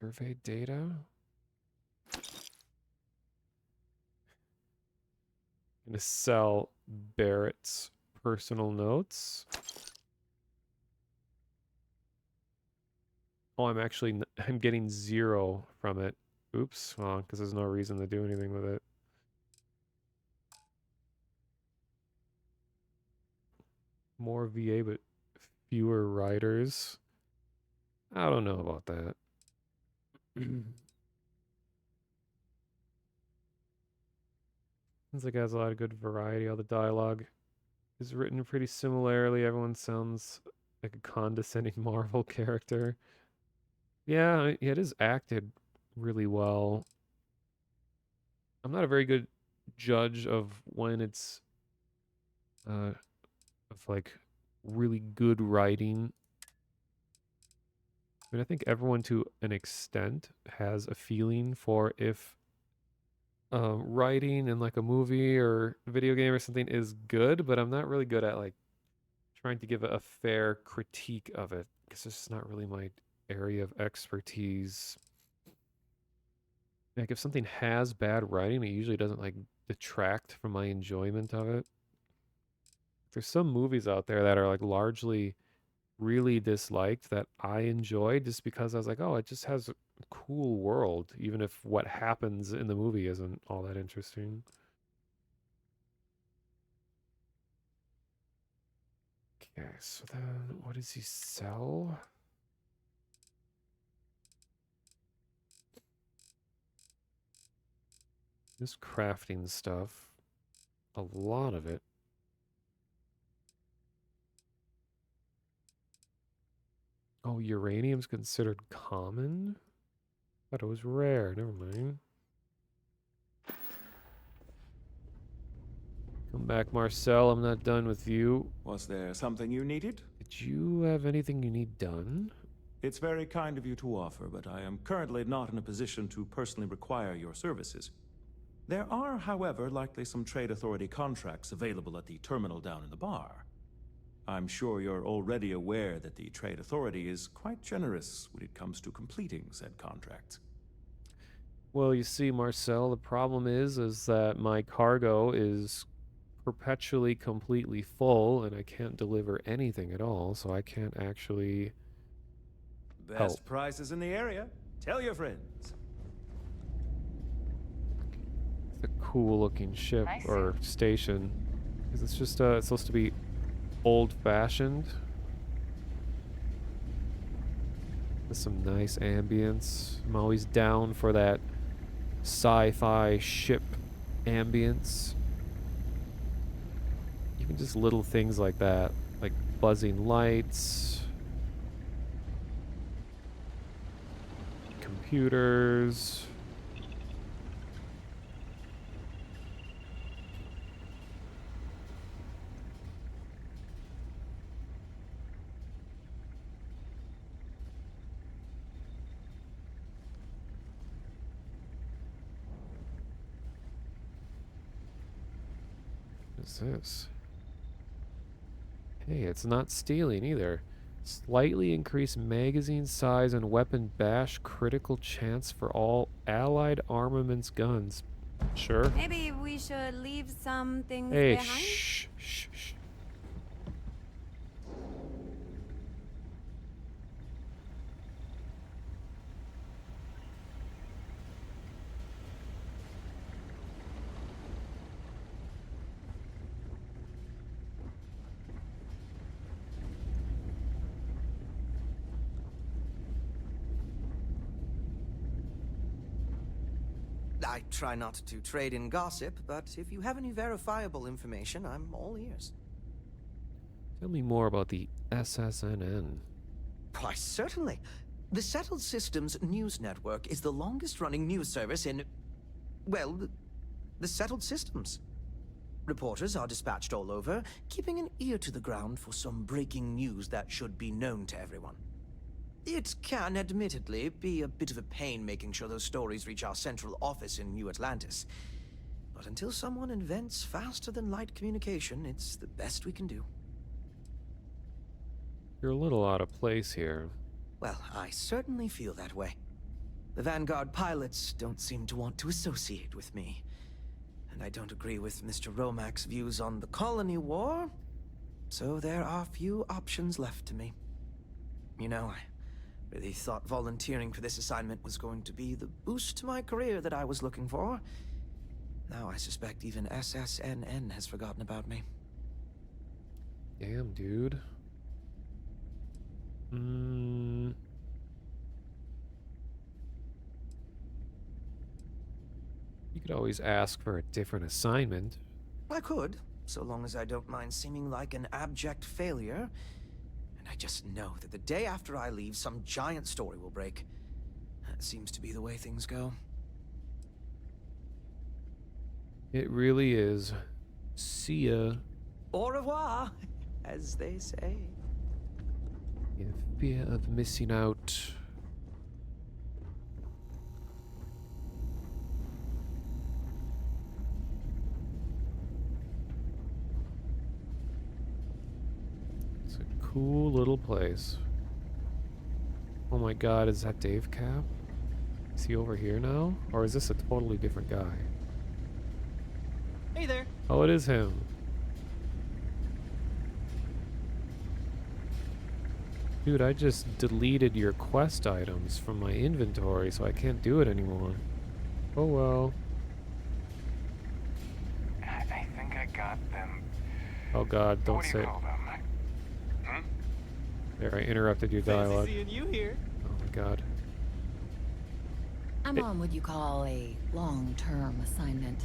Survey data. Gonna sell Barrett's personal notes. Oh, I'm getting 0 from it. Oops, well, because there's no reason to do anything with it. More VA, but fewer writers. I don't know about that. Seems like it has a lot of good variety. All the dialogue is written pretty similarly. Everyone sounds like a condescending Marvel character. Yeah, it is acted really well. I'm not a very good judge of when it's of like really good writing. I mean, I think everyone to an extent has a feeling for if writing in like a movie or video game or something is good, but I'm not really good at like trying to give a fair critique of it because it's just not really my area of expertise. Like if something has bad writing, it usually doesn't like detract from my enjoyment of it. There's some movies out there that are like largely really disliked that I enjoyed just because I was like, oh, it just has a cool world, even if what happens in the movie isn't all that interesting. Okay, so then what does he sell? This crafting stuff. A lot of it. Oh, uranium's considered common? Thought it was rare. Never mind. Come back, Marcel. I'm not done with you. Was there something you needed? Did you have anything you need done? It's very kind of you to offer, but I am currently not in a position to personally require your services. There are, however, likely some Trade Authority contracts available at the terminal down in the bar. I'm sure you're already aware that the Trade Authority is quite generous when it comes to completing said contracts. Well, you see, Marcel, the problem is that my cargo is perpetually completely full and I can't deliver anything at all, so I can't actually Best prices in the area. Tell your friends. It's a cool looking ship or station. Because it's just it's supposed to be old fashioned. With some nice ambience. I'm always down for that sci-fi ship ambience. Even just little things like that, like buzzing lights, computers. What is this? Hey, it's not stealing either. Slightly increased magazine size and weapon bash critical chance for all allied armaments guns. Sure. Maybe we should leave some things Hey, behind? shh, shh, shh. I try not to trade in gossip, but if you have any verifiable information, I'm all ears. Tell me more about the SSNN. Why, certainly. The Settled Systems News Network is the longest-running news service in... well, the Settled Systems. Reporters are dispatched all over, keeping an ear to the ground for some breaking news that should be known to everyone. It can, admittedly, be a bit of a pain making sure those stories reach our central office in New Atlantis. But until someone invents faster-than-light communication, it's the best we can do. You're a little out of place here. Well, I certainly feel that way. The Vanguard pilots don't seem to want to associate with me. And I don't agree with Mr. Romack's views on the colony war, so there are few options left to me. You know, I really thought volunteering for this assignment was going to be the boost to my career that I was looking for. Now I suspect even SSNN has forgotten about me. Damn, dude. You could always ask for a different assignment. I could, so long as I don't mind seeming like an abject failure. And I just know that the day after I leave, some giant story will break. That seems to be the way things go. It really is. See ya. Au revoir, as they say. In fear of missing out. It's a cool little place. Oh my god, is that Dave Cap? Is he over here now? Or is this a totally different guy? Hey there. Oh, it is him. Dude, I just deleted your quest items from my inventory, so I can't do it anymore. Oh well. I think I got them. Oh god, don't What do say you it. call them? There, I interrupted your dialogue. Fancy seeing you here. Oh my god. I'm on what you call a long-term assignment.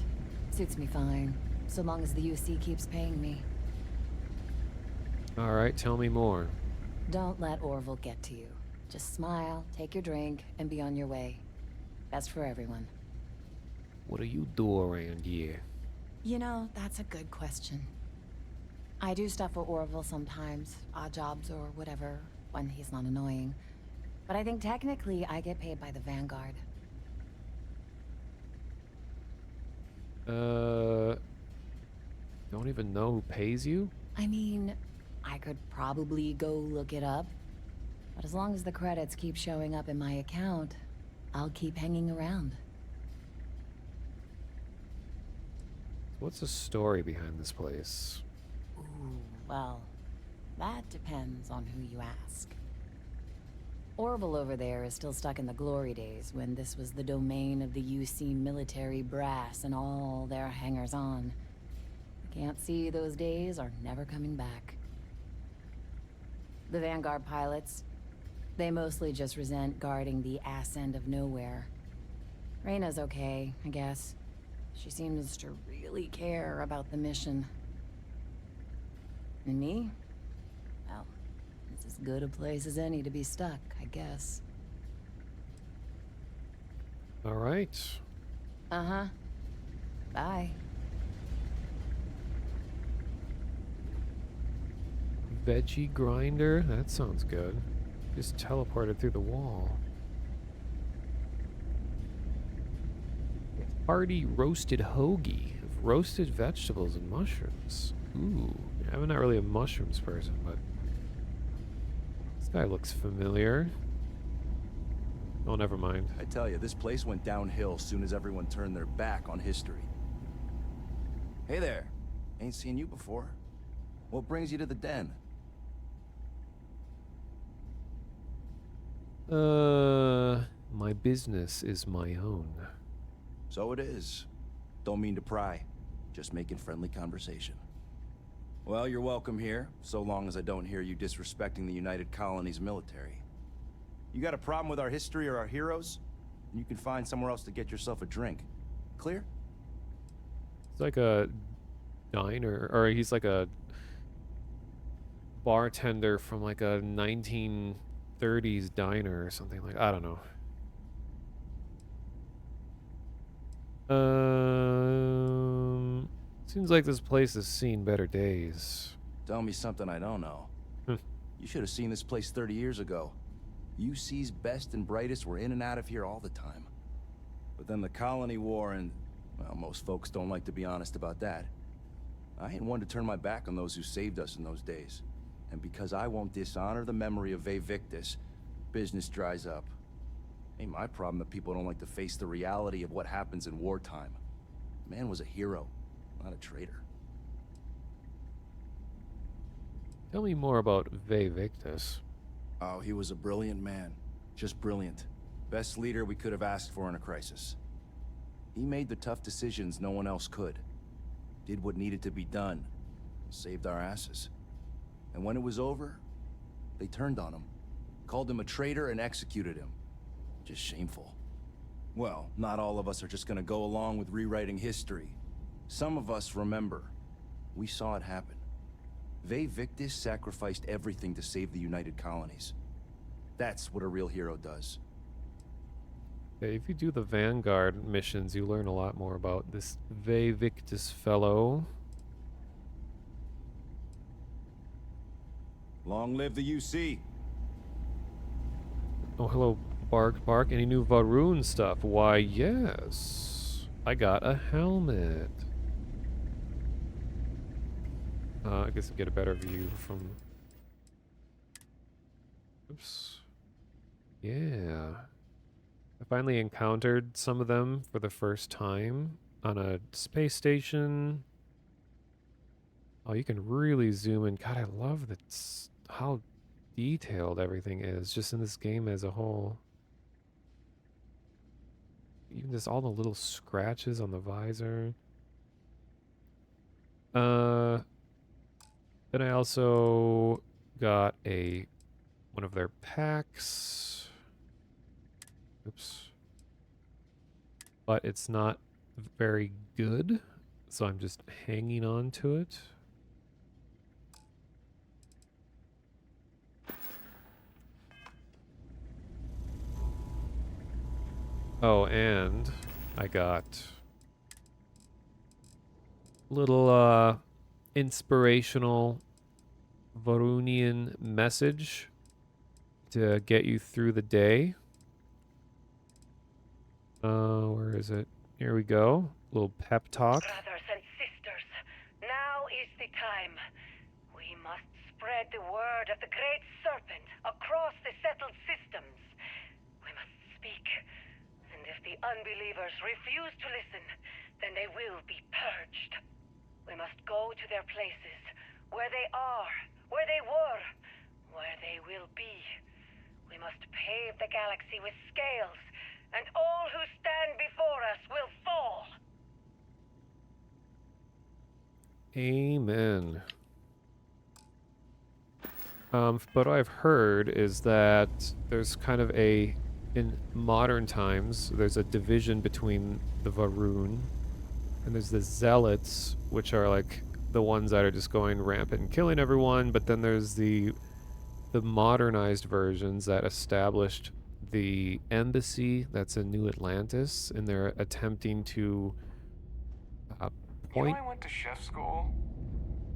Suits me fine, so long as the UC keeps paying me. Alright, tell me more. Don't let Orville get to you. Just smile, take your drink, and be on your way. Best for everyone. What do you do around here? You know, that's a good question. I do stuff for Orville sometimes, odd jobs or whatever, when he's not annoying. But I think technically I get paid by the Vanguard. Don't even know who pays you? I mean, I could probably go look it up. But as long as the credits keep showing up in my account, I'll keep hanging around. What's the story behind this place? Ooh, well, that depends on who you ask. Orville over there is still stuck in the glory days when this was the domain of the UC military brass and all their hangers-on. You can't see those days are never coming back. The Vanguard pilots, they mostly just resent guarding the ass end of nowhere. Reyna's okay, I guess. She seems to really care about the mission. And me? Well, it's as good a place as any to be stuck, I guess. Alright. Uh-huh. Bye. Veggie grinder? That sounds good. Just teleported through the wall. Hearty roasted hoagie of roasted vegetables and mushrooms. Ooh, I'm not really a mushrooms person, but this guy looks familiar. Oh, never mind. I tell you, this place went downhill soon as everyone turned their back on history. Hey there. Ain't seen you before. What brings you to the den? My business is my own. So it is. Don't mean to pry. Just making friendly conversation. Well, you're welcome here, so long as I don't hear you disrespecting the United Colonies military. You got a problem with our history or our heroes? And you can find somewhere else to get yourself a drink. Clear? It's like a diner, or he's like a bartender from like a 1930s diner or something like, I don't know. Seems like this place has seen better days. Tell me something I don't know. You should have seen this place 30 years ago. UC's best and brightest were in and out of here all the time. But then the Colony War and, well, most folks don't like to be honest about that. I ain't one to turn my back on those who saved us in those days. And because I won't dishonor the memory of Vae Victis, business dries up. Ain't my problem that people don't like to face the reality of what happens in wartime. Man was a hero, not a traitor. Tell me more about Vae Victis. Oh, he was a brilliant man. Just brilliant. Best leader we could have asked for in a crisis. He made the tough decisions no one else could. Did what needed to be done. Saved our asses. And when it was over, they turned on him. Called him a traitor and executed him. Just shameful. Well, not all of us are just gonna go along with rewriting history. Some of us remember. We saw it happen. Vae Victis sacrificed everything to save the United Colonies. That's what a real hero does. Okay, if you do the Vanguard missions, you learn a lot more about this Vae Victis fellow. Long live the UC. Oh, hello, Bark Bark. Any new Varun stuff? Why, yes. I got a helmet. I guess I'll get a better view from... Oops. Yeah. I finally encountered some of them for the first time on a space station. Oh, you can really zoom in. God, I love how detailed everything is just in this game as a whole. Even just all the little scratches on the visor. Then I also got a one of their packs. Oops. But it's not very good, so I'm just hanging on to it. Oh, and I got little inspirational Varunian message to get you through the day. Where is it? Here we go. Little pep talk. Brothers and sisters, now is the time. We must spread the word of the Great Serpent across the settled systems. We must speak, and if the unbelievers refuse to listen, then they will be purged. We must go to their places, where they are, where they were, where they will be. We must pave the galaxy with scales, and all who stand before us will fall. Amen. But what I've heard is that there's kind of in modern times, there's a division between the Varun and there's the Zealots, which are like the ones that are just going rampant and killing everyone, but then there's the modernized versions that established the embassy that's in New Atlantis, and they're attempting to point. I went to chef school.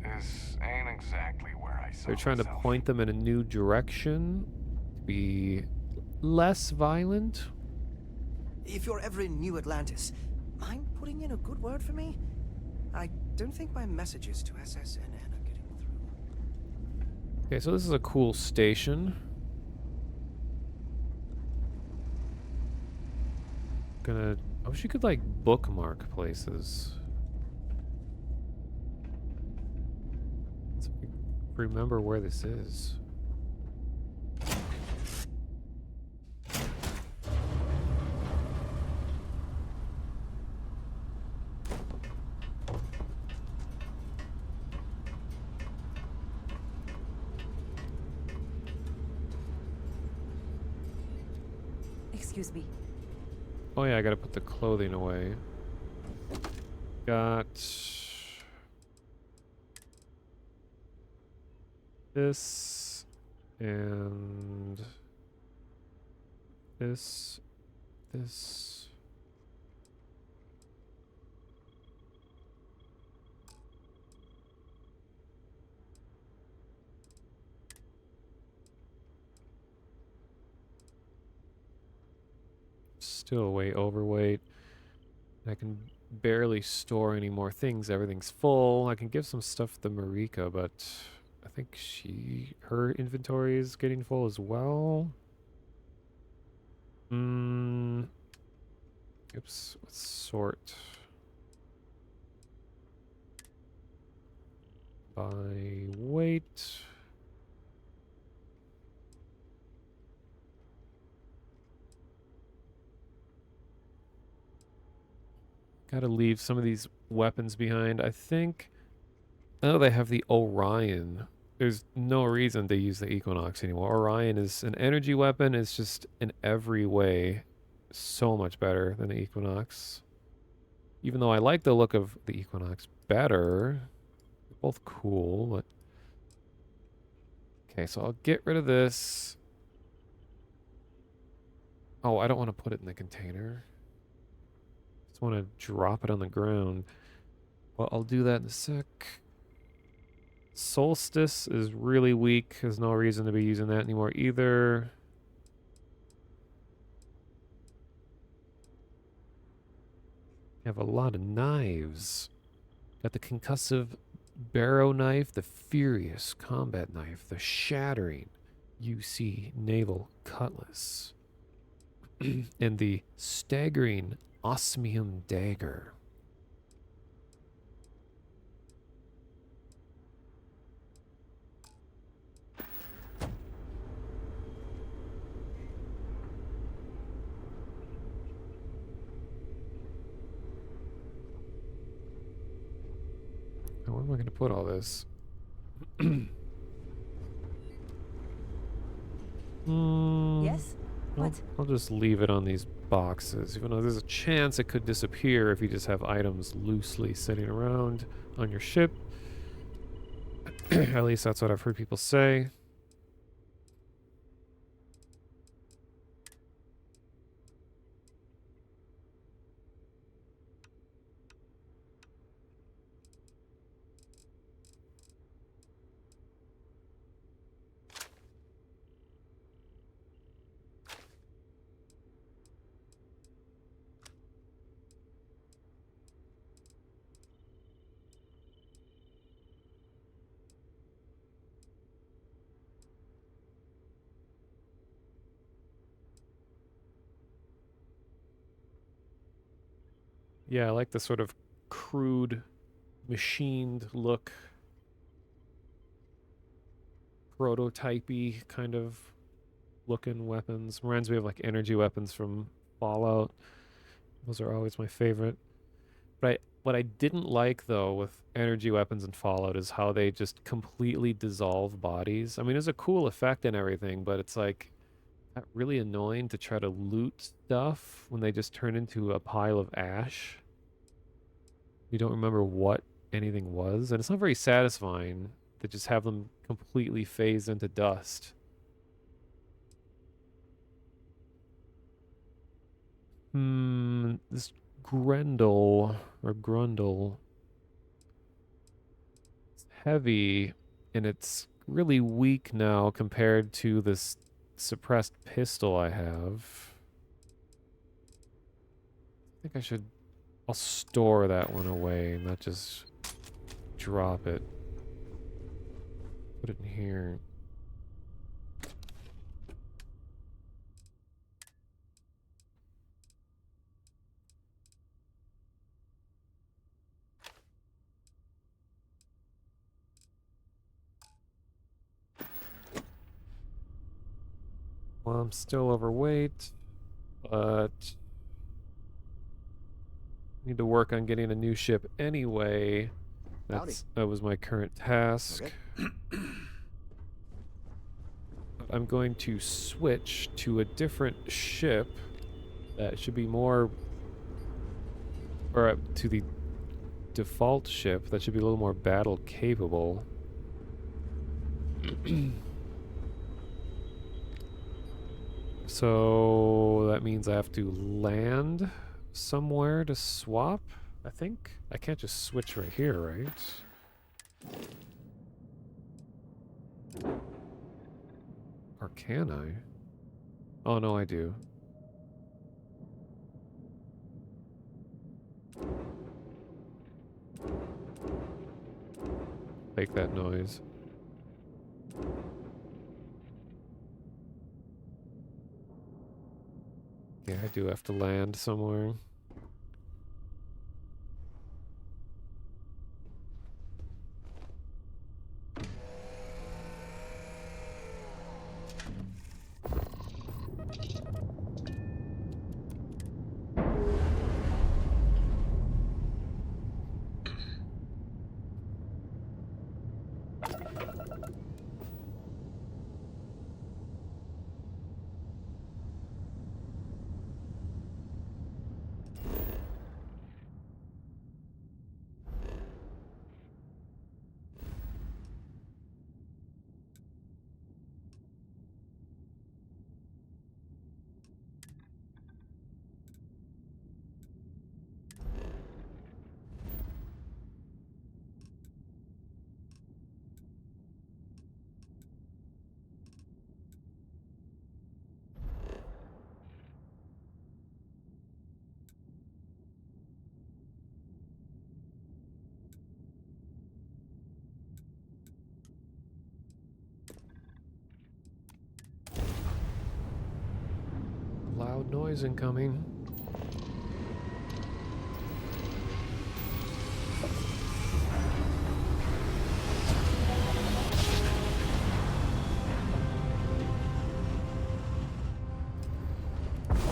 This ain't exactly where I saw They're trying to point them in a new direction, to be less violent. If you're ever in New Atlantis, mind putting in a good word for me? I don't think my messages to SSNN are getting through. Okay, so this is a cool station. I wish you could like bookmark places. Let's remember where this is. Excuse me. Oh yeah, I gotta put the clothing away. Got this and this. Still way overweight. I can barely store any more things. Everything's full. I can give some stuff to Marika, but I think her inventory is getting full as well. Oops, let's sort by weight. Gotta leave some of these weapons behind. I think... Oh, they have the Orion. There's no reason to use the Equinox anymore. Orion is an energy weapon. It's just in every way so much better than the Equinox. Even though I like the look of the Equinox better. They're both cool, but... Okay, so I'll get rid of this. Oh, I don't want to put it in the container. Just want to drop it on the ground. Well, I'll do that in a sec. Solstice is really weak. There's no reason to be using that anymore either. I have a lot of knives. Got the concussive barrow knife, the furious combat knife, the shattering UC naval cutlass, and the staggering osmium dagger. Now, where am I going to put all this? Yes? What? I'll just leave it on these boxes, even though there's a chance it could disappear if you just have items loosely sitting around on your ship. At least that's what I've heard people say. Yeah, I like the sort of crude, machined look, prototypey kind of looking weapons. Reminds me of like energy weapons from Fallout. Those are always my favorite. But what I didn't like though with energy weapons in Fallout is how they just completely dissolve bodies. I mean, it's a cool effect and everything, but it's like really annoying to try to loot stuff when they just turn into a pile of ash. You don't remember what anything was, and it's not very satisfying to just have them completely phase into dust. This Grendel, or Grundle, it's heavy, and it's really weak now compared to this suppressed pistol I have. I think I'll store that one away, not just drop it. Put it in here. Well, I'm still overweight, but need to work on getting a new ship anyway. That was my current task. Okay. I'm going to switch to a different ship that should be more, or to the default ship that should be a little more battle capable. So that means I have to land somewhere to swap, I think. I can't just switch right here, right? Or can I? Oh, no, I do. Make that noise. Yeah, I do have to land somewhere. Loud noise incoming.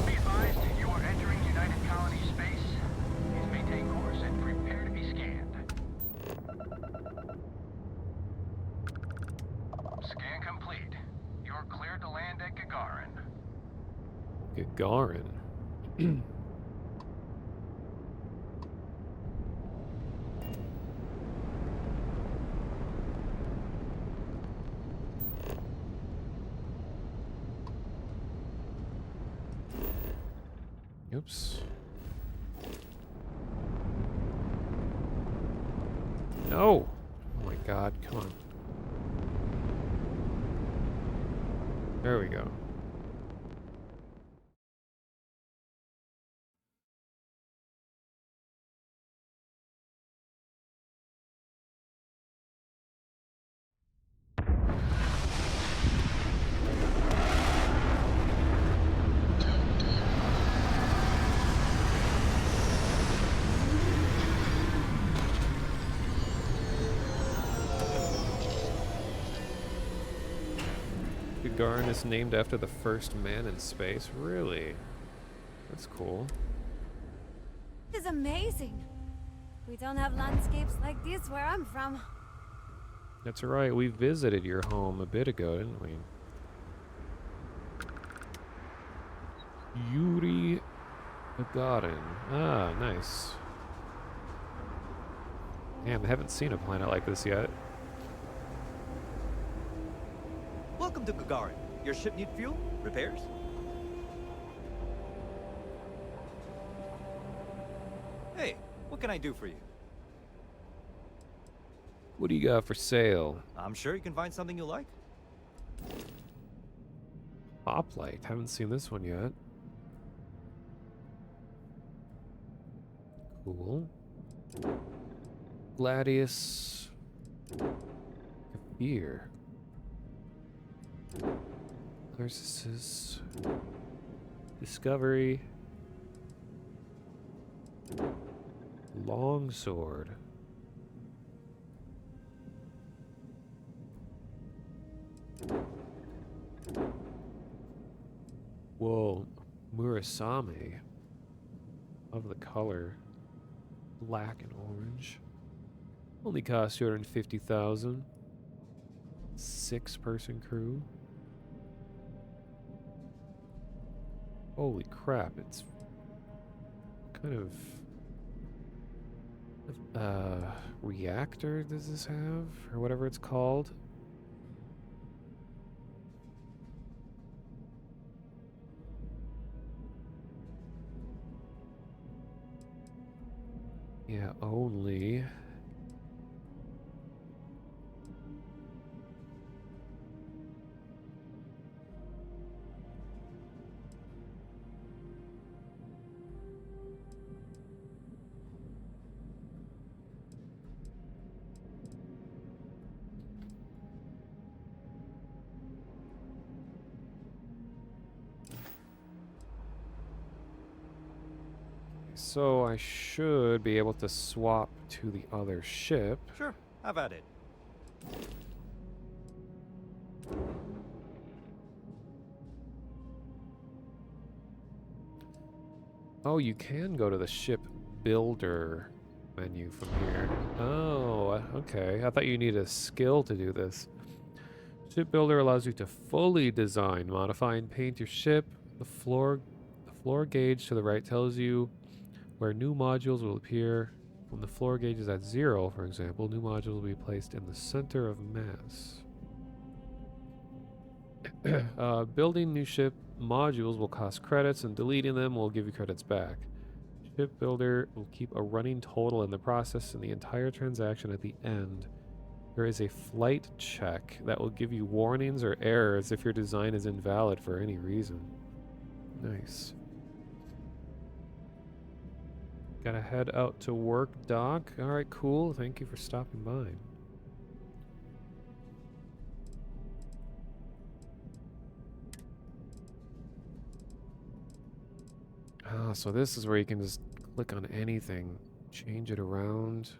Be advised, you are entering United Colony space. Please maintain course and prepare to be scanned. Scan complete. You you're cleared to land at Gagarin. Gagarin. Oops. No! Oh my god, come on. There we go. Gagarin is named after the first man in space. Really? That's cool. This is amazing. We don't have landscapes like this where I'm from. That's right. We visited your home a bit ago, didn't we? Yuri Gagarin. Ah, nice. Damn, I haven't seen a planet like this yet. Welcome to Gagarin. Your ship need fuel? Repairs? Hey, what can I do for you? What do you got for sale? I'm sure you can find something you like. Hoplite. Haven't seen this one yet. Cool. Gladius. Beer. Narcissus. Discovery. Longsword. Whoa, Murasame. Love the color. Black and orange. Only cost 250,000. 6-person crew. Holy crap, it's kind of reactor does this have? Or whatever it's called. Yeah, only. So I should be able to swap to the other ship. Sure, have at it. Oh, you can go to the ship builder menu from here. Oh, okay. I thought you needed a skill to do this. Ship builder allows you to fully design, modify, and paint your ship. The floor gauge to the right tells you where new modules will appear. When the floor gauge is at 0, for example, new modules will be placed in the center of mass. Building new ship modules will cost credits, and deleting them will give you credits back. Ship builder will keep a running total in the process, and the entire transaction at the end. There is a flight check that will give you warnings or errors if your design is invalid for any reason. Nice. Gotta head out to work, Doc. Alright, cool. Thank you for stopping by. Ah, so this is where you can just click on anything, change it around.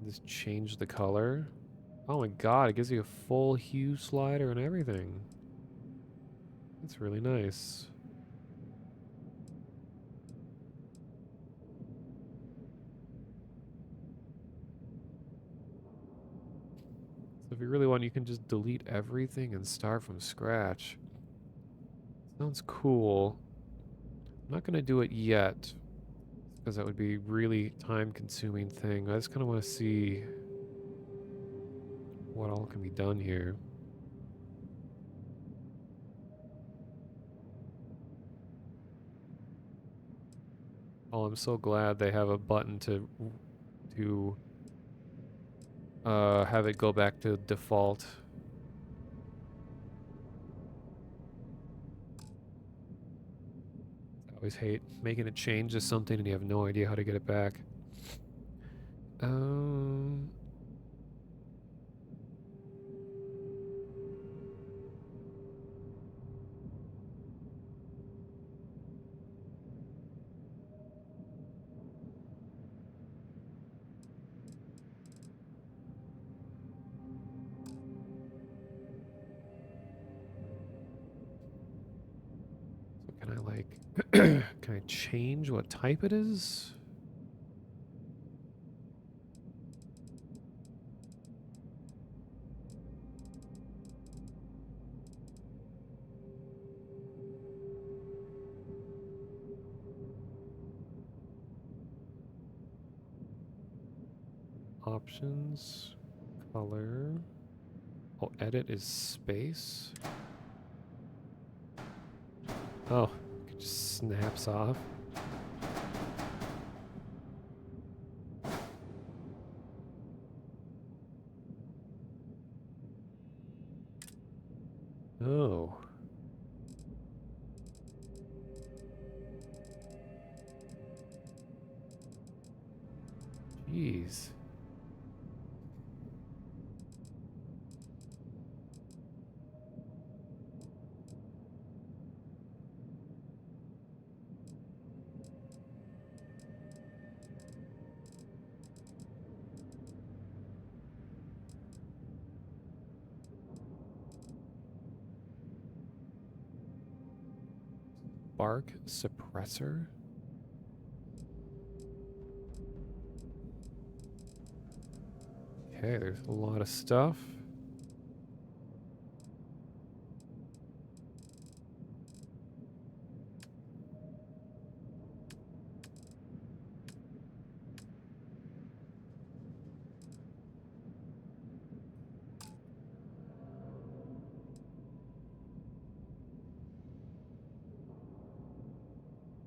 Just change the color. Oh my god, it gives you a full hue slider and everything. That's really nice. It's a if you really want, you can just delete everything and start from scratch. Sounds cool. I'm not gonna do it yet, because that would be really time-consuming thing. I just kind of want to see what all can be done here. Oh, I'm so glad they have a button to have it go back to default. I always hate making a change to something and you have no idea how to get it back. So can I like, can I change what type it is? Options, color. Oh, edit is space. Oh, it just snaps off. Oh. Jeez. Spark suppressor? Okay, there's a lot of stuff.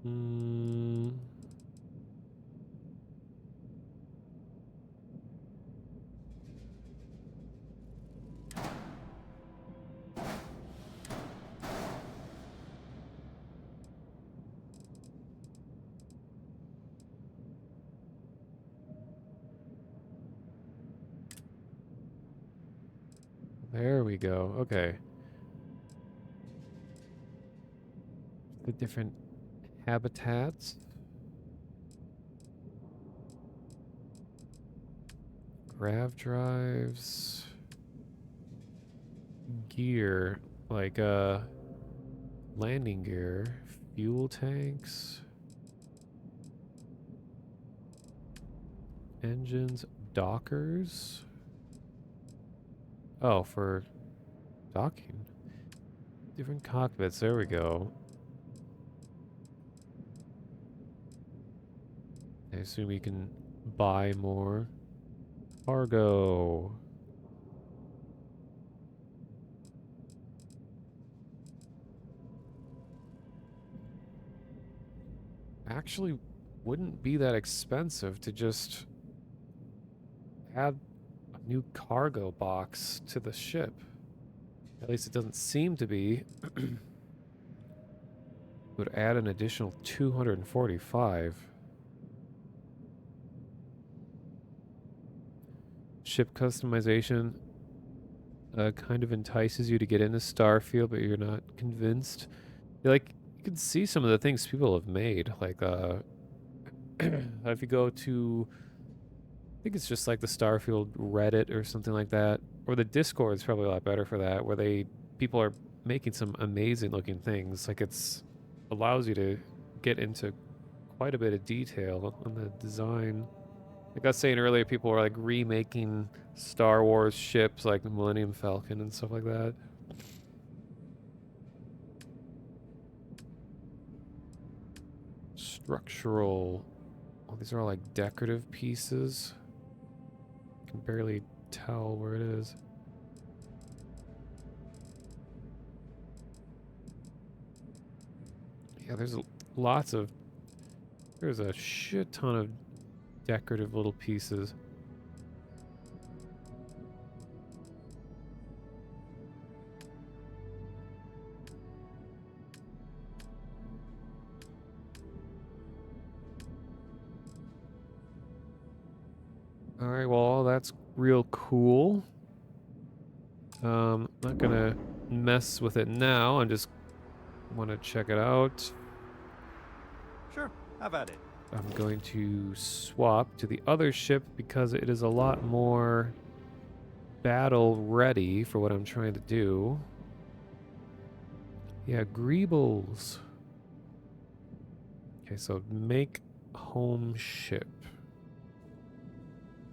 Hmm. There we go. Okay. The different habitats. Grav drives. Gear. Like, landing gear. Fuel tanks. Engines. Dockers. Oh, for docking. Different cockpits. There we go. I assume you can buy more. Cargo. Actually wouldn't be that expensive to just add a new cargo box to the ship. At least it doesn't seem to be. It would add an additional 245. Ship customization kind of entices you to get into Starfield, but you're not convinced. Like, you can see some of the things people have made. Like, if you go to, I think it's just like the Starfield Reddit or something like that, or the Discord is probably a lot better for that, where people are making some amazing looking things. Like, it's allows you to get into quite a bit of detail on the design. Like I was saying earlier, people were like remaking Star Wars ships like the Millennium Falcon and stuff like that. Structural. Oh, these are all like decorative pieces. I can barely tell where it is. Yeah, there's lots of. There's a shit ton of decorative little pieces. Alright, well, that's real cool. Not gonna mess with it now. I just want to check it out. Sure, have at it. I'm going to swap to the other ship because it is a lot more battle ready for what I'm trying to do. Yeah, Greebles. Okay, so make home ship.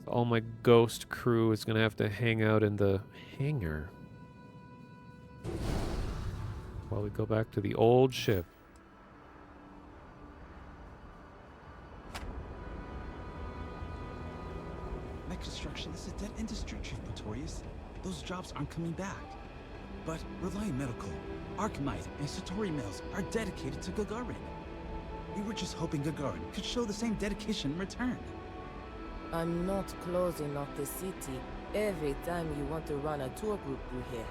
So all my ghost crew is gonna have to hang out in the hangar while we go back to the old ship. Mech construction is a dead industry, Chief Pretorius. Those jobs aren't coming back. But Reliant Medical, Archmite, and Satori Mills are dedicated to Gagarin. We were just hoping Gagarin could show the same dedication in return. I'm not closing off the city every time you want to run a tour group through here.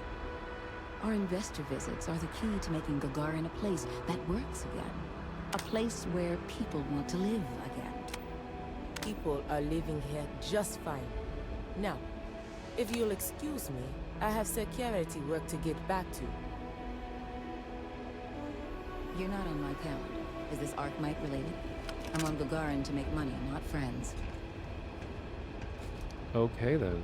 Our investor visits are the key to making Gagarin a place that works again. A place where people want to live again. People are living here just fine. Now, if you'll excuse me, I have security work to get back to. You're not on my calendar. Is this Archmite related? I'm on Gagarin to make money, not friends. Okay then.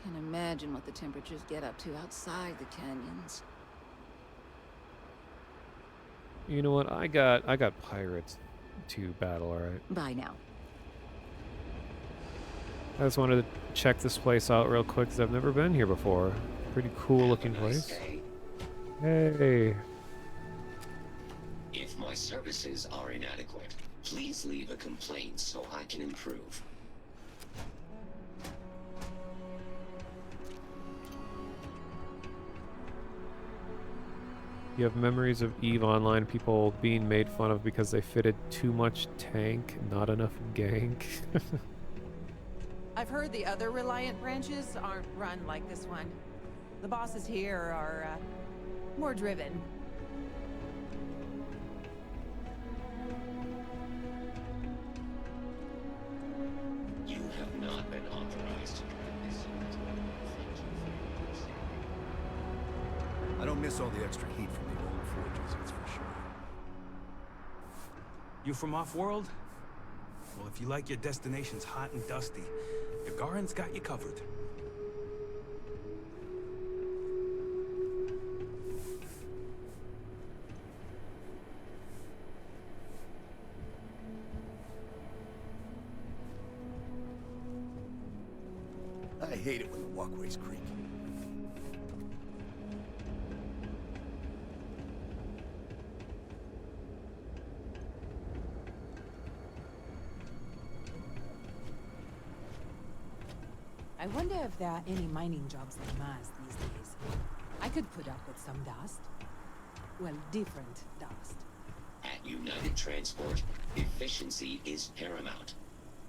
Can't imagine what the temperatures get up to outside the canyons. You know what? I got pirates to battle, alright. Bye now. I just wanted to check this place out real quick because I've never been here before. Pretty cool looking place. Hey. If my services are inadequate, please leave a complaint so I can improve. You have memories of EVE Online people being made fun of because they fitted too much tank, not enough gank. I've heard the other Reliant branches aren't run like this one. The bosses here are, more driven. You have not been authorized to join this unit. I don't miss all the extra heat from the old forges, that's for sure. You from off-world? Well, if you like your destinations hot and dusty, Gagarin's got you covered. I hate it when the walkways creak. I wonder if there are any mining jobs like Mars these days. I could put up with some dust. Well, different dust. At United Transport, efficiency is paramount.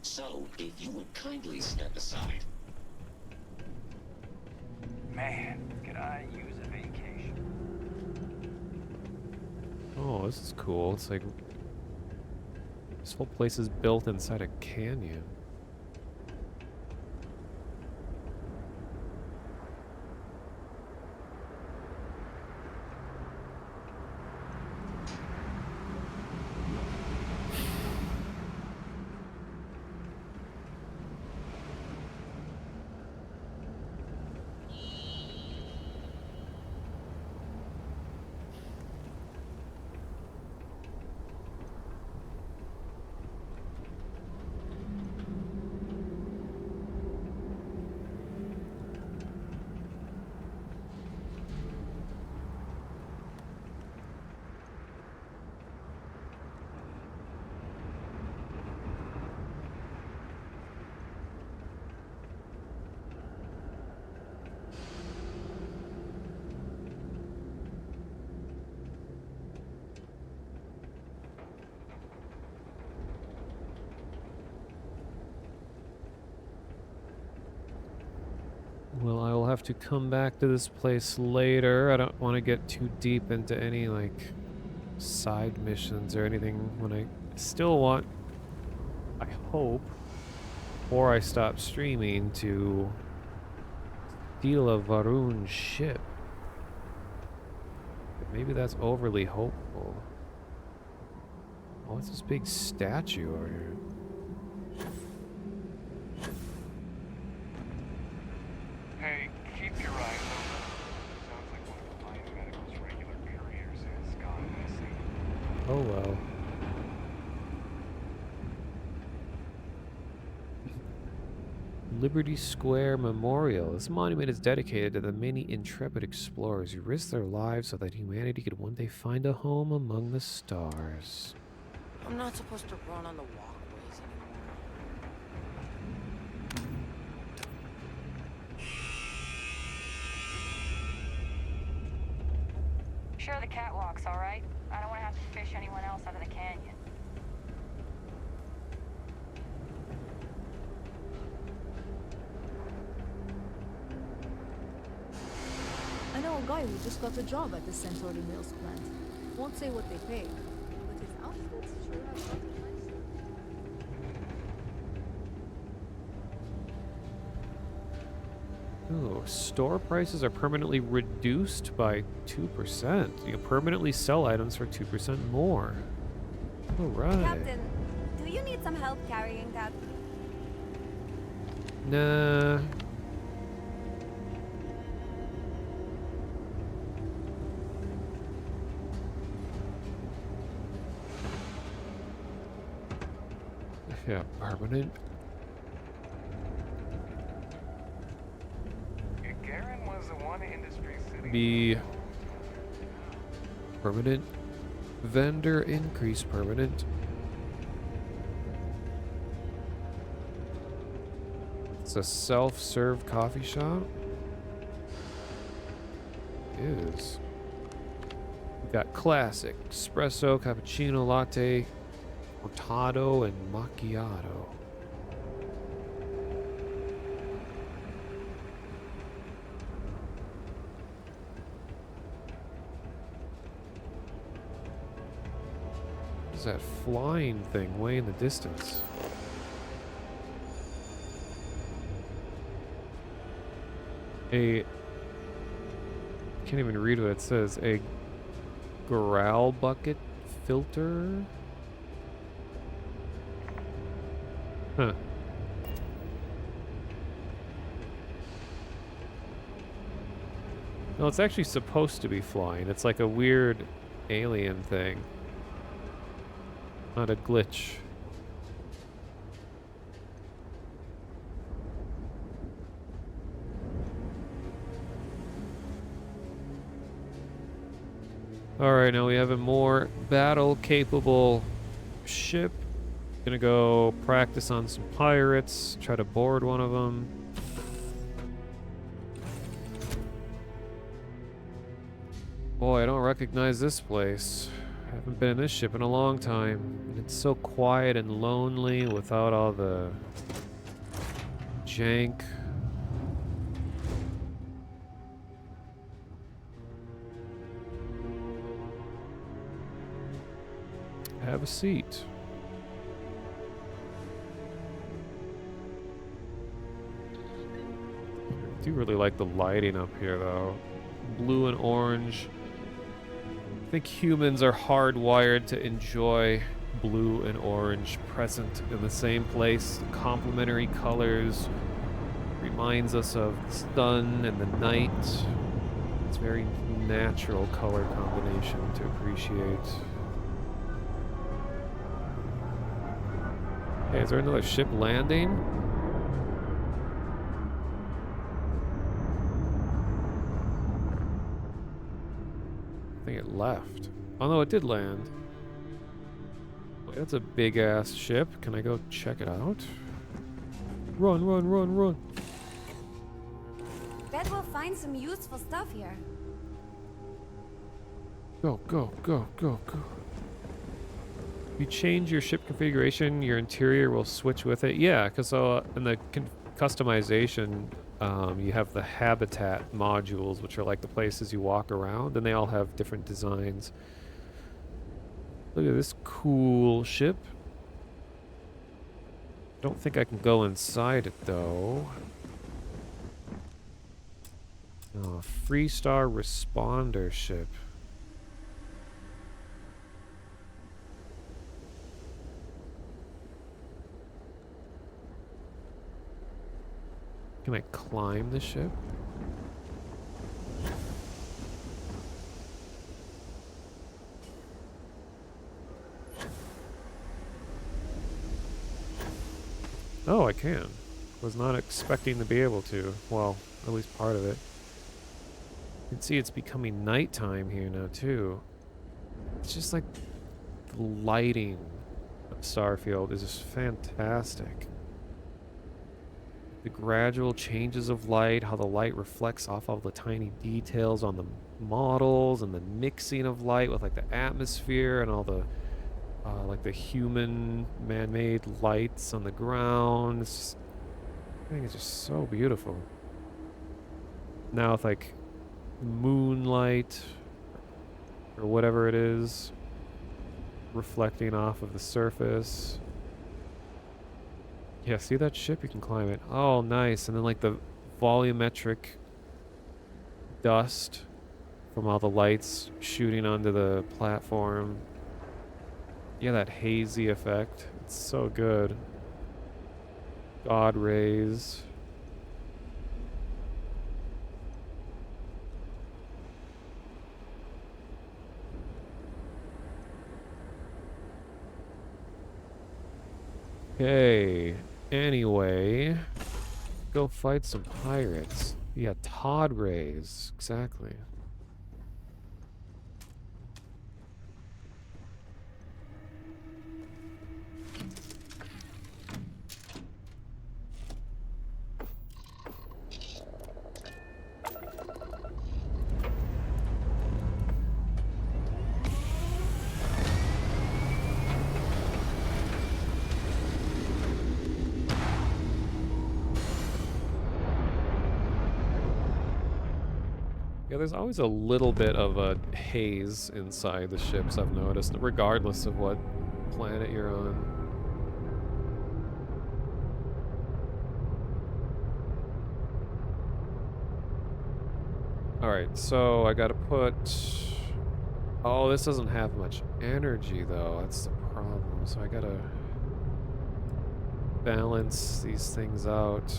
So, if you would kindly step aside. Man, could I use a vacation? Oh, this is cool. It's like this whole place is built inside a canyon. Well, I will have to come back to this place later. I don't want to get too deep into any, like, side missions or anything when I still want, I hope, before I stop streaming, to steal a Varun ship. But maybe that's overly hopeful. Oh, what's this big statue over here? Hey, keep your eyes open. Sounds like one of Alliance Medical's regular couriers has gone missing. Oh well. Liberty Square Memorial. This monument is dedicated to the many intrepid explorers who risked their lives so that humanity could one day find a home among the stars. I'm not supposed to run on the walkways anymore. Sure, the catwalk's all right. I don't want to have to fish anyone else out of the canyon. I know a guy who just got a job at the Centauri Mills plant. Won't say what they pay, but his outfits sure have something nice. Oh, store prices are permanently reduced by 2%. You can permanently sell items for 2% more. All right. Captain, do you need some help carrying that? Nah. Yeah, permanent. Gagarin was the one industry city. Be permanent. Vendor increase permanent. It's a self-serve coffee shop. It is. We got classic, espresso, cappuccino, latte, cortado, and macchiato. What's that flying thing way in the distance? Can't even read what it says. A growl bucket filter? Huh. No, it's actually supposed to be flying. It's like a weird alien thing. Not a glitch. Alright, now we have a more battle-capable ship. Gonna go practice on some pirates, try to board one of them. Boy, I don't recognize this place. I haven't been in this ship in a long time. And it's so quiet and lonely without all the jank. Have a seat. I do really like the lighting up here, though. Blue and orange. I think humans are hardwired to enjoy blue and orange present in the same place. Complementary colors. Reminds us of the sun and the night. It's a very natural color combination to appreciate. Hey, is there another ship landing? I think it left. Oh no, it did land. Wait, that's a big ass ship. Can I go check it out? Run, run, run, run. Bet we'll find some useful stuff here. Go, go, go, go, go. You change your ship configuration, your interior will switch with it. Yeah, because in the customization, You have the habitat modules, which are like the places you walk around, and they all have different designs. Look at this cool ship. I don't think I can go inside it, though. Oh, Freestar Responder ship. Can I climb the ship? Oh, I can. Was not expecting to be able to. Well, at least part of it. You can see it's becoming nighttime here now, too. It's just like the lighting of Starfield is just fantastic. The gradual changes of light, how the light reflects off all the tiny details on the models, and the mixing of light with like the atmosphere and all the like the human man-made lights on the ground. I think it's just so beautiful. Now with like moonlight or whatever it is reflecting off of the surface. Yeah, see that ship? You can climb it. Oh, nice. And then like the volumetric dust from all the lights shooting onto the platform. Yeah, that hazy effect. It's so good. God rays. Okay. Anyway, go fight some pirates. Yeah, Todd rays. Exactly. Yeah, there's always a little bit of a haze inside the ships, I've noticed, regardless of what planet you're on. Alright, so I gotta put... Oh, this doesn't have much energy, though. That's the problem. So I gotta balance these things out.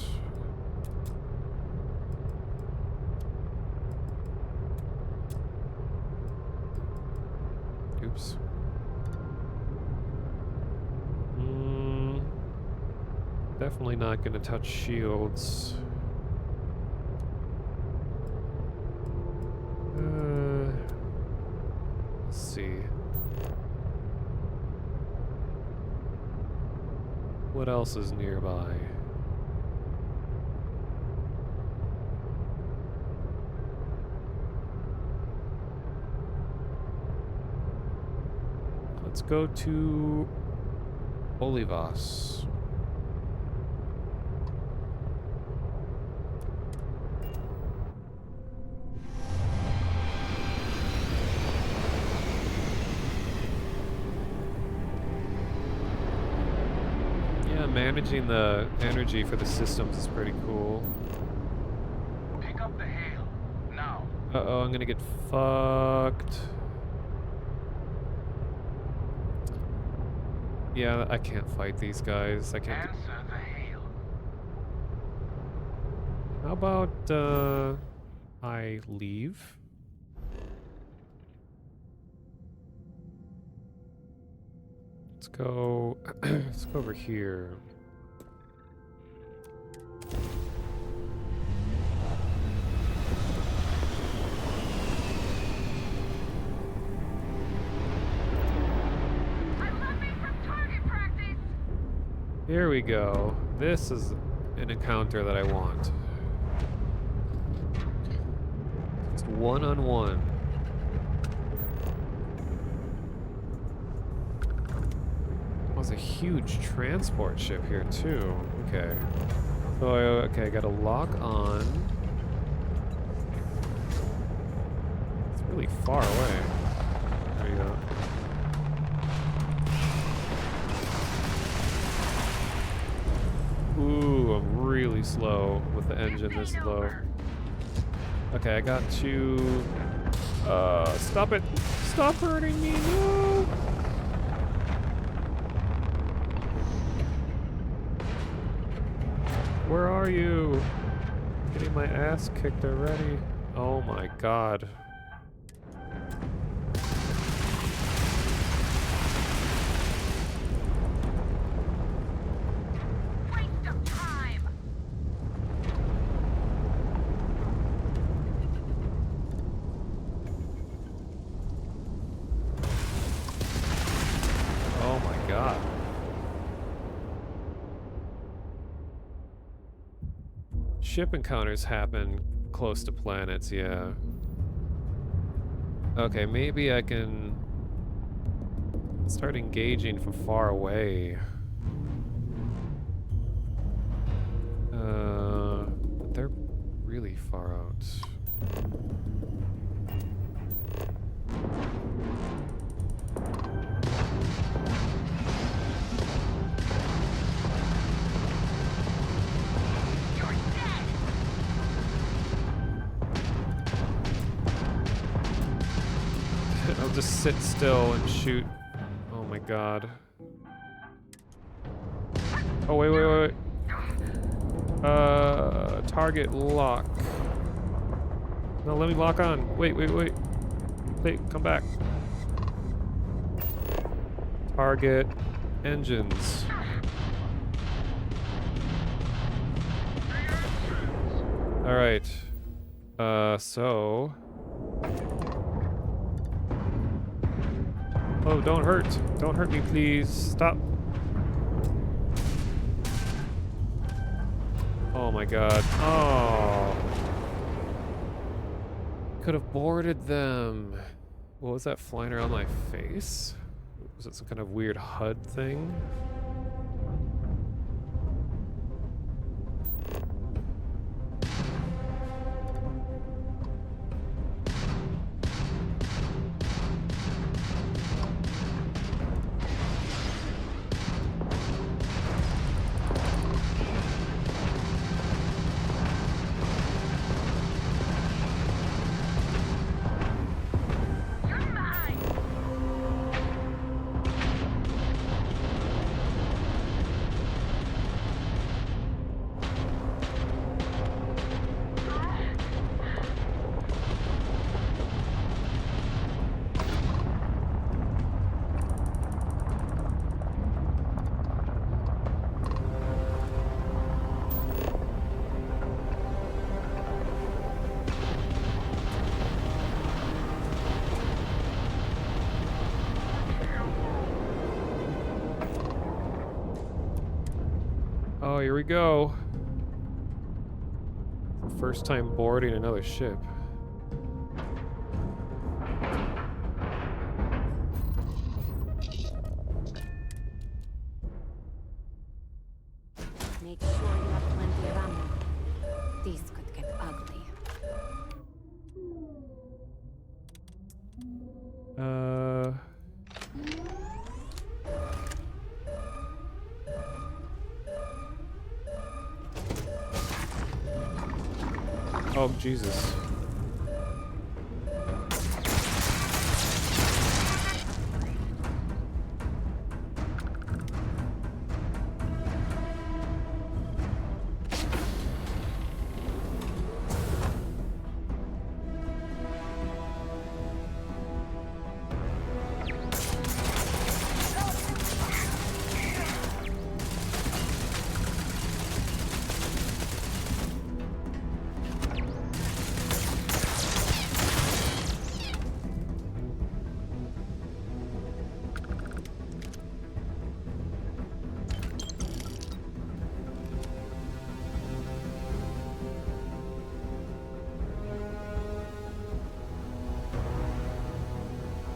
Oops. Definitely not gonna touch shields. Let's see. What else is nearby? Let's go to Olivas. Yeah, managing the energy for the systems is pretty cool. Pick up the hail, now. Uh-oh, I'm gonna get fucked. Yeah, I can't fight these guys. I can't. Answer the hail. How about, I leave? Let's go, let's go over here. Here we go. This is an encounter that I want. Just one-on-one. There's a huge transport ship here too. Okay. Oh, okay, I gotta lock on. It's really far away. There you go. Ooh, I'm really slow with the engine this low. Okay, I got to... stop it! Stop hurting me, no! Where are you? Getting my ass kicked already. Oh my god. Oh my god. Ship encounters happen close to planets, yeah. Okay, maybe I can start engaging from far away. But they're really far out. I'll just sit still and shoot. Oh my god. Oh, wait. Target lock. No, let me lock on. Wait. Wait, come back. Target engines. Alright. So... Oh, don't hurt. Don't hurt me, please. Stop. Oh my god. Oh. Could have boarded them. What was that flying around my face? Was it some kind of weird HUD thing? Oh, here we go. First time boarding another ship. Make sure you have plenty of ammo. These could get ugly. Oh, Jesus.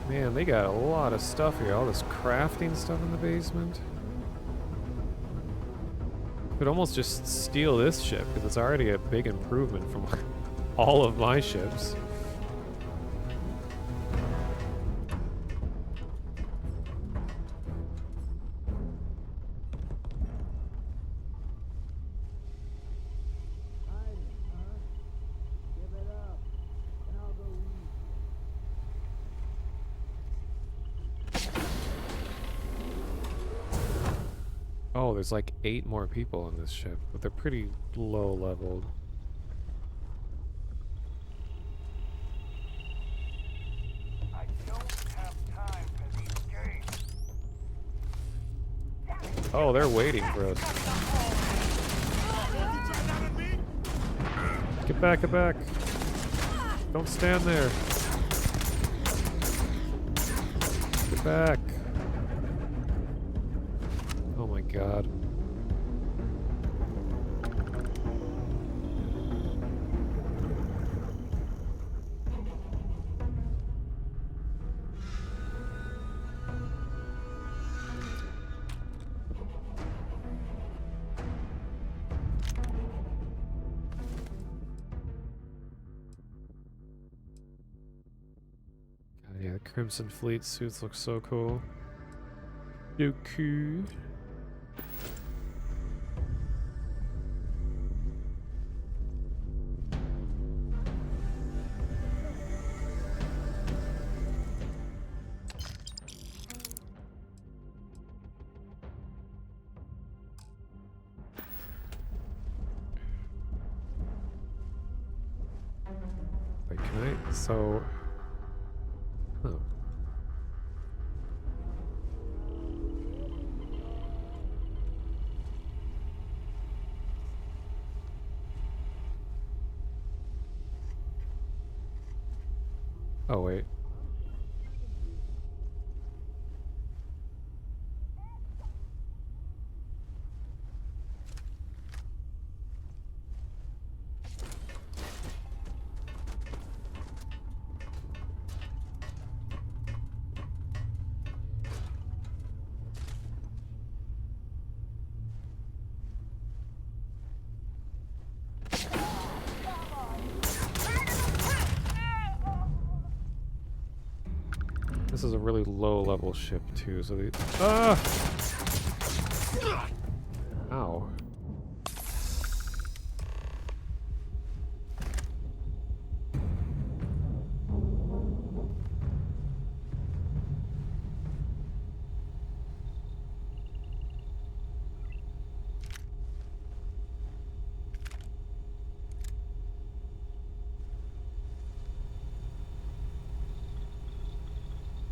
Man, they got a lot of stuff here. All this crafting stuff in the basement. Could Could almost just steal this ship because it's already a big improvement from all of my ships. Oh, there's like 8 more people on this ship, but they're pretty low leveled. I don't have time for these games. Oh, they're waiting for us. Get back, get back. Don't stand there. Get back. Oh my god. God, yeah, the Crimson Fleet suits look so cool. So cool. Wait, can I? So. Huh. Oh, wait. This is a really low level ship too, so the Ow.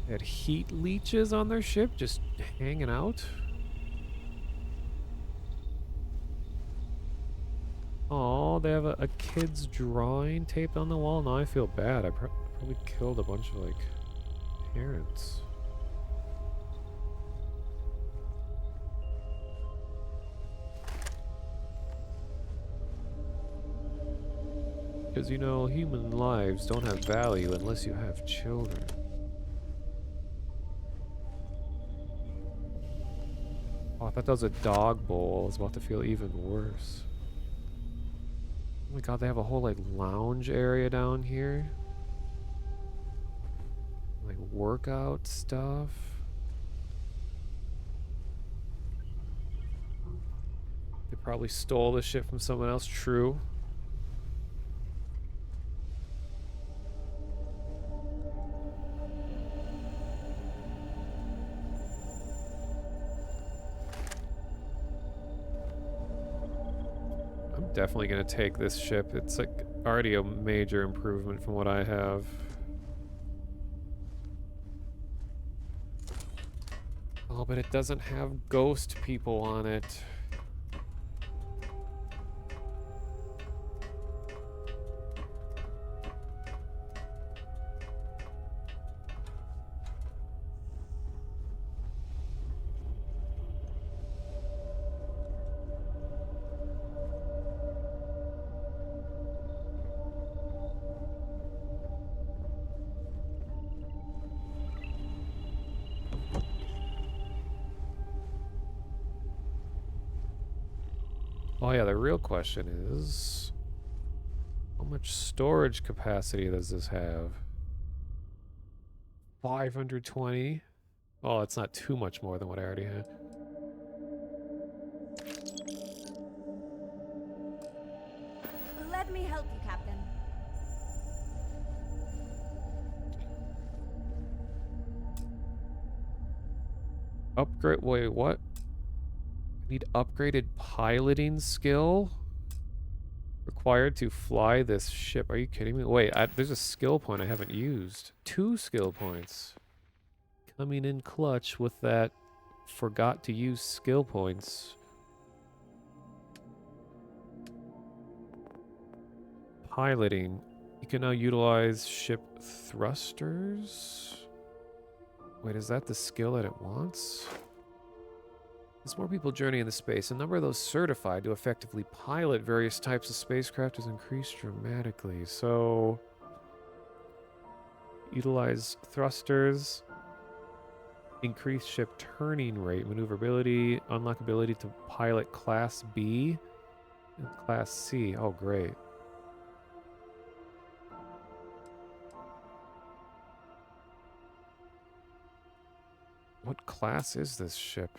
They had heat leeches on their ship just hanging out. Oh, they have a kid's drawing taped on the wall. Now I feel bad. I probably killed a bunch of like parents. Because you know, human lives don't have value unless you have children. Oh, I thought that was a dog bowl. I was about to feel even worse. Oh my god, they have a whole like lounge area down here. Like workout stuff. They probably stole this shit from someone else, true. Definitely gonna take this ship. It's like already a major improvement from what I have. Oh, but it doesn't have ghost people on it. Oh yeah, the real question is, how much storage capacity does this have? 520? Oh, it's not too much more than what I already had. Let me help you, Captain. Upgrade, wait, what? I need upgraded piloting skill required to fly this ship. Are you kidding me? Wait, there's a skill point I haven't used. 2 skill points. Coming in clutch with that forgot to use skill points. Piloting. You can now utilize ship thrusters. Wait, is that the skill that it wants? As more people journey into space, the number of those certified to effectively pilot various types of spacecraft has increased dramatically. So, utilize thrusters, increase ship turning rate, maneuverability, unlock ability to pilot Class B and Class C. Oh, great. What class is this ship?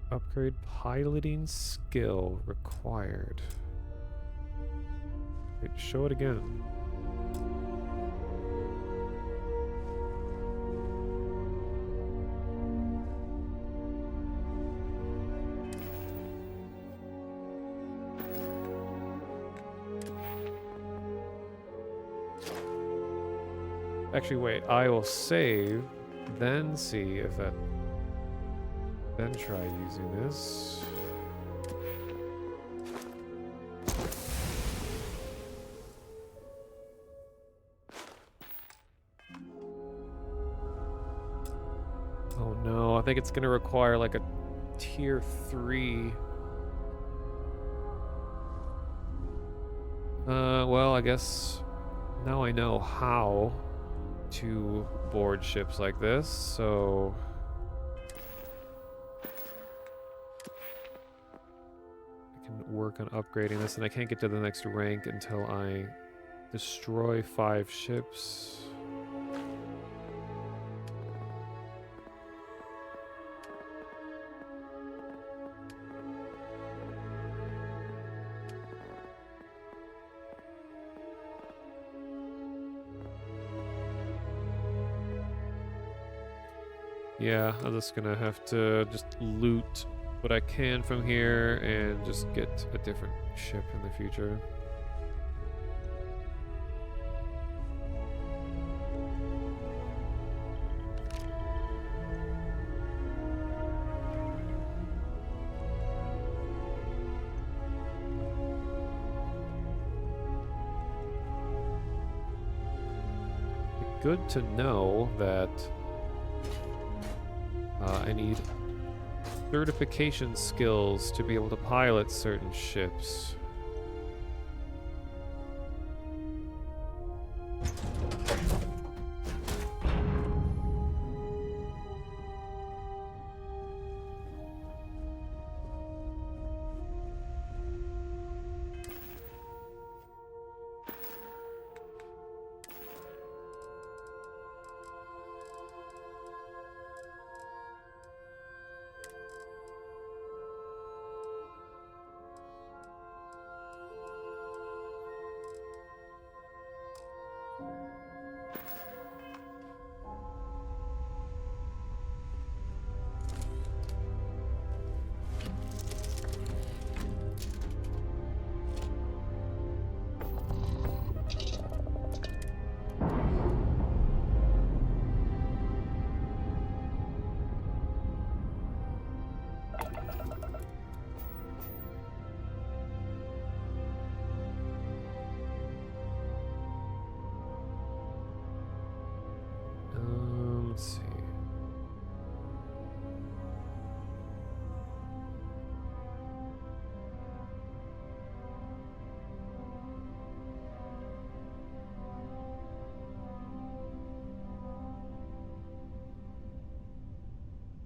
Upgrade piloting skill required. Wait, show it again. Actually, wait, I will save, then see if that... Then try using this. Oh no, I think it's gonna require like a tier 3. Well, I guess now I know how to board ships like this, so... work on upgrading this, and I can't get to the next rank until I destroy 5 ships. Yeah, I'm just gonna have to just loot what I can from here and just get a different ship in the future. Good to know that I need certification skills to be able to pilot certain ships.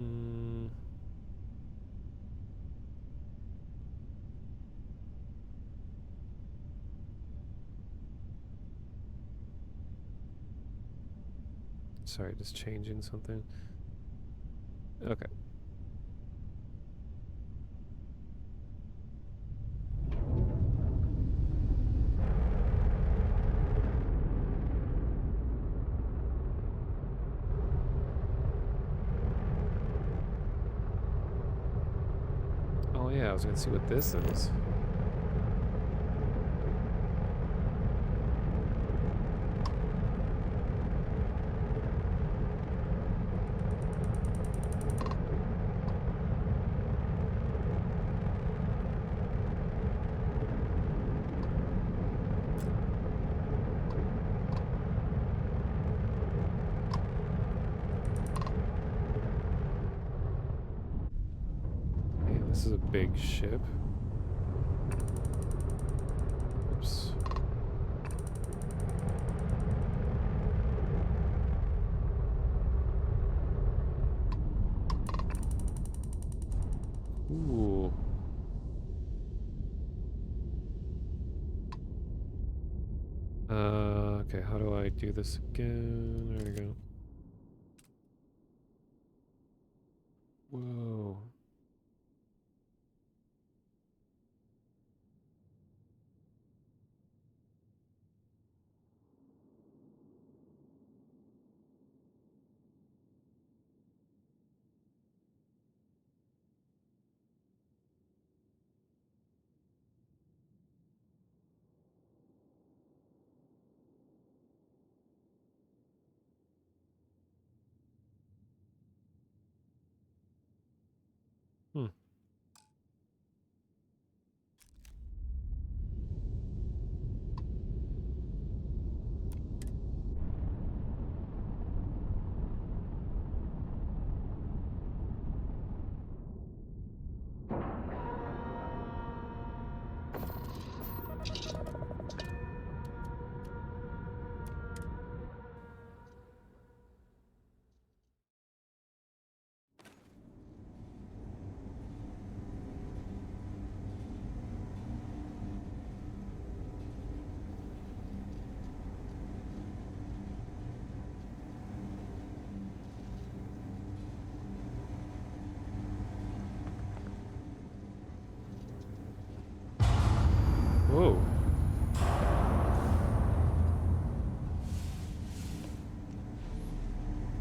Hmm. Sorry, just changing something. Okay. Oh yeah, I was gonna see what this is. Man, this is a big ship. Oops. Ooh. Okay, how do I do this again? There we go. Whoa. Hmm. Whoa.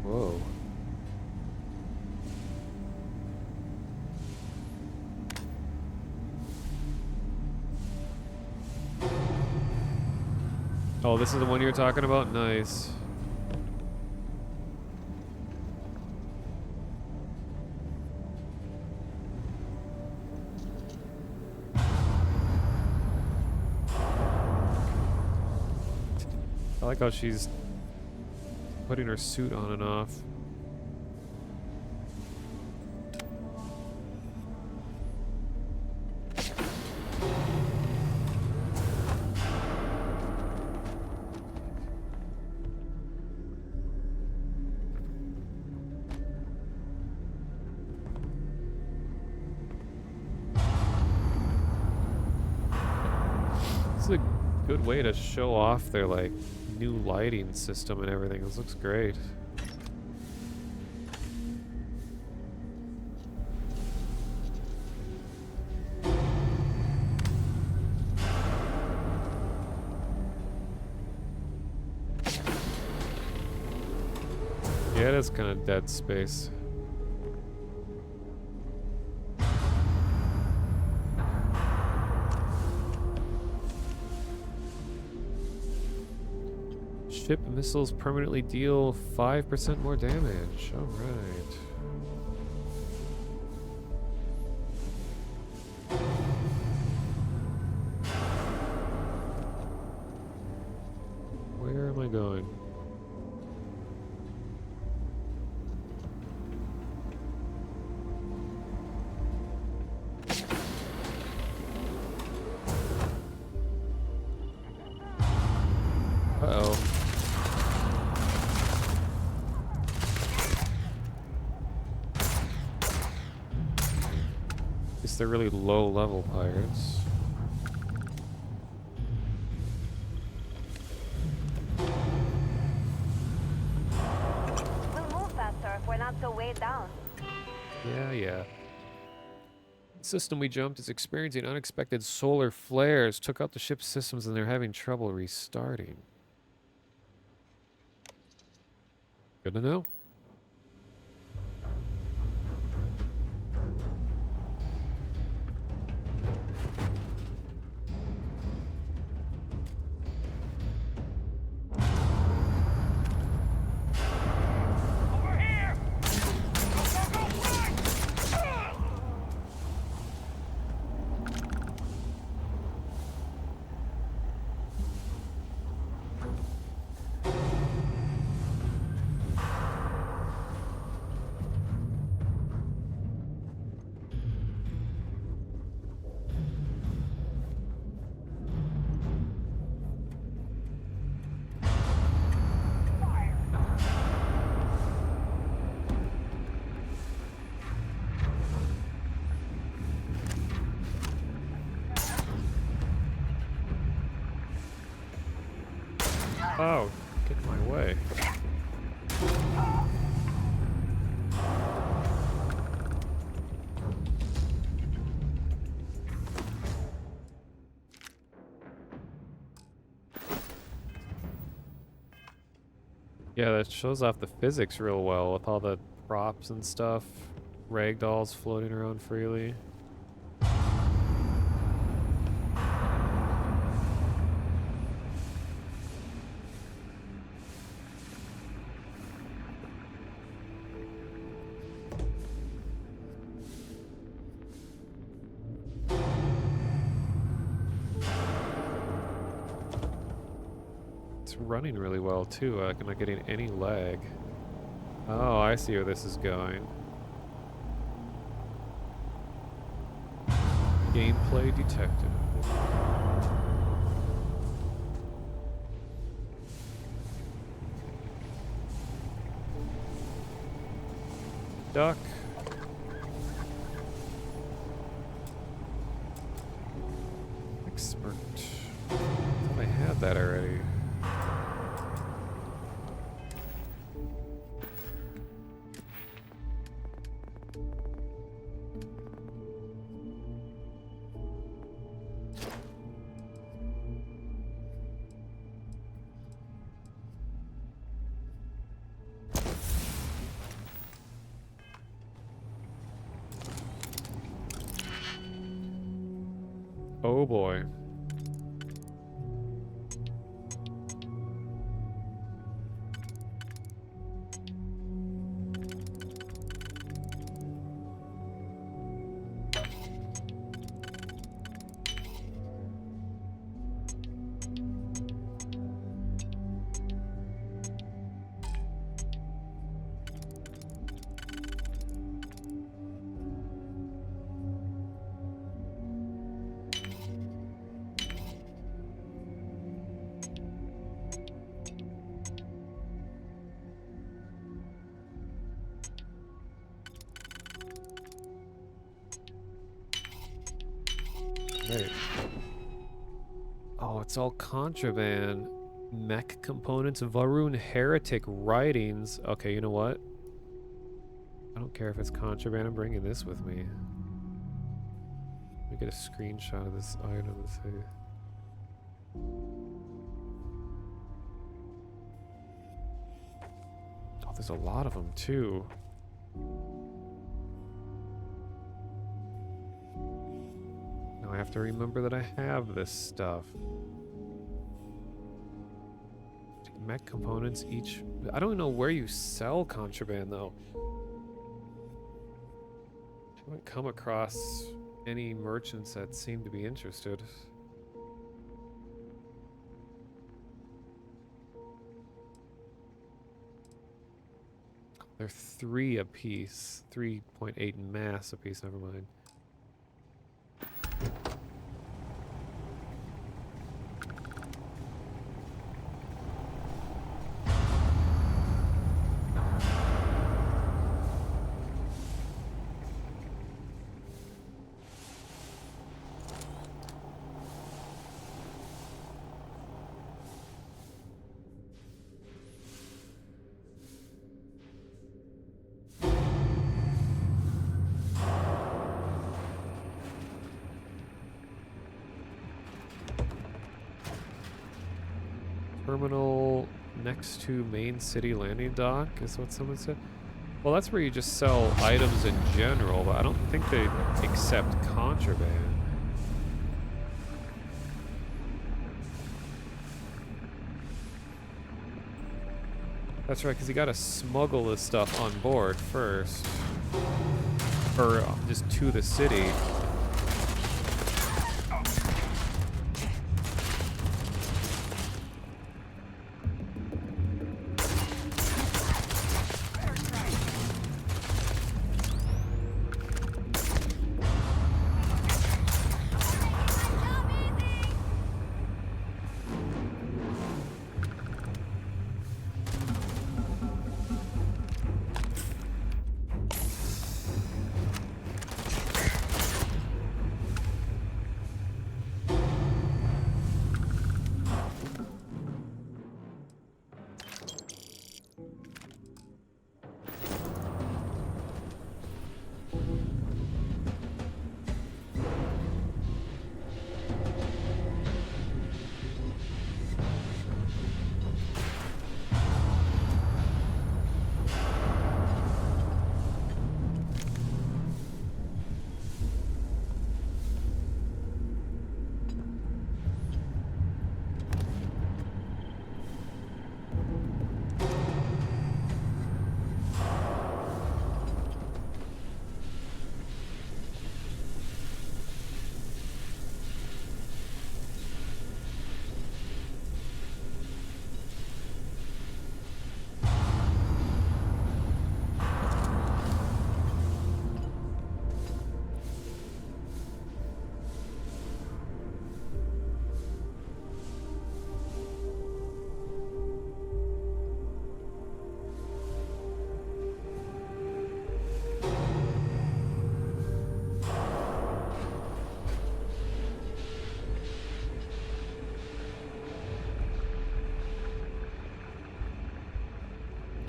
Whoa. Oh, this is the one you're talking about? Nice. I like how she's putting her suit on and off. This is a good way to show off their like new lighting system and everything. This looks great. Yeah, it is kind of dead space. Ship missiles permanently deal 5% more damage. All right. Where am I going? Uh-oh. Guess they're really low-level pirates. We'll move faster if we're not so weighed down. Yeah. The system we jumped is experiencing unexpected solar flares. Took out the ship's systems and they're having trouble restarting. Good to know. Oh, get in my way. Yeah, that shows off the physics real well with all the props and stuff. Ragdolls floating around freely. It's running really well too. I'm not getting any lag. Oh, I see where this is going. Gameplay detected. Duck. Expert. I thought I had that already. Oh boy. Right. Oh, it's all contraband. Mech components, Varun heretic writings. Okay, you know what? I don't care if it's contraband. I'm bringing this with me. Let me get a screenshot of this item and see. Oh, there's a lot of them too. Now I have to remember that I have this stuff. Mech components each. I don't know where you sell contraband though. I haven't come across any merchants that seem to be interested. They're 3 a piece. 3.8 mass a piece, never mind. terminal next to main city landing dock is what someone said. Well, that's where you just sell items in general, but I don't think they accept contraband. That's right, because you gotta smuggle this stuff on board first. Or just to the city.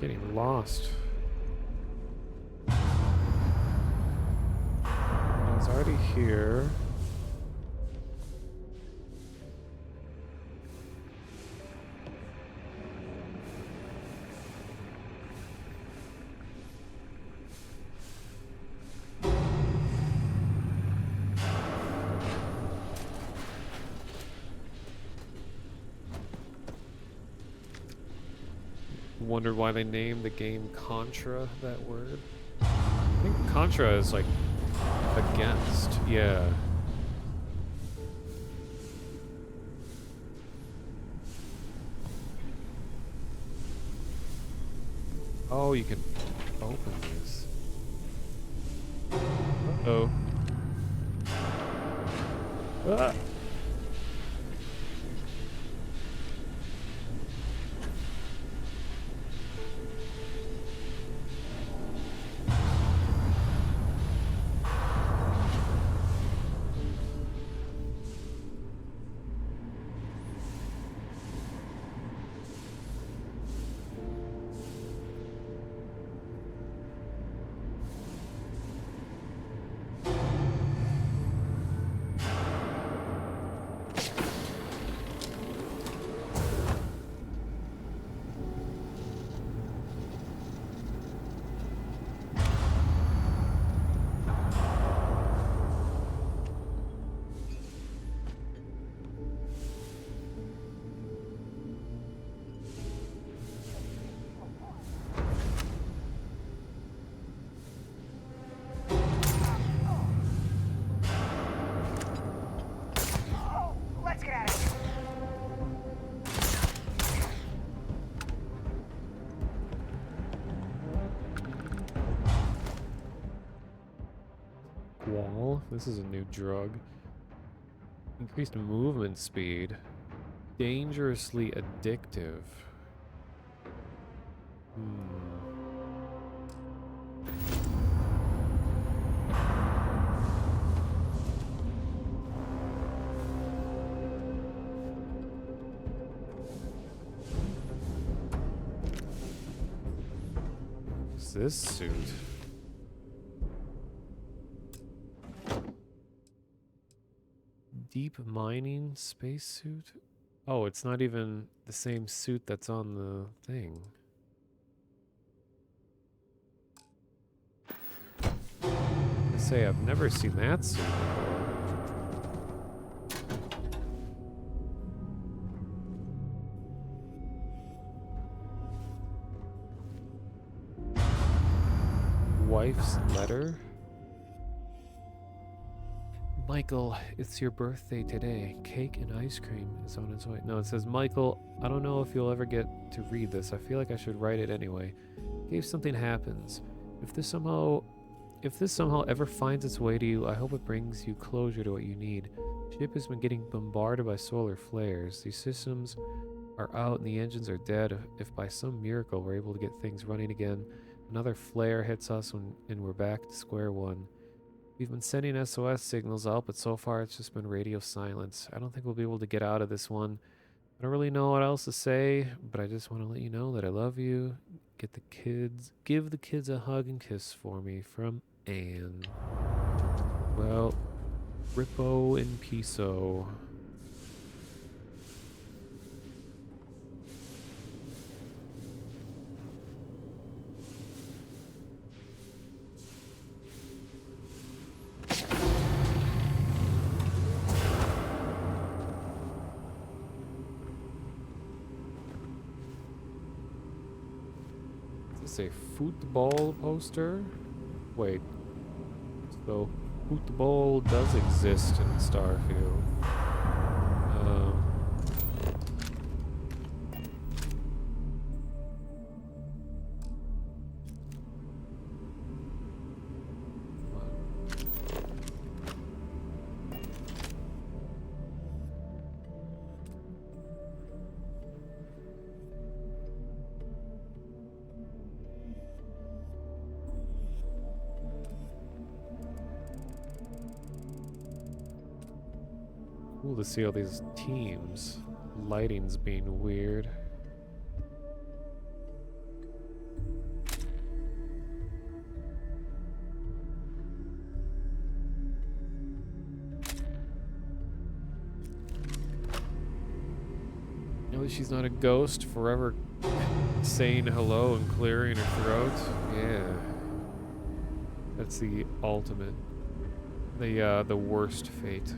Getting lost. I was already here. Wondered why they named the game Contra that word. I think Contra is like against, yeah. Oh, you can open this. Uh-oh. Ah! Let's get out of here. Wall. This is a new drug. Increased movement speed. Dangerously addictive. What's this suit? Deep mining spacesuit? Oh, it's not even the same suit that's on the thing. I say I've never seen that suit before. Wife's letter? Michael, it's your birthday today. Cake and ice cream is on its way. No, it says, Michael, I don't know if you'll ever get to read this. I feel like I should write it anyway. In case something happens. If this somehow ever finds its way to you, I hope it brings you closure to what you need. The ship has been getting bombarded by solar flares. These systems are out and the engines are dead. If by some miracle we're able to get things running again, another flare hits us and we're back to square one. We've been sending SOS signals out, but so far it's just been radio silence. I don't think we'll be able to get out of this one. I don't really know what else to say, but I just want to let you know that I love you. Give the kids a hug and kiss for me from Anne. Well, Rippo and Piso. Is this a football poster? Wait. So, football does exist in Starfield. Cool to see all these teams. Lighting's being weird. At least she's not a ghost forever saying hello and clearing her throat. Yeah. That's the ultimate. The worst fate.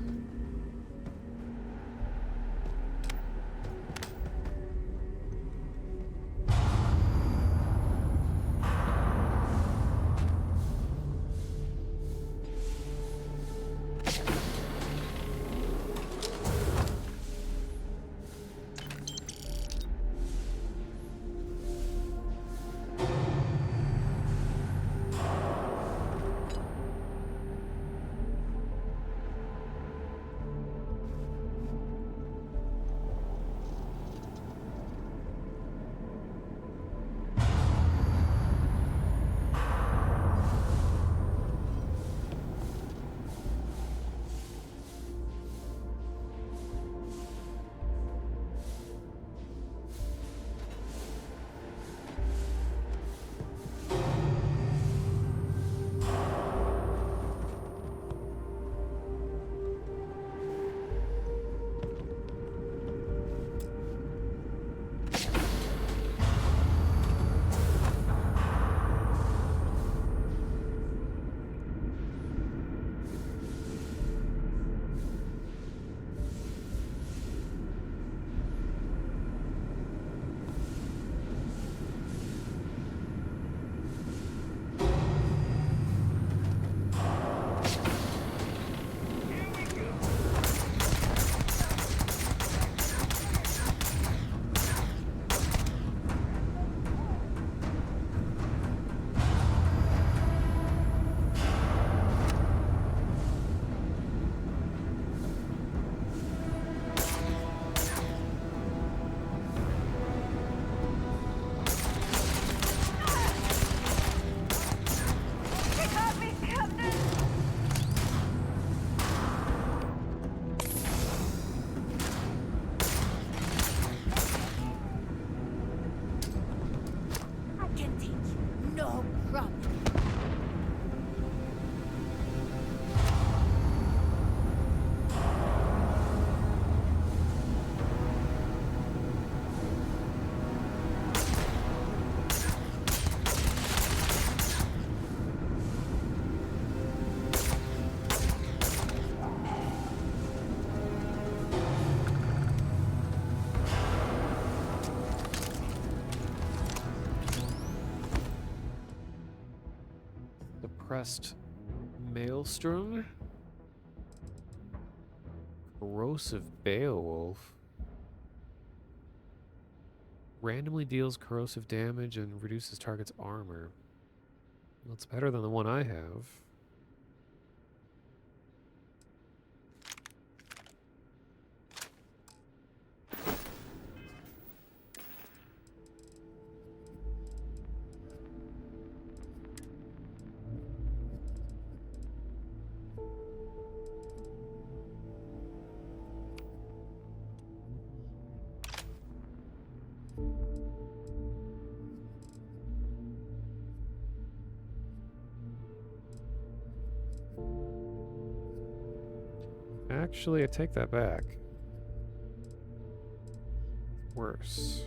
Suppressed Maelstrom. Corrosive Beowulf. Randomly deals corrosive damage and reduces target's armor. That's better than the one I have. Actually, I take that back. Worse.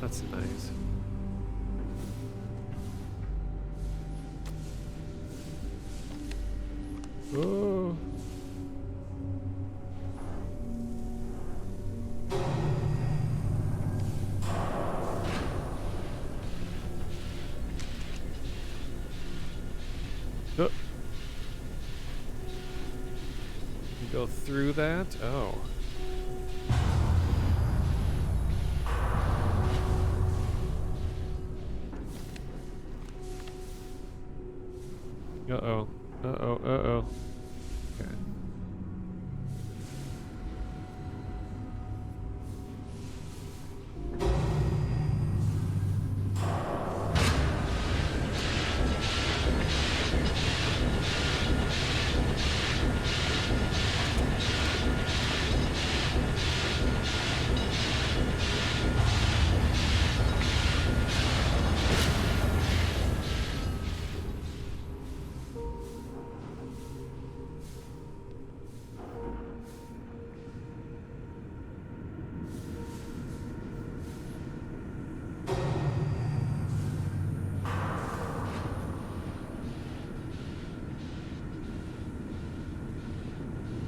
That's nice. Oh. Oh. You go through that? Oh. Uh-oh. Uh-oh. Uh-oh. Okay.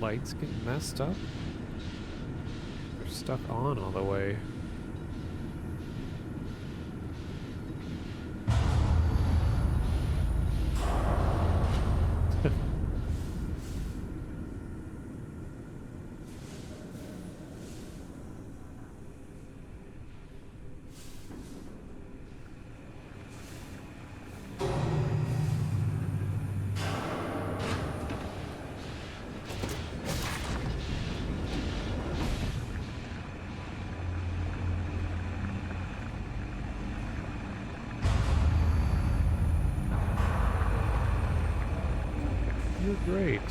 Lights get messed up? They're stuck on all the way. You're great.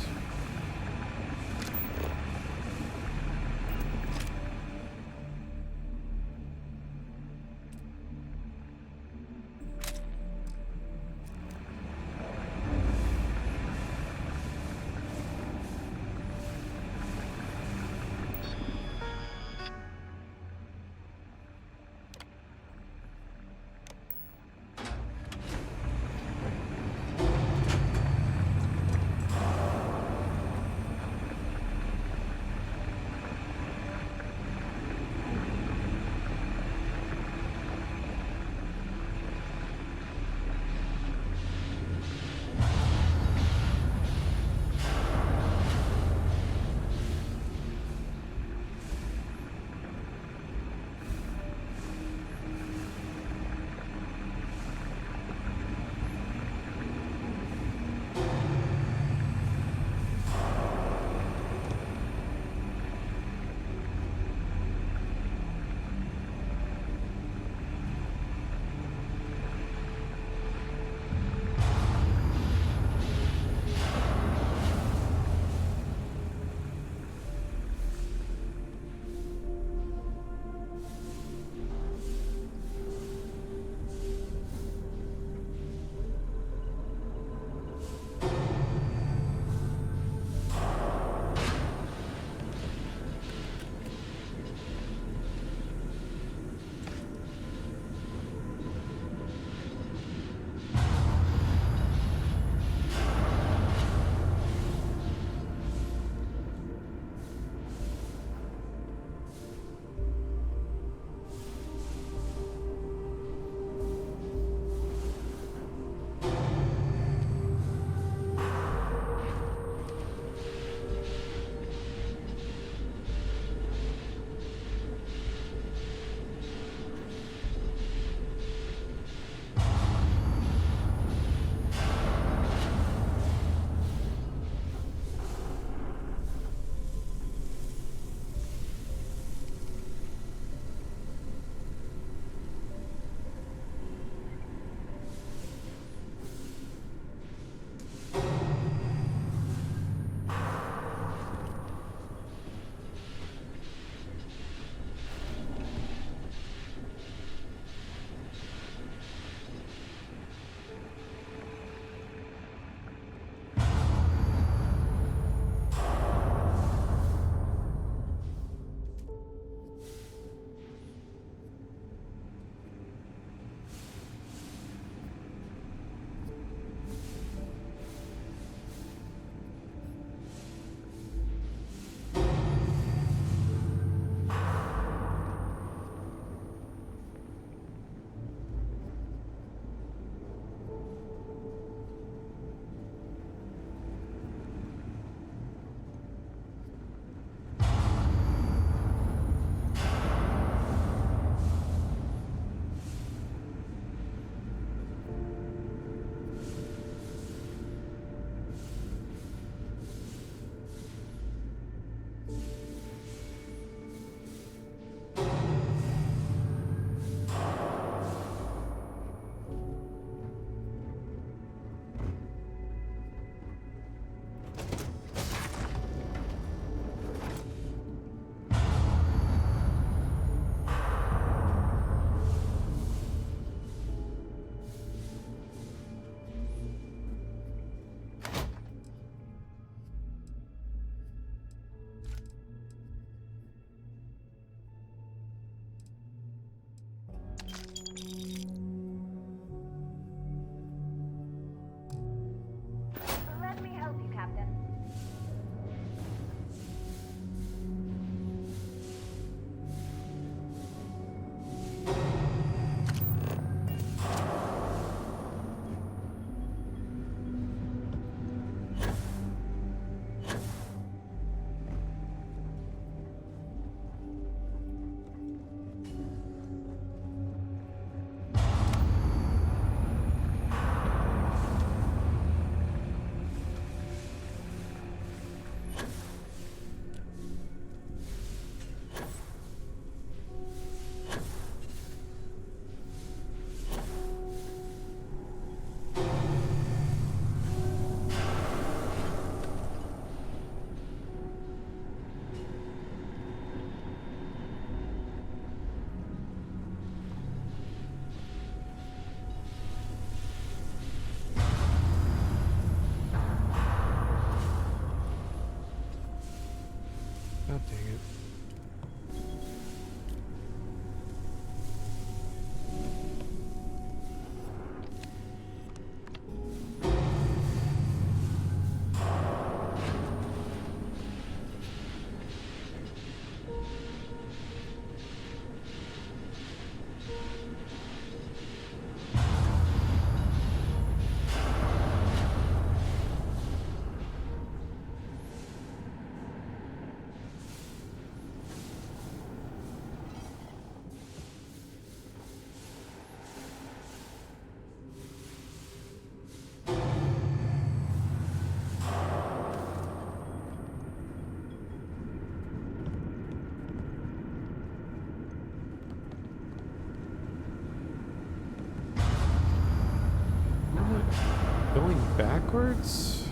backwards?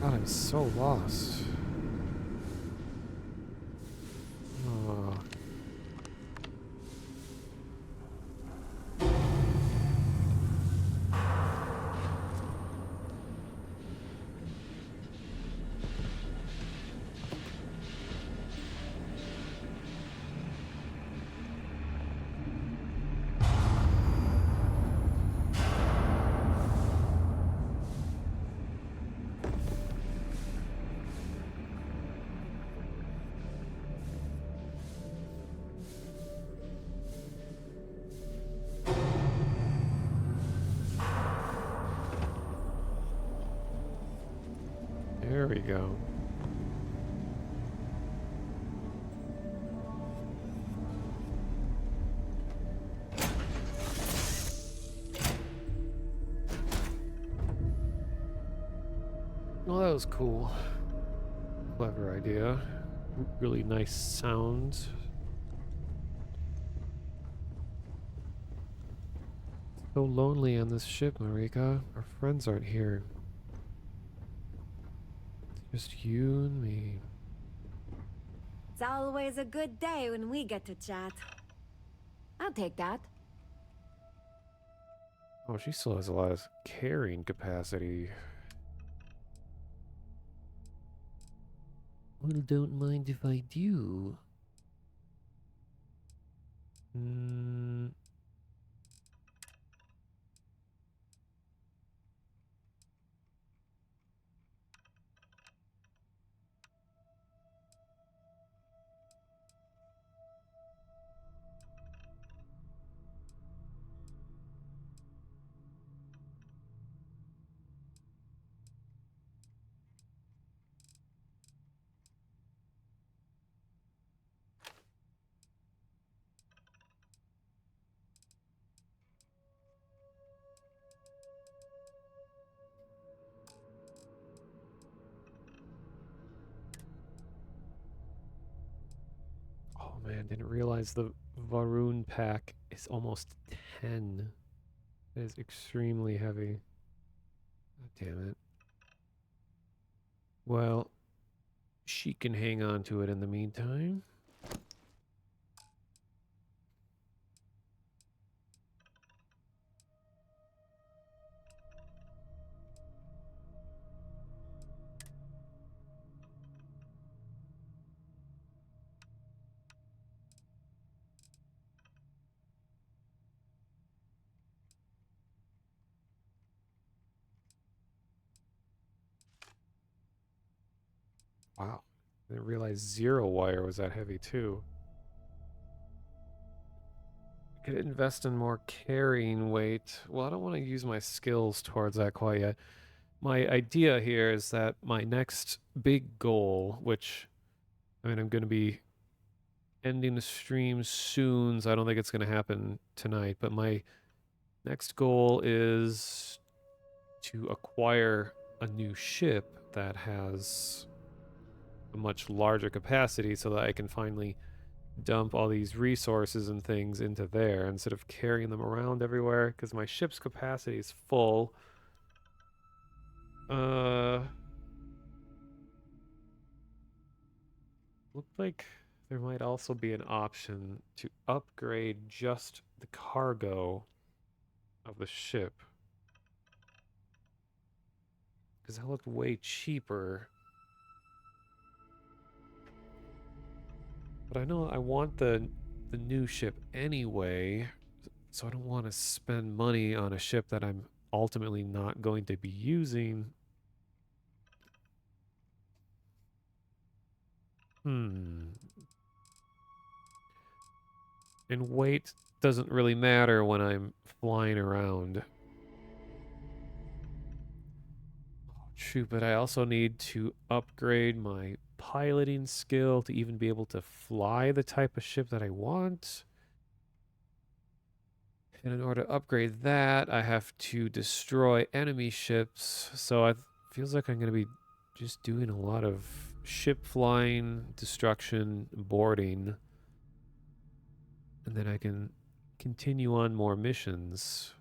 God, I'm so lost. Oh. There we go. Well, that was cool. Clever idea. Really nice sounds. So lonely on this ship, Marika. Our friends aren't here. It's just you and me. It's always a good day when we get to chat. I'll take that. Oh, she still has a lot of carrying capacity. Well, don't mind if I do. Oh man, didn't realize the Varun pack is almost 10. It is extremely heavy. God damn it. Well, she can hang on to it in the meantime. Wow. I didn't realize zero wire was that heavy too. Could invest in more carrying weight. Well, I don't want to use my skills towards that quite yet. My idea here is that my next big goal, which, I mean, I'm going to be ending the stream soon, so I don't think it's going to happen tonight, but my next goal is to acquire a new ship that has a much larger capacity so that I can finally dump all these resources and things into there instead of carrying them around everywhere because my ship's capacity is full. Looked like there might also be an option to upgrade just the cargo of the ship. Because that looked way cheaper. But I know I want the new ship anyway, so I don't want to spend money on a ship that I'm ultimately not going to be using. And weight doesn't really matter when I'm flying around. True, but I also need to upgrade my piloting skill to even be able to fly the type of ship that I want. And in order to upgrade that, I have to destroy enemy ships. So it feels like I'm going to be just doing a lot of ship flying, destruction, boarding. And then I can continue on more missions.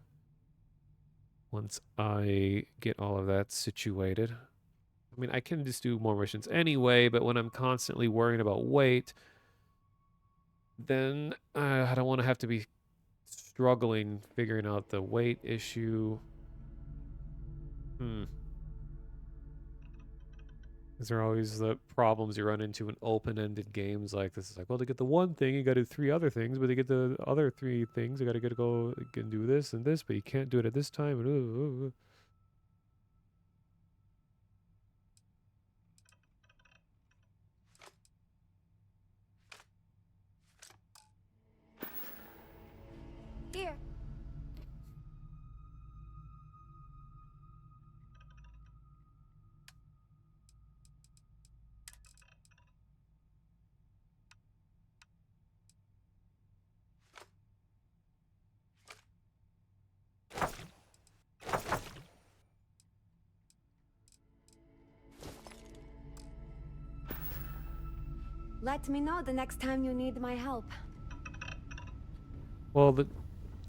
once I get all of that situated. I mean, I can just do more missions anyway, but when I'm constantly worrying about weight, then I don't want to have to be struggling figuring out the weight issue. Is there always the problems you run into in open-ended games like this? It's like, well, to get the one thing, you got to do 3 other things, but to get the other 3 things, you got to go and do this and this, but you can't do it at this time. Here. Let me know the next time you need my help. Well,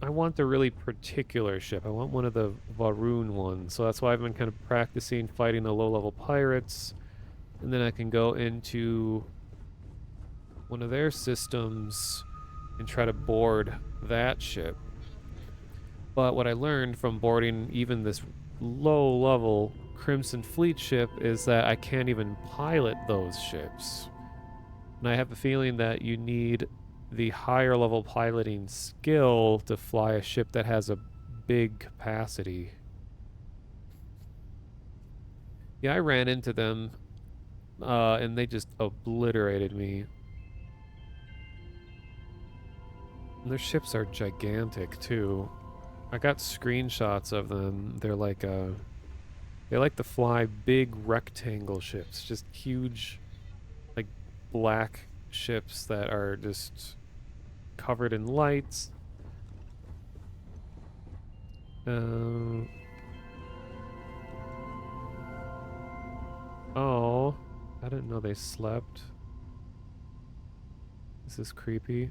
I want the really particular ship. I want one of the Varoon ones, so that's why I've been kind of practicing fighting the low-level pirates, and then I can go into one of their systems and try to board that ship. But what I learned from boarding even this low-level Crimson Fleet ship is that I can't even pilot those ships. And I have the feeling that you need the higher level piloting skill to fly a ship that has a big capacity. Yeah, I ran into them, and they just obliterated me. And their ships are gigantic too. I got screenshots of them. They're like they like to fly big rectangle ships, just huge, like black ships that are just covered in lights. Oh, I didn't know they slept. This is creepy.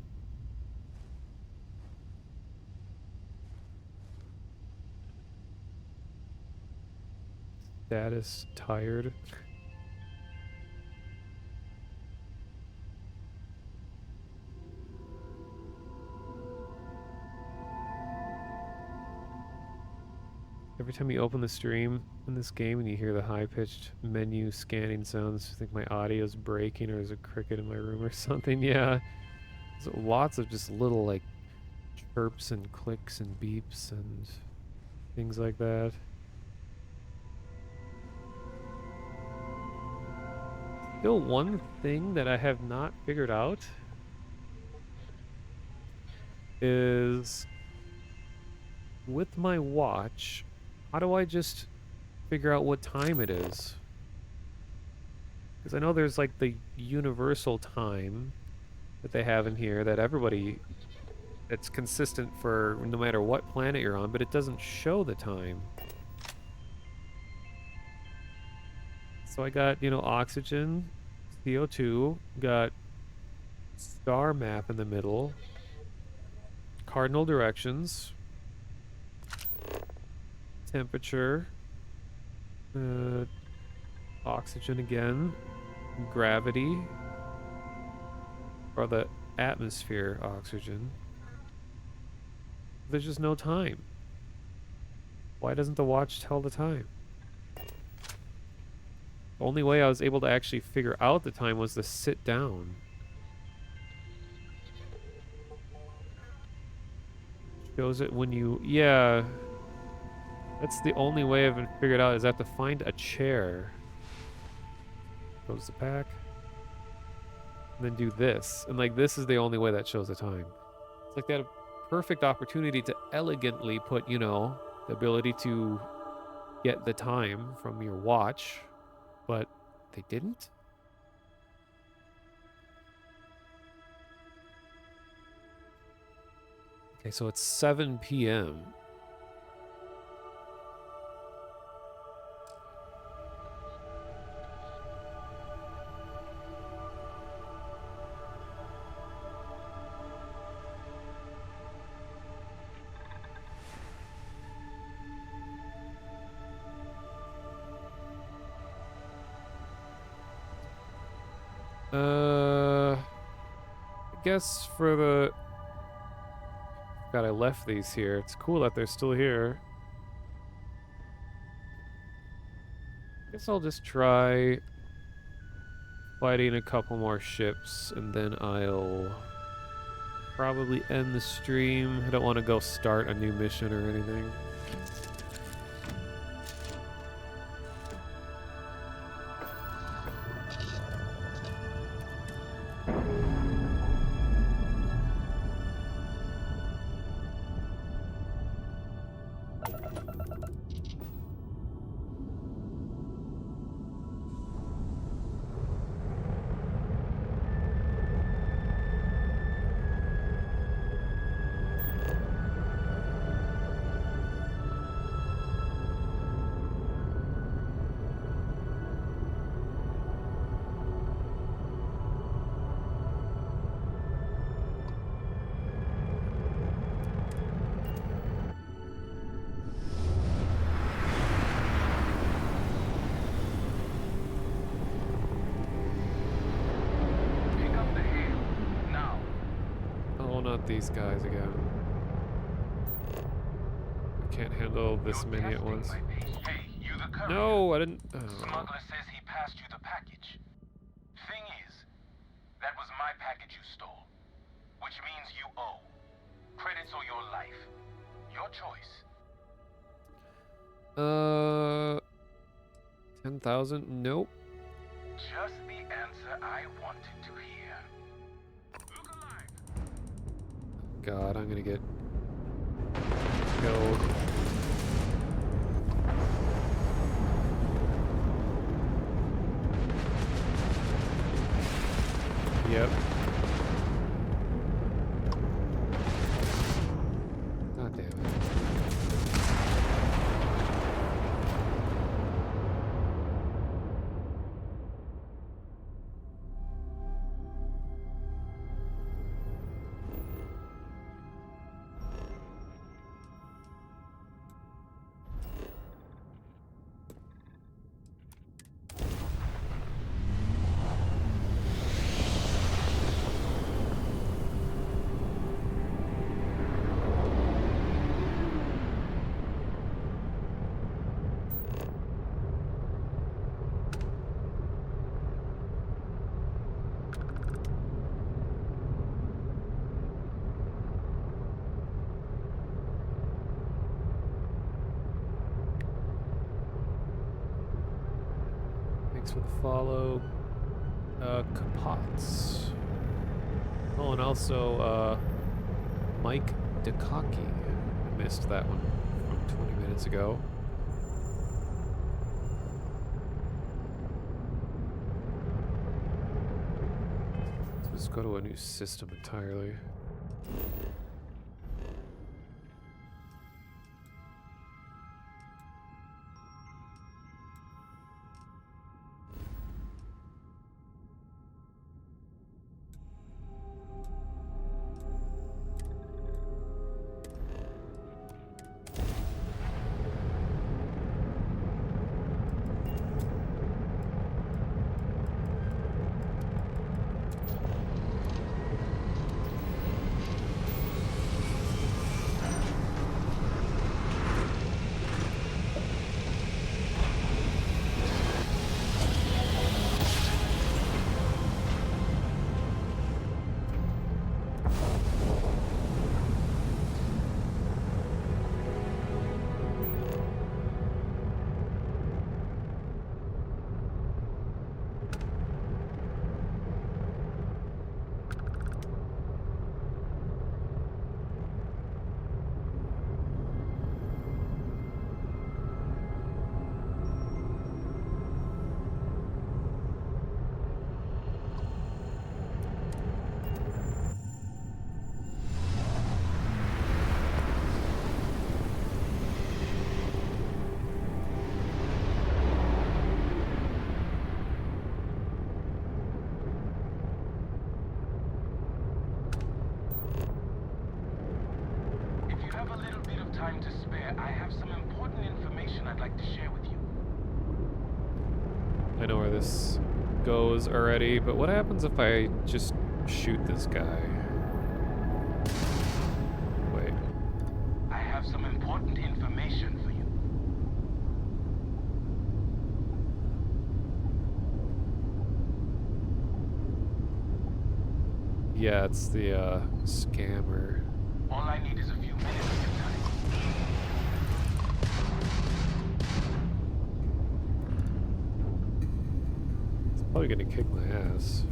Status tired. Every time you open the stream in this game and you hear the high-pitched menu scanning sounds, I think my audio's breaking or there's a cricket in my room or something. Yeah. There's lots of just little, like, chirps and clicks and beeps and things like that. Still, one thing that I have not figured out is with my watch, how do I just figure out what time it is? Because I know there's like the universal time that they have in here that everybody, it's consistent for no matter what planet you're on, but it doesn't show the time. So I got, you know, oxygen, CO2, got star map in the middle, cardinal directions, temperature, oxygen again, gravity, or the atmosphere oxygen. There's just no time. Why doesn't the watch tell the time? The only way I was able to actually figure out the time was to sit down. Shows it when you... Yeah. That's the only way I've figured out is I have to find a chair. Close the pack. And then do this. And like this is the only way that shows the time. It's like they had a perfect opportunity to elegantly put, you know, the ability to get the time from your watch, but they didn't. Okay, so it's 7 p.m. I guess for the... God, I left these here. It's cool that they're still here. Guess I'll just try fighting a couple more ships, and then I'll probably end the stream. I don't want to go start a new mission or anything. These guys again. I can't handle this many at once. Hey, you the courier. No, I didn't. Smuggler says he passed you the package. Thing is, that was my package you stole, which means you owe. Credits or your life. Your choice. 10,000? Nope. Just the answer I wanted to hear. God, I'm gonna get killed. Yep. God damn it. Thanks for the follow. Kapots. Oh, and also, Mike Dukaki. I missed that one from 20 minutes ago. Let's go to a new system entirely. time to spare, I have some important information I'd like to share with you. I know where this goes already, but what happens if I just shoot this guy? Wait. I have some important information for you. Yeah, it's the scammer. All I need is a few minutes of your time. It's probably gonna kick my ass.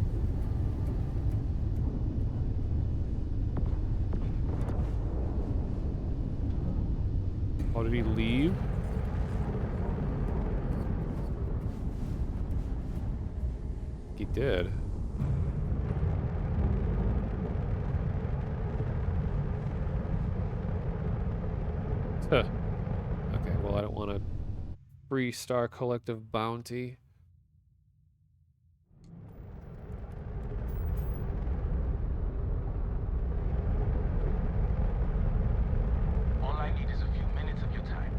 Oh, did he leave? He did. Huh. Okay, well, I don't want a free Star Collective bounty. All I need is a few minutes of your time.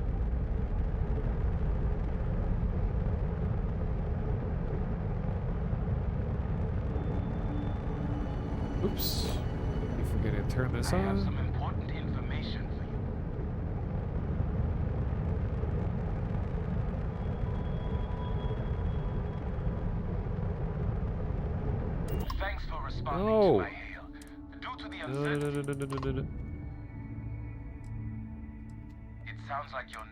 Oops. You forget to turn this I have on. some important information for you. Thanks for responding to my hail. Due to the uncertainty, No. it sounds like you're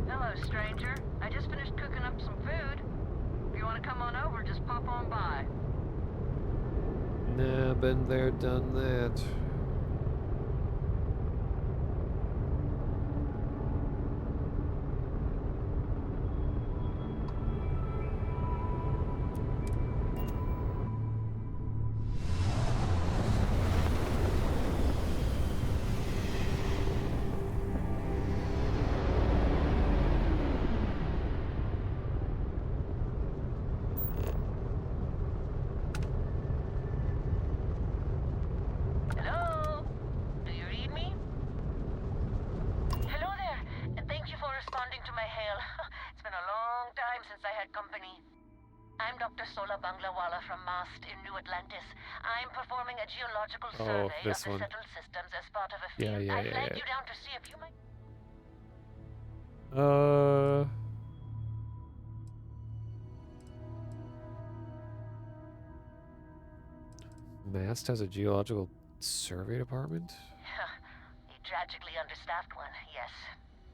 Hello, stranger. I just finished cooking up some food. If you want to come on over, just pop on by. Nah, been there, done that. Hello? Do you read me? Hello there. Thank you for responding to my hail. It's been a long time since I had company. I'm Dr. Sola Banglawala from MAST in New Atlantis. I'm performing a geological survey of this the one. settled systems as part of a Yeah, field. yeah, I yeah, flagged yeah. you down to see if you might... Mast has a geological survey department? A tragically understaffed one, yes.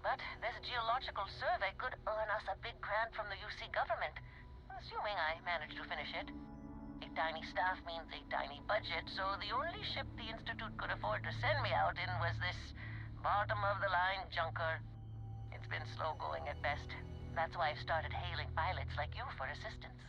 But this geological survey could earn us a big grant from the UC government, assuming I manage to finish it. A tiny staff means a tiny budget, so the only ship the Institute could afford to send me out in was this bottom-of-the-line junker. It's been slow going at best. That's why I've started hailing pilots like you for assistance.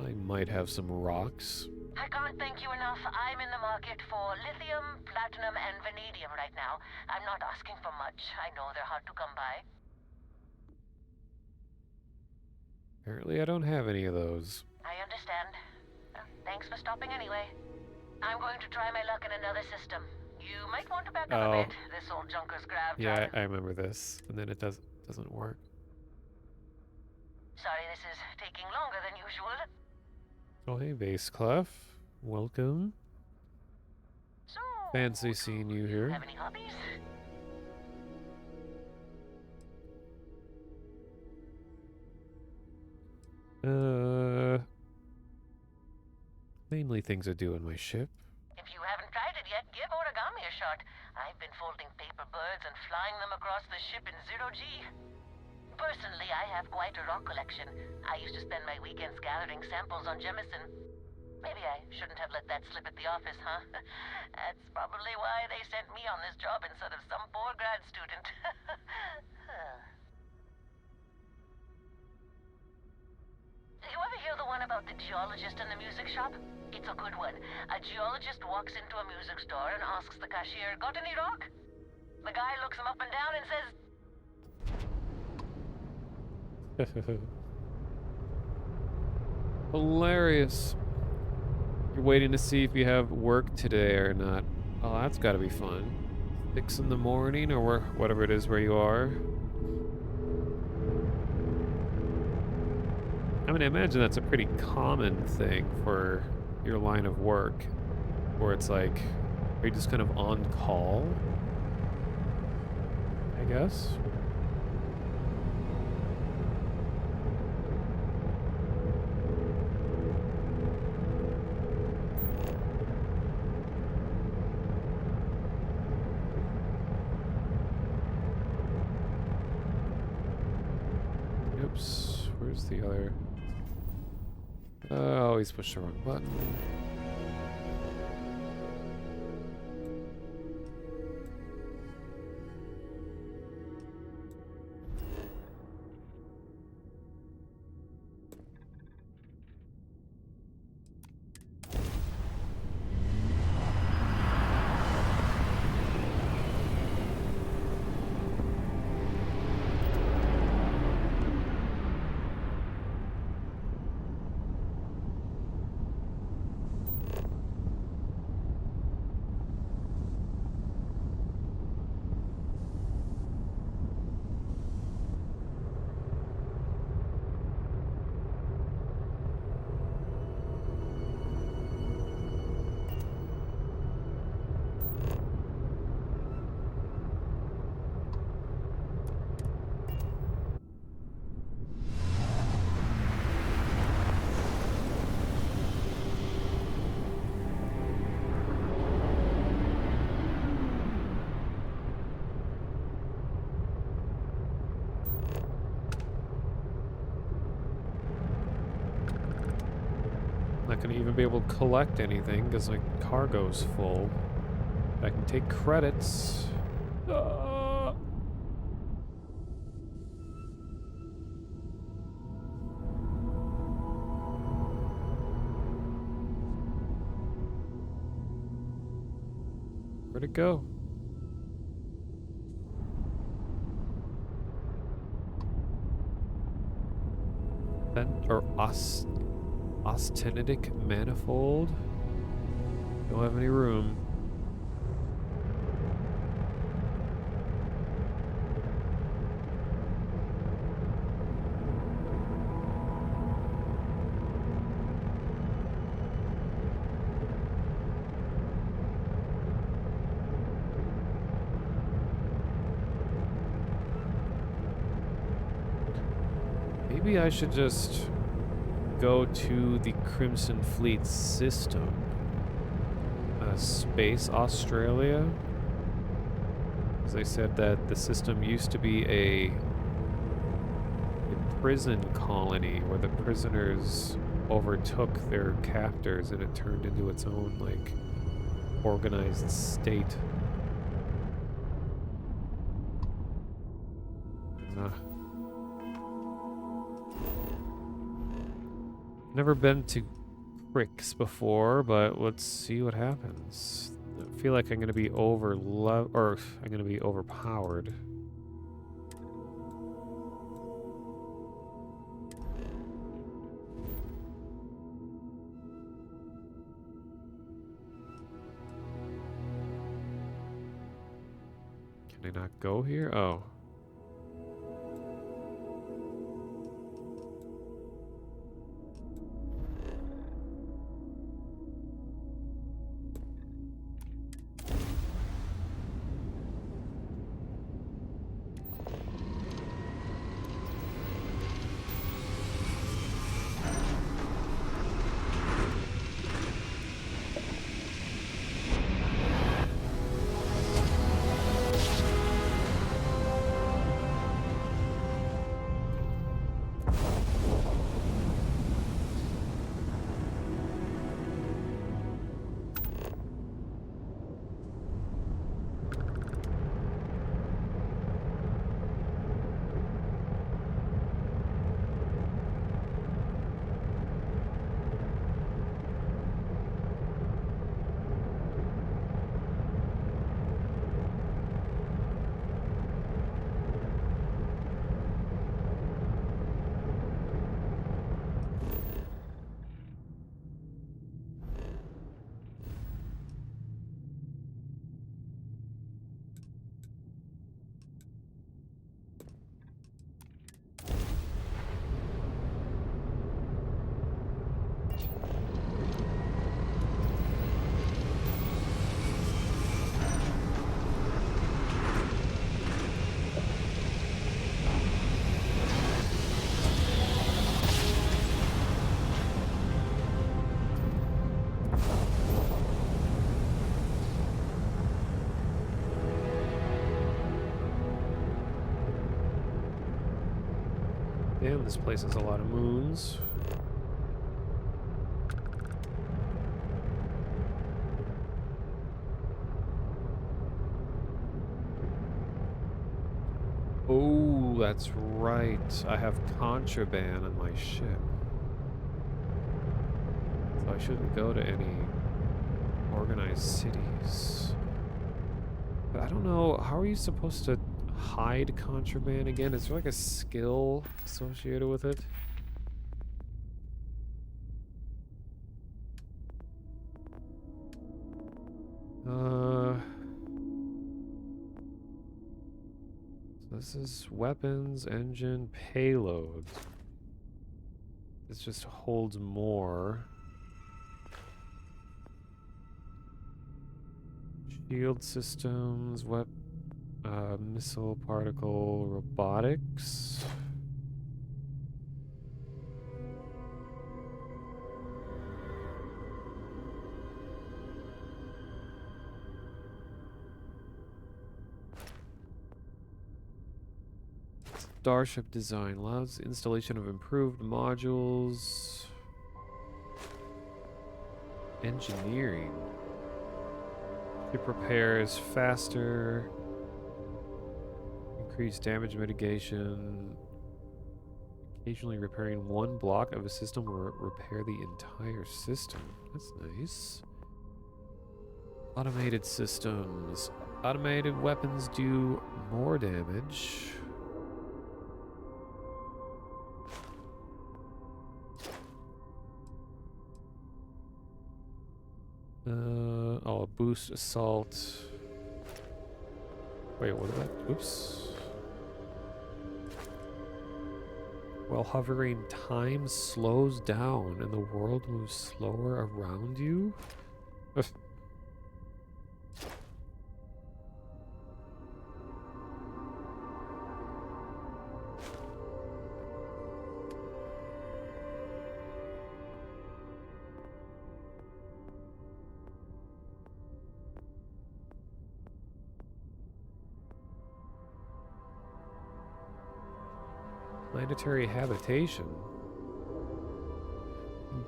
I might have some rocks. I can't thank you enough. I'm in the market for lithium, platinum, and vanadium right now. I'm not asking for much. I know they're hard to come by. Apparently I don't have any of those. I understand. Thanks for stopping anyway. I'm going to try my luck in another system. You might want to back up a bit. This old junker's grav Yeah, drive. I remember this. And then it doesn't work. Sorry this is taking longer than usual. Oh, hey, Base Clef. Welcome. So, Fancy seeing you here. have any hobbies? Mainly things I do in my ship. If you haven't tried it yet, give origami a shot. I've been folding paper birds and flying them across the ship in zero-G. Personally, I have quite a rock collection. I used to spend my weekends gathering samples on Jemison. Maybe I shouldn't have let that slip at the office, huh? That's probably why they sent me on this job instead of some poor grad student. You ever hear the one about the geologist in the music shop? It's a good one. A geologist walks into a music store and asks the cashier, "Got any rock?" The guy looks him up and down and says, Hilarious. You're waiting to see if you have work today or not. Oh, that's gotta be fun. 6 in the morning or whatever it is where you are. I mean, I imagine that's a pretty common thing for your line of work, where it's like, are you just kind of on call? I guess. Oops, where's the other? Oh, he's pushed the wrong button. Not gonna even be able to collect anything because my cargo's full. I can take credits. Where'd it go? Or austenitic manifold? Don't have any room. Maybe I should just go to the Crimson Fleet system. Space Australia. Because they said that the system used to be a prison colony where the prisoners overtook their captors and it turned into its own, like, organized state. Never been to Cricks before, but let's see what happens. I feel like I'm gonna be I'm gonna be overpowered. Can I not go here? Oh. Damn, this place has a lot of moons. Oh, that's right. I have contraband on my ship. So I shouldn't go to any organized cities. But I don't know, how are you supposed to hide contraband again? Is there like a skill associated with it? So this is weapons, engine, payload. This just holds more. Shield systems, missile particle robotics. Starship design allows installation of improved modules. Engineering. Ship repairs faster. Increased damage mitigation. Occasionally repairing one block of a system will repair the entire system. That's nice. Automated systems. Automated weapons do more damage. Oh, boost assault. Wait, what is that? Oops. While hovering, time slows down and the world moves slower around you? Planetary habitation.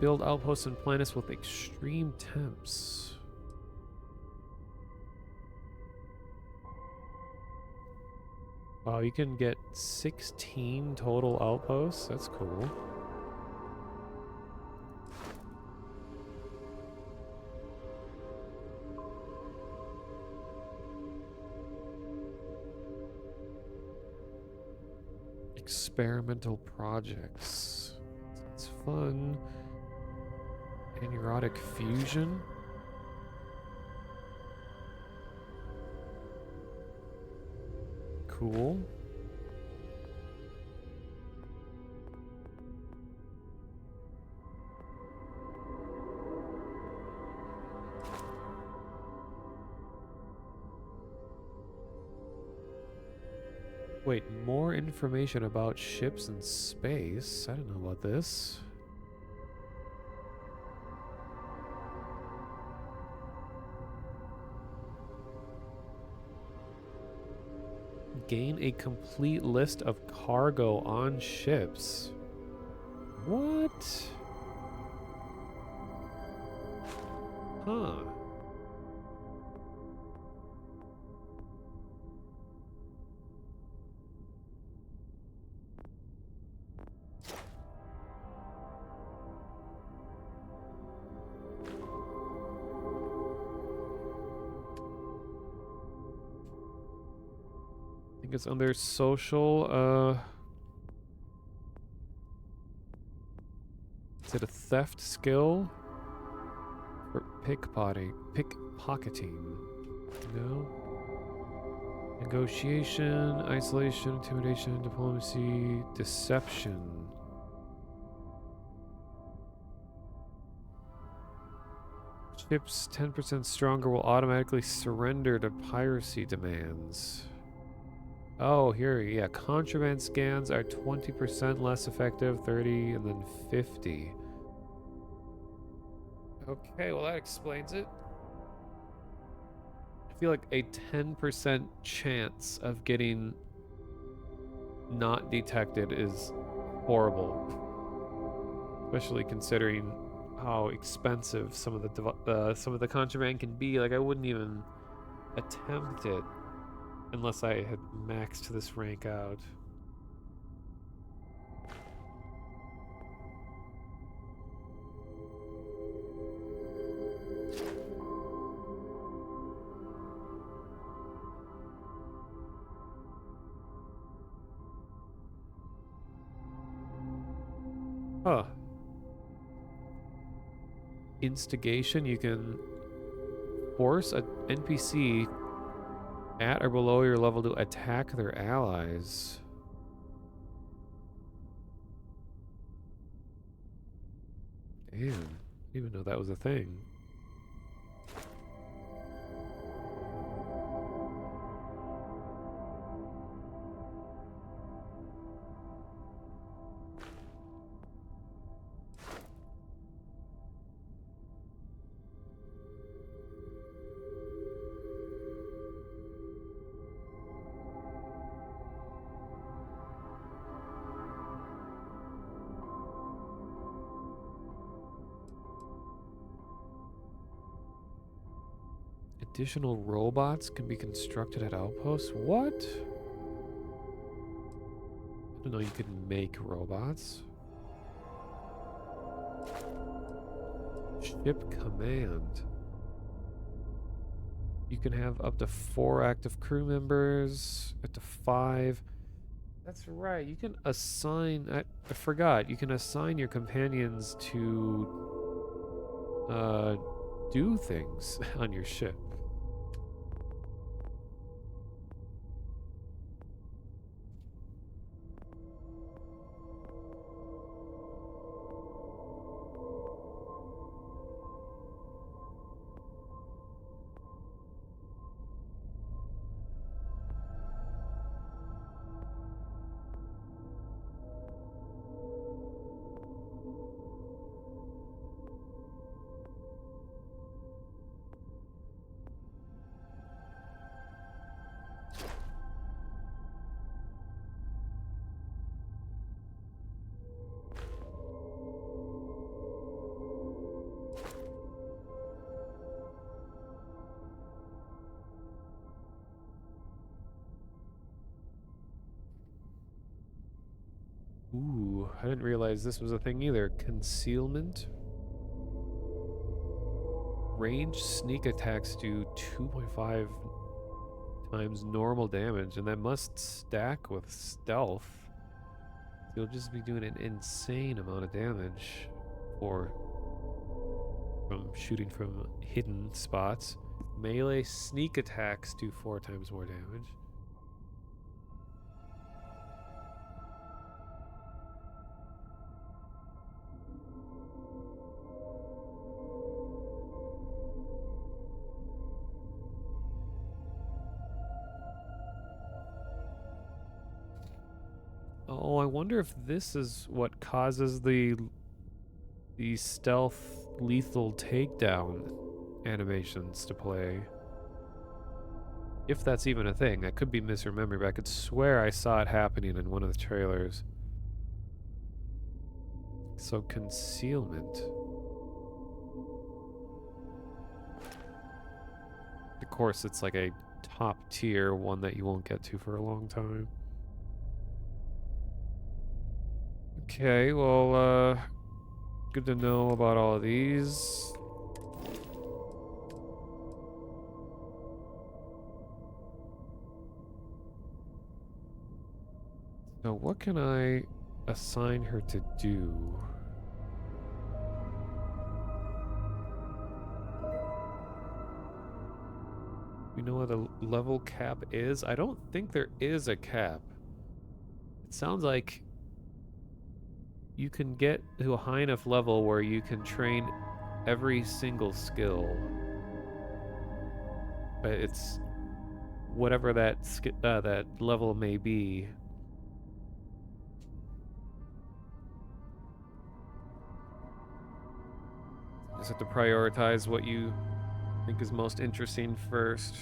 Build outposts on planets with extreme temps. Wow, you can get 16 total outposts? That's cool. Experimental projects. It's fun. Anerotic fusion. Cool. Wait, more information about ships in space? I don't know about this. Gain a complete list of cargo on ships. What? Huh. I think it's under social, is it a theft skill? For pickpocketing? No? Negotiation, isolation, intimidation, diplomacy, deception. Ships 10% stronger will automatically surrender to piracy demands. Oh, here, yeah. Contraband scans are 20% less effective, 30, and then 50. Okay, well that explains it. I feel like a 10% chance of getting not detected is horrible, especially considering how expensive some of the contraband can be. Like I wouldn't even attempt it unless I had maxed this rank out. Huh. Instigation, you can force an NPC at or below your level to attack their allies. Damn, I didn't even know that was a thing. Additional robots can be constructed at outposts? What? I didn't know you could make robots. Ship command. You can have up to 4 active crew members, up to 5. That's right, you can assign... I forgot, you can assign your companions to do things on your ship. Ooh, I didn't realize this was a thing either. Concealment. Range sneak attacks do 2.5 times normal damage, and that must stack with stealth. You'll just be doing an insane amount of damage from shooting from hidden spots. Melee sneak attacks do 4 times more damage. Oh, I wonder if this is what causes the stealth lethal takedown animations to play. If that's even a thing. I could be misremembering, but I could swear I saw it happening in one of the trailers. So concealment. Of course, it's like a top tier one that you won't get to for a long time. Okay, well, good to know about all of these. So what can I assign her to do? You know what the level cap is? I don't think there is a cap. It sounds like you can get to a high enough level where you can train every single skill. But it's whatever that that level may be. Just have to prioritize what you think is most interesting first.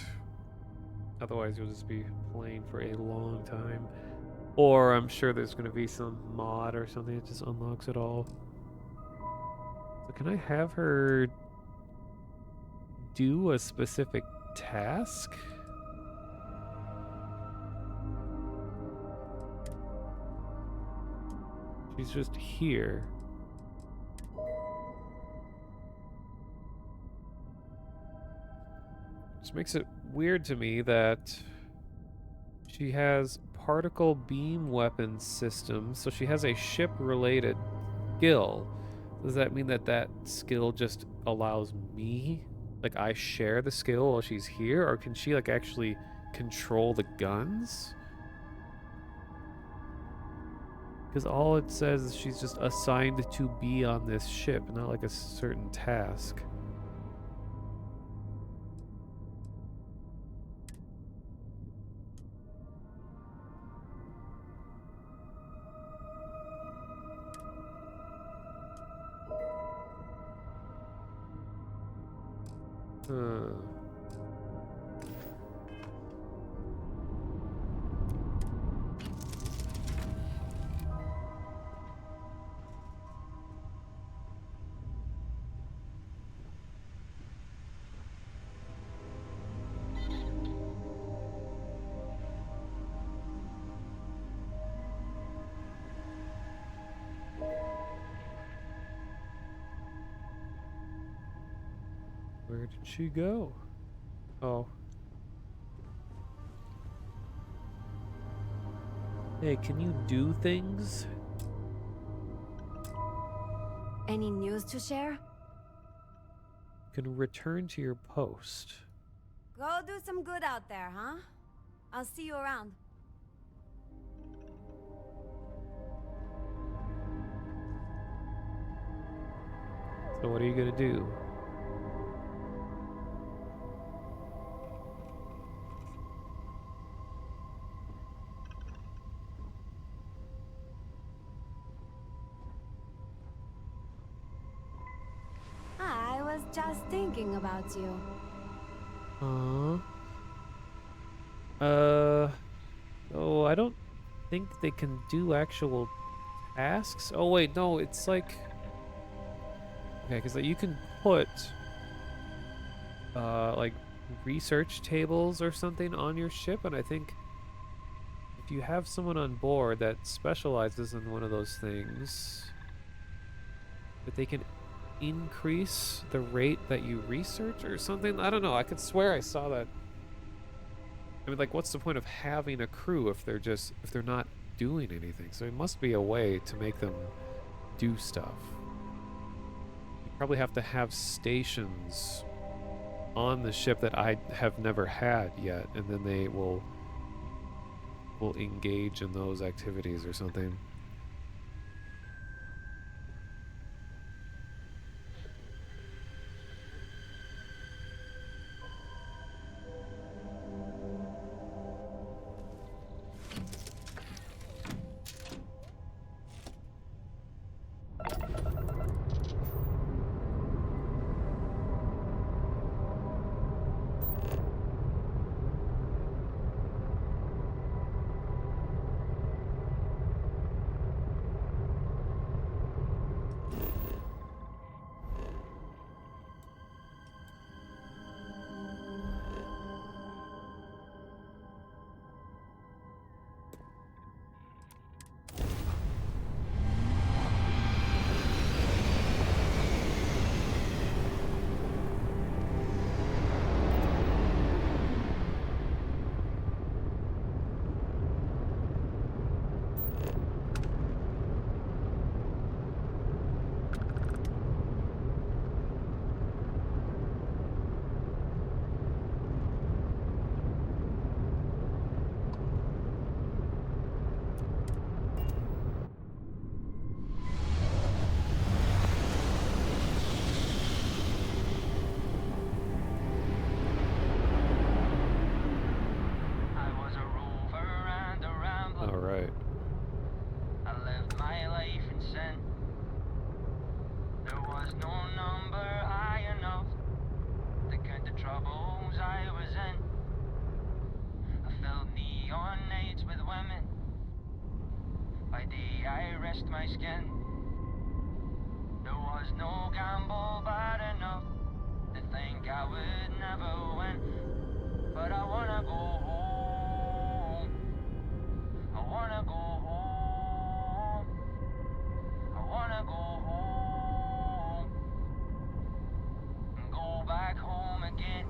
Otherwise, you'll just be playing for a long time. Or I'm sure there's going to be some mod or something that just unlocks it all. So can I have her do a specific task? She's just here. Just makes it weird to me that she has particle beam weapon systems, so she has a ship-related skill. Does that mean that that skill just allows me, like I share the skill while she's here, or can she like actually control the guns? Because all it says is she's just assigned to be on this ship, not like a certain task. Huh. Where did she go? Oh. Hey, can you do things? Any news to share? Can return to your post. Go do some good out there, huh? I'll see you around. So what are you gonna do? I was just thinking about you. Oh, I don't think they can do actual tasks. Oh wait, no, it's like, okay, because you can put like research tables or something on your ship, and I think if you have someone on board that specializes in one of those things, that they can increase the rate that you research or something. I don't know. I could swear I saw that. I mean, like, what's the point of having a crew if they're not doing anything? So it must be a way to make them do stuff. You probably have to have stations on the ship that I have never had yet, and then they will engage in those activities or something. I rest my skin. There was no gamble bad enough to think I would never win. But I wanna go home. I wanna go home. I wanna go home. And go back home again.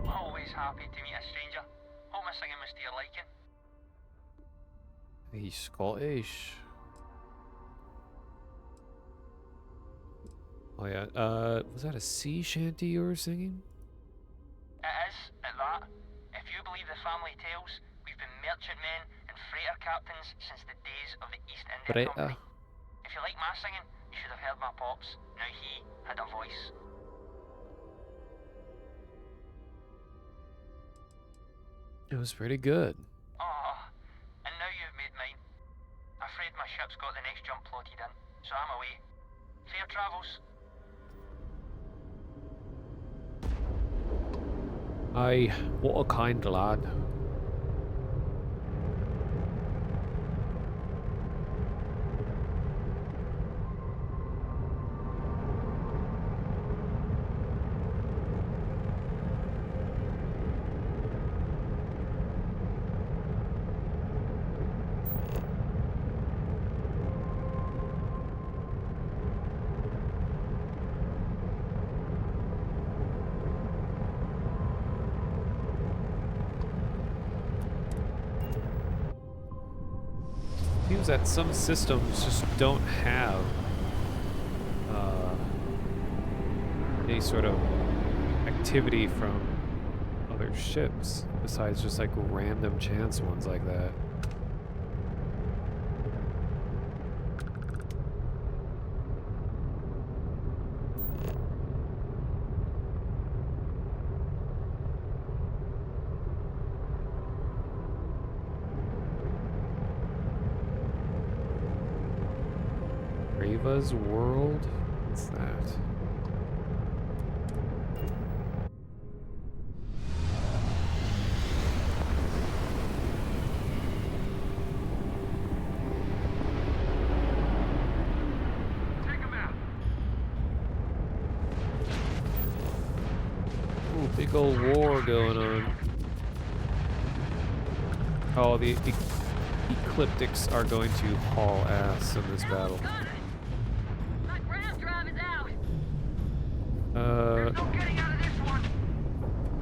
Always happy to meet a stranger. Hope my singing was to your liking. He's Scottish. Oh yeah, was that a sea shanty you were singing? It is, at that. If you believe the family tales, we've been merchantmen and freighter captains since the days of the East India Company. If you like my singing, you should have heard my pops. Now he had a voice. It was pretty good. Oh, and now you've made mine. Afraid my ship's got the next jump plotted in, so I'm away. Fair travels. Aye, what a kind lad. Seems that some systems just don't have any sort of activity from other ships besides just like random chance ones like that. Reva's World? What's that? Ooh, big old war going on. Oh, the Ecliptics are going to haul ass in this battle.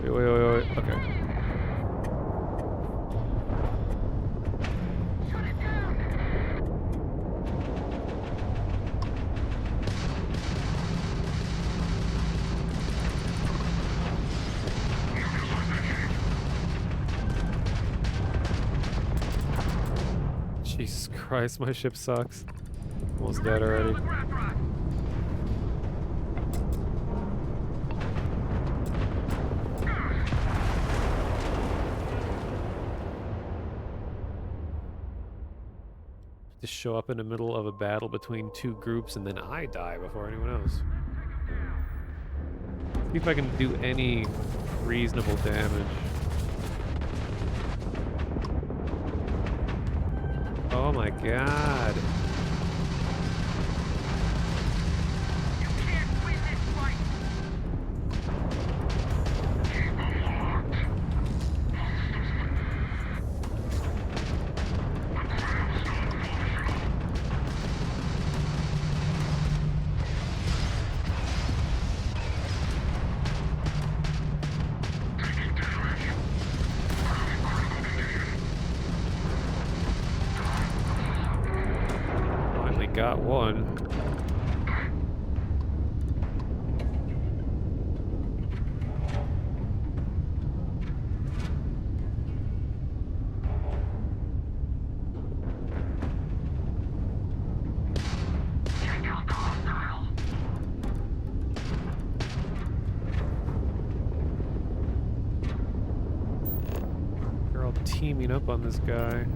Wait. Okay. Jesus Christ, my ship sucks. Almost dead already. Just show up in the middle of a battle between two groups and then I die before anyone else. See if I can do any reasonable damage. Oh my god. Got one. They're all teaming up on this guy.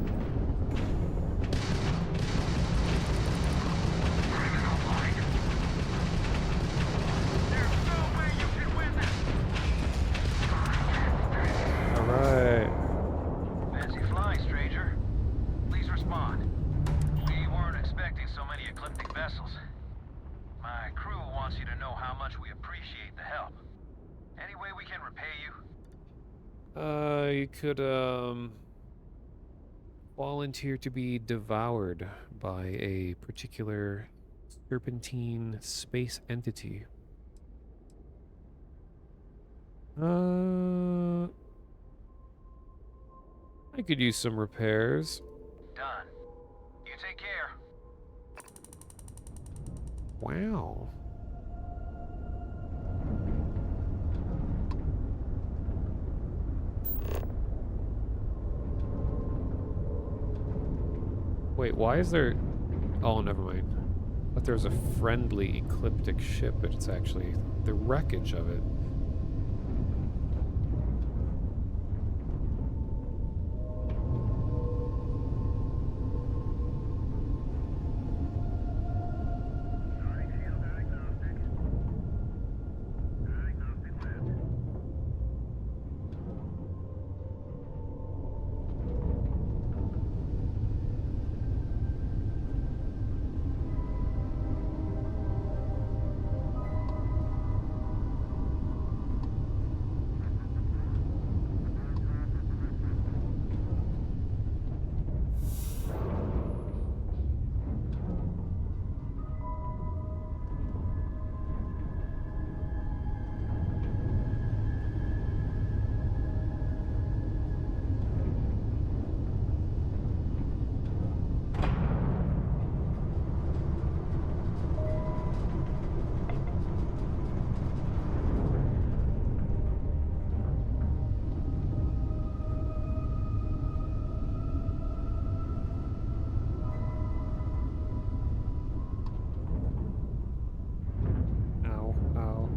respond. We weren't expecting so many ecliptic vessels. My crew wants you to know how much we appreciate the help. Any way we can repay you? You could, volunteer to be devoured by a particular serpentine space entity. I could use some repairs. Done. You take care. Wow. Wait, why is there... Oh, never mind. But there's a friendly ecliptic ship, but it's actually the wreckage of it. Ow, ow.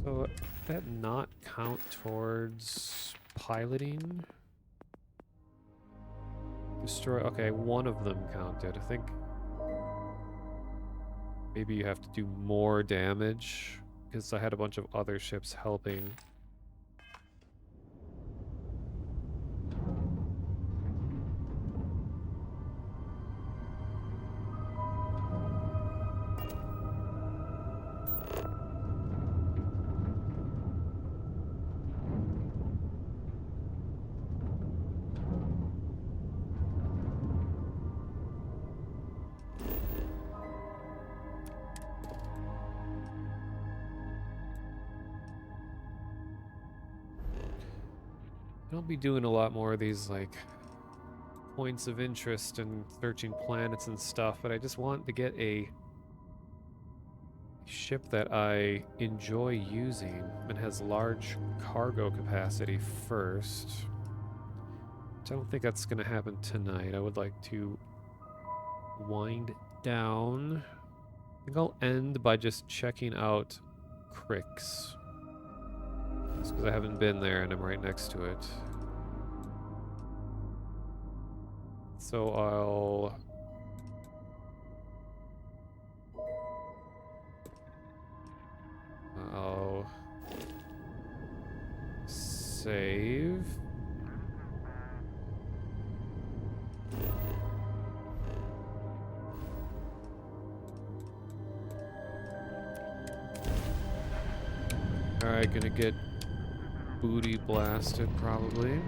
So, that not count towards piloting? Destroy, okay, one of them counted. I think maybe you have to do more damage, because I had a bunch of other ships helping. I'll be doing a lot more of these, like, points of interest and searching planets and stuff, but I just want to get a ship that I enjoy using and has large cargo capacity first. Which I don't think that's going to happen tonight. I would like to wind down. I think I'll end by just checking out Crix. Just because I haven't been there and I'm right next to it. So I'll save. Alright, gonna get booty blasted probably.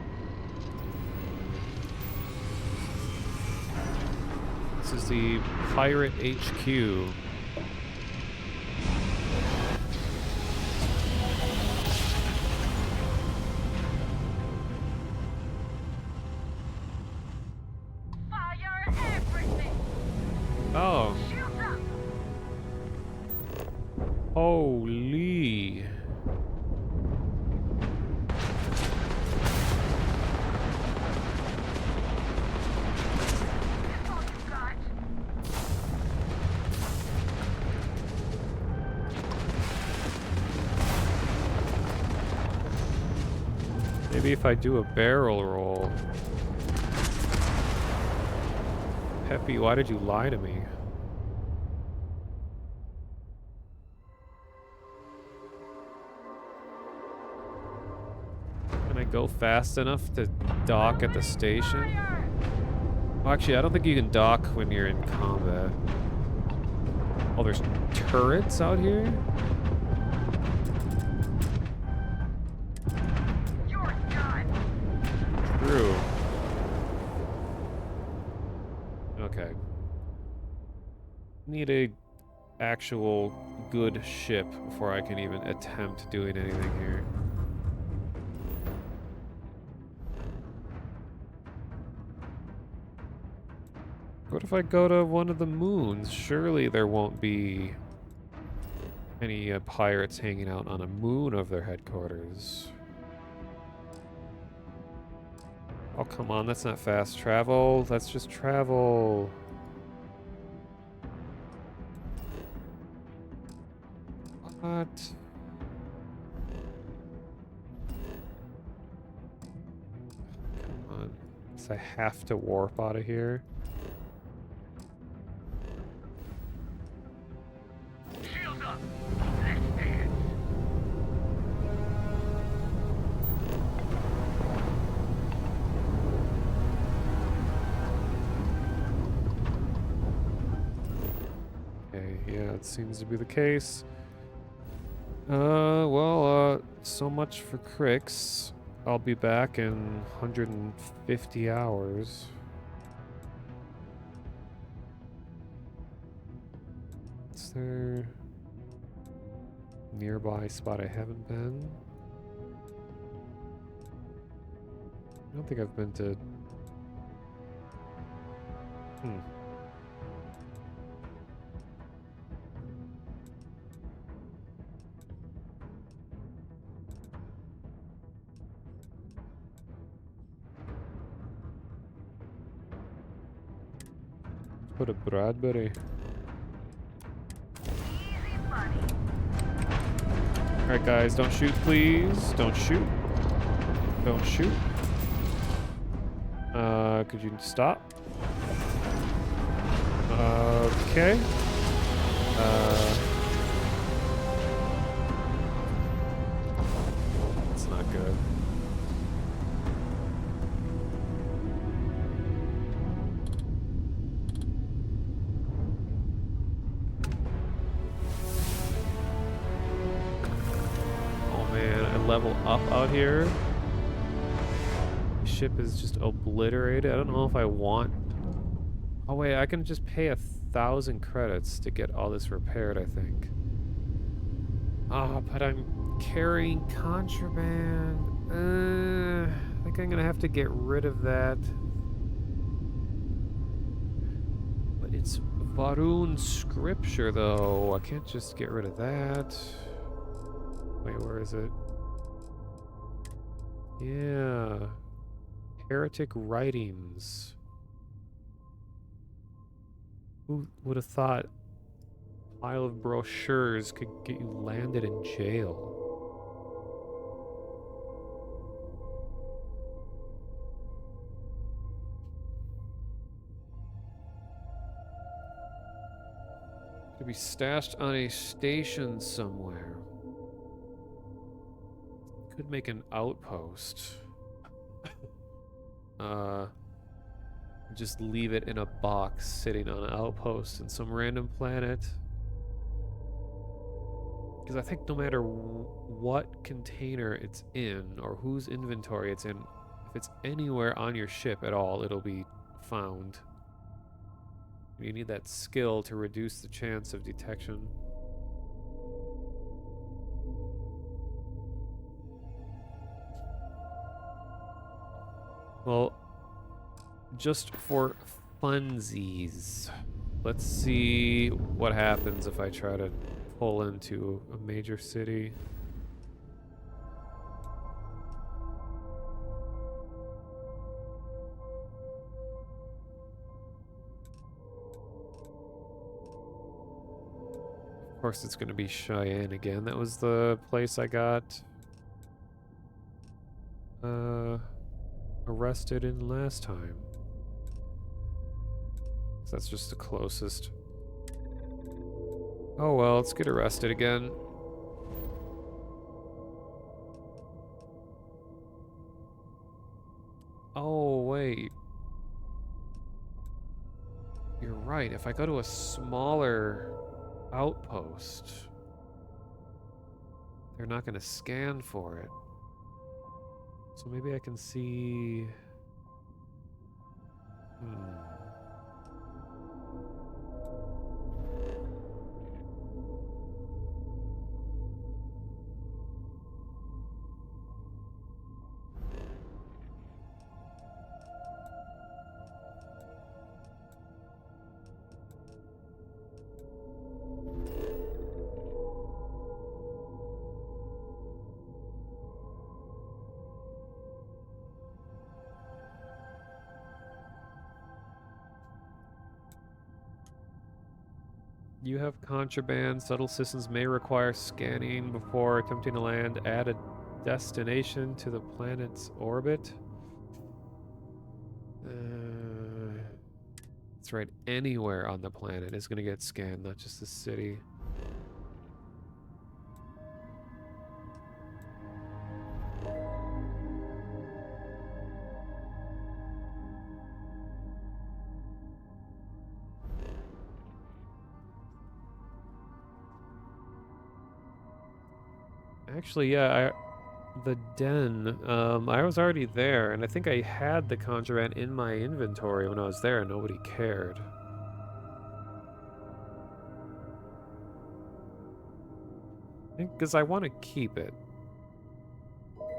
This is the Pirate HQ. Fire everything! Oh. Shoot up! Holy. Maybe if I do a barrel roll. Peppy, why did you lie to me? Can I go fast enough to dock at the station? Well, actually, I don't think you can dock when you're in combat. Oh, there's turrets out here? You're done. True. Okay. Need a actual good ship before I can even attempt doing anything here. What if I go to one of the moons? Surely there won't be any pirates hanging out on a moon of their headquarters. Oh, come on, that's not fast travel. That's just travel. What? Come on. Guess I have to warp out of here. Shields up. Let's dance. Okay, yeah, it seems to be the case. So much for Crix. I'll be back in 150 hours. Is there nearby spot I haven't been? I don't think I've been to... Put a Bradbury. Alright guys, don't shoot please. Don't shoot. Don't shoot. Could you stop? Okay. It's not good. Oh man, I level up out here. Ship is just obliterated. I don't know if I want... Oh wait, I can just pay 1,000 credits to get all this repaired, I think. Ah, but I'm carrying contraband. I think I'm gonna have to get rid of that. But it's Varun scripture, though. I can't just get rid of that. Wait, where is it? Yeah. Heretic writings. Who would have thought a pile of brochures could get you landed in jail? Could be stashed on a station somewhere. Could make an outpost. Just leave it in a box sitting on an outpost in some random planet. Because I think no matter what container it's in or whose inventory it's in, if it's anywhere on your ship at all, it'll be found. You need that skill to reduce the chance of detection. Well, just for funsies, let's see what happens if I try to pull into a major city. Of course it's going to be Cheyenne again. That was the place I got arrested in last time. That's just the closest. Oh well, let's get arrested again. Oh, wait. You're right. If I go to a smaller outpost, they're not going to scan for it. So maybe I can see... You have contraband. Subtle systems may require scanning before attempting to land. Add a destination to the planet's orbit. That's right. Anywhere on the planet is going to get scanned, not just the city. Actually, yeah, the den, I was already there, and I think I had the contraband in my inventory when I was there, and nobody cared. I think because I want to keep it,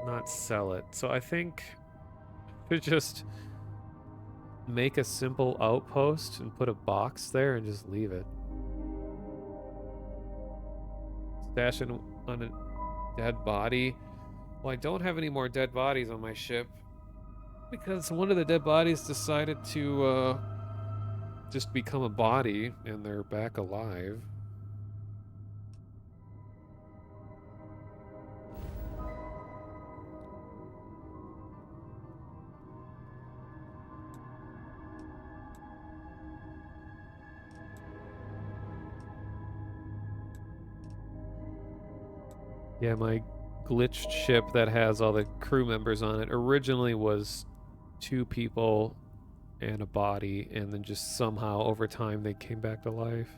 not sell it. So I think to just make a simple outpost and put a box there and just leave it. Stash it on a dead body. Well, I don't have any more dead bodies on my ship because one of the dead bodies decided to just become a body and they're back alive. Yeah, my glitched ship that has all the crew members on it originally was 2 people and a body, and then just somehow over time they came back to life.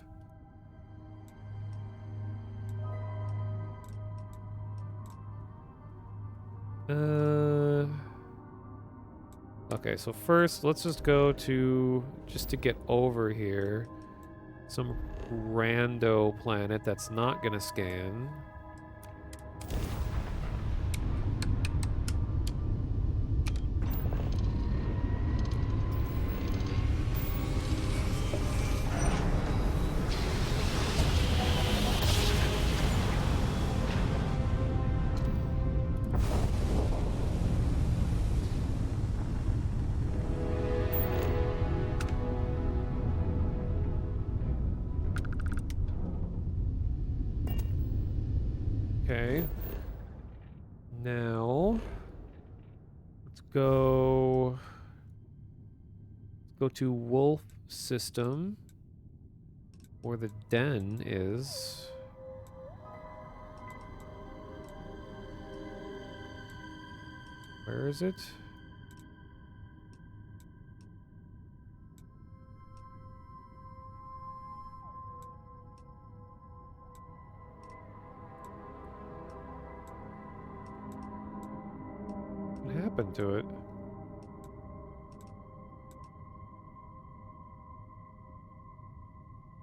Okay, so first let's just go to, just to get over here, some rando planet that's not gonna scan. Okay. Now, let's go to Wolf System, where the den is. Where is it? What happened to it?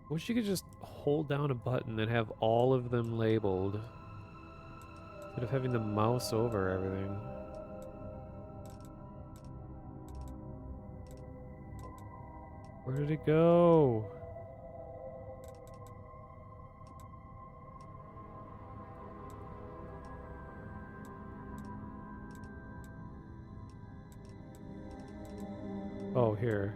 Wish you could just hold down a button and have all of them labeled instead of having the mouse over everything. Where did it go? Oh, here.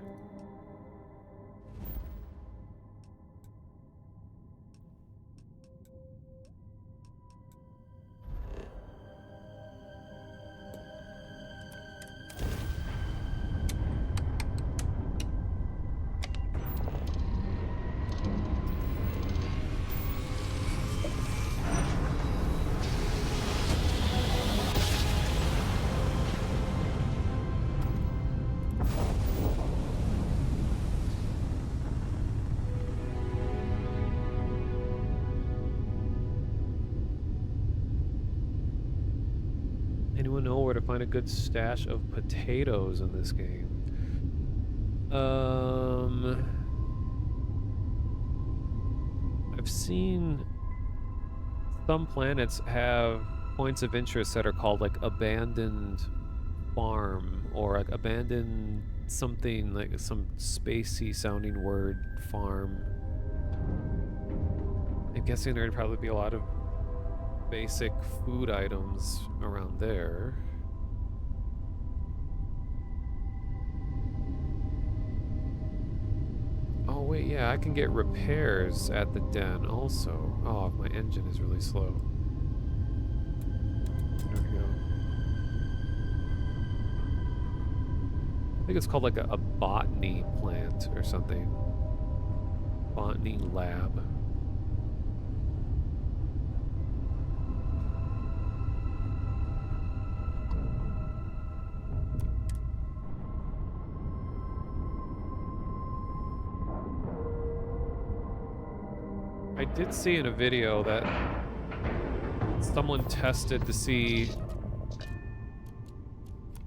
anyone know where to find a good stash of potatoes in this game? I've seen some planets have points of interest that are called like abandoned farm or like abandoned something, like some spacey sounding word, farm. I'm guessing there'd probably be a lot of basic food items around there. Oh wait, yeah, I can get repairs at the den also. Oh, my engine is really slow. There we go. I think it's called like a botany plant or something. Botany lab. I did see in a video that someone tested to see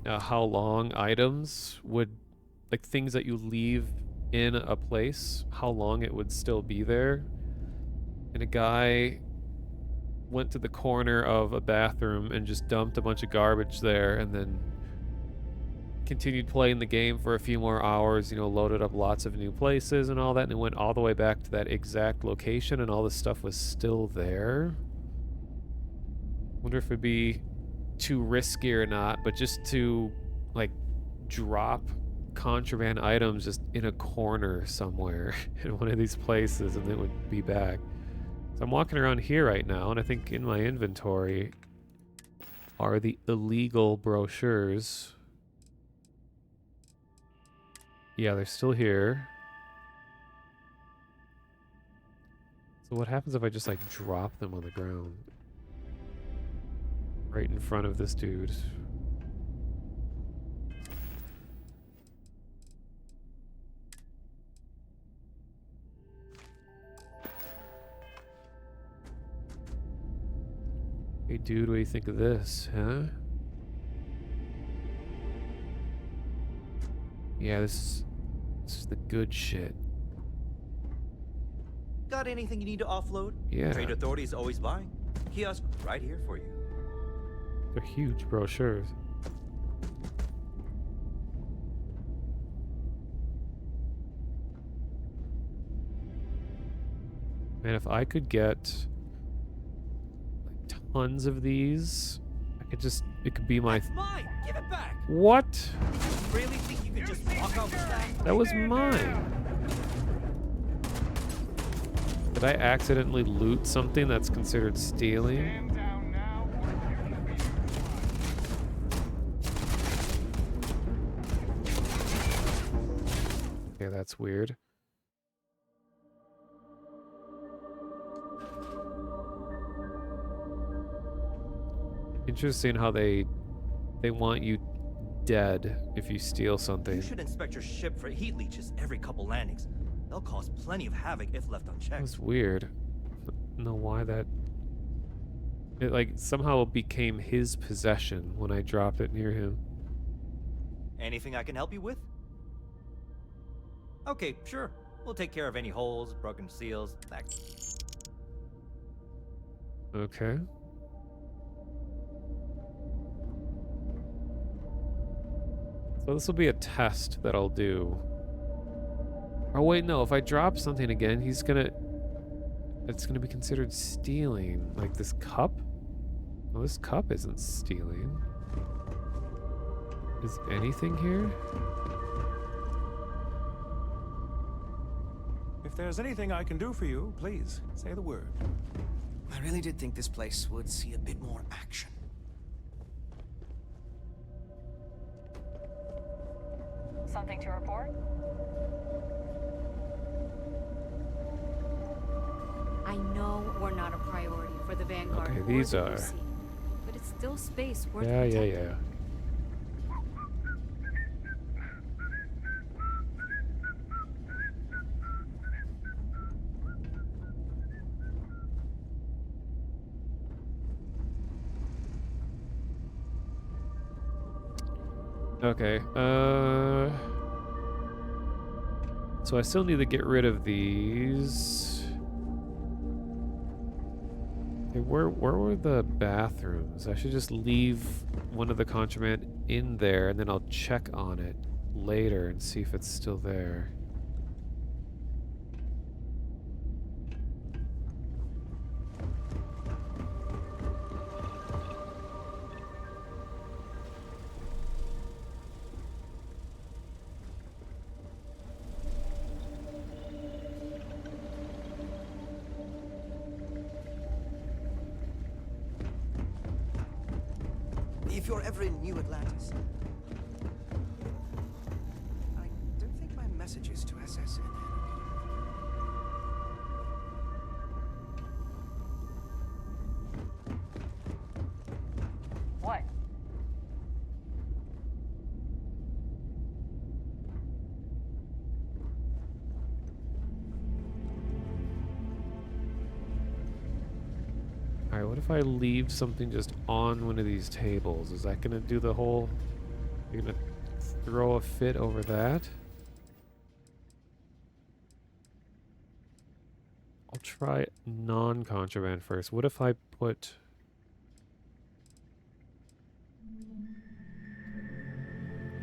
how long items would, like things that you leave in a place, how long it would still be there. And a guy went to the corner of a bathroom and just dumped a bunch of garbage there and then continued playing the game for a few more hours, you know, loaded up lots of new places and all that, and it went all the way back to that exact location and all this stuff was still there. Wonder if it'd be too risky or not, but just to like drop contraband items just in a corner somewhere in one of these places and it would be back. So I'm walking around here right now and I think in my inventory are the illegal brochures. Yeah, they're still here. So what happens if I just like drop them on the ground? Right in front of this dude. Hey dude, what do you think of this, huh? Yeah, this is the good shit. Got anything you need to offload? Yeah. Trade Authority is always buying. Kiosk right here for you. They're huge brochures. Man, if I could get like, tons of these, I could just, it could be my... That's mine! Give it back! What? Did you really think you could just walk out with that? That was mine. Did I accidentally loot something that's considered stealing? Okay, that's weird. Interesting how they want you dead if you steal something. You should inspect your ship for heat leeches every couple landings. They'll cause plenty of havoc if left unchecked. That's weird. I don't know why that... It like somehow became his possession when I dropped it near him. Anything I can help you with? Okay, sure. We'll take care of any holes, broken seals, that. Okay. So this will be a test that I'll do. Oh wait, no, if I drop something again, it's gonna be considered stealing. Like this cup? Well, this cup isn't stealing. Is anything here? If there's anything I can do for you, please say the word. I really did think this place would see a bit more action. Something to report? I know we're not a priority for the Vanguard. Okay, or these the are. UC, but it's still space worth Yeah, yeah, protecting. yeah. Okay, so I still need to get rid of these. Okay, where were the bathrooms? I should just leave one of the contraband in there, and then I'll check on it later and see if it's still there. If you're ever in New Atlantis, I don't think my messages to SSN. What? Alright, what if I leave something just on one of these tables? Is that gonna do the whole... You're gonna throw a fit over that? I'll try non-contraband first. What if I put...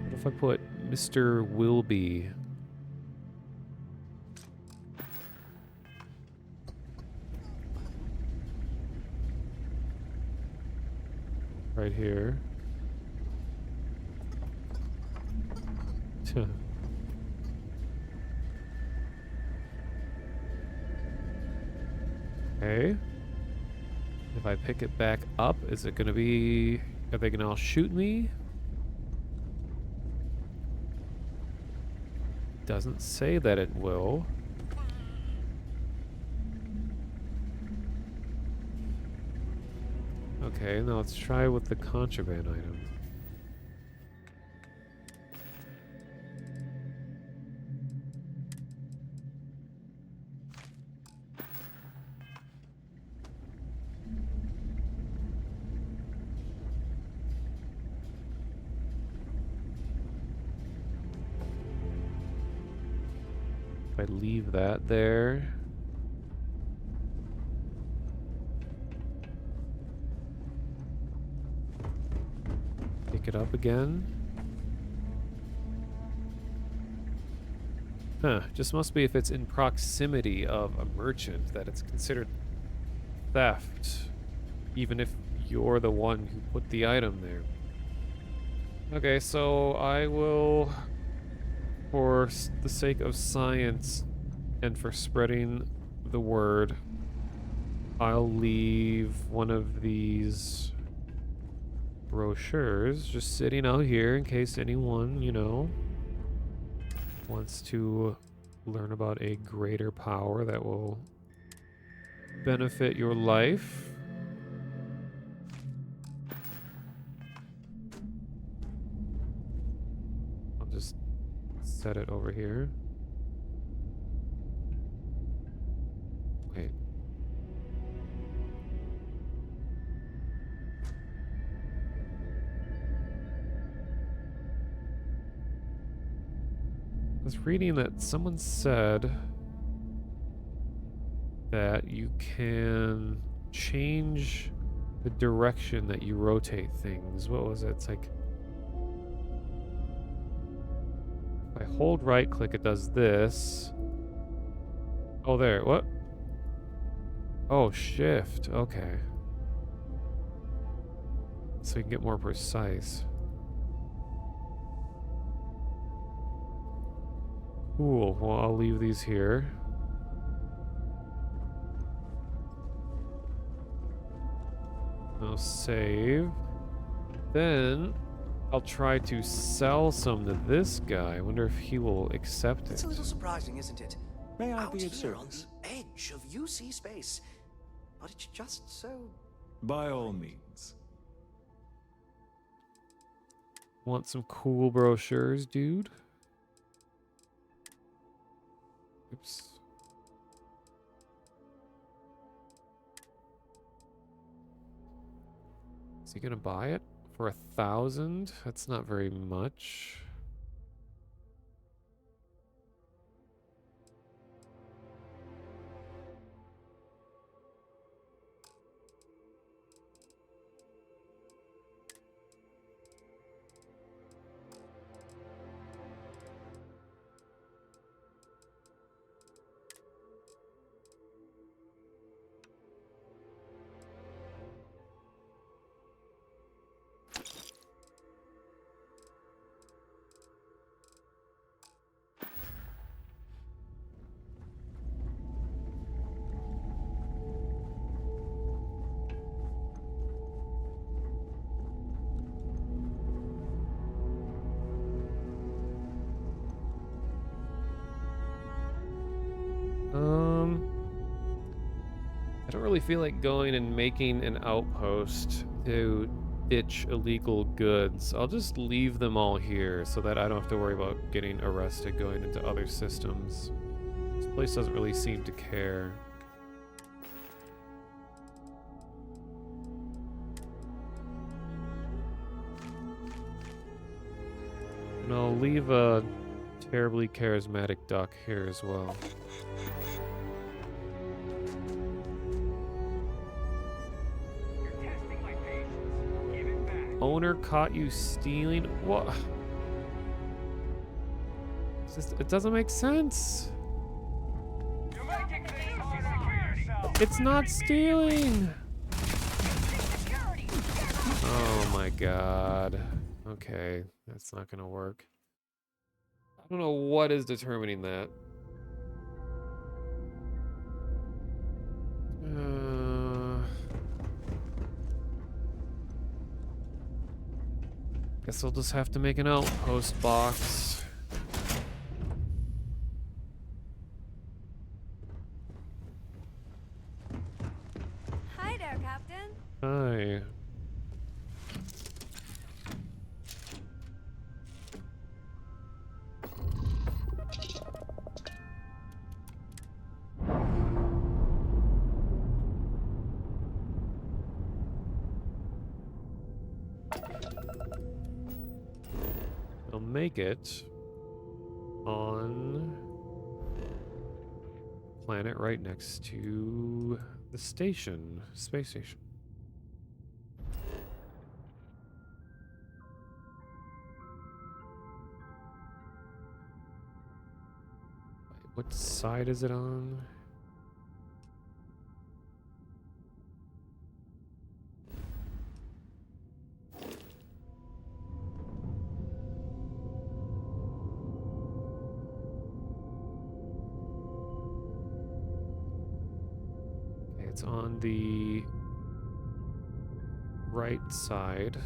What if I put Mr. Wilby right here? Okay. If I pick it back up, is it gonna be... Are they gonna all shoot me? Doesn't say that it will. Okay, now let's try with the contraband item. If I leave that there. Pick it up again. Huh, just must be if it's in proximity of a merchant that it's considered theft, even if you're the one who put the item there. Okay, so I will, for the sake of science and for spreading the word, I'll leave one of these brochures just sitting out here in case anyone, you know, wants to learn about a greater power that will benefit your life. I'll just set it over here. Wait. I was reading that someone said that you can change the direction that you rotate things. What was it? It's like if I hold right click, it does this. Oh, there. What? Oh, shift. Okay. So you can get more precise. Cool. Well, I'll leave these here. I'll save. Then I'll try to sell some to this guy. I wonder if he will accept it. It's a little surprising, isn't it? May I Out be of here on service? the edge of UC space, but it's just so. By all means. Want some cool brochures, dude? Oops. Is he gonna buy it For 1,000? That's not very much. I don't really feel like going and making an outpost to ditch illegal goods. I'll just leave them all here so that I don't have to worry about getting arrested going into other systems. This place doesn't really seem to care. And I'll leave a terribly charismatic duck here as well. Owner caught you stealing? What? It doesn't make sense. It's not stealing. Oh my god. Okay, that's not gonna work. I don't know what is determining that. Guess I'll just have to make an outpost box. Hi there, Captain. Hi. I'll make it on planet right next to the station, space station. What side is it on? Okay, it's on the right side.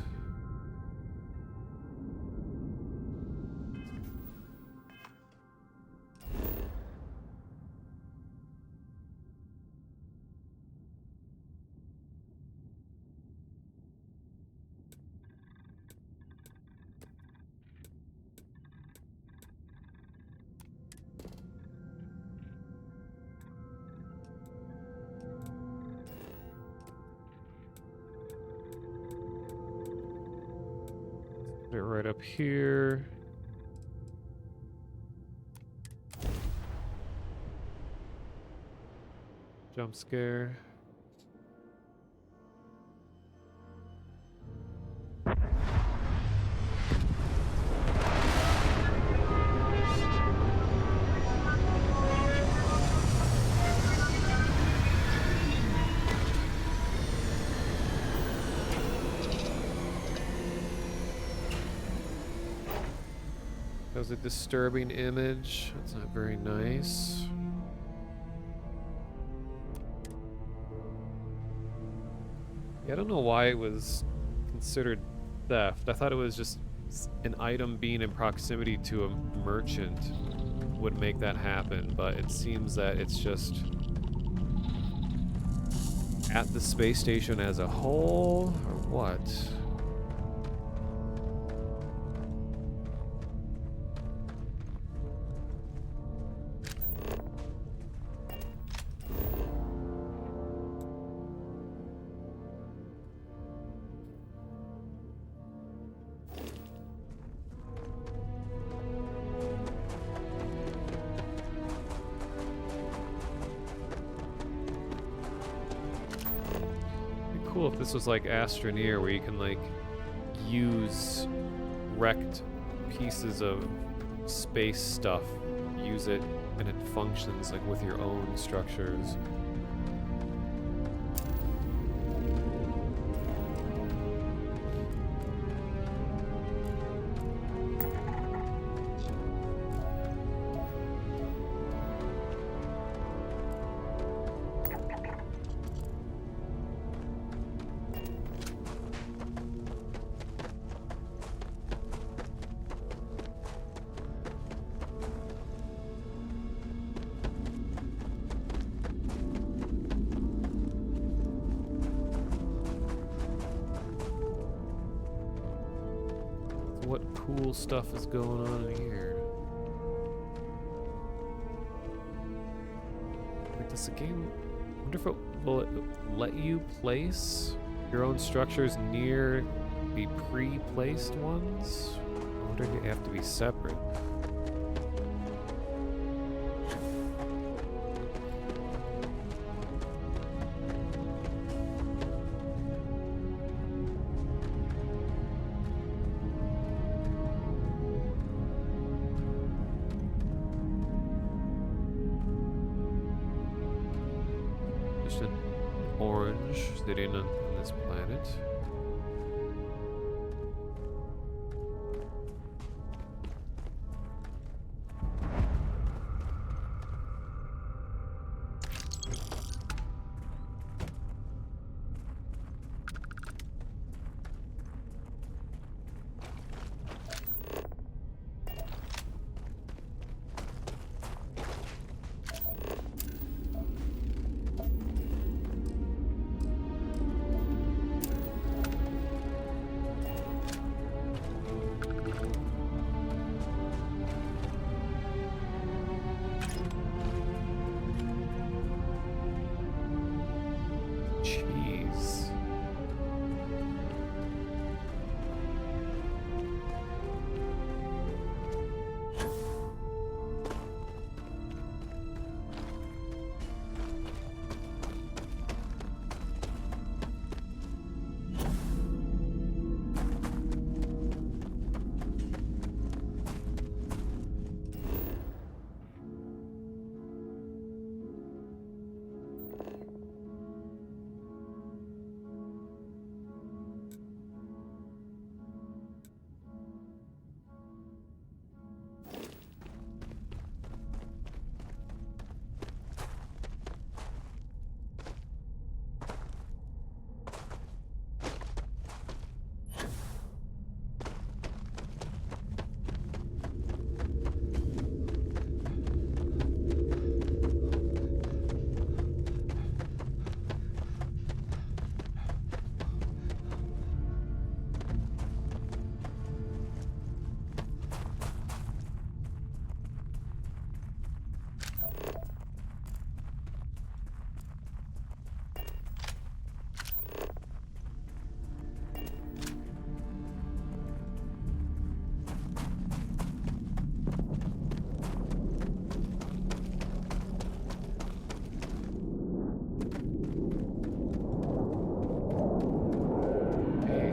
Put it right up here. Jump scare. That was a disturbing image. That's not very nice. Yeah, I don't know why it was considered theft. I thought it was just an item being in proximity to a merchant would make that happen, but it seems that it's just at the space station as a whole, or what? cool if this was like Astroneer, where you can like use wrecked pieces of space stuff, use it, and it functions like with your own structures. What cool stuff is going on in here? Like, does the game... I wonder if it will let you place your own structures near the pre-placed ones? I wonder if they have to be separate. Orange sitting on this planet. Cheese.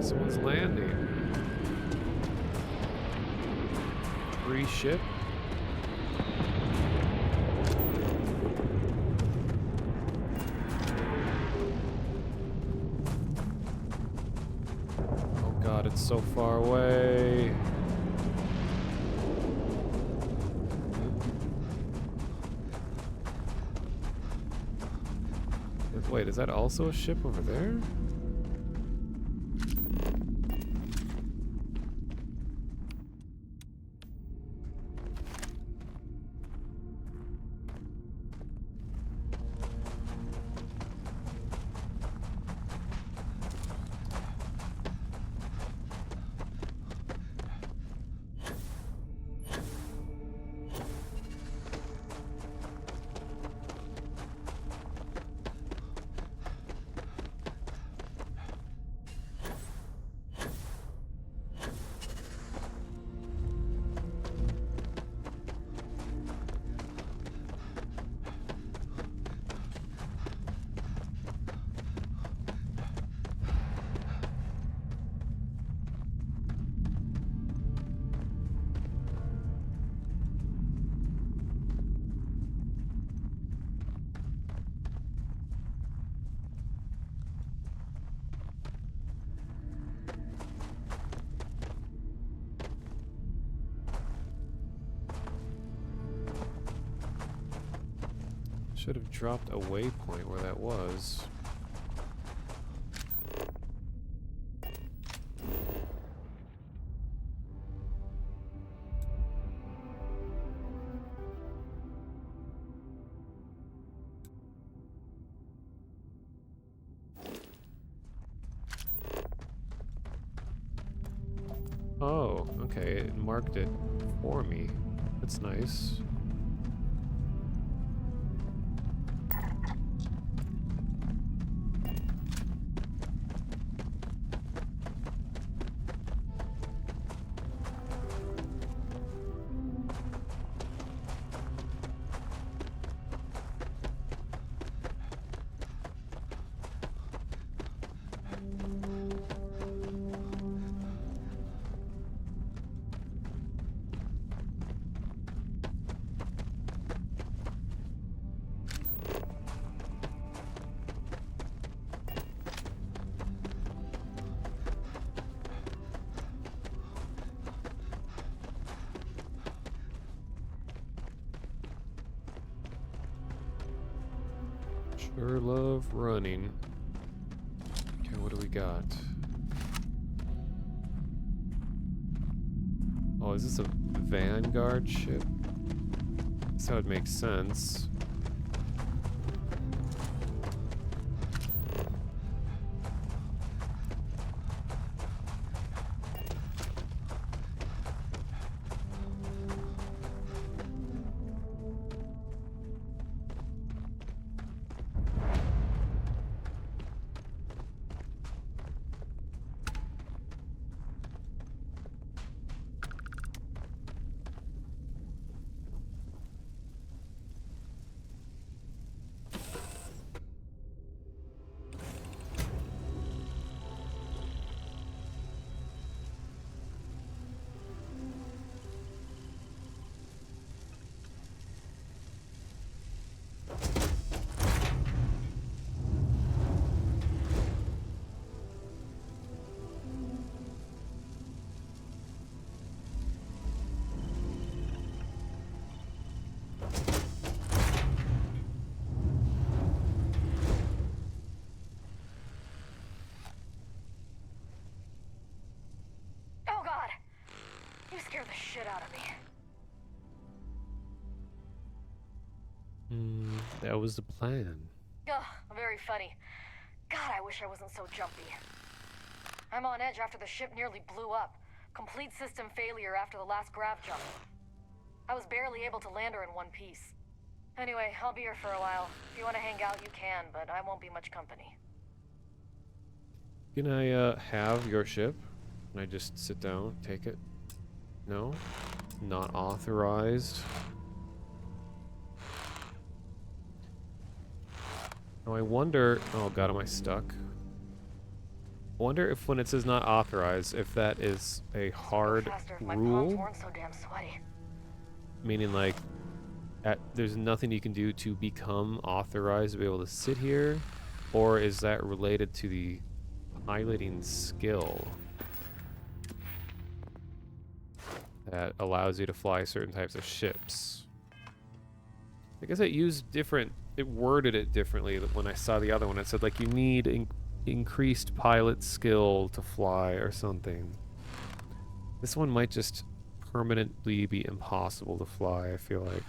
Someone's landing. Free ship. Oh god, it's so far away. Wait, is that also a ship over there? Should have dropped a waypoint where that was. Oh, okay, it marked it for me. That's nice. Sure love running. Okay, what do we got? Oh, is this a Vanguard ship? That would make sense. Oh god! You scared the shit out of me. That was the plan. Ugh, very funny. God, I wish I wasn't so jumpy. I'm on edge after the ship nearly blew up. Complete system failure after the last grav jump. I was barely able to land her in one piece. Anyway, I'll be here for a while. If you want to hang out, you can, but I won't be much company. Can I have your ship? Can I just sit down, take it? No? Not authorized. Oh, I wonder... Oh god, am I stuck? I wonder if when it says not authorized, if that is a hard rule? Weren't so damn sweaty. Meaning like, there's nothing you can do to become authorized to be able to sit here? Or is that related to the piloting skill that allows you to fly certain types of ships? I guess it worded it differently when I saw the other one. It said like you need increased pilot skill to fly or something. This one might just permanently be impossible to fly, I feel like.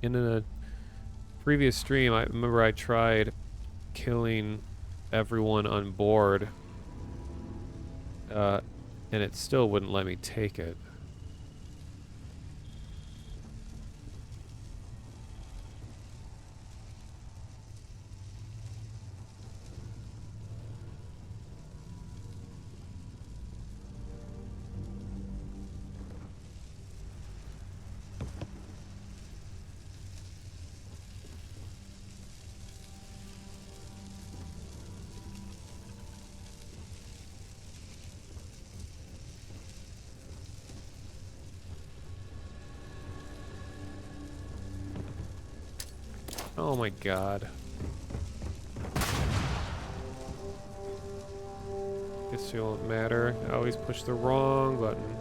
In a previous stream, I remember I tried killing everyone on board, and it still wouldn't let me take it. Oh my god. Guess it won't matter. I always push the wrong button.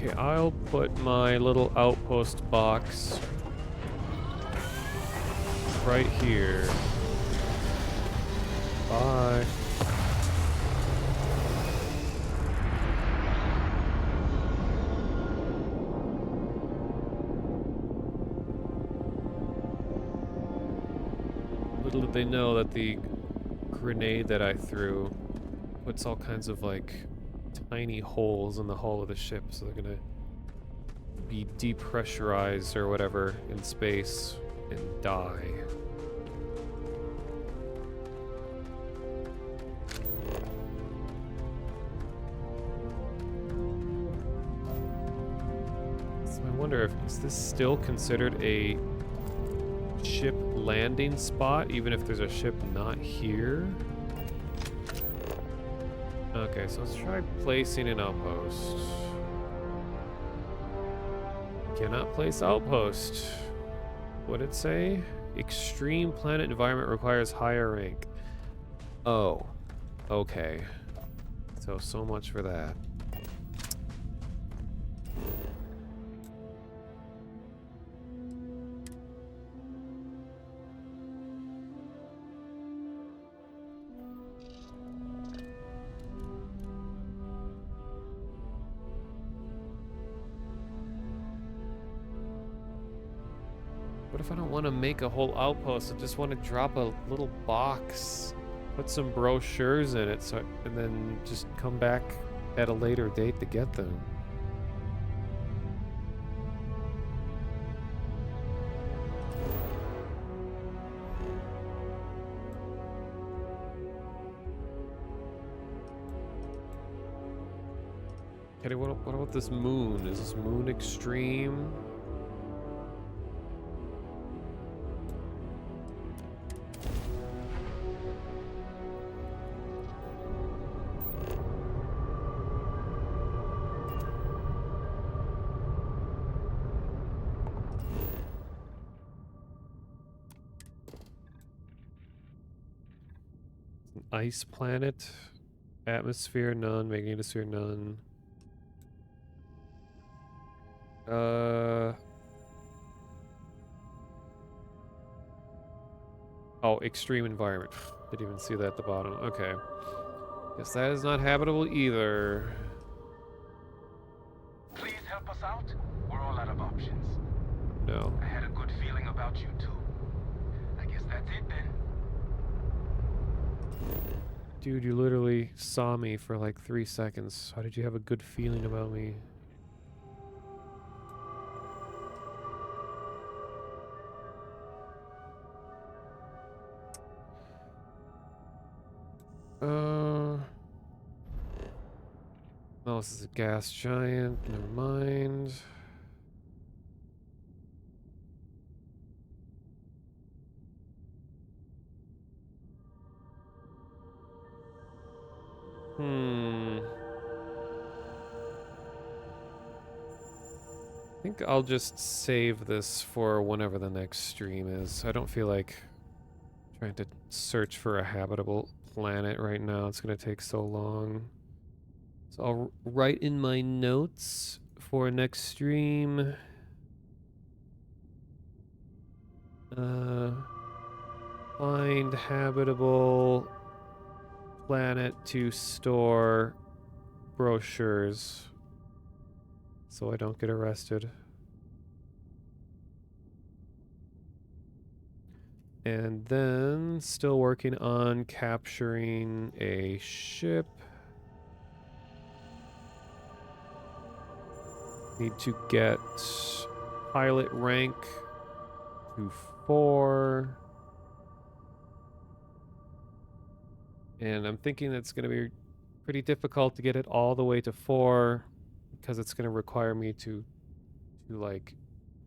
Okay, I'll put my little outpost box right here. Bye. Little did they know that the grenade that I threw puts all kinds of like tiny holes in the hull of the ship, so they're gonna be depressurized or whatever in space and die. So I wonder if is this still considered a ship landing spot, even if there's a ship not here? Okay, so let's try placing an outpost. Cannot place outpost. What'd it say? Extreme planet environment requires higher rank. Oh, okay. So much for that. What if I don't want to make a whole outpost? I just want to drop a little box, put some brochures in it, and then just come back at a later date to get them. Okay, what about this moon? Is this moon extreme? Ice planet, atmosphere none, magnetosphere none. Oh, extreme environment. Didn't even see that at the bottom. Okay. Guess that is not habitable either. Please help us out. We're all out of options. No. I had a good feeling about you too. I guess that's it then. Dude, you literally saw me for like 3 seconds. How did you have a good feeling about me? Oh, this is a gas giant. Never mind. I think I'll just save this for whenever the next stream is. I don't feel like trying to search for a habitable planet right now. It's going to take so long. So I'll write in my notes for next stream. Find habitable planet to store brochures so I don't get arrested. And then still working on capturing a ship. Need to get pilot rank to 4. And I'm thinking it's going to be pretty difficult to get it all the way to 4 because it's going to require me to like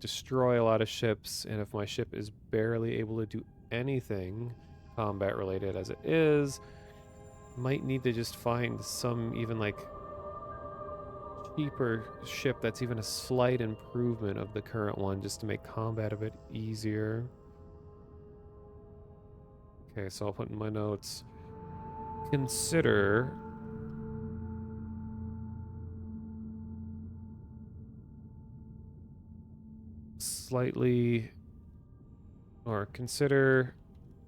destroy a lot of ships, and if my ship is barely able to do anything combat related as it is, might need to just find some even like cheaper ship that's even a slight improvement of the current one just to make combat a bit easier. Okay, so I'll put in my notes. Consider slightly, or consider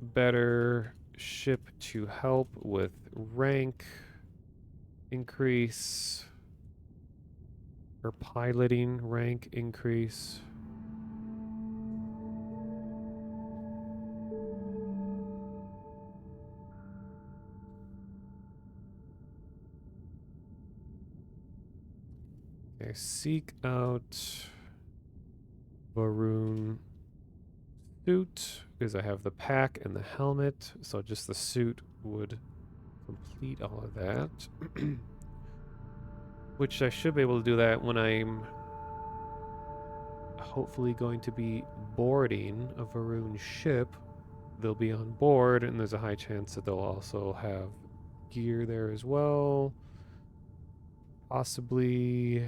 better ship to help with rank increase, or piloting rank increase. Okay, seek out Varun suit, because I have the pack and the helmet, so just the suit would complete all of that. Which I should be able to do that when I'm hopefully going to be boarding a Varun ship. They'll be on board, and there's a high chance that they'll also have gear there as well. Possibly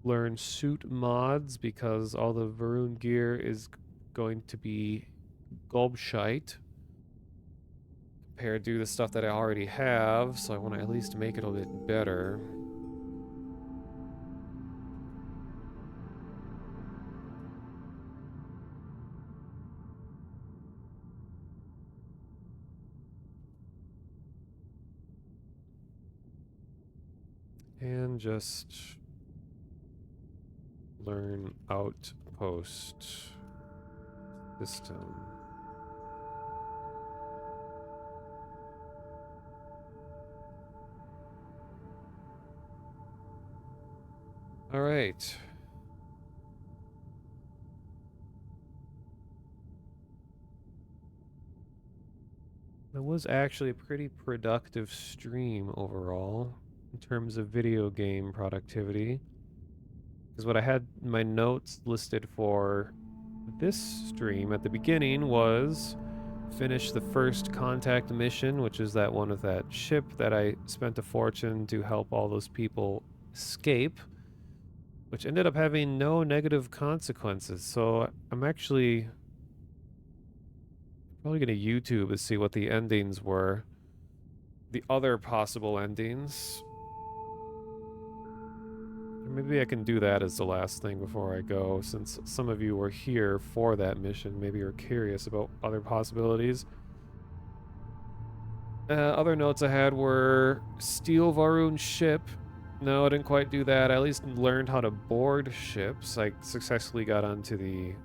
learn suit mods, because all the Varun gear is going to be gobshite compared to the stuff that I already have, so I want to at least make it a bit better. And just learn outpost system. All right. That was actually a pretty productive stream overall in terms of video game productivity. Because what I had my notes listed for this stream at the beginning was finish the first contact mission, which is that one with that ship that I spent a fortune to help all those people escape, which ended up having no negative consequences. So I'm actually probably going to YouTube to see what the endings were. The other possible endings. Or maybe I can do that as the last thing before I go, since some of you were here for that mission. Maybe you're curious about other possibilities. Other notes I had were steal Varun's ship. No, I didn't quite do that. I at least learned how to board ships. I successfully got onto the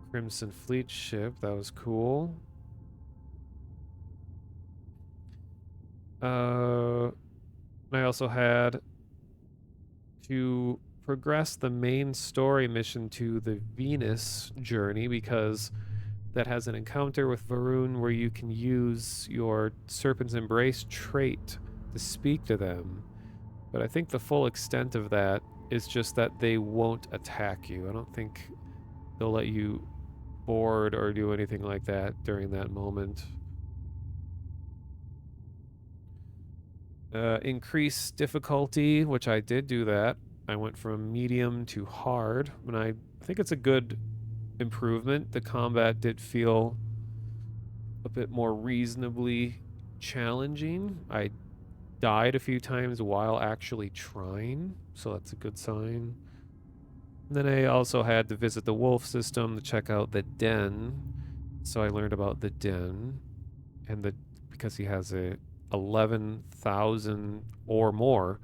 Crimson Fleet ship. That was cool. I also had to progress the main story mission to the Venus journey, because that has an encounter with Varun where you can use your Serpent's Embrace trait to speak to them. But I think the full extent of that is just that they won't attack you. I don't think they'll let you board or do anything like that during that moment. Increase difficulty, which I did do that. I went from medium to hard, and I think it's a good improvement. The combat did feel a bit more reasonably challenging. I died a few times while actually trying, so that's a good sign. And then I also had to visit the wolf system to check out the den. So I learned about the den, and because he has a 11,000 or more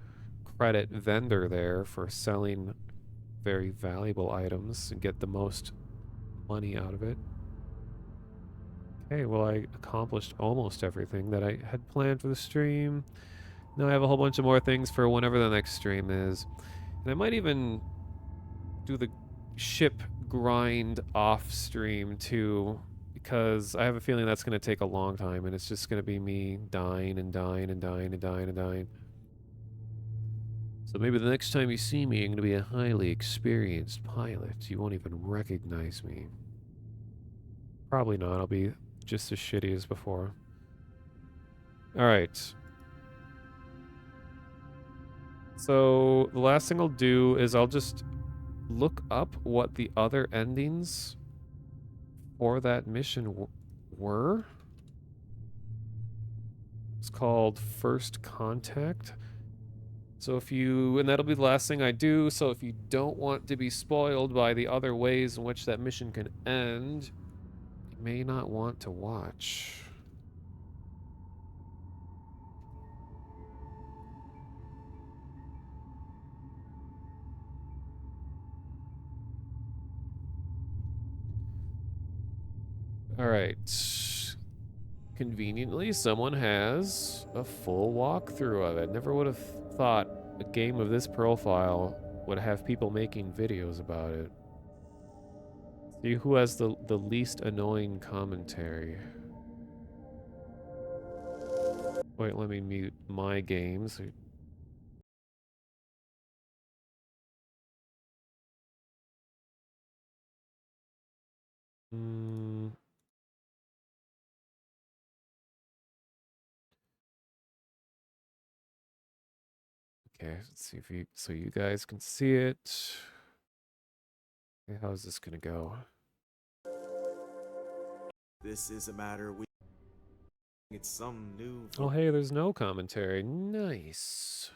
credit vendor there for selling very valuable items and get the most money out of it. Okay, well, I accomplished almost everything that I had planned for the stream. Now I have a whole bunch of more things for whenever the next stream is. And I might even do the ship grind off stream too, because I have a feeling that's going to take a long time, and it's just going to be me dying and dying and dying and dying and dying. So maybe the next time you see me, I'm going to be a highly experienced pilot. You won't even recognize me. Probably not. I'll be just as shitty as before. All right. So the last thing I'll do is I'll just look up what the other endings for that mission were. It's called First Contact. So if you, and that'll be the last thing I do, so if you don't want to be spoiled by the other ways in which that mission can end, you may not want to watch. All right. Conveniently, someone has a full walkthrough of it. Never would have thought a game of this profile would have people making videos about it. See who has the least annoying commentary. Wait, let me mute my games. Hmm. Okay, let's see if you, so you guys can see it. Okay, how's this gonna go? This is a matter we. It's some new. Oh, hey, there's no commentary. Nice.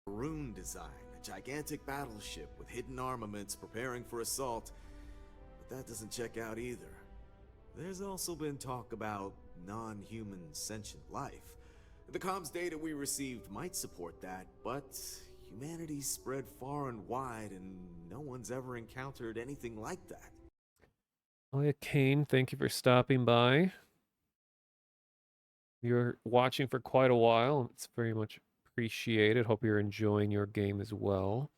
Rune design, a gigantic battleship with hidden armaments preparing for assault. But that doesn't check out either. There's also been talk about non-human sentient life. The comms data we received might support that, but humanity's spread far and wide and no one's ever encountered anything like that. Oh yeah, Kane, thank you for stopping by. You're watching for quite a while. It's very much appreciated. Hope you're enjoying your game as well.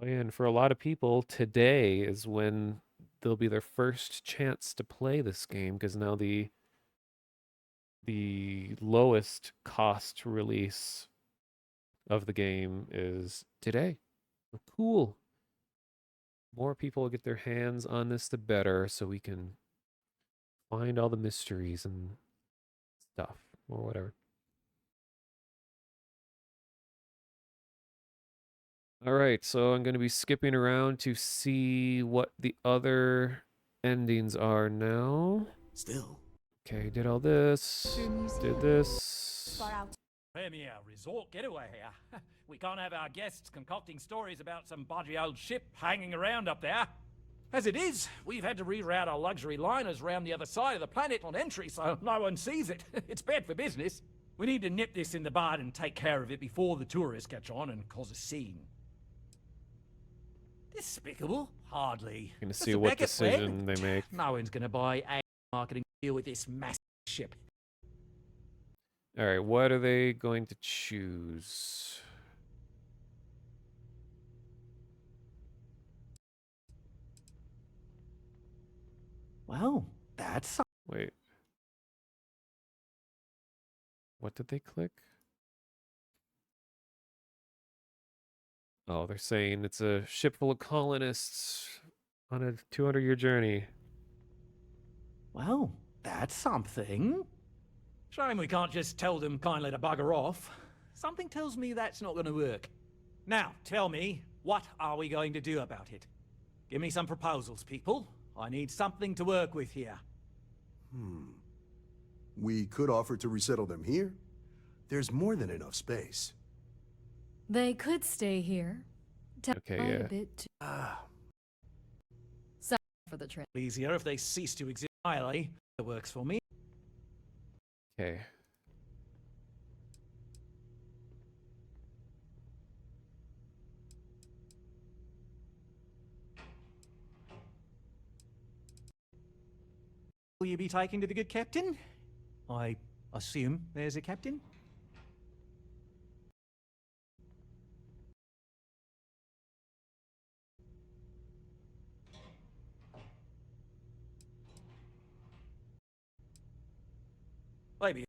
Oh yeah, and for a lot of people, today is when they'll be their first chance to play this game, because now the lowest cost release of the game is today. Oh, cool. More people get their hands on this, the better, so we can find all the mysteries and stuff, or whatever. All right, so I'm going to be skipping around to see what the other endings are now. Still. Okay, did all this. Did this. Premier resort getaway here. We can't have our guests concocting stories about some budgy old ship hanging around up there. As it is, we've had to reroute our luxury liners round the other side of the planet on entry so no one sees it. It's bad for business. We need to nip this in the bud and take care of it before the tourists catch on and cause a scene. Despicable? Hardly. Gonna see what decision they make. No one's gonna buy a marketing deal with this massive ship. All right, what are they going to choose? Well, that's... Wait. What did they click? Oh, they're saying it's a ship full of colonists on a 200-year journey. Well, that's something. Shame we can't just tell them kindly to bugger off. Something tells me that's not going to work. Now, tell me, what are we going to do about it? Give me some proposals, people. I need something to work with here. We could offer to resettle them here. There's more than enough space. They could stay here. Okay, A yeah. bit too. Sorry for the trip. Easier if they cease to exist entirely. It works for me. Okay. Will you be taking to the good captain? I assume there's a captain? Maybe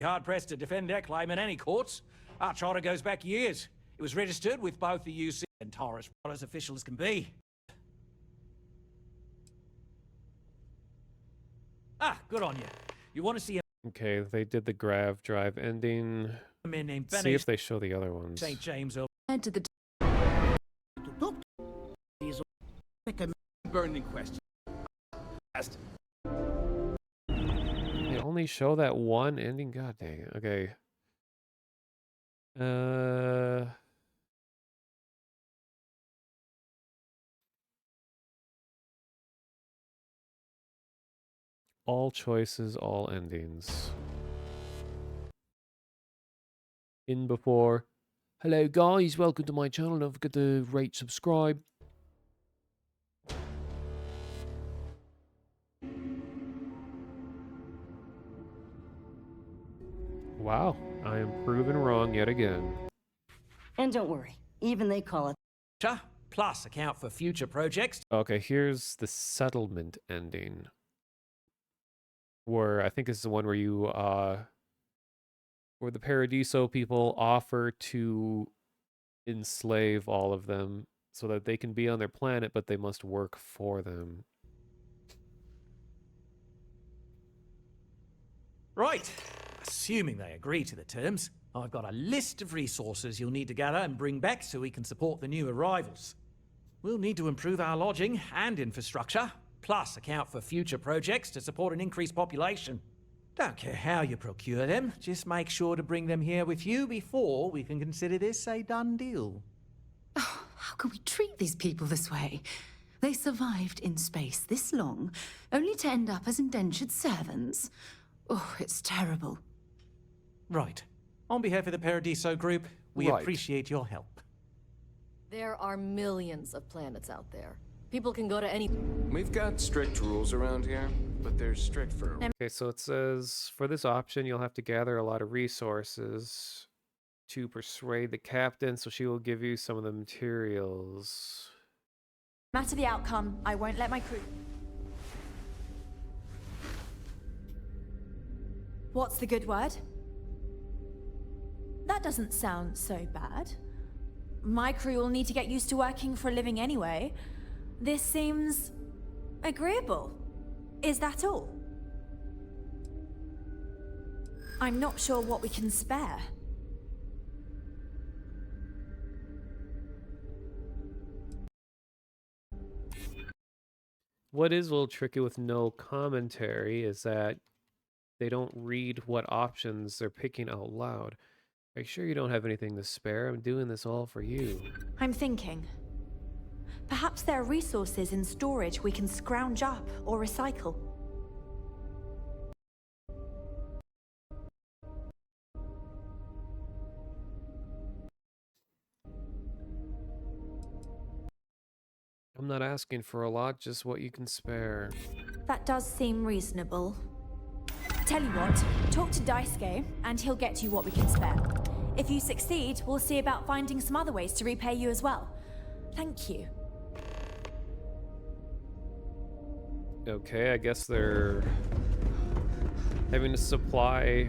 hard-pressed to defend their claim in any courts. Our charter goes back years. It was registered with both the UC and Taurus, as official as can be. Ah, good on you. You want to see Okay, they did the grav drive ending. a man named See Benny if they show the other ones. St. James or Head to the Burning question. They only show that one ending? God dang it. Okay. Uh, all choices, all endings. In before. Hello guys, welcome to my channel. Don't forget to rate, subscribe. Wow, I am proven wrong yet again. And don't worry, even they call it. Plus account for future projects. Okay, here's the settlement ending. Where I think this is the one where you where the Paradiso people offer to enslave all of them so that they can be on their planet, but they must work for them. Right. Assuming they agree to the terms, I've got a list of resources you'll need to gather and bring back so we can support the new arrivals. We'll need to improve our lodging and infrastructure, plus account for future projects to support an increased population. Don't care how you procure them, just make sure to bring them here with you before we can consider this a done deal. How can we treat these people this way? They survived in space this long, only to end up as indentured servants. Oh, it's terrible. Right. On behalf of the Paradiso Group, we Right. appreciate your help. There are millions of planets out there. People can go to any. We've got strict rules around here, but they're strict for a Okay, so it says for this option, you'll have to gather a lot of resources to persuade the captain, so she will give you some of the materials. No matter the outcome, I won't let my crew. What's the good word? That doesn't sound so bad. My crew will need to get used to working for a living anyway. This seems agreeable. Is that all? I'm not sure what we can spare. What is a little tricky with no commentary is that they don't read what options they're picking out loud. Are you sure you don't have anything to spare? I'm doing this all for you. I'm thinking. Perhaps there are resources in storage we can scrounge up or recycle. I'm not asking for a lot, just what you can spare. That does seem reasonable. Tell you what, talk to Daisuke, and he'll get you what we can spare. If you succeed, we'll see about finding some other ways to repay you as well. Thank you. Okay, I guess they're having to supply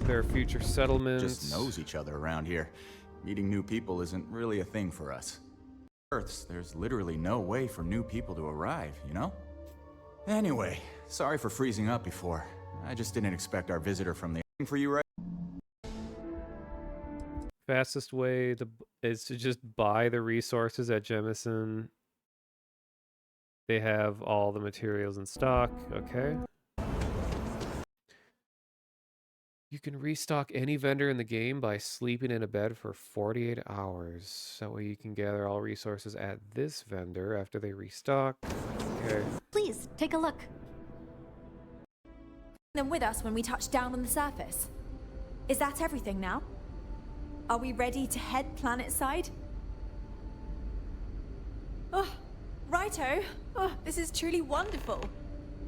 their future settlements. Just knows each other around here. Meeting new people isn't really a thing for us. Earths, there's literally no way for new people to arrive, you know? Anyway, sorry for freezing up before. I just didn't expect our visitor from the for you right. Fastest way is to just buy the resources at Jemison. They have all the materials in stock. Okay. You can restock any vendor in the game by sleeping in a bed for 48 hours. That way you can gather all resources at this vendor after they restock. Okay. Please, take a look. Them with us when we touch down on the surface. Is that everything now? Are we ready to head planetside? Oh, righto. Oh, this is truly wonderful.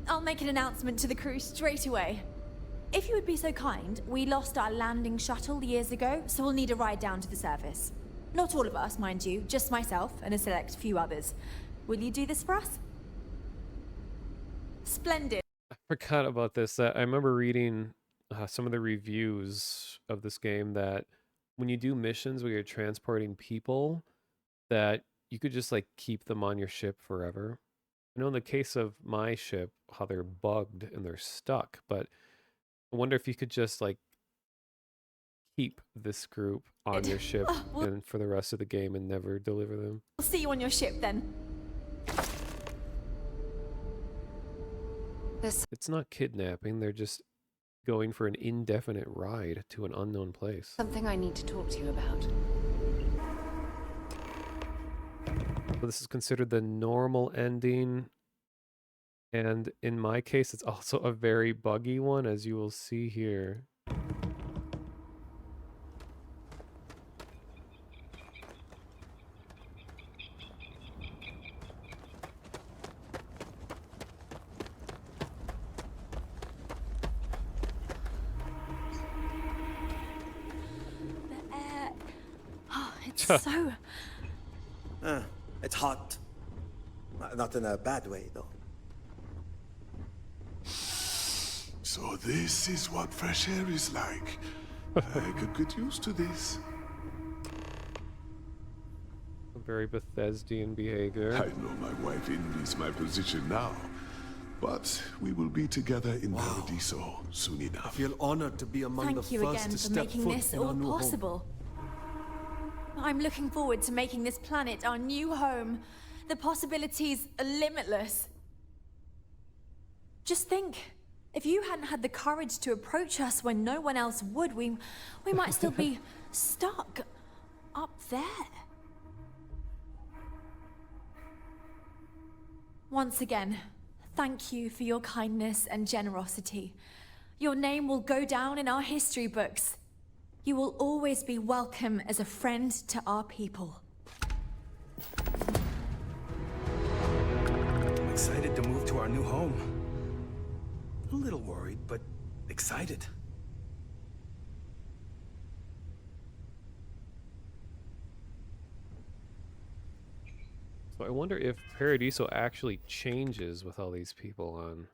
I'll make an announcement to the crew straight away. If you would be so kind, we lost our landing shuttle years ago, so we'll need a ride down to the surface. Not all of us, mind you, just myself and a select few others. Will you do this for us? Splendid. I forgot about this. I remember reading some of the reviews of this game that when you do missions where you're transporting people, that you could just like keep them on your ship forever. I know in the case of my ship, how they're bugged and they're stuck, but I wonder if you could just like keep this group on your ship and for the rest of the game and never deliver them. I'll see you on your ship then. It's not kidnapping, they're just going for an indefinite ride to an unknown place. Something I need to talk to you about. So this is considered the normal ending. And in my case, it's also a very buggy one, as you will see here. The air. Oh, it's so. It's hot. Not in a bad way, though. So this is what fresh air is like. I could get used to this. Very Bethesdian behavior. I know my wife envies my position now, but we will be together in Paradiso soon enough. I feel honored to be among the Thank you first again to for step making foot this in our all new home. possible. I'm looking forward to making this planet our new home. The possibilities are limitless. Just think, if you hadn't had the courage to approach us when no one else would, we might still be stuck up there. Once again, thank you for your kindness and generosity. Your name will go down in our history books. You will always be welcome as a friend to our people. I'm excited to move to our new home. A little worried, but excited. So I wonder if Paradiso actually changes with all these people on.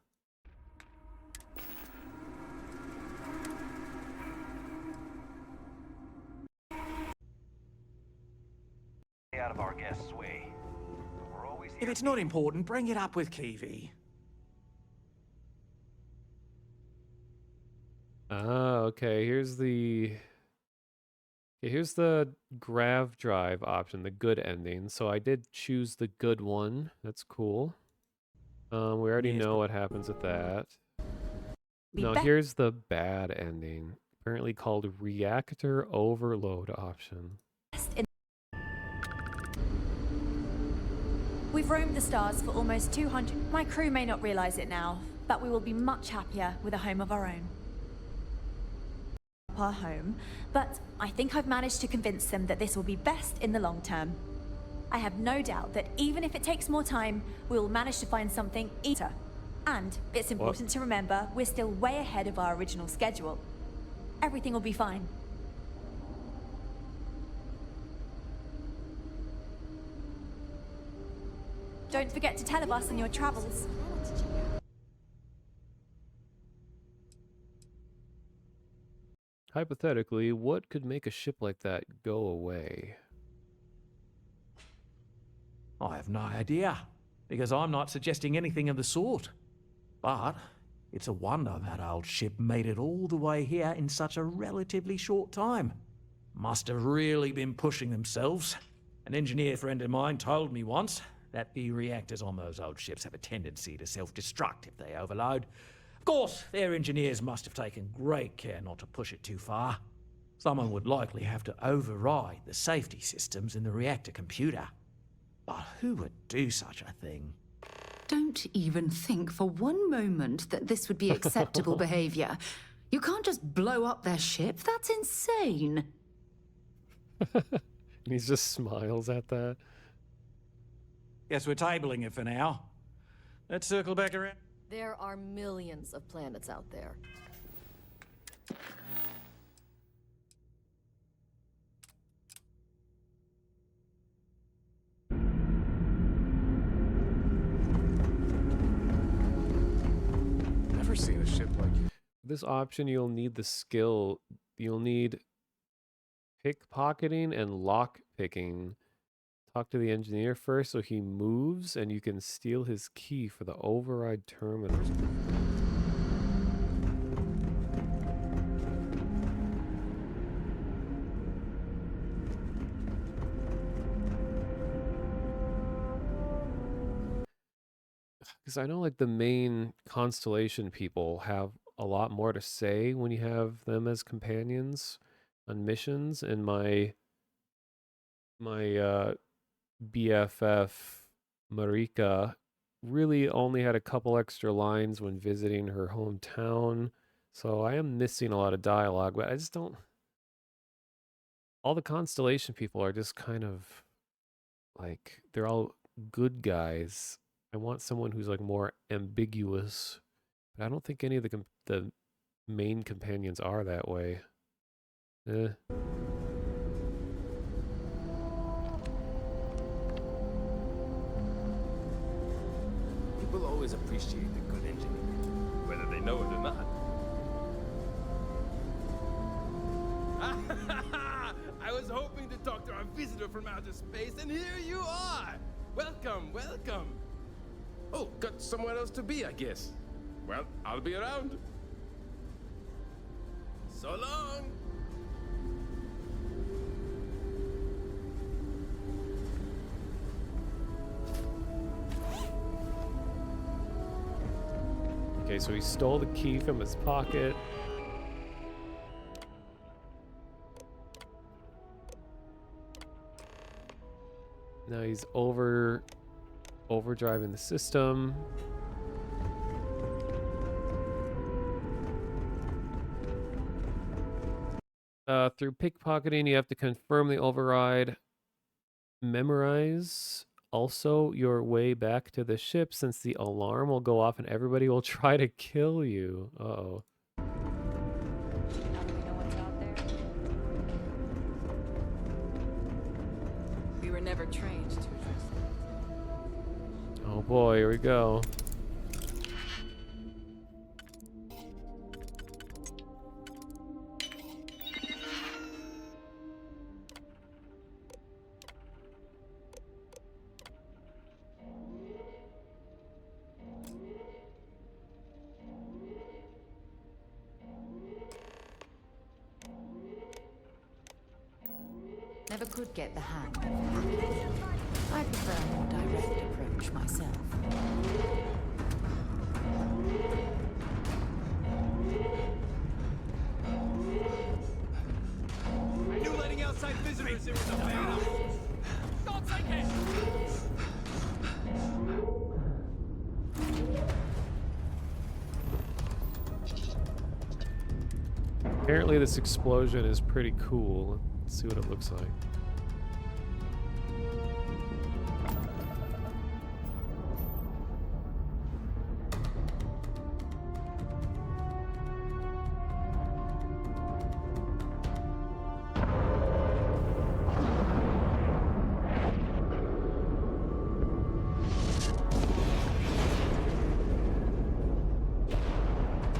Out of our guest's way. We're always here. If it's not important, bring it up with Kiwi. Ah, okay. Here's the grav drive option, the good ending. So I did choose the good one. That's cool. We already know what happens with that. No, here's the bad ending. Apparently called reactor overload option. We've roamed the stars for almost 200. My crew may not realize it now, but we will be much happier with a home of our own. Our home, but I think I've managed to convince them that this will be best in the long term. I have no doubt that even if it takes more time, we will manage to find something better. And it's important to remember we're still way ahead of our original schedule. Everything will be fine. Don't forget to tell of us in your travels. Hypothetically, what could make a ship like that go away? I have no idea, because I'm not suggesting anything of the sort. But it's a wonder that old ship made it all the way here in such a relatively short time. Must have really been pushing themselves. An engineer friend of mine told me once that the reactors on those old ships have a tendency to self-destruct if they overload. Of course, their engineers must have taken great care not to push it too far. Someone would likely have to override the safety systems in the reactor computer. But who would do such a thing? Don't even think for one moment that this would be acceptable behavior. You can't just blow up their ship. That's insane. He just smiles at that. Guess we're tabling it for now. Let's circle back around. There are millions of planets out there. Never seen a ship like it. This option, you'll need the skill. You'll need pickpocketing and lock picking. Talk to the engineer first so he moves and you can steal his key for the override terminal. Because I know like the main Constellation people have a lot more to say when you have them as companions on missions, and my BFF Marika really only had a couple extra lines when visiting her hometown, so I am missing a lot of dialogue, but I just don't. All the Constellation people are just kind of like, they're all good guys. I want someone who's like more ambiguous, but I don't think any of the main companions are that way. Eh. People always appreciate the good engineering, whether they know it or not. I was hoping to talk to our visitor from outer space, and here you are! Welcome, welcome! Oh, got somewhere else to be, I guess. Well, I'll be around. So long! Okay, so he stole the key from his pocket. Now he's overdriving the system. Through pickpocketing, you have to confirm the override. Memorize also your way back to the ship, since the alarm will go off and everybody will try to kill you. Uh-oh. We were never trained to address it. Oh boy, here we go. Never could get the hang of it. I prefer a more direct approach myself. I knew letting outside visitors in was a bad idea. Don't take it! Apparently this explosion is pretty cool. Let's see what it looks like.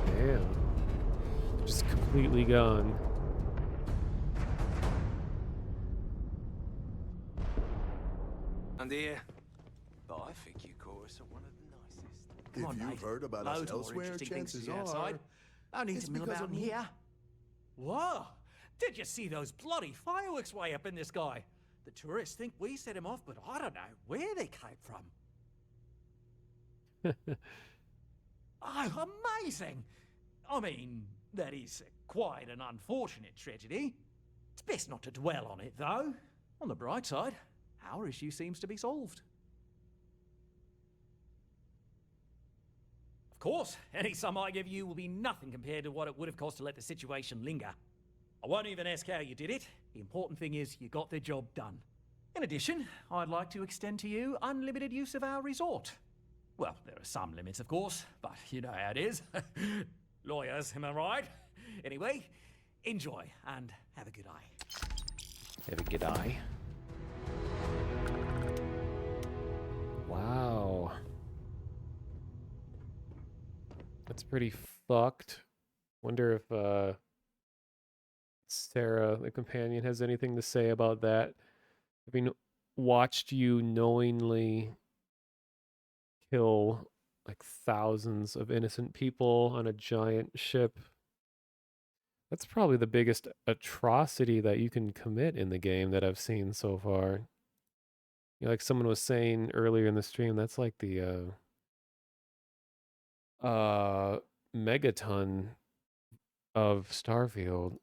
Damn. Just completely gone. And dear, but I think you chorus are one of the nicest. Come If on, you've mate. heard about Loads us more elsewhere, interesting things to chances see are outside. I need it's to mill because about of in me. here. Whoa! Did you see those bloody fireworks way up in the sky? The tourists think we set them off, but I don't know where they came from. Oh, amazing! I mean, that is quite an unfortunate tragedy. It's best not to dwell on it, though. On the bright side, our issue seems to be solved. Of course, any sum I give you will be nothing compared to what it would have cost to let the situation linger. I won't even ask how you did it. The important thing is you got the job done. In addition, I'd like to extend to you unlimited use of our resort. Well, there are some limits, of course, but you know how it is. Lawyers, am I right? Anyway, enjoy and have a good eye. Have a good eye. Wow. That's pretty fucked. Wonder if Sarah, the companion, has anything to say about that. Having watched you knowingly kill like thousands of innocent people on a giant ship. That's probably the biggest atrocity that you can commit in the game that I've seen so far. You know, like someone was saying earlier in the stream, that's like the megaton of Starfield.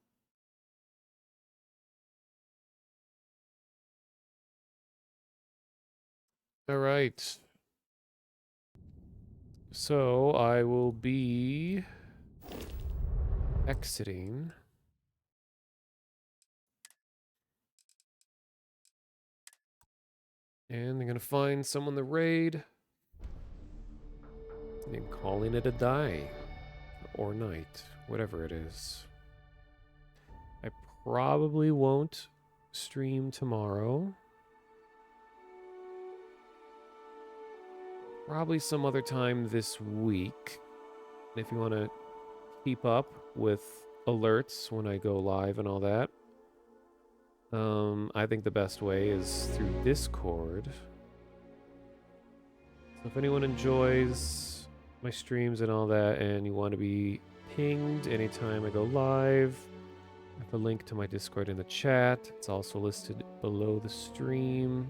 All right. So I will be exiting. And I'm gonna find someone to raid. And calling it a day. Or night. Whatever it is. I probably won't stream tomorrow. Probably some other time this week. And if you want to keep up with alerts when I go live and all that, I think the best way is through Discord. So if anyone enjoys my streams and all that, and you want to be pinged anytime I go live, I have a link to my Discord in the chat. It's also listed below the stream.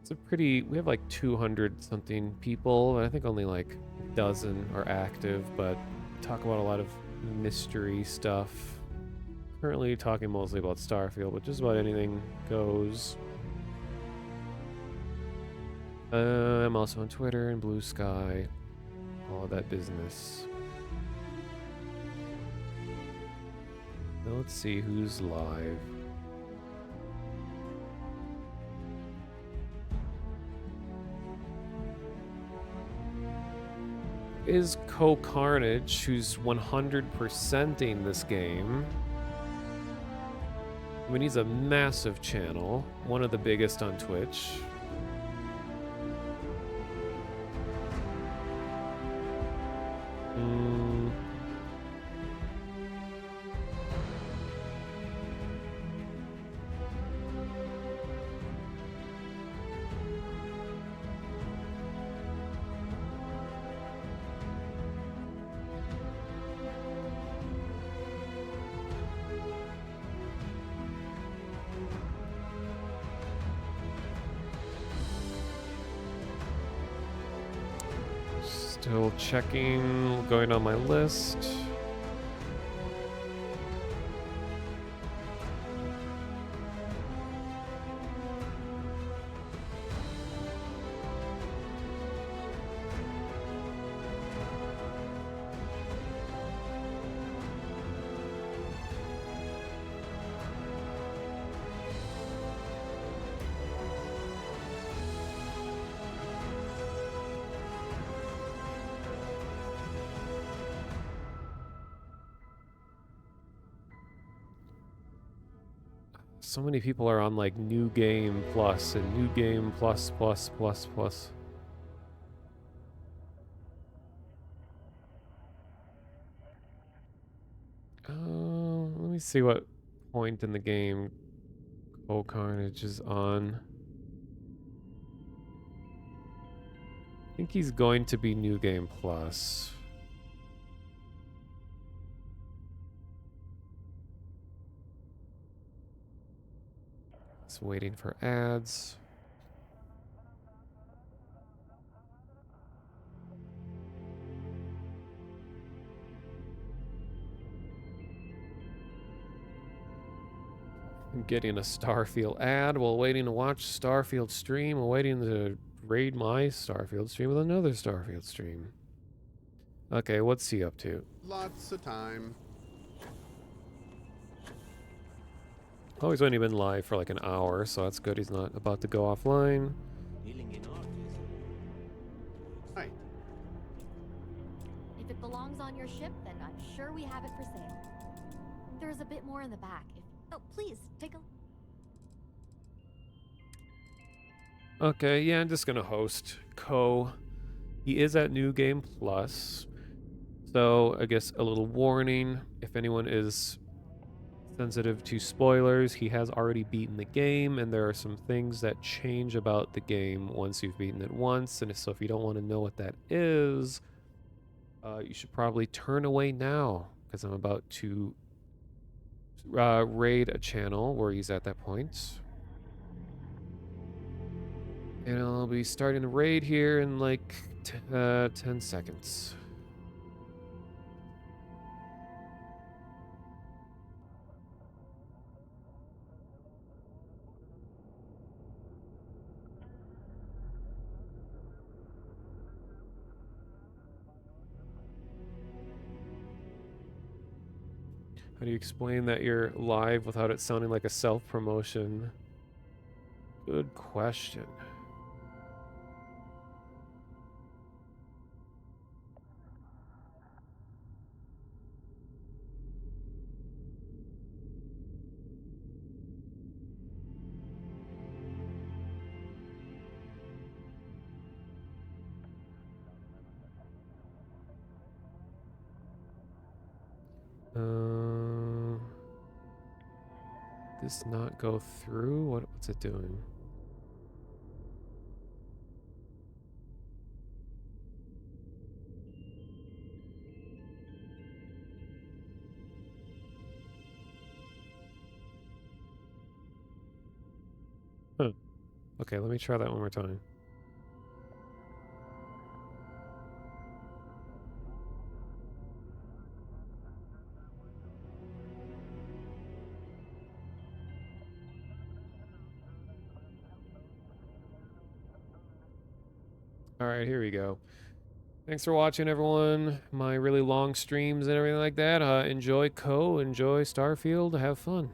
It's a pretty, we have like 200 something people, and I think only like a dozen are active, but we talk about a lot of mystery stuff. Currently talking mostly about Starfield, but just about anything goes. I'm also on Twitter and Blue Sky, all of that business. Now let's see who's live. Is Carnage, who's 100%ing this game. I mean, he's a massive channel, one of the biggest on Twitch. Still checking, going on my list. So many people are on like New Game Plus and New Game Plus Plus Plus Plus. Let me see what point in the game Carnage is on. I think he's going to be New Game Plus. Just waiting for ads. I'm getting a Starfield ad while waiting to watch Starfield stream, while waiting to raid my Starfield stream with another Starfield stream. Okay, what's he up to? Lots of time. Oh, he's only been live for like an hour, so that's good. He's not about to go offline. Hi. If it belongs on your ship, then I'm sure we have it for sale. There's a bit more in the back. Oh, please, take a... Okay, yeah, I'm just gonna host Co. He is at New Game Plus. So, I guess a little warning, if anyone is sensitive to spoilers, he has already beaten the game, and there are some things that change about the game once you've beaten it once, and so if you don't want to know what that is, you should probably turn away now, because I'm about to raid a channel where he's at that point. And I'll be starting a raid here in like 10 seconds. How do you explain that you're live without it sounding like a self-promotion? Good question. This not go through? What's it doing? Huh. Okay, let me try that one more time. All right, here we go. Thanks for watching, everyone. My really long streams and everything like that. Enjoy enjoy Starfield, have fun.